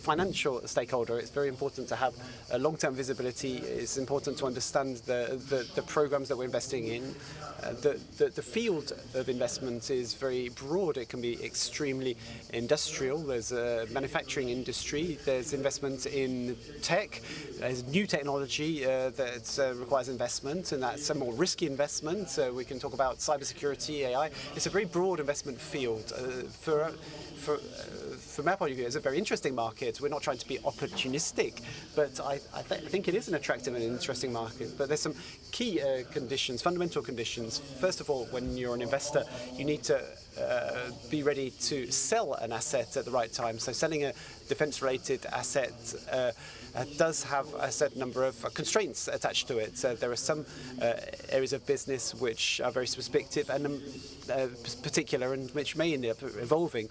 financial stakeholder, it's very important to have a long-term visibility. It's important to understand the programs that we're investing in. The field of investment is very broad. It can be extremely industrial. There's a manufacturing industry. There's investment in tech. There's new technology that requires investment, and that's a more risky investment. We can talk about cybersecurity, AI. It's a very broad investment field. From our point of view, it's a very interesting market. We're not trying to be opportunistic, but I think it is an attractive and interesting market. But there's some key conditions, fundamental conditions. First of all, when you're an investor, you need to be ready to sell an asset at the right time. So selling a defense-related asset does have a certain number of constraints attached to it. There are some areas of business which are very perspective and particular, and which may end up evolving.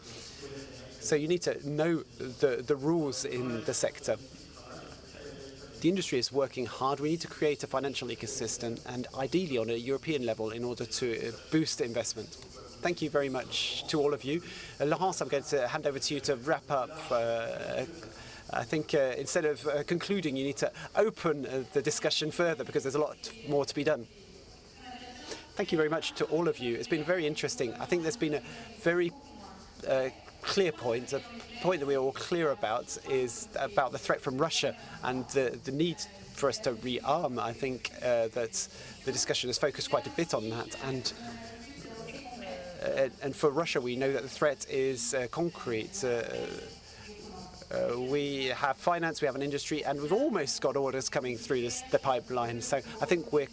So you need to know the rules in the sector. The industry is working hard. We need to create a financial ecosystem, and ideally on a European level, in order to boost investment. Thank you very much to all of you. Laurence, I'm going to hand over to you to wrap up. I think instead of concluding, you need to open the discussion further, because there's a lot more to be done. Thank you very much to all of you. It's been very interesting. I think there's been a very clear point, a point that we're all clear about, is about the threat from Russia and the need for us to rearm. I think that the discussion has focused quite a bit on that. And for Russia, we know that the threat is concrete. We have finance, we have an industry, and we've almost got orders coming through the pipeline. So I think we're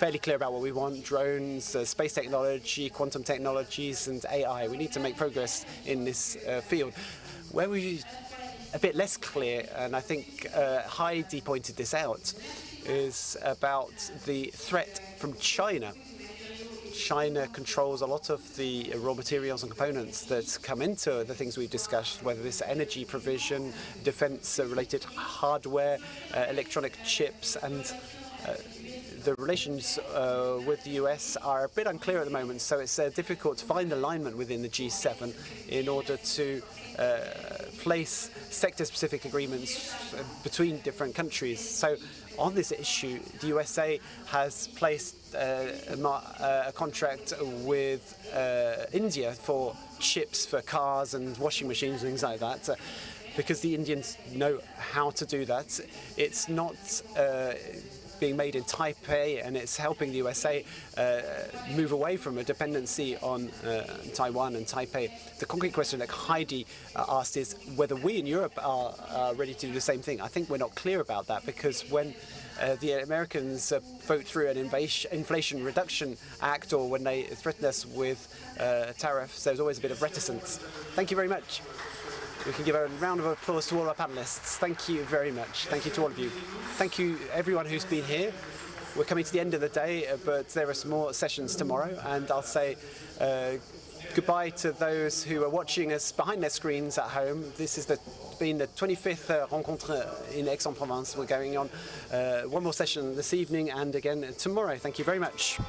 fairly clear about what we want: drones, space technology, quantum technologies, and AI. We need to make progress in this field. Where we're a bit less clear, and I think Heidi pointed this out, is about the threat from China. China controls a lot of the raw materials and components that come into the things we've discussed, whether it's energy provision, defense-related hardware, electronic chips, and the relations with the US are a bit unclear at the moment, so it's difficult to find alignment within the G7 in order to place sector-specific agreements between different countries. So on this issue, the USA has placed a contract with India for chips for cars and washing machines and things like that, because the Indians know how to do that. It's not being made in Taipei, and it's helping the USA move away from a dependency on Taiwan and Taipei. The concrete question that Heidi asked is whether we in Europe are ready to do the same thing. I think we're not clear about that, because when the Americans vote through an Inflation Reduction Act, or when they threaten us with tariffs, there's always a bit of reticence. Thank you very much. We can give a round of applause to all our panelists. Thank you very much. Thank you to all of you. Thank you everyone who's been here. We're coming to the end of the day, but there are some more sessions tomorrow, and I'll say goodbye to those who are watching us behind their screens at home. This has been the 25th Rencontre in Aix-en-Provence. We're going on one more session this evening and again tomorrow. Thank you very much.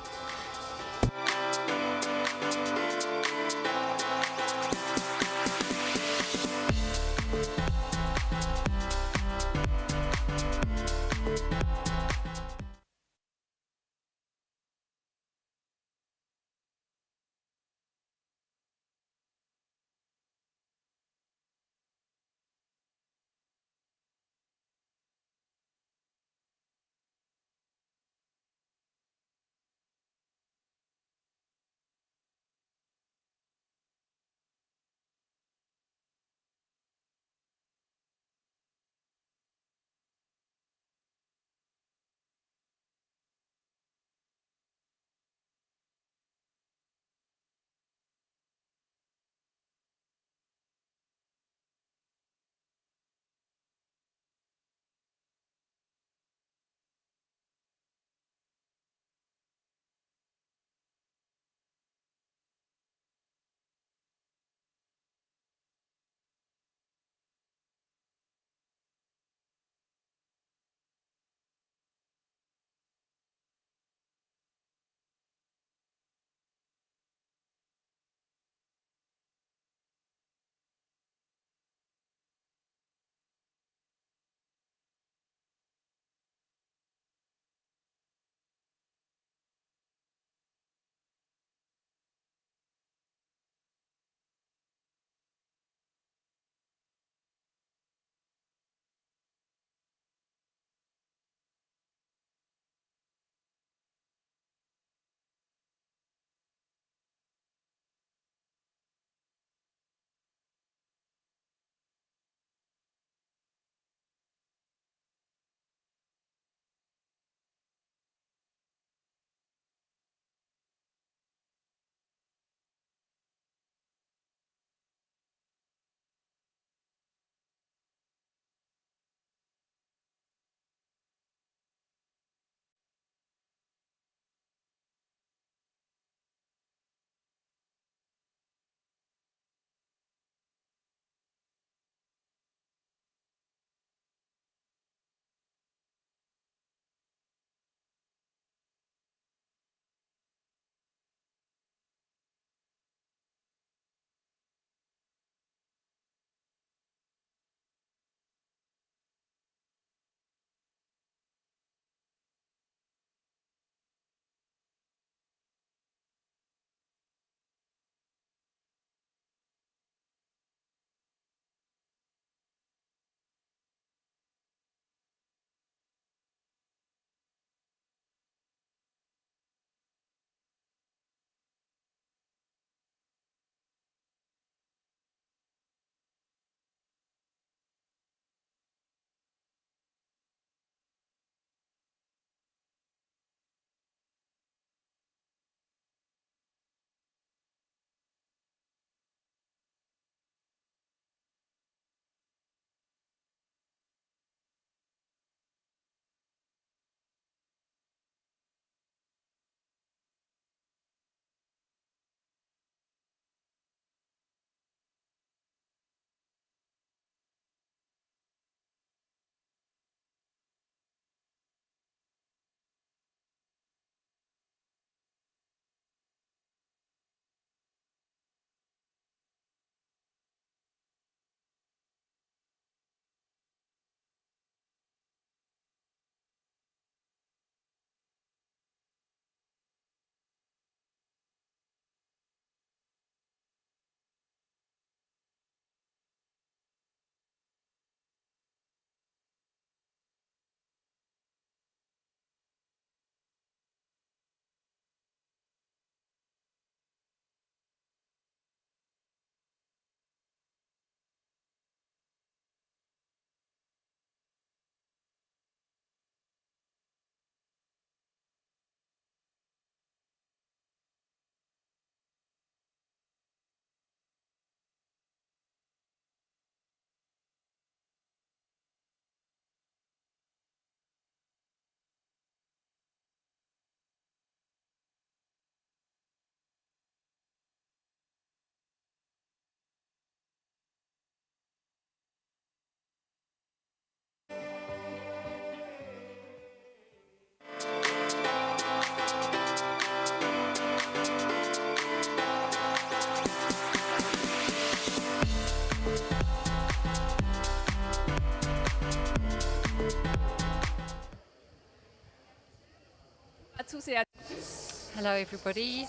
Hello, everybody.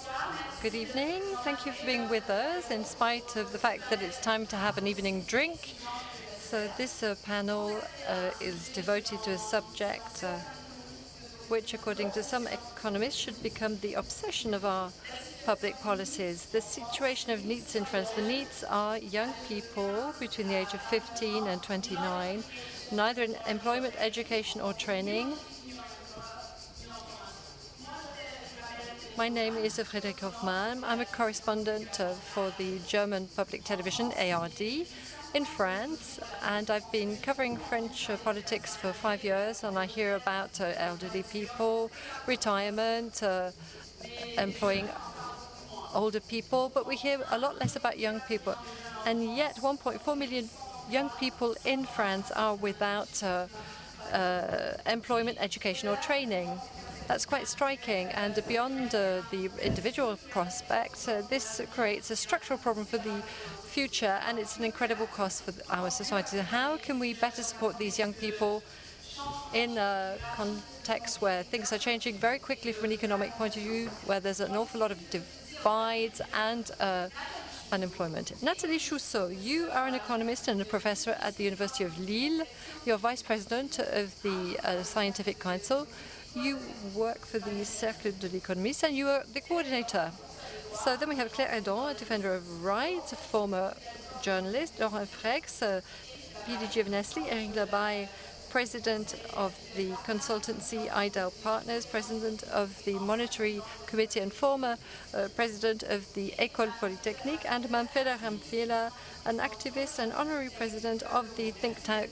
Good evening. Thank you for being with us, in spite of the fact that it's time to have an evening drink. So this panel is devoted to a subject which, according to some economists, should become the obsession of our public policies. The situation of NEETS in France. The NEETS are young people between the age of 15 and 29, neither in employment, education, or training. My name is Frédéric Hoffmann. I'm a correspondent for the German public television, ARD, in France, and I've been covering French politics for 5 years, and I hear about elderly people, retirement, employing older people, but we hear a lot less about young people. And yet 1.4 million young people in France are without employment, education, or training. That's quite striking, and beyond the individual prospects, this creates a structural problem for the future, and it's an incredible cost for our society. How can we better support these young people in a context where things are changing very quickly from an economic point of view, where there's an awful lot of divides and unemployment? Nathalie Chousseau, you are an economist and a professor at the University of Lille. You're vice president of the Scientific Council. You work for the Cercle de l'Économiste, and you are the coordinator. So then we have Claire Edon, a defender of rights, a former journalist, Laurent Frex, PDG of Nestlé, Eric Labaye, president of the consultancy Idel Partners, president of the Monetary Committee, and former president of the École Polytechnique, and Manfreda Ramphila, an activist and honorary president of the think tank,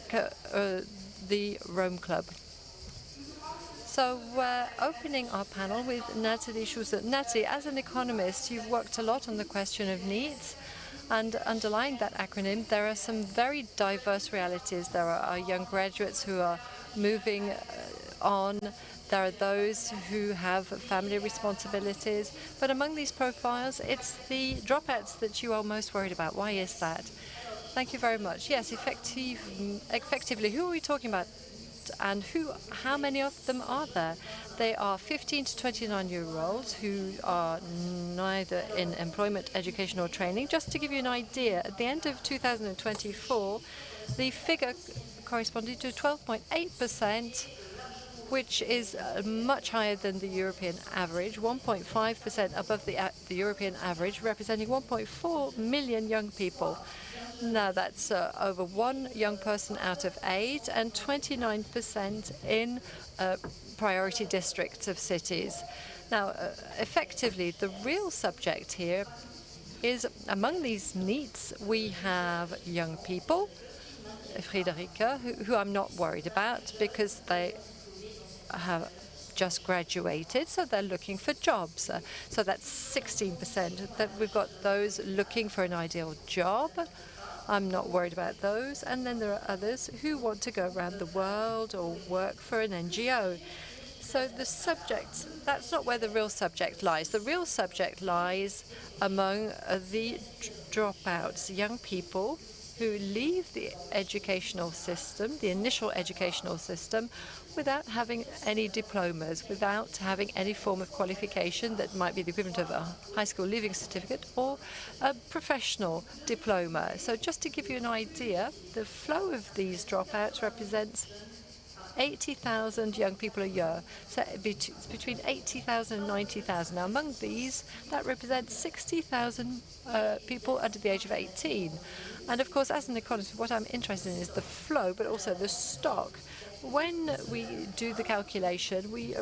the Rome Club. So we're opening our panel with Nathalie Chousseau. Nathalie, as an economist, you've worked a lot on the question of NEETS, and underlying that acronym, there are some very diverse realities. There are young graduates who are moving on. There are those who have family responsibilities. But among these profiles, it's the dropouts that you are most worried about. Why is that? Thank you very much. Yes, effectively, who are we talking about? And how many of them are there? They are 15 to 29-year-olds who are neither in employment, education, or training. Just to give you an idea, at the end of 2024, the figure corresponded to 12.8%, which is much higher than the European average, 1.5% above the European average, representing 1.4 million young people. Now, that's over 1 young person out of 8, and 29% in priority districts of cities. Now, effectively, the real subject here is, among these NEETS, we have young people, Friederike, who I'm not worried about because they have just graduated, so they're looking for jobs. So that's 16%. That we've got those looking for an ideal job. I'm not worried about those. And then there are others who want to go around the world or work for an NGO. So the subject, that's not where the real subject lies. The real subject lies among the dropouts, young people who leave the educational system, the initial educational system, without having any diplomas, without having any form of qualification that might be the equivalent of a high school leaving certificate or a professional diploma. So just to give you an idea, the flow of these dropouts represents 80,000 young people a year, so between 80,000 and 90,000. Now, among these, that represents 60,000 people under the age of 18. And of course, as an economist, what I'm interested in is the flow, but also the stock. When we do the calculation, we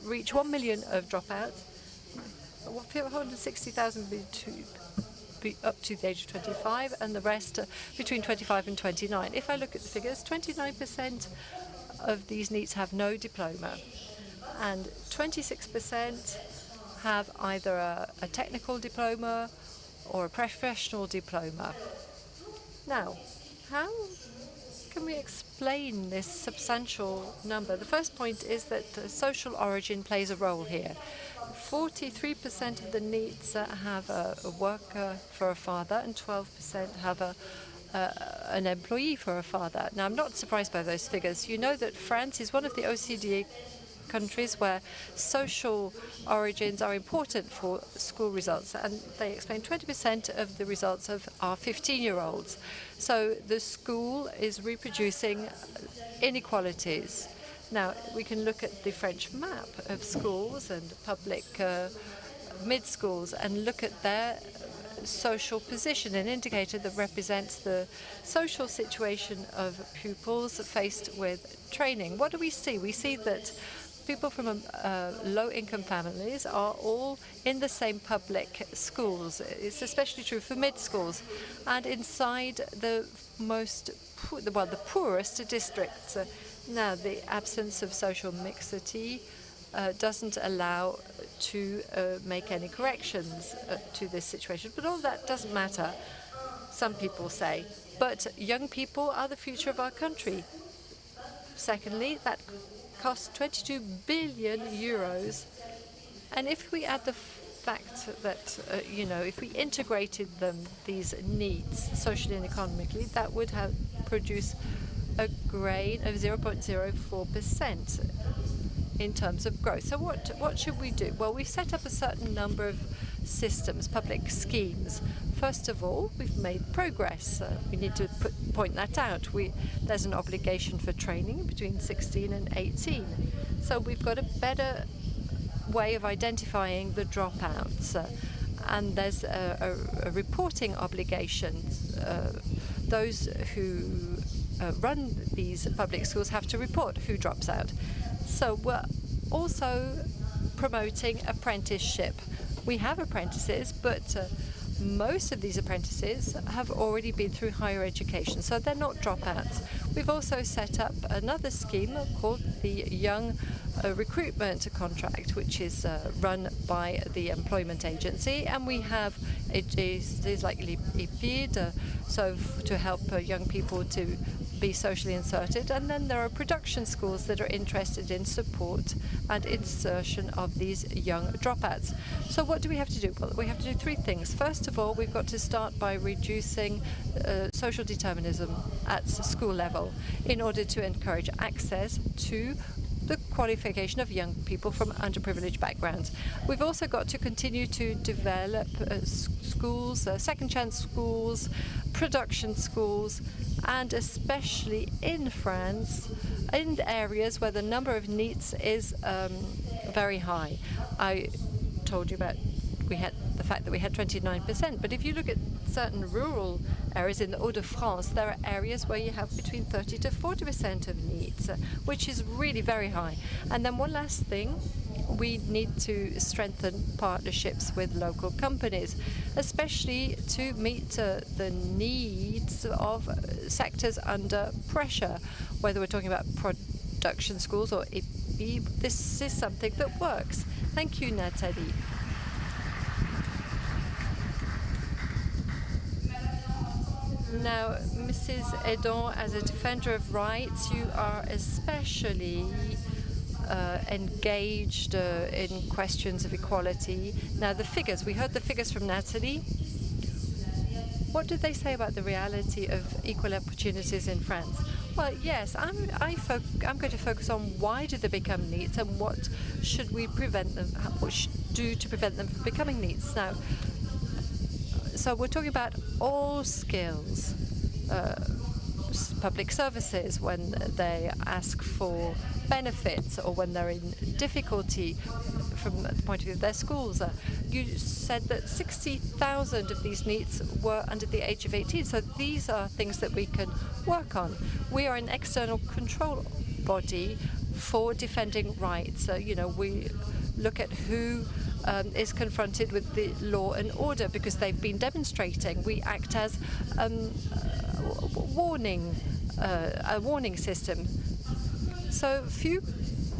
reach 1 million of dropouts, 160,000 up to the age of 25, and the rest between 25 and 29. If I look at the figures, 29% of these NEETs have no diploma, and 26% have either a technical diploma or a professional diploma. Now, how can we explain this substantial number? The first point is that social origin plays a role here. 43% of the NEETs have a worker for a father, and 12% have an employee for a father. Now, I'm not surprised by those figures. You know that France is one of the OECD countries where social origins are important for school results, and they explain 20% of the results of our 15-year-olds. So the school is reproducing inequalities. Now, we can look at the French map of schools and public mid-schools and look at their social position, an indicator that represents the social situation of pupils faced with training. What do we see? We see that people from low-income families are all in the same public schools. It's especially true for mid-schools. And inside the the poorest districts. Now, the absence of social mixity doesn't allow to make any corrections to this situation. But all that doesn't matter, some people say. But young people are the future of our country. Secondly, that costs 22 billion euros. And if we add the fact that, if we integrated these needs socially and economically, that would have produced a gain of 0.04%. in terms of growth. So what should we do? Well, we've set up a certain number of systems, public schemes. First of all, we've made progress. We need to point that out. There's an obligation for training between 16 and 18. So we've got a better way of identifying the dropouts. And there's a reporting obligation. Those who run these public schools have to report who drops out. So we're also promoting apprenticeship. We have apprentices, but most of these apprentices have already been through higher education, so they're not dropouts. We've also set up another scheme called the Young Recruitment Contract, which is run by the employment agency, and we have it is like EPID, so to help young people to be socially inserted, and then there are production schools that are interested in support and insertion of these young dropouts. So what do we have to do? Well, we have to do three things. First of all, we've got to start by reducing social determinism at school level in order to encourage access to the qualification of young people from underprivileged backgrounds. We've also got to continue to develop schools, second chance schools, production schools, and especially in France, in areas where the number of NEETS is very high. I told you about the fact that we had 29%, but if you look at certain rural areas in the Hauts-de-France, there are areas where you have between 30 to 40% of NEETS, which is really very high. And then one last thing, we need to strengthen partnerships with local companies, especially to meet the needs of sectors under pressure, whether we're talking about production schools or EPI. This is something that works. Thank you, Nathalie. Now, Mrs. Edon, as a defender of rights, you are especially engaged in questions of equality. Now, the figures, we heard the figures from Nathalie. What did they say about the reality of equal opportunities in France? Well, yes, I'm going to focus on why do they become NEETs and what should we prevent them, what should we do to prevent them from becoming NEETs. Now, so we're talking about all skills, public services when they ask for benefits or when they're in difficulty from the point of view of their schools. You said that 60,000 of these NEETs were under the age of 18, so these are things that we can work on. We are an external control body for defending rights. We look at who is confronted with the law and order because they've been demonstrating. We act as a warning system. So few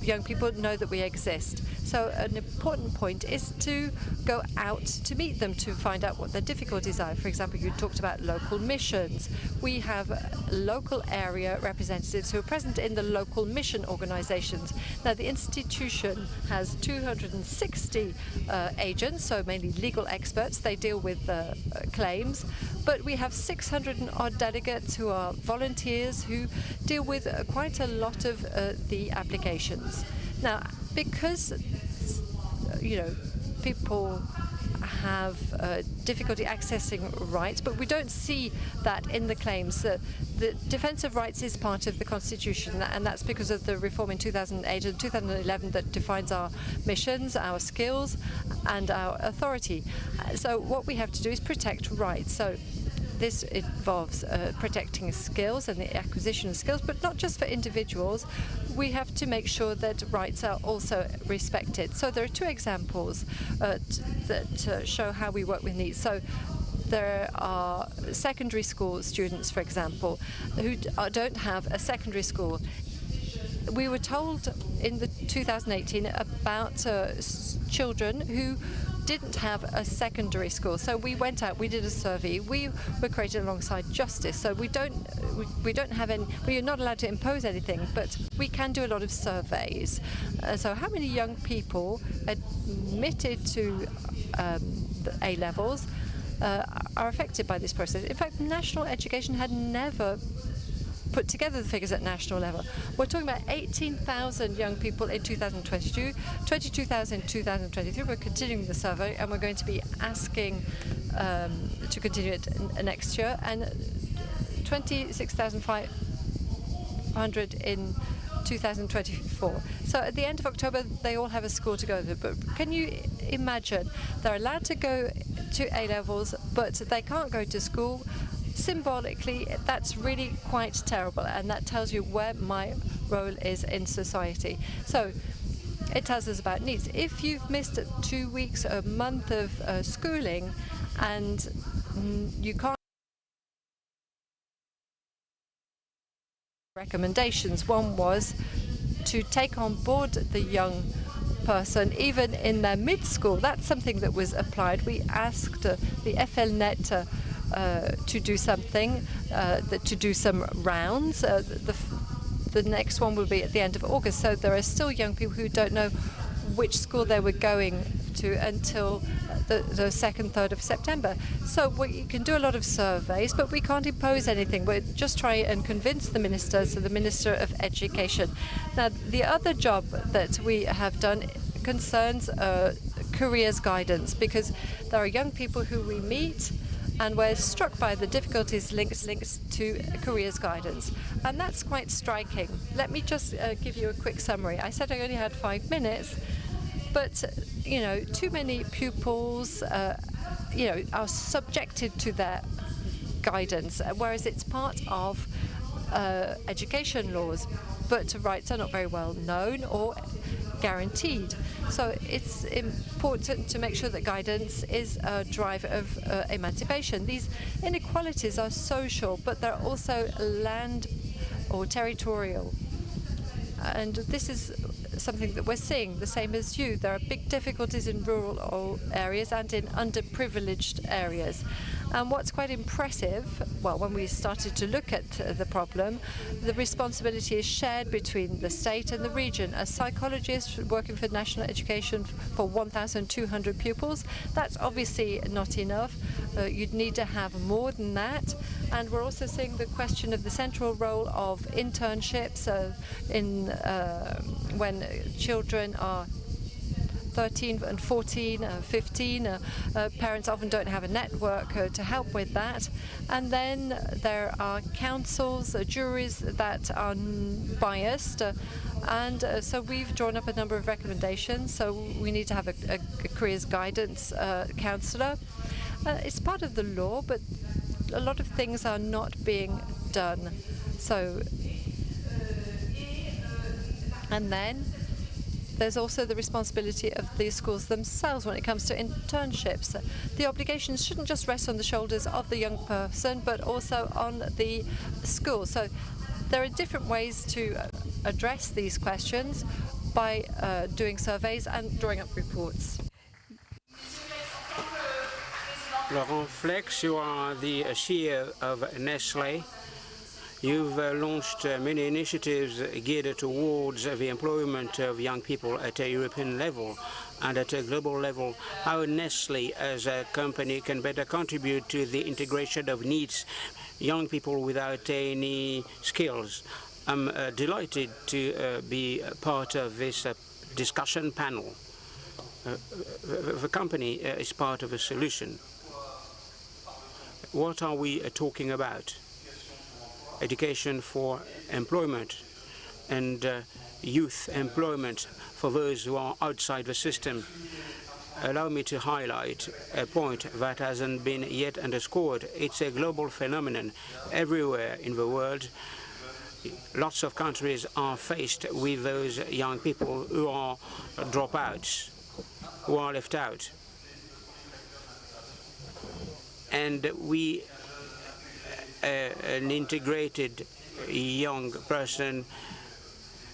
young people know that we exist. So an important point is to go out to meet them, to find out what their difficulties are. For example, you talked about local missions. We have local area representatives who are present in the local mission organizations. Now, the institution has 260 agents, so mainly legal experts. They deal with claims. But we have 600 and odd delegates who are volunteers who deal with quite a lot of the applications. Now, because people have difficulty accessing rights, but we don't see that in the claims. The defense of rights is part of the Constitution, and that's because of the reform in 2008 and 2011 that defines our missions, our skills, and our authority. So what we have to do is protect rights. So this involves protecting skills and the acquisition of skills, but not just for individuals. We have to make sure that rights are also respected. So there are two examples that show how we work with NEETS. So there are secondary school students, for example, who don't have a secondary school. We were told in the 2018 about children who didn't have a secondary school. So we went out, we did a survey. We were created alongside Justice. So we don't have any, we are not allowed to impose anything, but we can do a lot of surveys. So how many young people admitted to the A levels are affected by this process? In fact, national education had never put together the figures at national level. We're talking about 18,000 young people in 2022, 22,000 in 2023. We're continuing the survey, and we're going to be asking to continue it next year, and 26,500 in 2024. So at the end of October, they all have a school to go to. But can you imagine? They're allowed to go to A levels, but they can't go to school. Symbolically, that's really quite terrible, and that tells you where my role is in society. So it tells us about needs. If you've missed 2 weeks, a month of schooling, and you can't recommendations. One was to take on board the young person, even in their mid-school. That's something that was applied. We asked the FLNet to do something, to do some rounds. The next one will be at the end of August. So there are still young people who don't know which school they were going to until the 2nd, 3rd of September. So we can do a lot of surveys, but we can't impose anything. We're just trying and convince the minister, so the Minister of Education. Now, the other job that we have done concerns careers guidance, because there are young people who we meet and we're struck by the difficulties links to careers guidance. And that's quite striking. Let me just give you a quick summary. I said I only had 5 minutes, but too many pupils are subjected to their guidance, whereas it's part of education laws, but rights are not very well known or guaranteed. So it's important to make sure that guidance is a driver of emancipation. These inequalities are social, but they're also land or territorial. And this is something that we're seeing, the same as you. There are big difficulties in rural areas and in underprivileged areas. And what's quite impressive, well, when we started to look at the problem, the responsibility is shared between the state and the region. A psychologist working for national education for 1,200 pupils, that's obviously not enough. You'd need to have more than that. And we're also seeing the question of the central role of internships when children are 13 and 14, 15. Parents often don't have a network to help with that. And then there are councils, juries that are biased. So we've drawn up a number of recommendations. So we need to have a careers guidance counsellor. It's part of the law, but a lot of things are not being done. And then there's also the responsibility of the schools themselves when it comes to internships. The obligations shouldn't just rest on the shoulders of the young person, but also on the school. So there are different ways to address these questions by doing surveys and drawing up reports. Laurent Flex, you are the CEO of Nestlé. You've launched many initiatives geared towards the employment of young people at a European level and at a global level. How Nestlé as a company can better contribute to the integration of NEETS, young people without any skills. I'm delighted to be part of this discussion panel. The company is part of a solution. What are we talking about? Education for employment and youth employment for those who are outside the system. Allow me to highlight a point that hasn't been yet underscored. It's a global phenomenon. Everywhere in the world, lots of countries are faced with those young people who are dropouts, who are left out. And we, an integrated young person,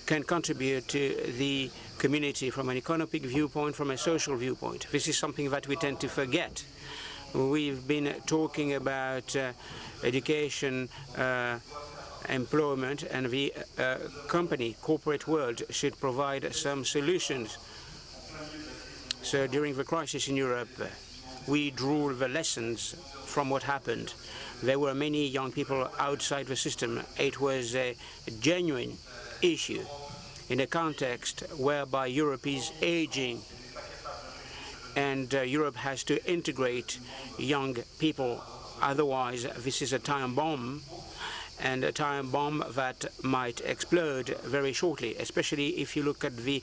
can contribute to the community from an economic viewpoint, from a social viewpoint. This is something that we tend to forget. We've been talking about education, employment, and the corporate world should provide some solutions. So during the crisis in Europe, we drew the lessons from what happened. There were many young people outside the system. It was a genuine issue in a context whereby Europe is aging and Europe has to integrate young people. Otherwise, this is a time bomb, and a time bomb that might explode very shortly, especially if you look at the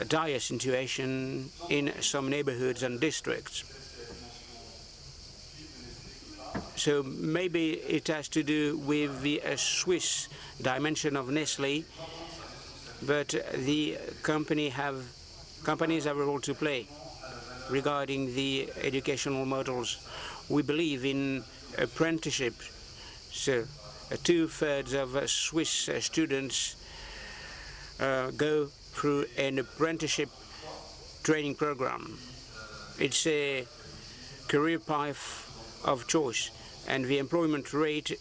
dire situation in some neighborhoods and districts. So maybe it has to do with the Swiss dimension of Nestlé, but the companies have a role to play regarding the educational models. We believe in apprenticeship. So 2/3 of Swiss students go through an apprenticeship training program. It's a career path of choice, and the employment rate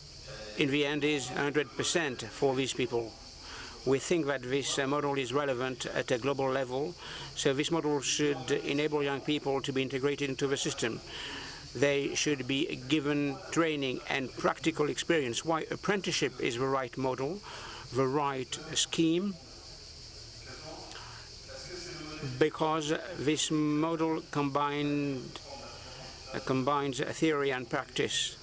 in the end is 100% for these people. We think that this model is relevant at a global level, so this model should enable young people to be integrated into the system. They should be given training and practical experience. Why apprenticeship is the right model, the right scheme? Because this model combines theory and practice.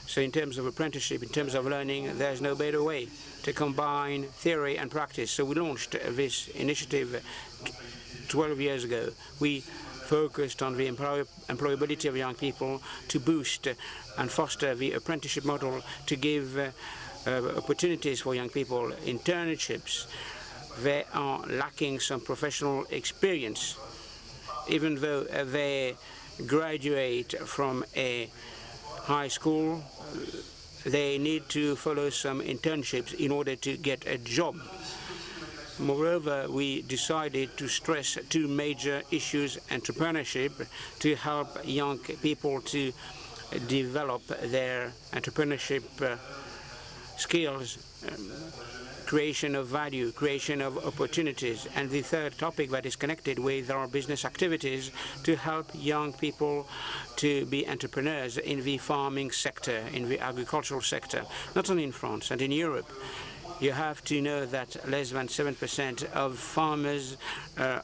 So in terms of apprenticeship, in terms of learning, there's no better way to combine theory and practice. So we launched this initiative 12 years ago. We focused on the employability of young people to boost and foster the apprenticeship model, to give opportunities for young people, internships. They are lacking some professional experience. Even though they graduate from a high school, they need to follow some internships in order to get a job. Moreover, we decided to stress two major issues: entrepreneurship, to help young people to develop their entrepreneurship skills, creation of value, creation of opportunities, and the third topic that is connected with our business activities, to help young people to be entrepreneurs in the farming sector, in the agricultural sector, not only in France and in Europe. You have to know that less than 7% of farmers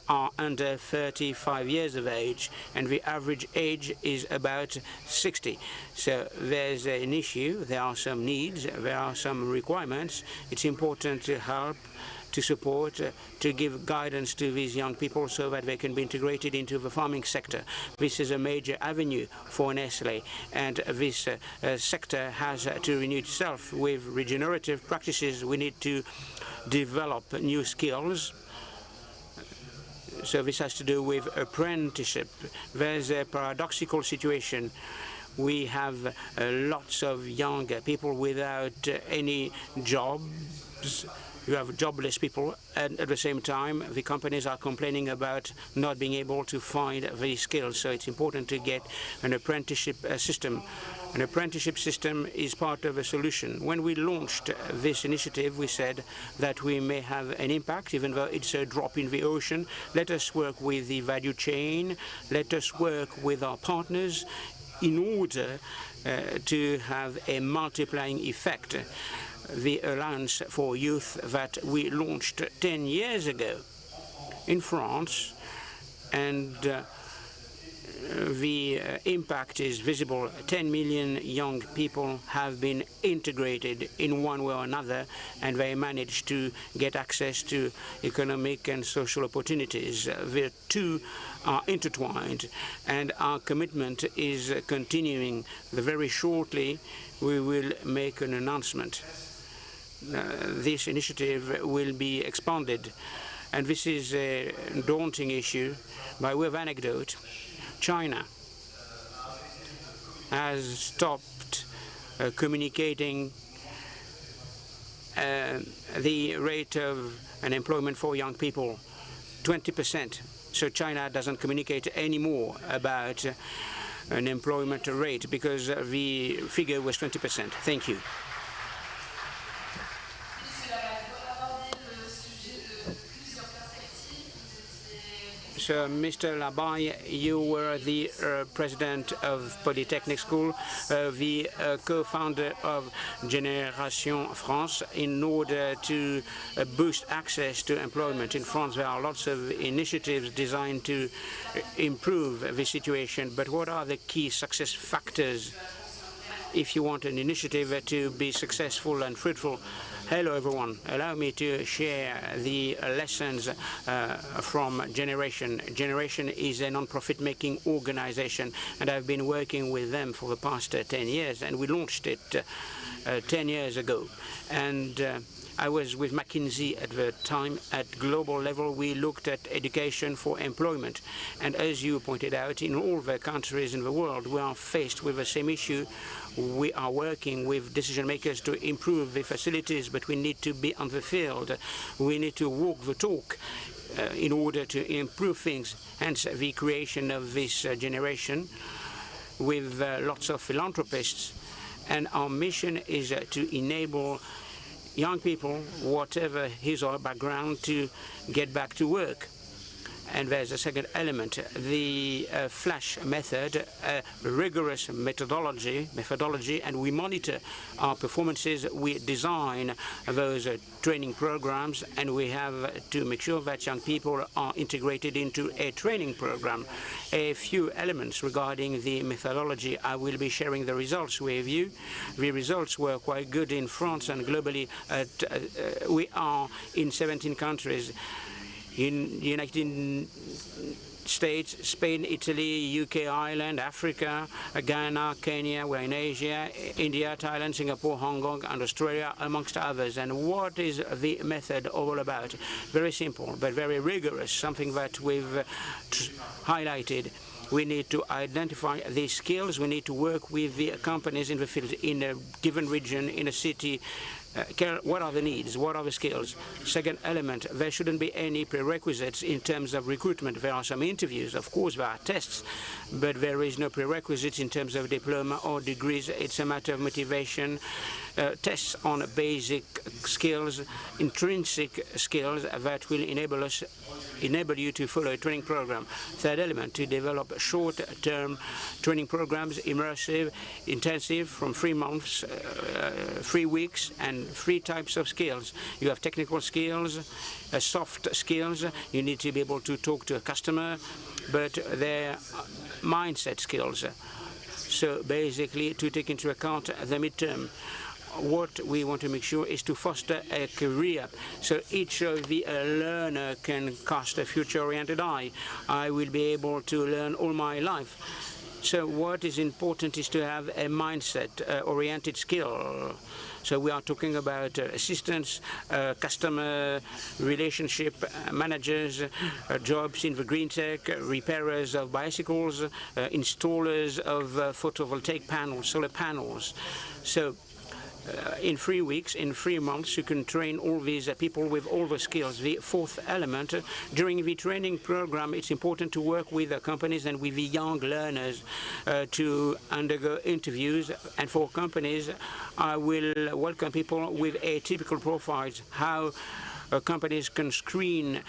are under 35 years of age, and the average age is about 60. So there's an issue, there are some needs, there are some requirements. It's important to help, to support, to give guidance to these young people so that they can be integrated into the farming sector. This is a major avenue for Nestlé, and this sector has to renew itself with regenerative practices. We need to develop new skills. So this has to do with apprenticeship. There's a paradoxical situation. We have lots of young people without any jobs. You have jobless people, and at the same time, the companies are complaining about not being able to find the skills. So it's important to get an apprenticeship system. An apprenticeship system is part of a solution. When we launched this initiative, we said that we may have an impact, even though it's a drop in the ocean. Let us work with the value chain. Let us work with our partners in order to have a multiplying effect. the Alliance for Youth that we launched 10 years ago in France, and the impact is visible. 10 million young people have been integrated in one way or another, and they managed to get access to economic and social opportunities. The two are intertwined, and our commitment is continuing. Very shortly, we will make an announcement. This initiative will be expanded, and this is a daunting issue. By way of anecdote, China has stopped communicating the rate of unemployment for young people, 20%. So China doesn't communicate anymore about an employment rate because the figure was 20%. Thank you. So, Mr. Labai, you were the president of Polytechnic School, the co-founder of Génération France. In order to boost access to employment in France, there are lots of initiatives designed to improve the situation. But what are the key success factors if you want an initiative to be successful and fruitful? Hello, everyone. Allow me to share the lessons from Generation. Generation is a non-profit making organization, and I've been working with them for the past 10 years, and we launched it 10 years ago. And I was with McKinsey at the time. At global level, we looked at education for employment. And as you pointed out, in all the countries in the world, we are faced with the same issue. We are working with decision makers to improve the facilities, but we need to be on the field. We need to walk the talk in order to improve things. Hence the creation of this generation with lots of philanthropists. And our mission is to enable young people, whatever his or her background, to get back to work. And there's a second element, the FLASH method, rigorous methodology, and we monitor our performances. We design those training programs, and we have to make sure that young people are integrated into a training program. A few elements regarding the methodology. I will be sharing the results with you. The results were quite good in France and globally. We are in 17 countries. In the United States, Spain, Italy, UK, Ireland, Africa, Ghana, Kenya, we're in Asia, India, Thailand, Singapore, Hong Kong, and Australia, amongst others. And what is the method all about? Very simple, but very rigorous, something that we've highlighted. We need to identify the skills. We need to work with the companies in the field, in a given region, in a city. What are the needs? What are the skills? Second element, there shouldn't be any prerequisites in terms of recruitment. There are some interviews, of course, there are tests, but there is no prerequisites in terms of diploma or degrees. It's a matter of motivation, tests on basic skills, intrinsic skills that will enable you to follow a training program. Third element, to develop short-term training programs, immersive, intensive, from 3 months, 3 weeks, and 3 types of skills. You have technical skills, soft skills. You need to be able to talk to a customer, but they're mindset skills. So basically, to take into account the midterm. What we want to make sure is to foster a career, so each of the learner can cast a future-oriented eye. I will be able to learn all my life. So what is important is to have a mindset-oriented skill. So we are talking about assistants, customer relationship managers, jobs in the green tech, repairers of bicycles, installers of photovoltaic panels, solar panels. So in 3 weeks, in 3 months, you can train all these people with all the skills. The fourth element, during the training program, it's important to work with the companies and with the young learners to undergo interviews. And for companies, I will welcome people with atypical profiles. How companies can screen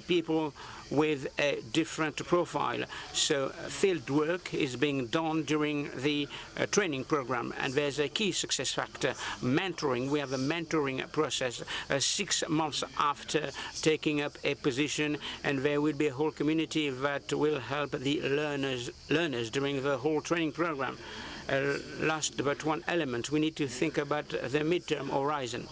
people with a different profile. So field work is being done during the training program, and there's a key success factor, mentoring. We have a mentoring process 6 months after taking up a position, and there will be a whole community that will help the learners during the whole training program. Last but one element, we need to think about the midterm horizon.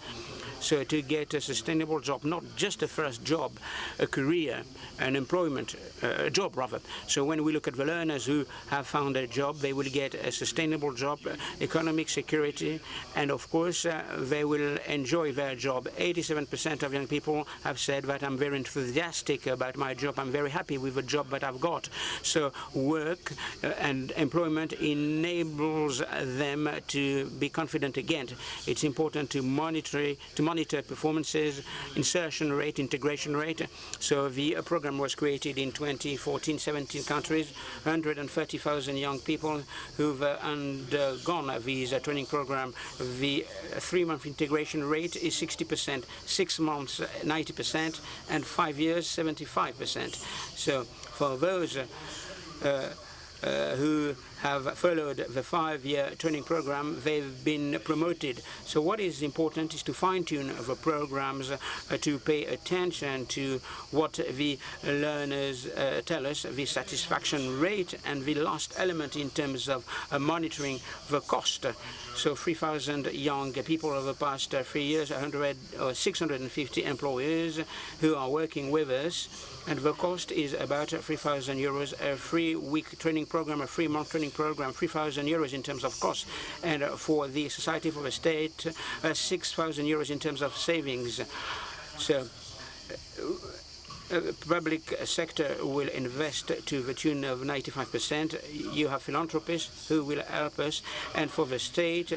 So to get a sustainable job, not just a first job, a career, an employment, a job rather. So when we look at the learners who have found a job, they will get a sustainable job, economic security, and of course they will enjoy their job. 87% of young people have said that I'm very enthusiastic about my job, I'm very happy with the job that I've got. So work and employment enables them to be confident again. It's important to monitor performances, insertion rate, integration rate. So the program was created in 2014, 17 countries, 130,000 young people who've undergone these training program. The 3-month integration rate is 60%, 6 months 90%, and 5 years 75%. So for those who have followed the 5-year training program, they've been promoted. So what is important is to fine-tune the programs, to pay attention to what the learners tell us, the satisfaction rate, and the last element in terms of monitoring the cost. So 3,000 young people over the past 3 years, 650 employees who are working with us, and the cost is about 3,000 euros, a 3-week training program, a 3-month training program, 3,000 euros in terms of cost, and for the society, for the state, 6,000 euros in terms of savings. So public sector will invest to the tune of 95%. You have philanthropists who will help us, and for the state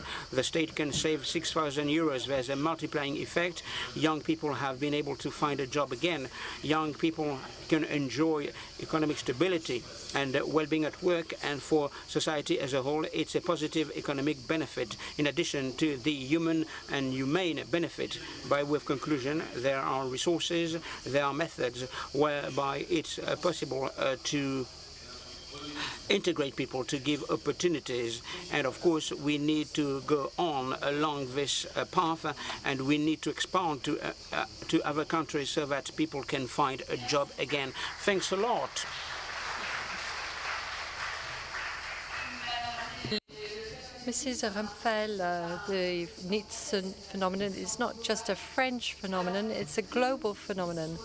can save 6,000 euros. There's a multiplying effect. Young people have been able to find a job again. Young people can enjoy economic stability and well-being at work, and for society as a whole, it's a positive economic benefit, in addition to the human and humane benefit. By way of conclusion, there are resources, there are methods whereby it's possible to integrate people, to give opportunities, and of course we need to go on along this path, and we need to expand to other countries so that people can find a job again. Thanks a lot. Mrs. Ramphel, the NEETS phenomenon is not just a French phenomenon, it's a global phenomenon.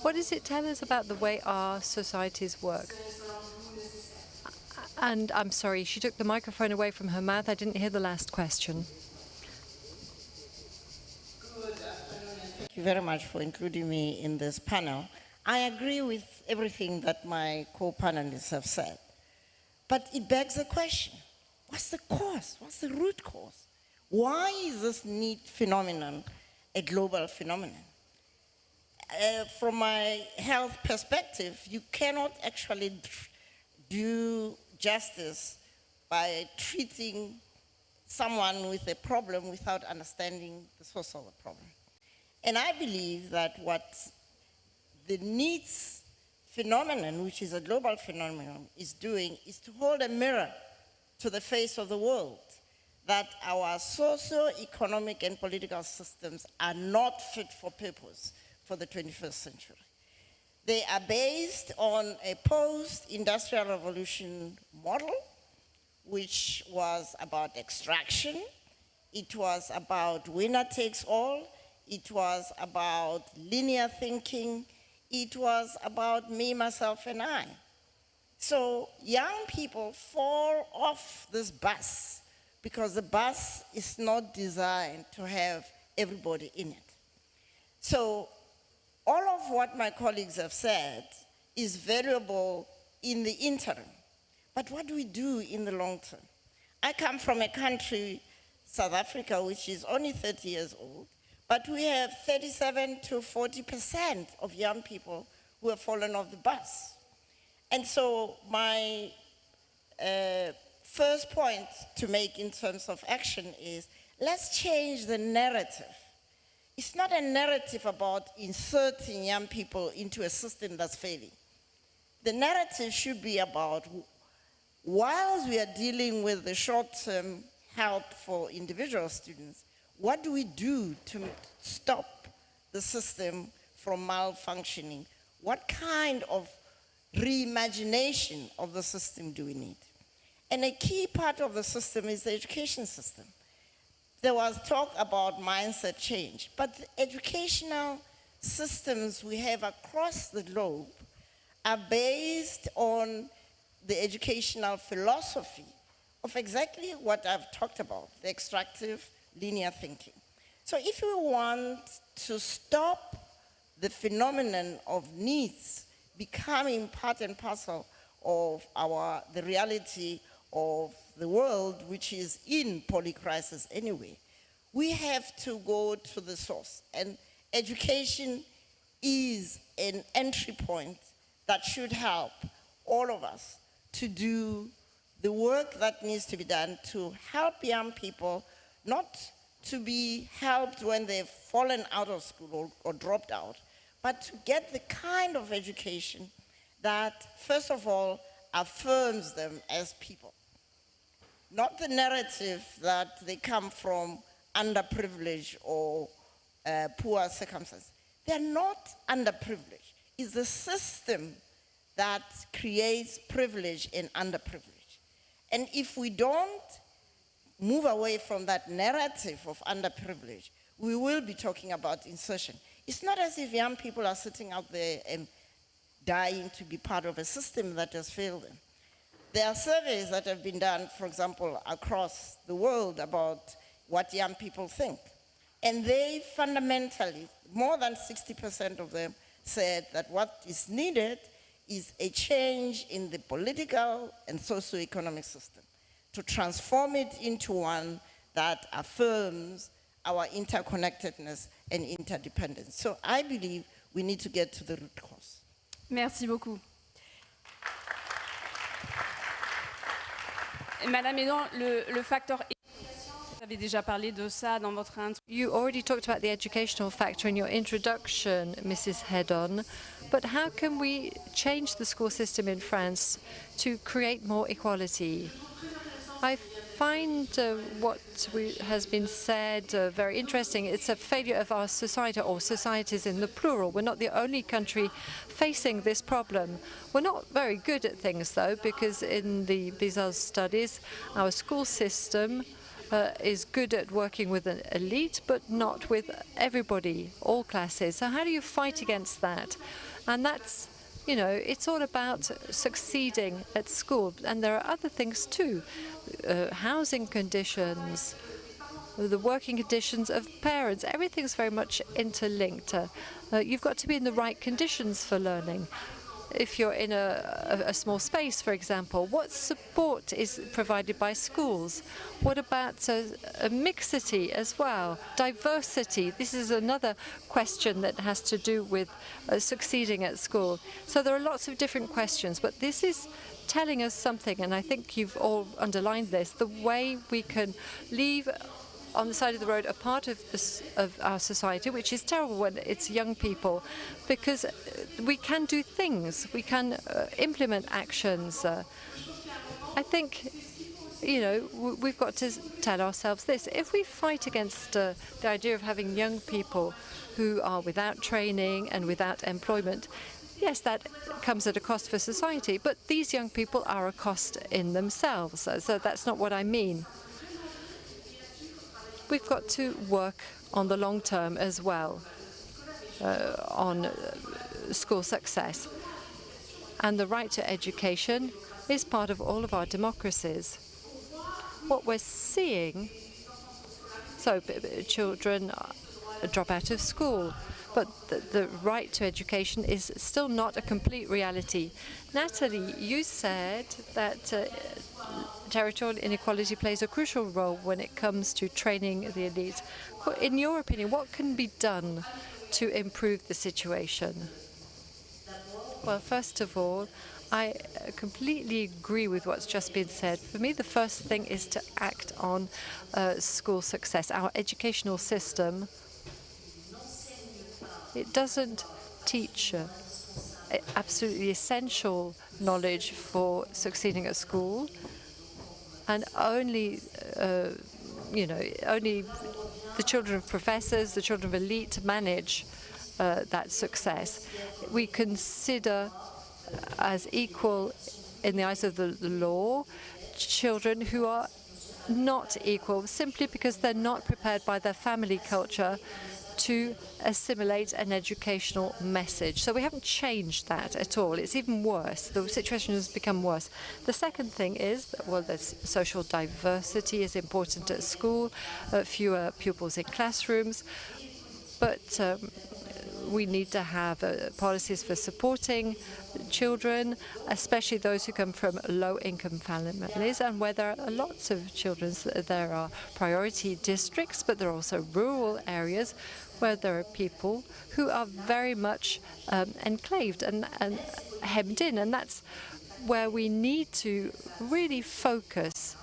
What does it tell us about the way our societies work? And I'm sorry, she took the microphone away from her mouth. I didn't hear the last question. Thank you very much for including me in this panel. I agree with everything that my co-panelists have said. But it begs the question, what's the cause? What's the root cause? Why is this NEET phenomenon a global phenomenon? From my health perspective, you cannot actually do justice by treating someone with a problem without understanding the source of the problem. And I believe that what the NEETS phenomenon, which is a global phenomenon, is doing is to hold a mirror to the face of the world, that our socio-economic and political systems are not fit for purpose for the 21st century. They are based on a post-industrial revolution model, which was about extraction. It was about winner takes all. It was about linear thinking. It was about me, myself, and I. So young people fall off this bus because the bus is not designed to have everybody in it. So all of what my colleagues have said is valuable in the interim. But what do we do in the long term? I come from a country, South Africa, which is only 30 years old, but we have 37 to 40% of young people who have fallen off the bus. And so my first point to make in terms of action is, let's change the narrative. It's not a narrative about inserting young people into a system that's failing. The narrative should be about, while we are dealing with the short-term help for individual students, what do we do to stop the system from malfunctioning? What kind of reimagination of the system do we need? And a key part of the system is the education system. There was talk about mindset change, but the educational systems we have across the globe are based on the educational philosophy of exactly what I've talked about, the extractive linear thinking. So if we want to stop the phenomenon of NEETS becoming part and parcel of the reality of the world, which is in polycrisis anyway, we have to go to the source. And education is an entry point that should help all of us to do the work that needs to be done to help young people, not to be helped when they've fallen out of school or dropped out, but to get the kind of education that, first of all, affirms them as people. Not the narrative that they come from underprivileged or poor circumstances. They're not underprivileged. It's the system that creates privilege and underprivilege. And if we don't move away from that narrative of underprivilege, we will be talking about insertion. It's not as if young people are sitting out there and dying to be part of a system that has failed them. There are surveys that have been done, for example, across the world about what young people think. And they fundamentally, more than 60% of them said that what is needed is a change in the political and socio-economic system to transform it into one that affirms our interconnectedness and interdependence. So I believe we need to get to the root cause. Merci beaucoup. Madame Edon, le facteur... Vous avez déjà parlé de ça dans votre introduction. You already talked about the educational factor in your introduction, Mrs. Hedon, but how can we change the school system in France to create more equality? I find what has been said very interesting. It's a failure of our society, or societies in the plural. We're not the only country facing this problem. We're not very good at things, though, because in these other studies, our school system is good at working with an elite, but not with everybody, all classes. So how do you fight against that? And that's, you know, it's all about succeeding at school. And there are other things too. Housing conditions, the working conditions of parents, everything's very much interlinked. You've got to be in the right conditions for learning. If you're in a small space, for example, what support is provided by schools? What about a mixity as well? Diversity, this is another question that has to do with succeeding at school. So there are lots of different questions, but this is telling us something, and I think you've all underlined this, the way we can leave on the side of the road a part of our society, which is terrible when it's young people, because we can do things, we can implement actions. I think, you know, we've got to tell ourselves this. If we fight against the idea of having young people who are without training and without employment, yes, that comes at a cost for society, but these young people are a cost in themselves. So that's not what I mean. We've got to work on the long term as well, on school success. And the right to education is part of all of our democracies. What we're seeing, so children drop out of school, but the right to education is still not a complete reality. Natalie, you said that territorial inequality plays a crucial role when it comes to training the elite. In your opinion, what can be done to improve the situation? Well, first of all, I completely agree with what's just been said. For me, the first thing is to act on school success. Our educational system It doesn't teach absolutely essential knowledge for succeeding at school, and only only the children of professors, the children of elite manage that success. We consider as equal in the eyes of the law children who are not equal simply because they're not prepared by their family culture to assimilate an educational message. So we haven't changed that at all. It's even worse. The situation has become worse. The second thing is that, well, there's social diversity is important at school, fewer pupils in classrooms, but we need to have policies for supporting children, especially those who come from low-income families, and where there are lots of children. There are priority districts, but there are also rural areas where there are people who are very much enclaved and hemmed in, and that's where we need to really focus.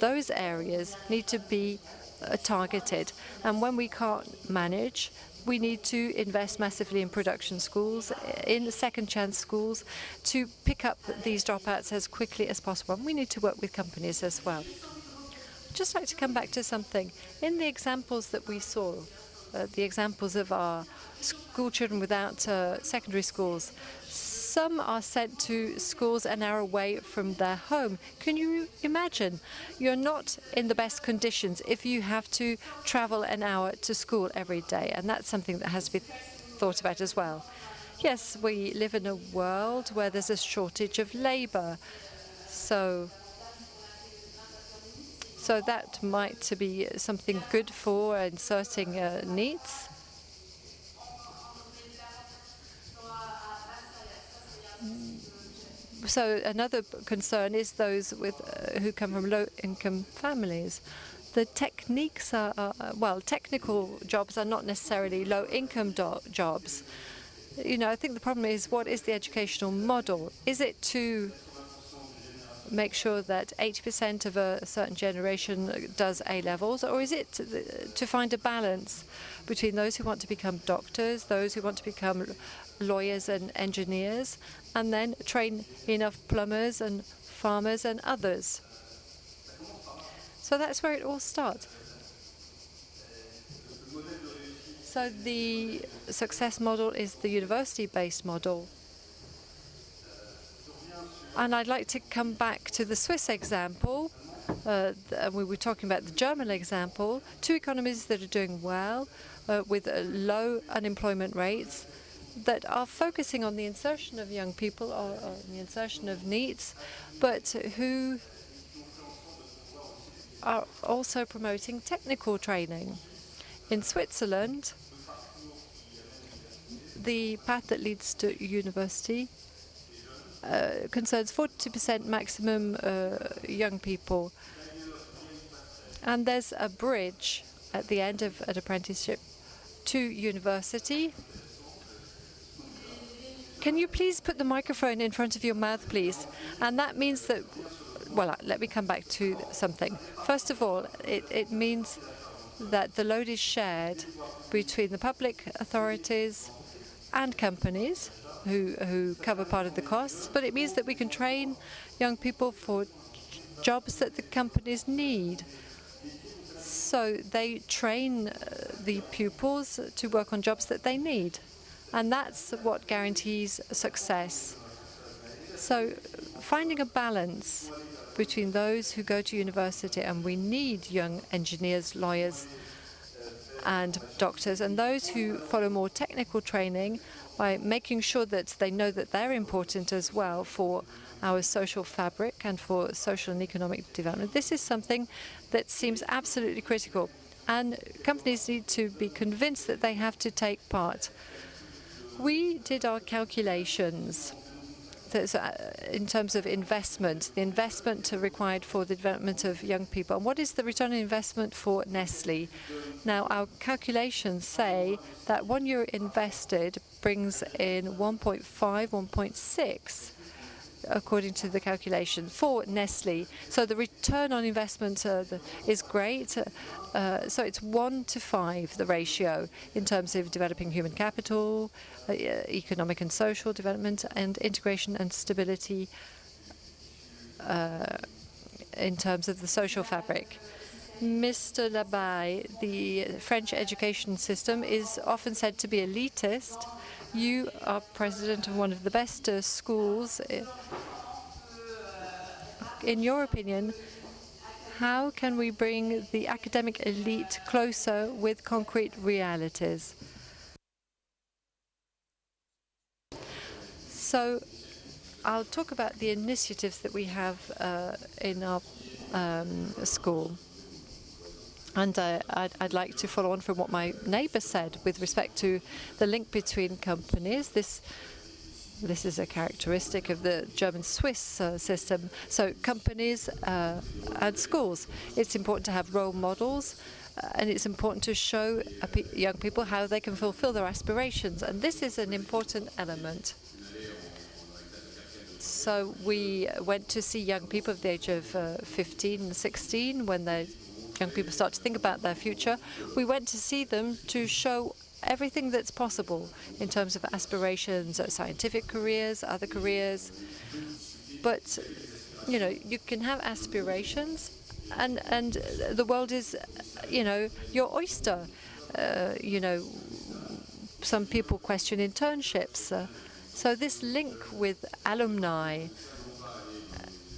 Those areas need to be targeted, and when we can't manage, we need to invest massively in production schools, in second chance schools, to pick up these dropouts as quickly as possible. And we need to work with companies as well. I'd just like to come back to something. In the examples that we saw, the examples of our school children without secondary schools, some are sent to schools an hour away from their home. Can you imagine? You're not in the best conditions if you have to travel an hour to school every day, and that's something that has to be thought about as well. Yes, we live in a world where there's a shortage of labor, so that might be something good for inserting NEETS. So another concern is those who come from low-income families. The techniques are, well, technical jobs are not necessarily low-income jobs. I think the problem is, what is the educational model? Is it to make sure that 80% of a certain generation does A-levels, or is it to find a balance between those who want to become doctors, those who want to become lawyers and engineers, and then train enough plumbers and farmers and others? So that's where it all starts. So the success model is the university-based model. And I'd like to come back to the Swiss example. We were talking about the German example. Two economies that are doing well with low unemployment rates, that are focusing on the insertion of young people or the insertion of NEETS, but who are also promoting technical training. In Switzerland, the path that leads to university concerns 40% maximum young people. And there's a bridge at the end of an apprenticeship to university. Can you please put the microphone in front of your mouth, please? And that means that, well, let me come back to something. First of all, it means that the load is shared between the public authorities and companies who cover part of the costs, but it means that we can train young people for jobs that the companies need. So they train the pupils to work on jobs that they need. And that's what guarantees success. So finding a balance between those who go to university, and we need young engineers, lawyers, and doctors, and those who follow more technical training, by making sure that they know that they're important as well for our social fabric and for social and economic development. This is something that seems absolutely critical, and companies need to be convinced that they have to take part. We did our calculations in terms of investment, the investment required for the development of young people. And what is the return on investment for Nestle? Now, our calculations say that €1 invested brings in 1.5, 1.6 according to the calculation for Nestle. So the return on investment is great. So it's 1 to 5, the ratio, in terms of developing human capital, economic and social development, and integration and stability in terms of the social fabric. Mr. Labaye, the French education system is often said to be elitist. You are president of one of the best schools. In your opinion, how can we bring the academic elite closer with concrete realities? So I'll talk about the initiatives that we have in our school. And I'd like to follow on from what my neighbour said with respect to the link between companies. This is a characteristic of the German-Swiss system. So companies and schools. It's important to have role models, and it's important to show young people how they can fulfill their aspirations. And this is an important element. So we went to see young people of the age of 15 and 16 when young people start to think about their future. We went to see them to show everything that's possible in terms of aspirations, scientific careers, other careers. But, you know, you can have aspirations and the world is, you know, your oyster. You know, some people question internships. So this link with alumni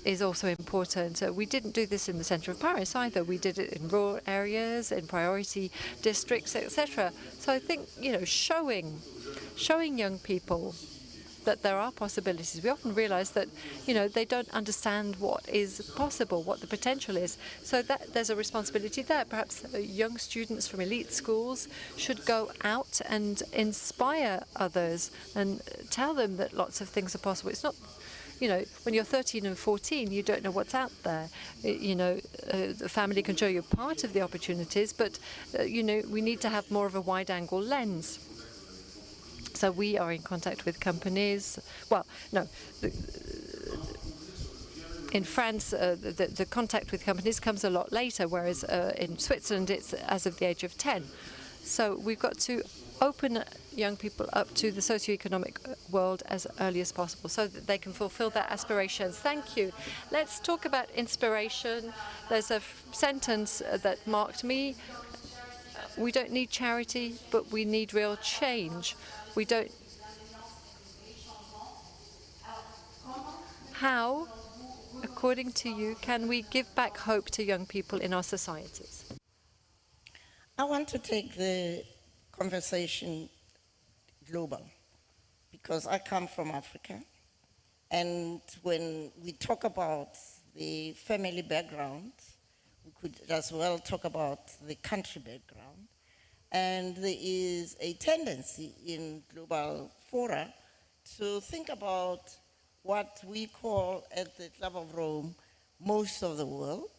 is also important. We didn't do this in the center of Paris either. We did it in rural areas, in priority districts, etc. So I think, you know, showing young people that there are possibilities. We often realize that, you know, they don't understand what is possible, what the potential is. So that there's a responsibility there. Perhaps young students from elite schools should go out and inspire others and tell them that lots of things are possible. It's not, you know, when you're 13 and 14, you don't know what's out there. You know, the family can show you part of the opportunities, but, you know, we need to have more of a wide-angle lens. So we are in contact with companies. Well, no. In France, the contact with companies comes a lot later, whereas in Switzerland, it's as of the age of 10. So we've got to open young people up to the socioeconomic world as early as possible so that they can fulfill their aspirations. Thank you. Let's talk about inspiration. There's a sentence that marked me. We don't need charity, but we need real change. We don't. How, according to you, can we give back hope to young people in our societies? I want to take the conversation global because I come from Africa, and when we talk about the family background, we could as well talk about the country background. And there is a tendency in global fora to think about what we call at the Club of Rome most of the world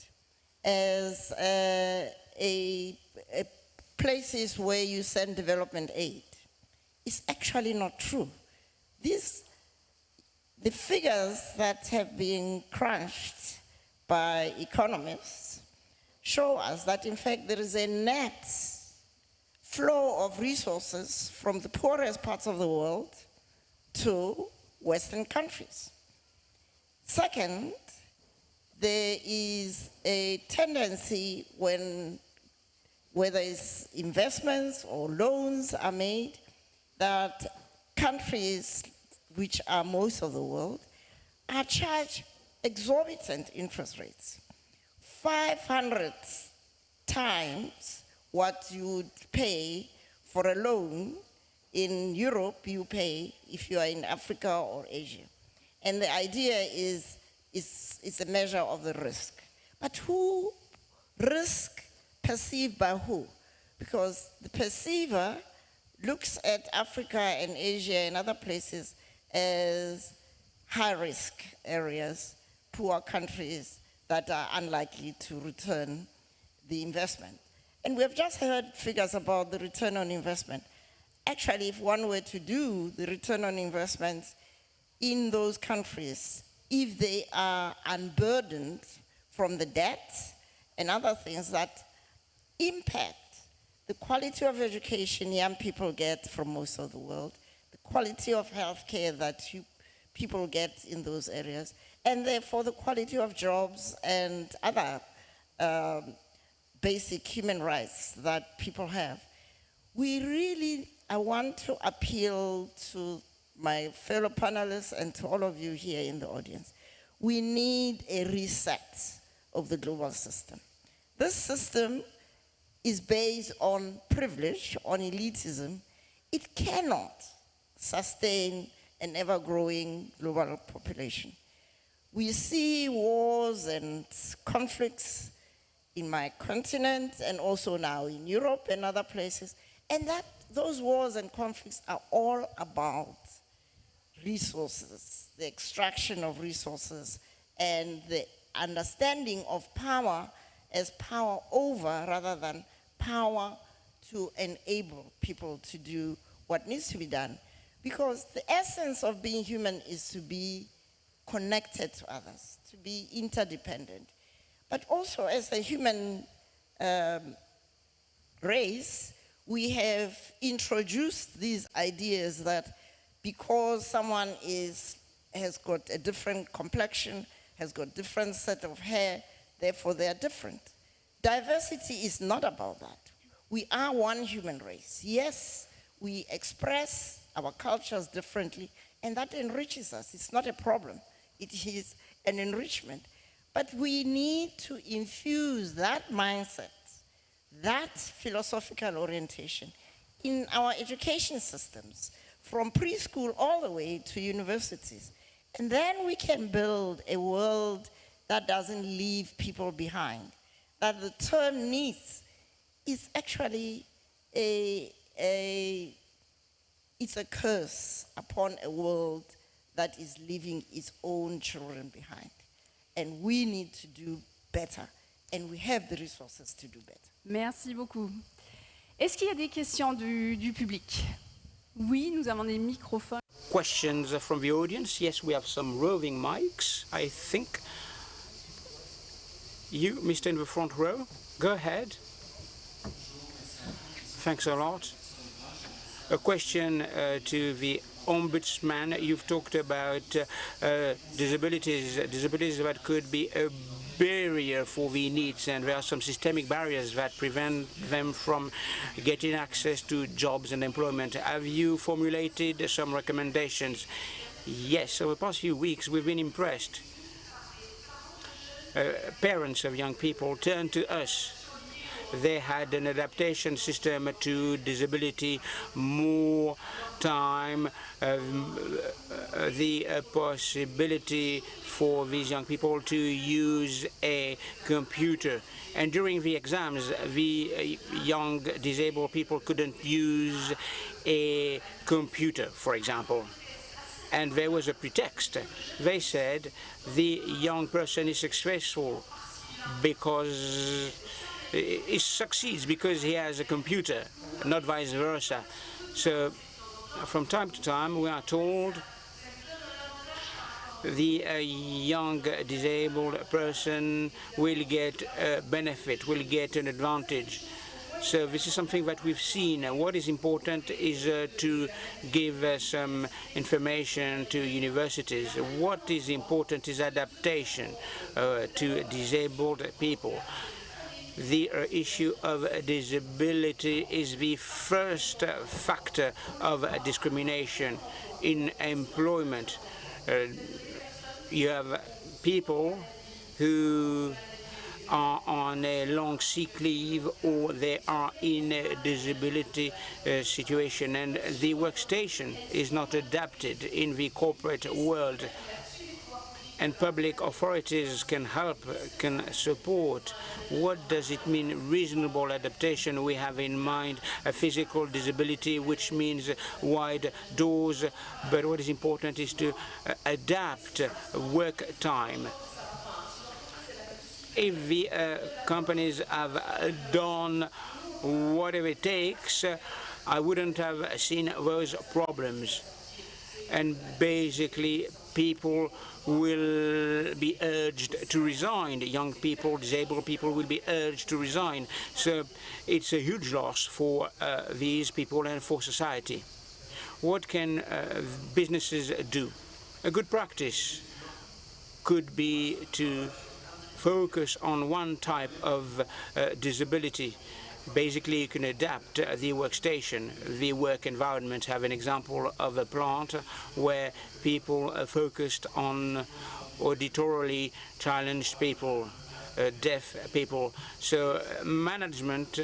as places where you send development aid. It's actually not true. The figures that have been crunched by economists show us that in fact there is a net flow of resources from the poorest parts of the world to Western countries. Second, there is a tendency whether it's investments or loans are made, that countries, which are most of the world, are charged exorbitant interest rates. 500 times what you would pay for a loan in Europe, you pay if you are in Africa or Asia. And the idea is it's a measure of the risk. But who risk perceived by who? Because the perceiver looks at Africa and Asia and other places as high-risk areas, poor countries that are unlikely to return the investment. And we have just heard figures about the return on investment. Actually, if one were to do the return on investment in those countries if they are unburdened from the debts and other things that impact the quality of education young people get from most of the world, the quality of healthcare that people get in those areas, and therefore the quality of jobs and other basic human rights that people have. I want to appeal to my fellow panelists and to all of you here in the audience. We need a reset of the global system. This system is based on privilege, on elitism. It cannot sustain an ever-growing global population. We see wars and conflicts in my continent and also now in Europe and other places, and those wars and conflicts are all about resources, the extraction of resources, and the understanding of power as power over rather than power to enable people to do what needs to be done. Because the essence of being human is to be connected to others, to be interdependent. But also as a human race, we have introduced these ideas that because someone has got a different complexion, has got a different set of hair, therefore they are different. Diversity is not about that. We are one human race. Yes, we express our cultures differently, and that enriches us. It's not a problem. It is an enrichment. But we need to infuse that mindset, that philosophical orientation in our education systems, from preschool all the way to universities. And then we can build a world that doesn't leave people behind. That the term NEETS is actually it's a curse upon a world that is leaving its own children behind. And we need to do better. And we have the resources to do better. Merci beaucoup. Est-ce qu'il y a des questions du public? Oui, nous avons des microphones. Questions from the audience? Yes, we have some roving mics, I think. You, Mr. in the front row, go ahead. Thanks a lot. A question to the Ombudsman. You've talked about disabilities that could be a barrier for the NEETS, and there are some systemic barriers that prevent them from getting access to jobs and employment. Have you formulated some recommendations? Yes, over the past few weeks we've been impressed. Parents of young people turn to us. They had an adaptation system to disability, more time, the possibility for these young people to use a computer. And during the exams, the young disabled people couldn't use a computer, for example. And there was a pretext. They said the young person is successful because he succeeds because he has a computer, not vice versa. So from time to time we are told the young disabled person will get a benefit, will get an advantage. So this is something that we've seen. What is important is to give some information to universities. What is important is adaptation to disabled people. The issue of disability is the first factor of discrimination in employment. You have people who are on a long sick leave or they are in a disability situation, and the workstation is not adapted in the corporate world. And public authorities can help, can support. What does it mean, reasonable adaptation? We have in mind a physical disability, which means wide doors, but what is important is to adapt work time. If the companies have done whatever it takes, I wouldn't have seen those problems. And basically, people will be urged to resign. Young people, disabled people will be urged to resign. So it's a huge loss for these people and for society. What can businesses do? A good practice could be to focus on one type of disability. Basically, you can adapt the workstation, the work environment. Have an example of a plant where people are focused on auditorily challenged people, deaf people. So management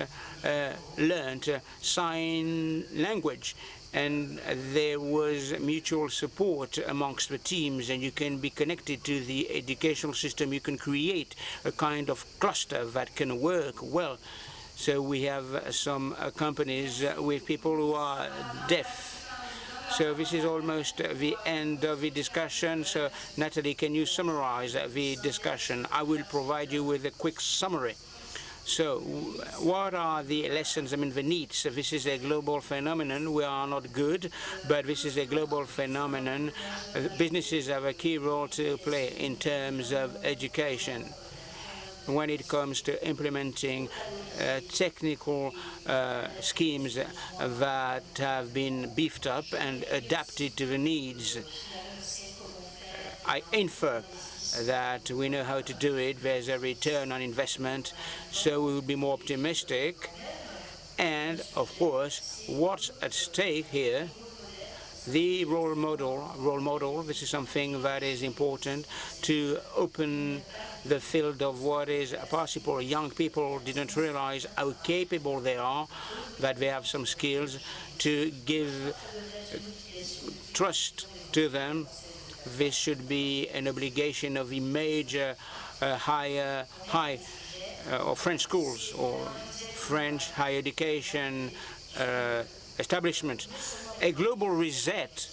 learned sign language, and there was mutual support amongst the teams, and you can be connected to the educational system. You can create a kind of cluster that can work well. So we have some companies with people who are deaf. So this is almost the end of the discussion. So Natalie, can you summarize the discussion? I will provide you with a quick summary. So what are the lessons? I mean, the NEETS, this is a global phenomenon. We are not good, but this is a global phenomenon. Businesses have a key role to play in terms of education when it comes to implementing technical schemes that have been beefed up and adapted to the needs. I infer that we know how to do it. There's a return on investment, so we will be more optimistic. And, of course, what's at stake here? The role model, this is something that is important to open the field of what is possible. Young people didn't realize how capable they are, that they have some skills, to give trust to them. This should be an obligation of the major or French schools or French higher education establishments. A global reset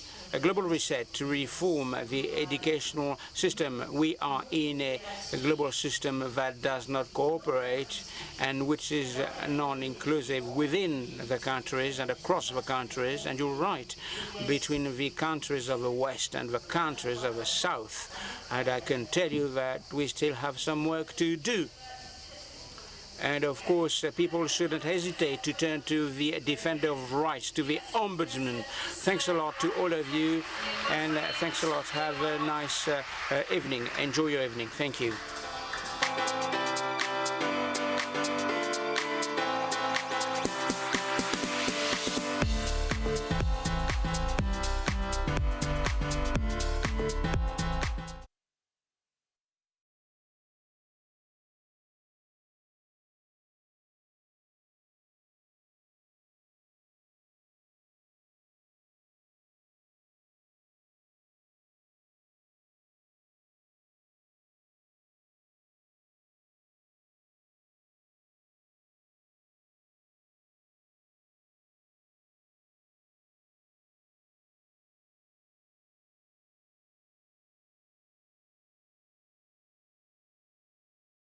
to reform the educational system. We are in a global system that does not cooperate and which is non-inclusive within the countries and across the countries. And you're right, between the countries of the West and the countries of the South. And I can tell you that we still have some work to do. And of course, people shouldn't hesitate to turn to the defender of rights, to the ombudsman. Thanks a lot to all of you, and thanks a lot. Have a nice evening. Enjoy your evening. Thank you.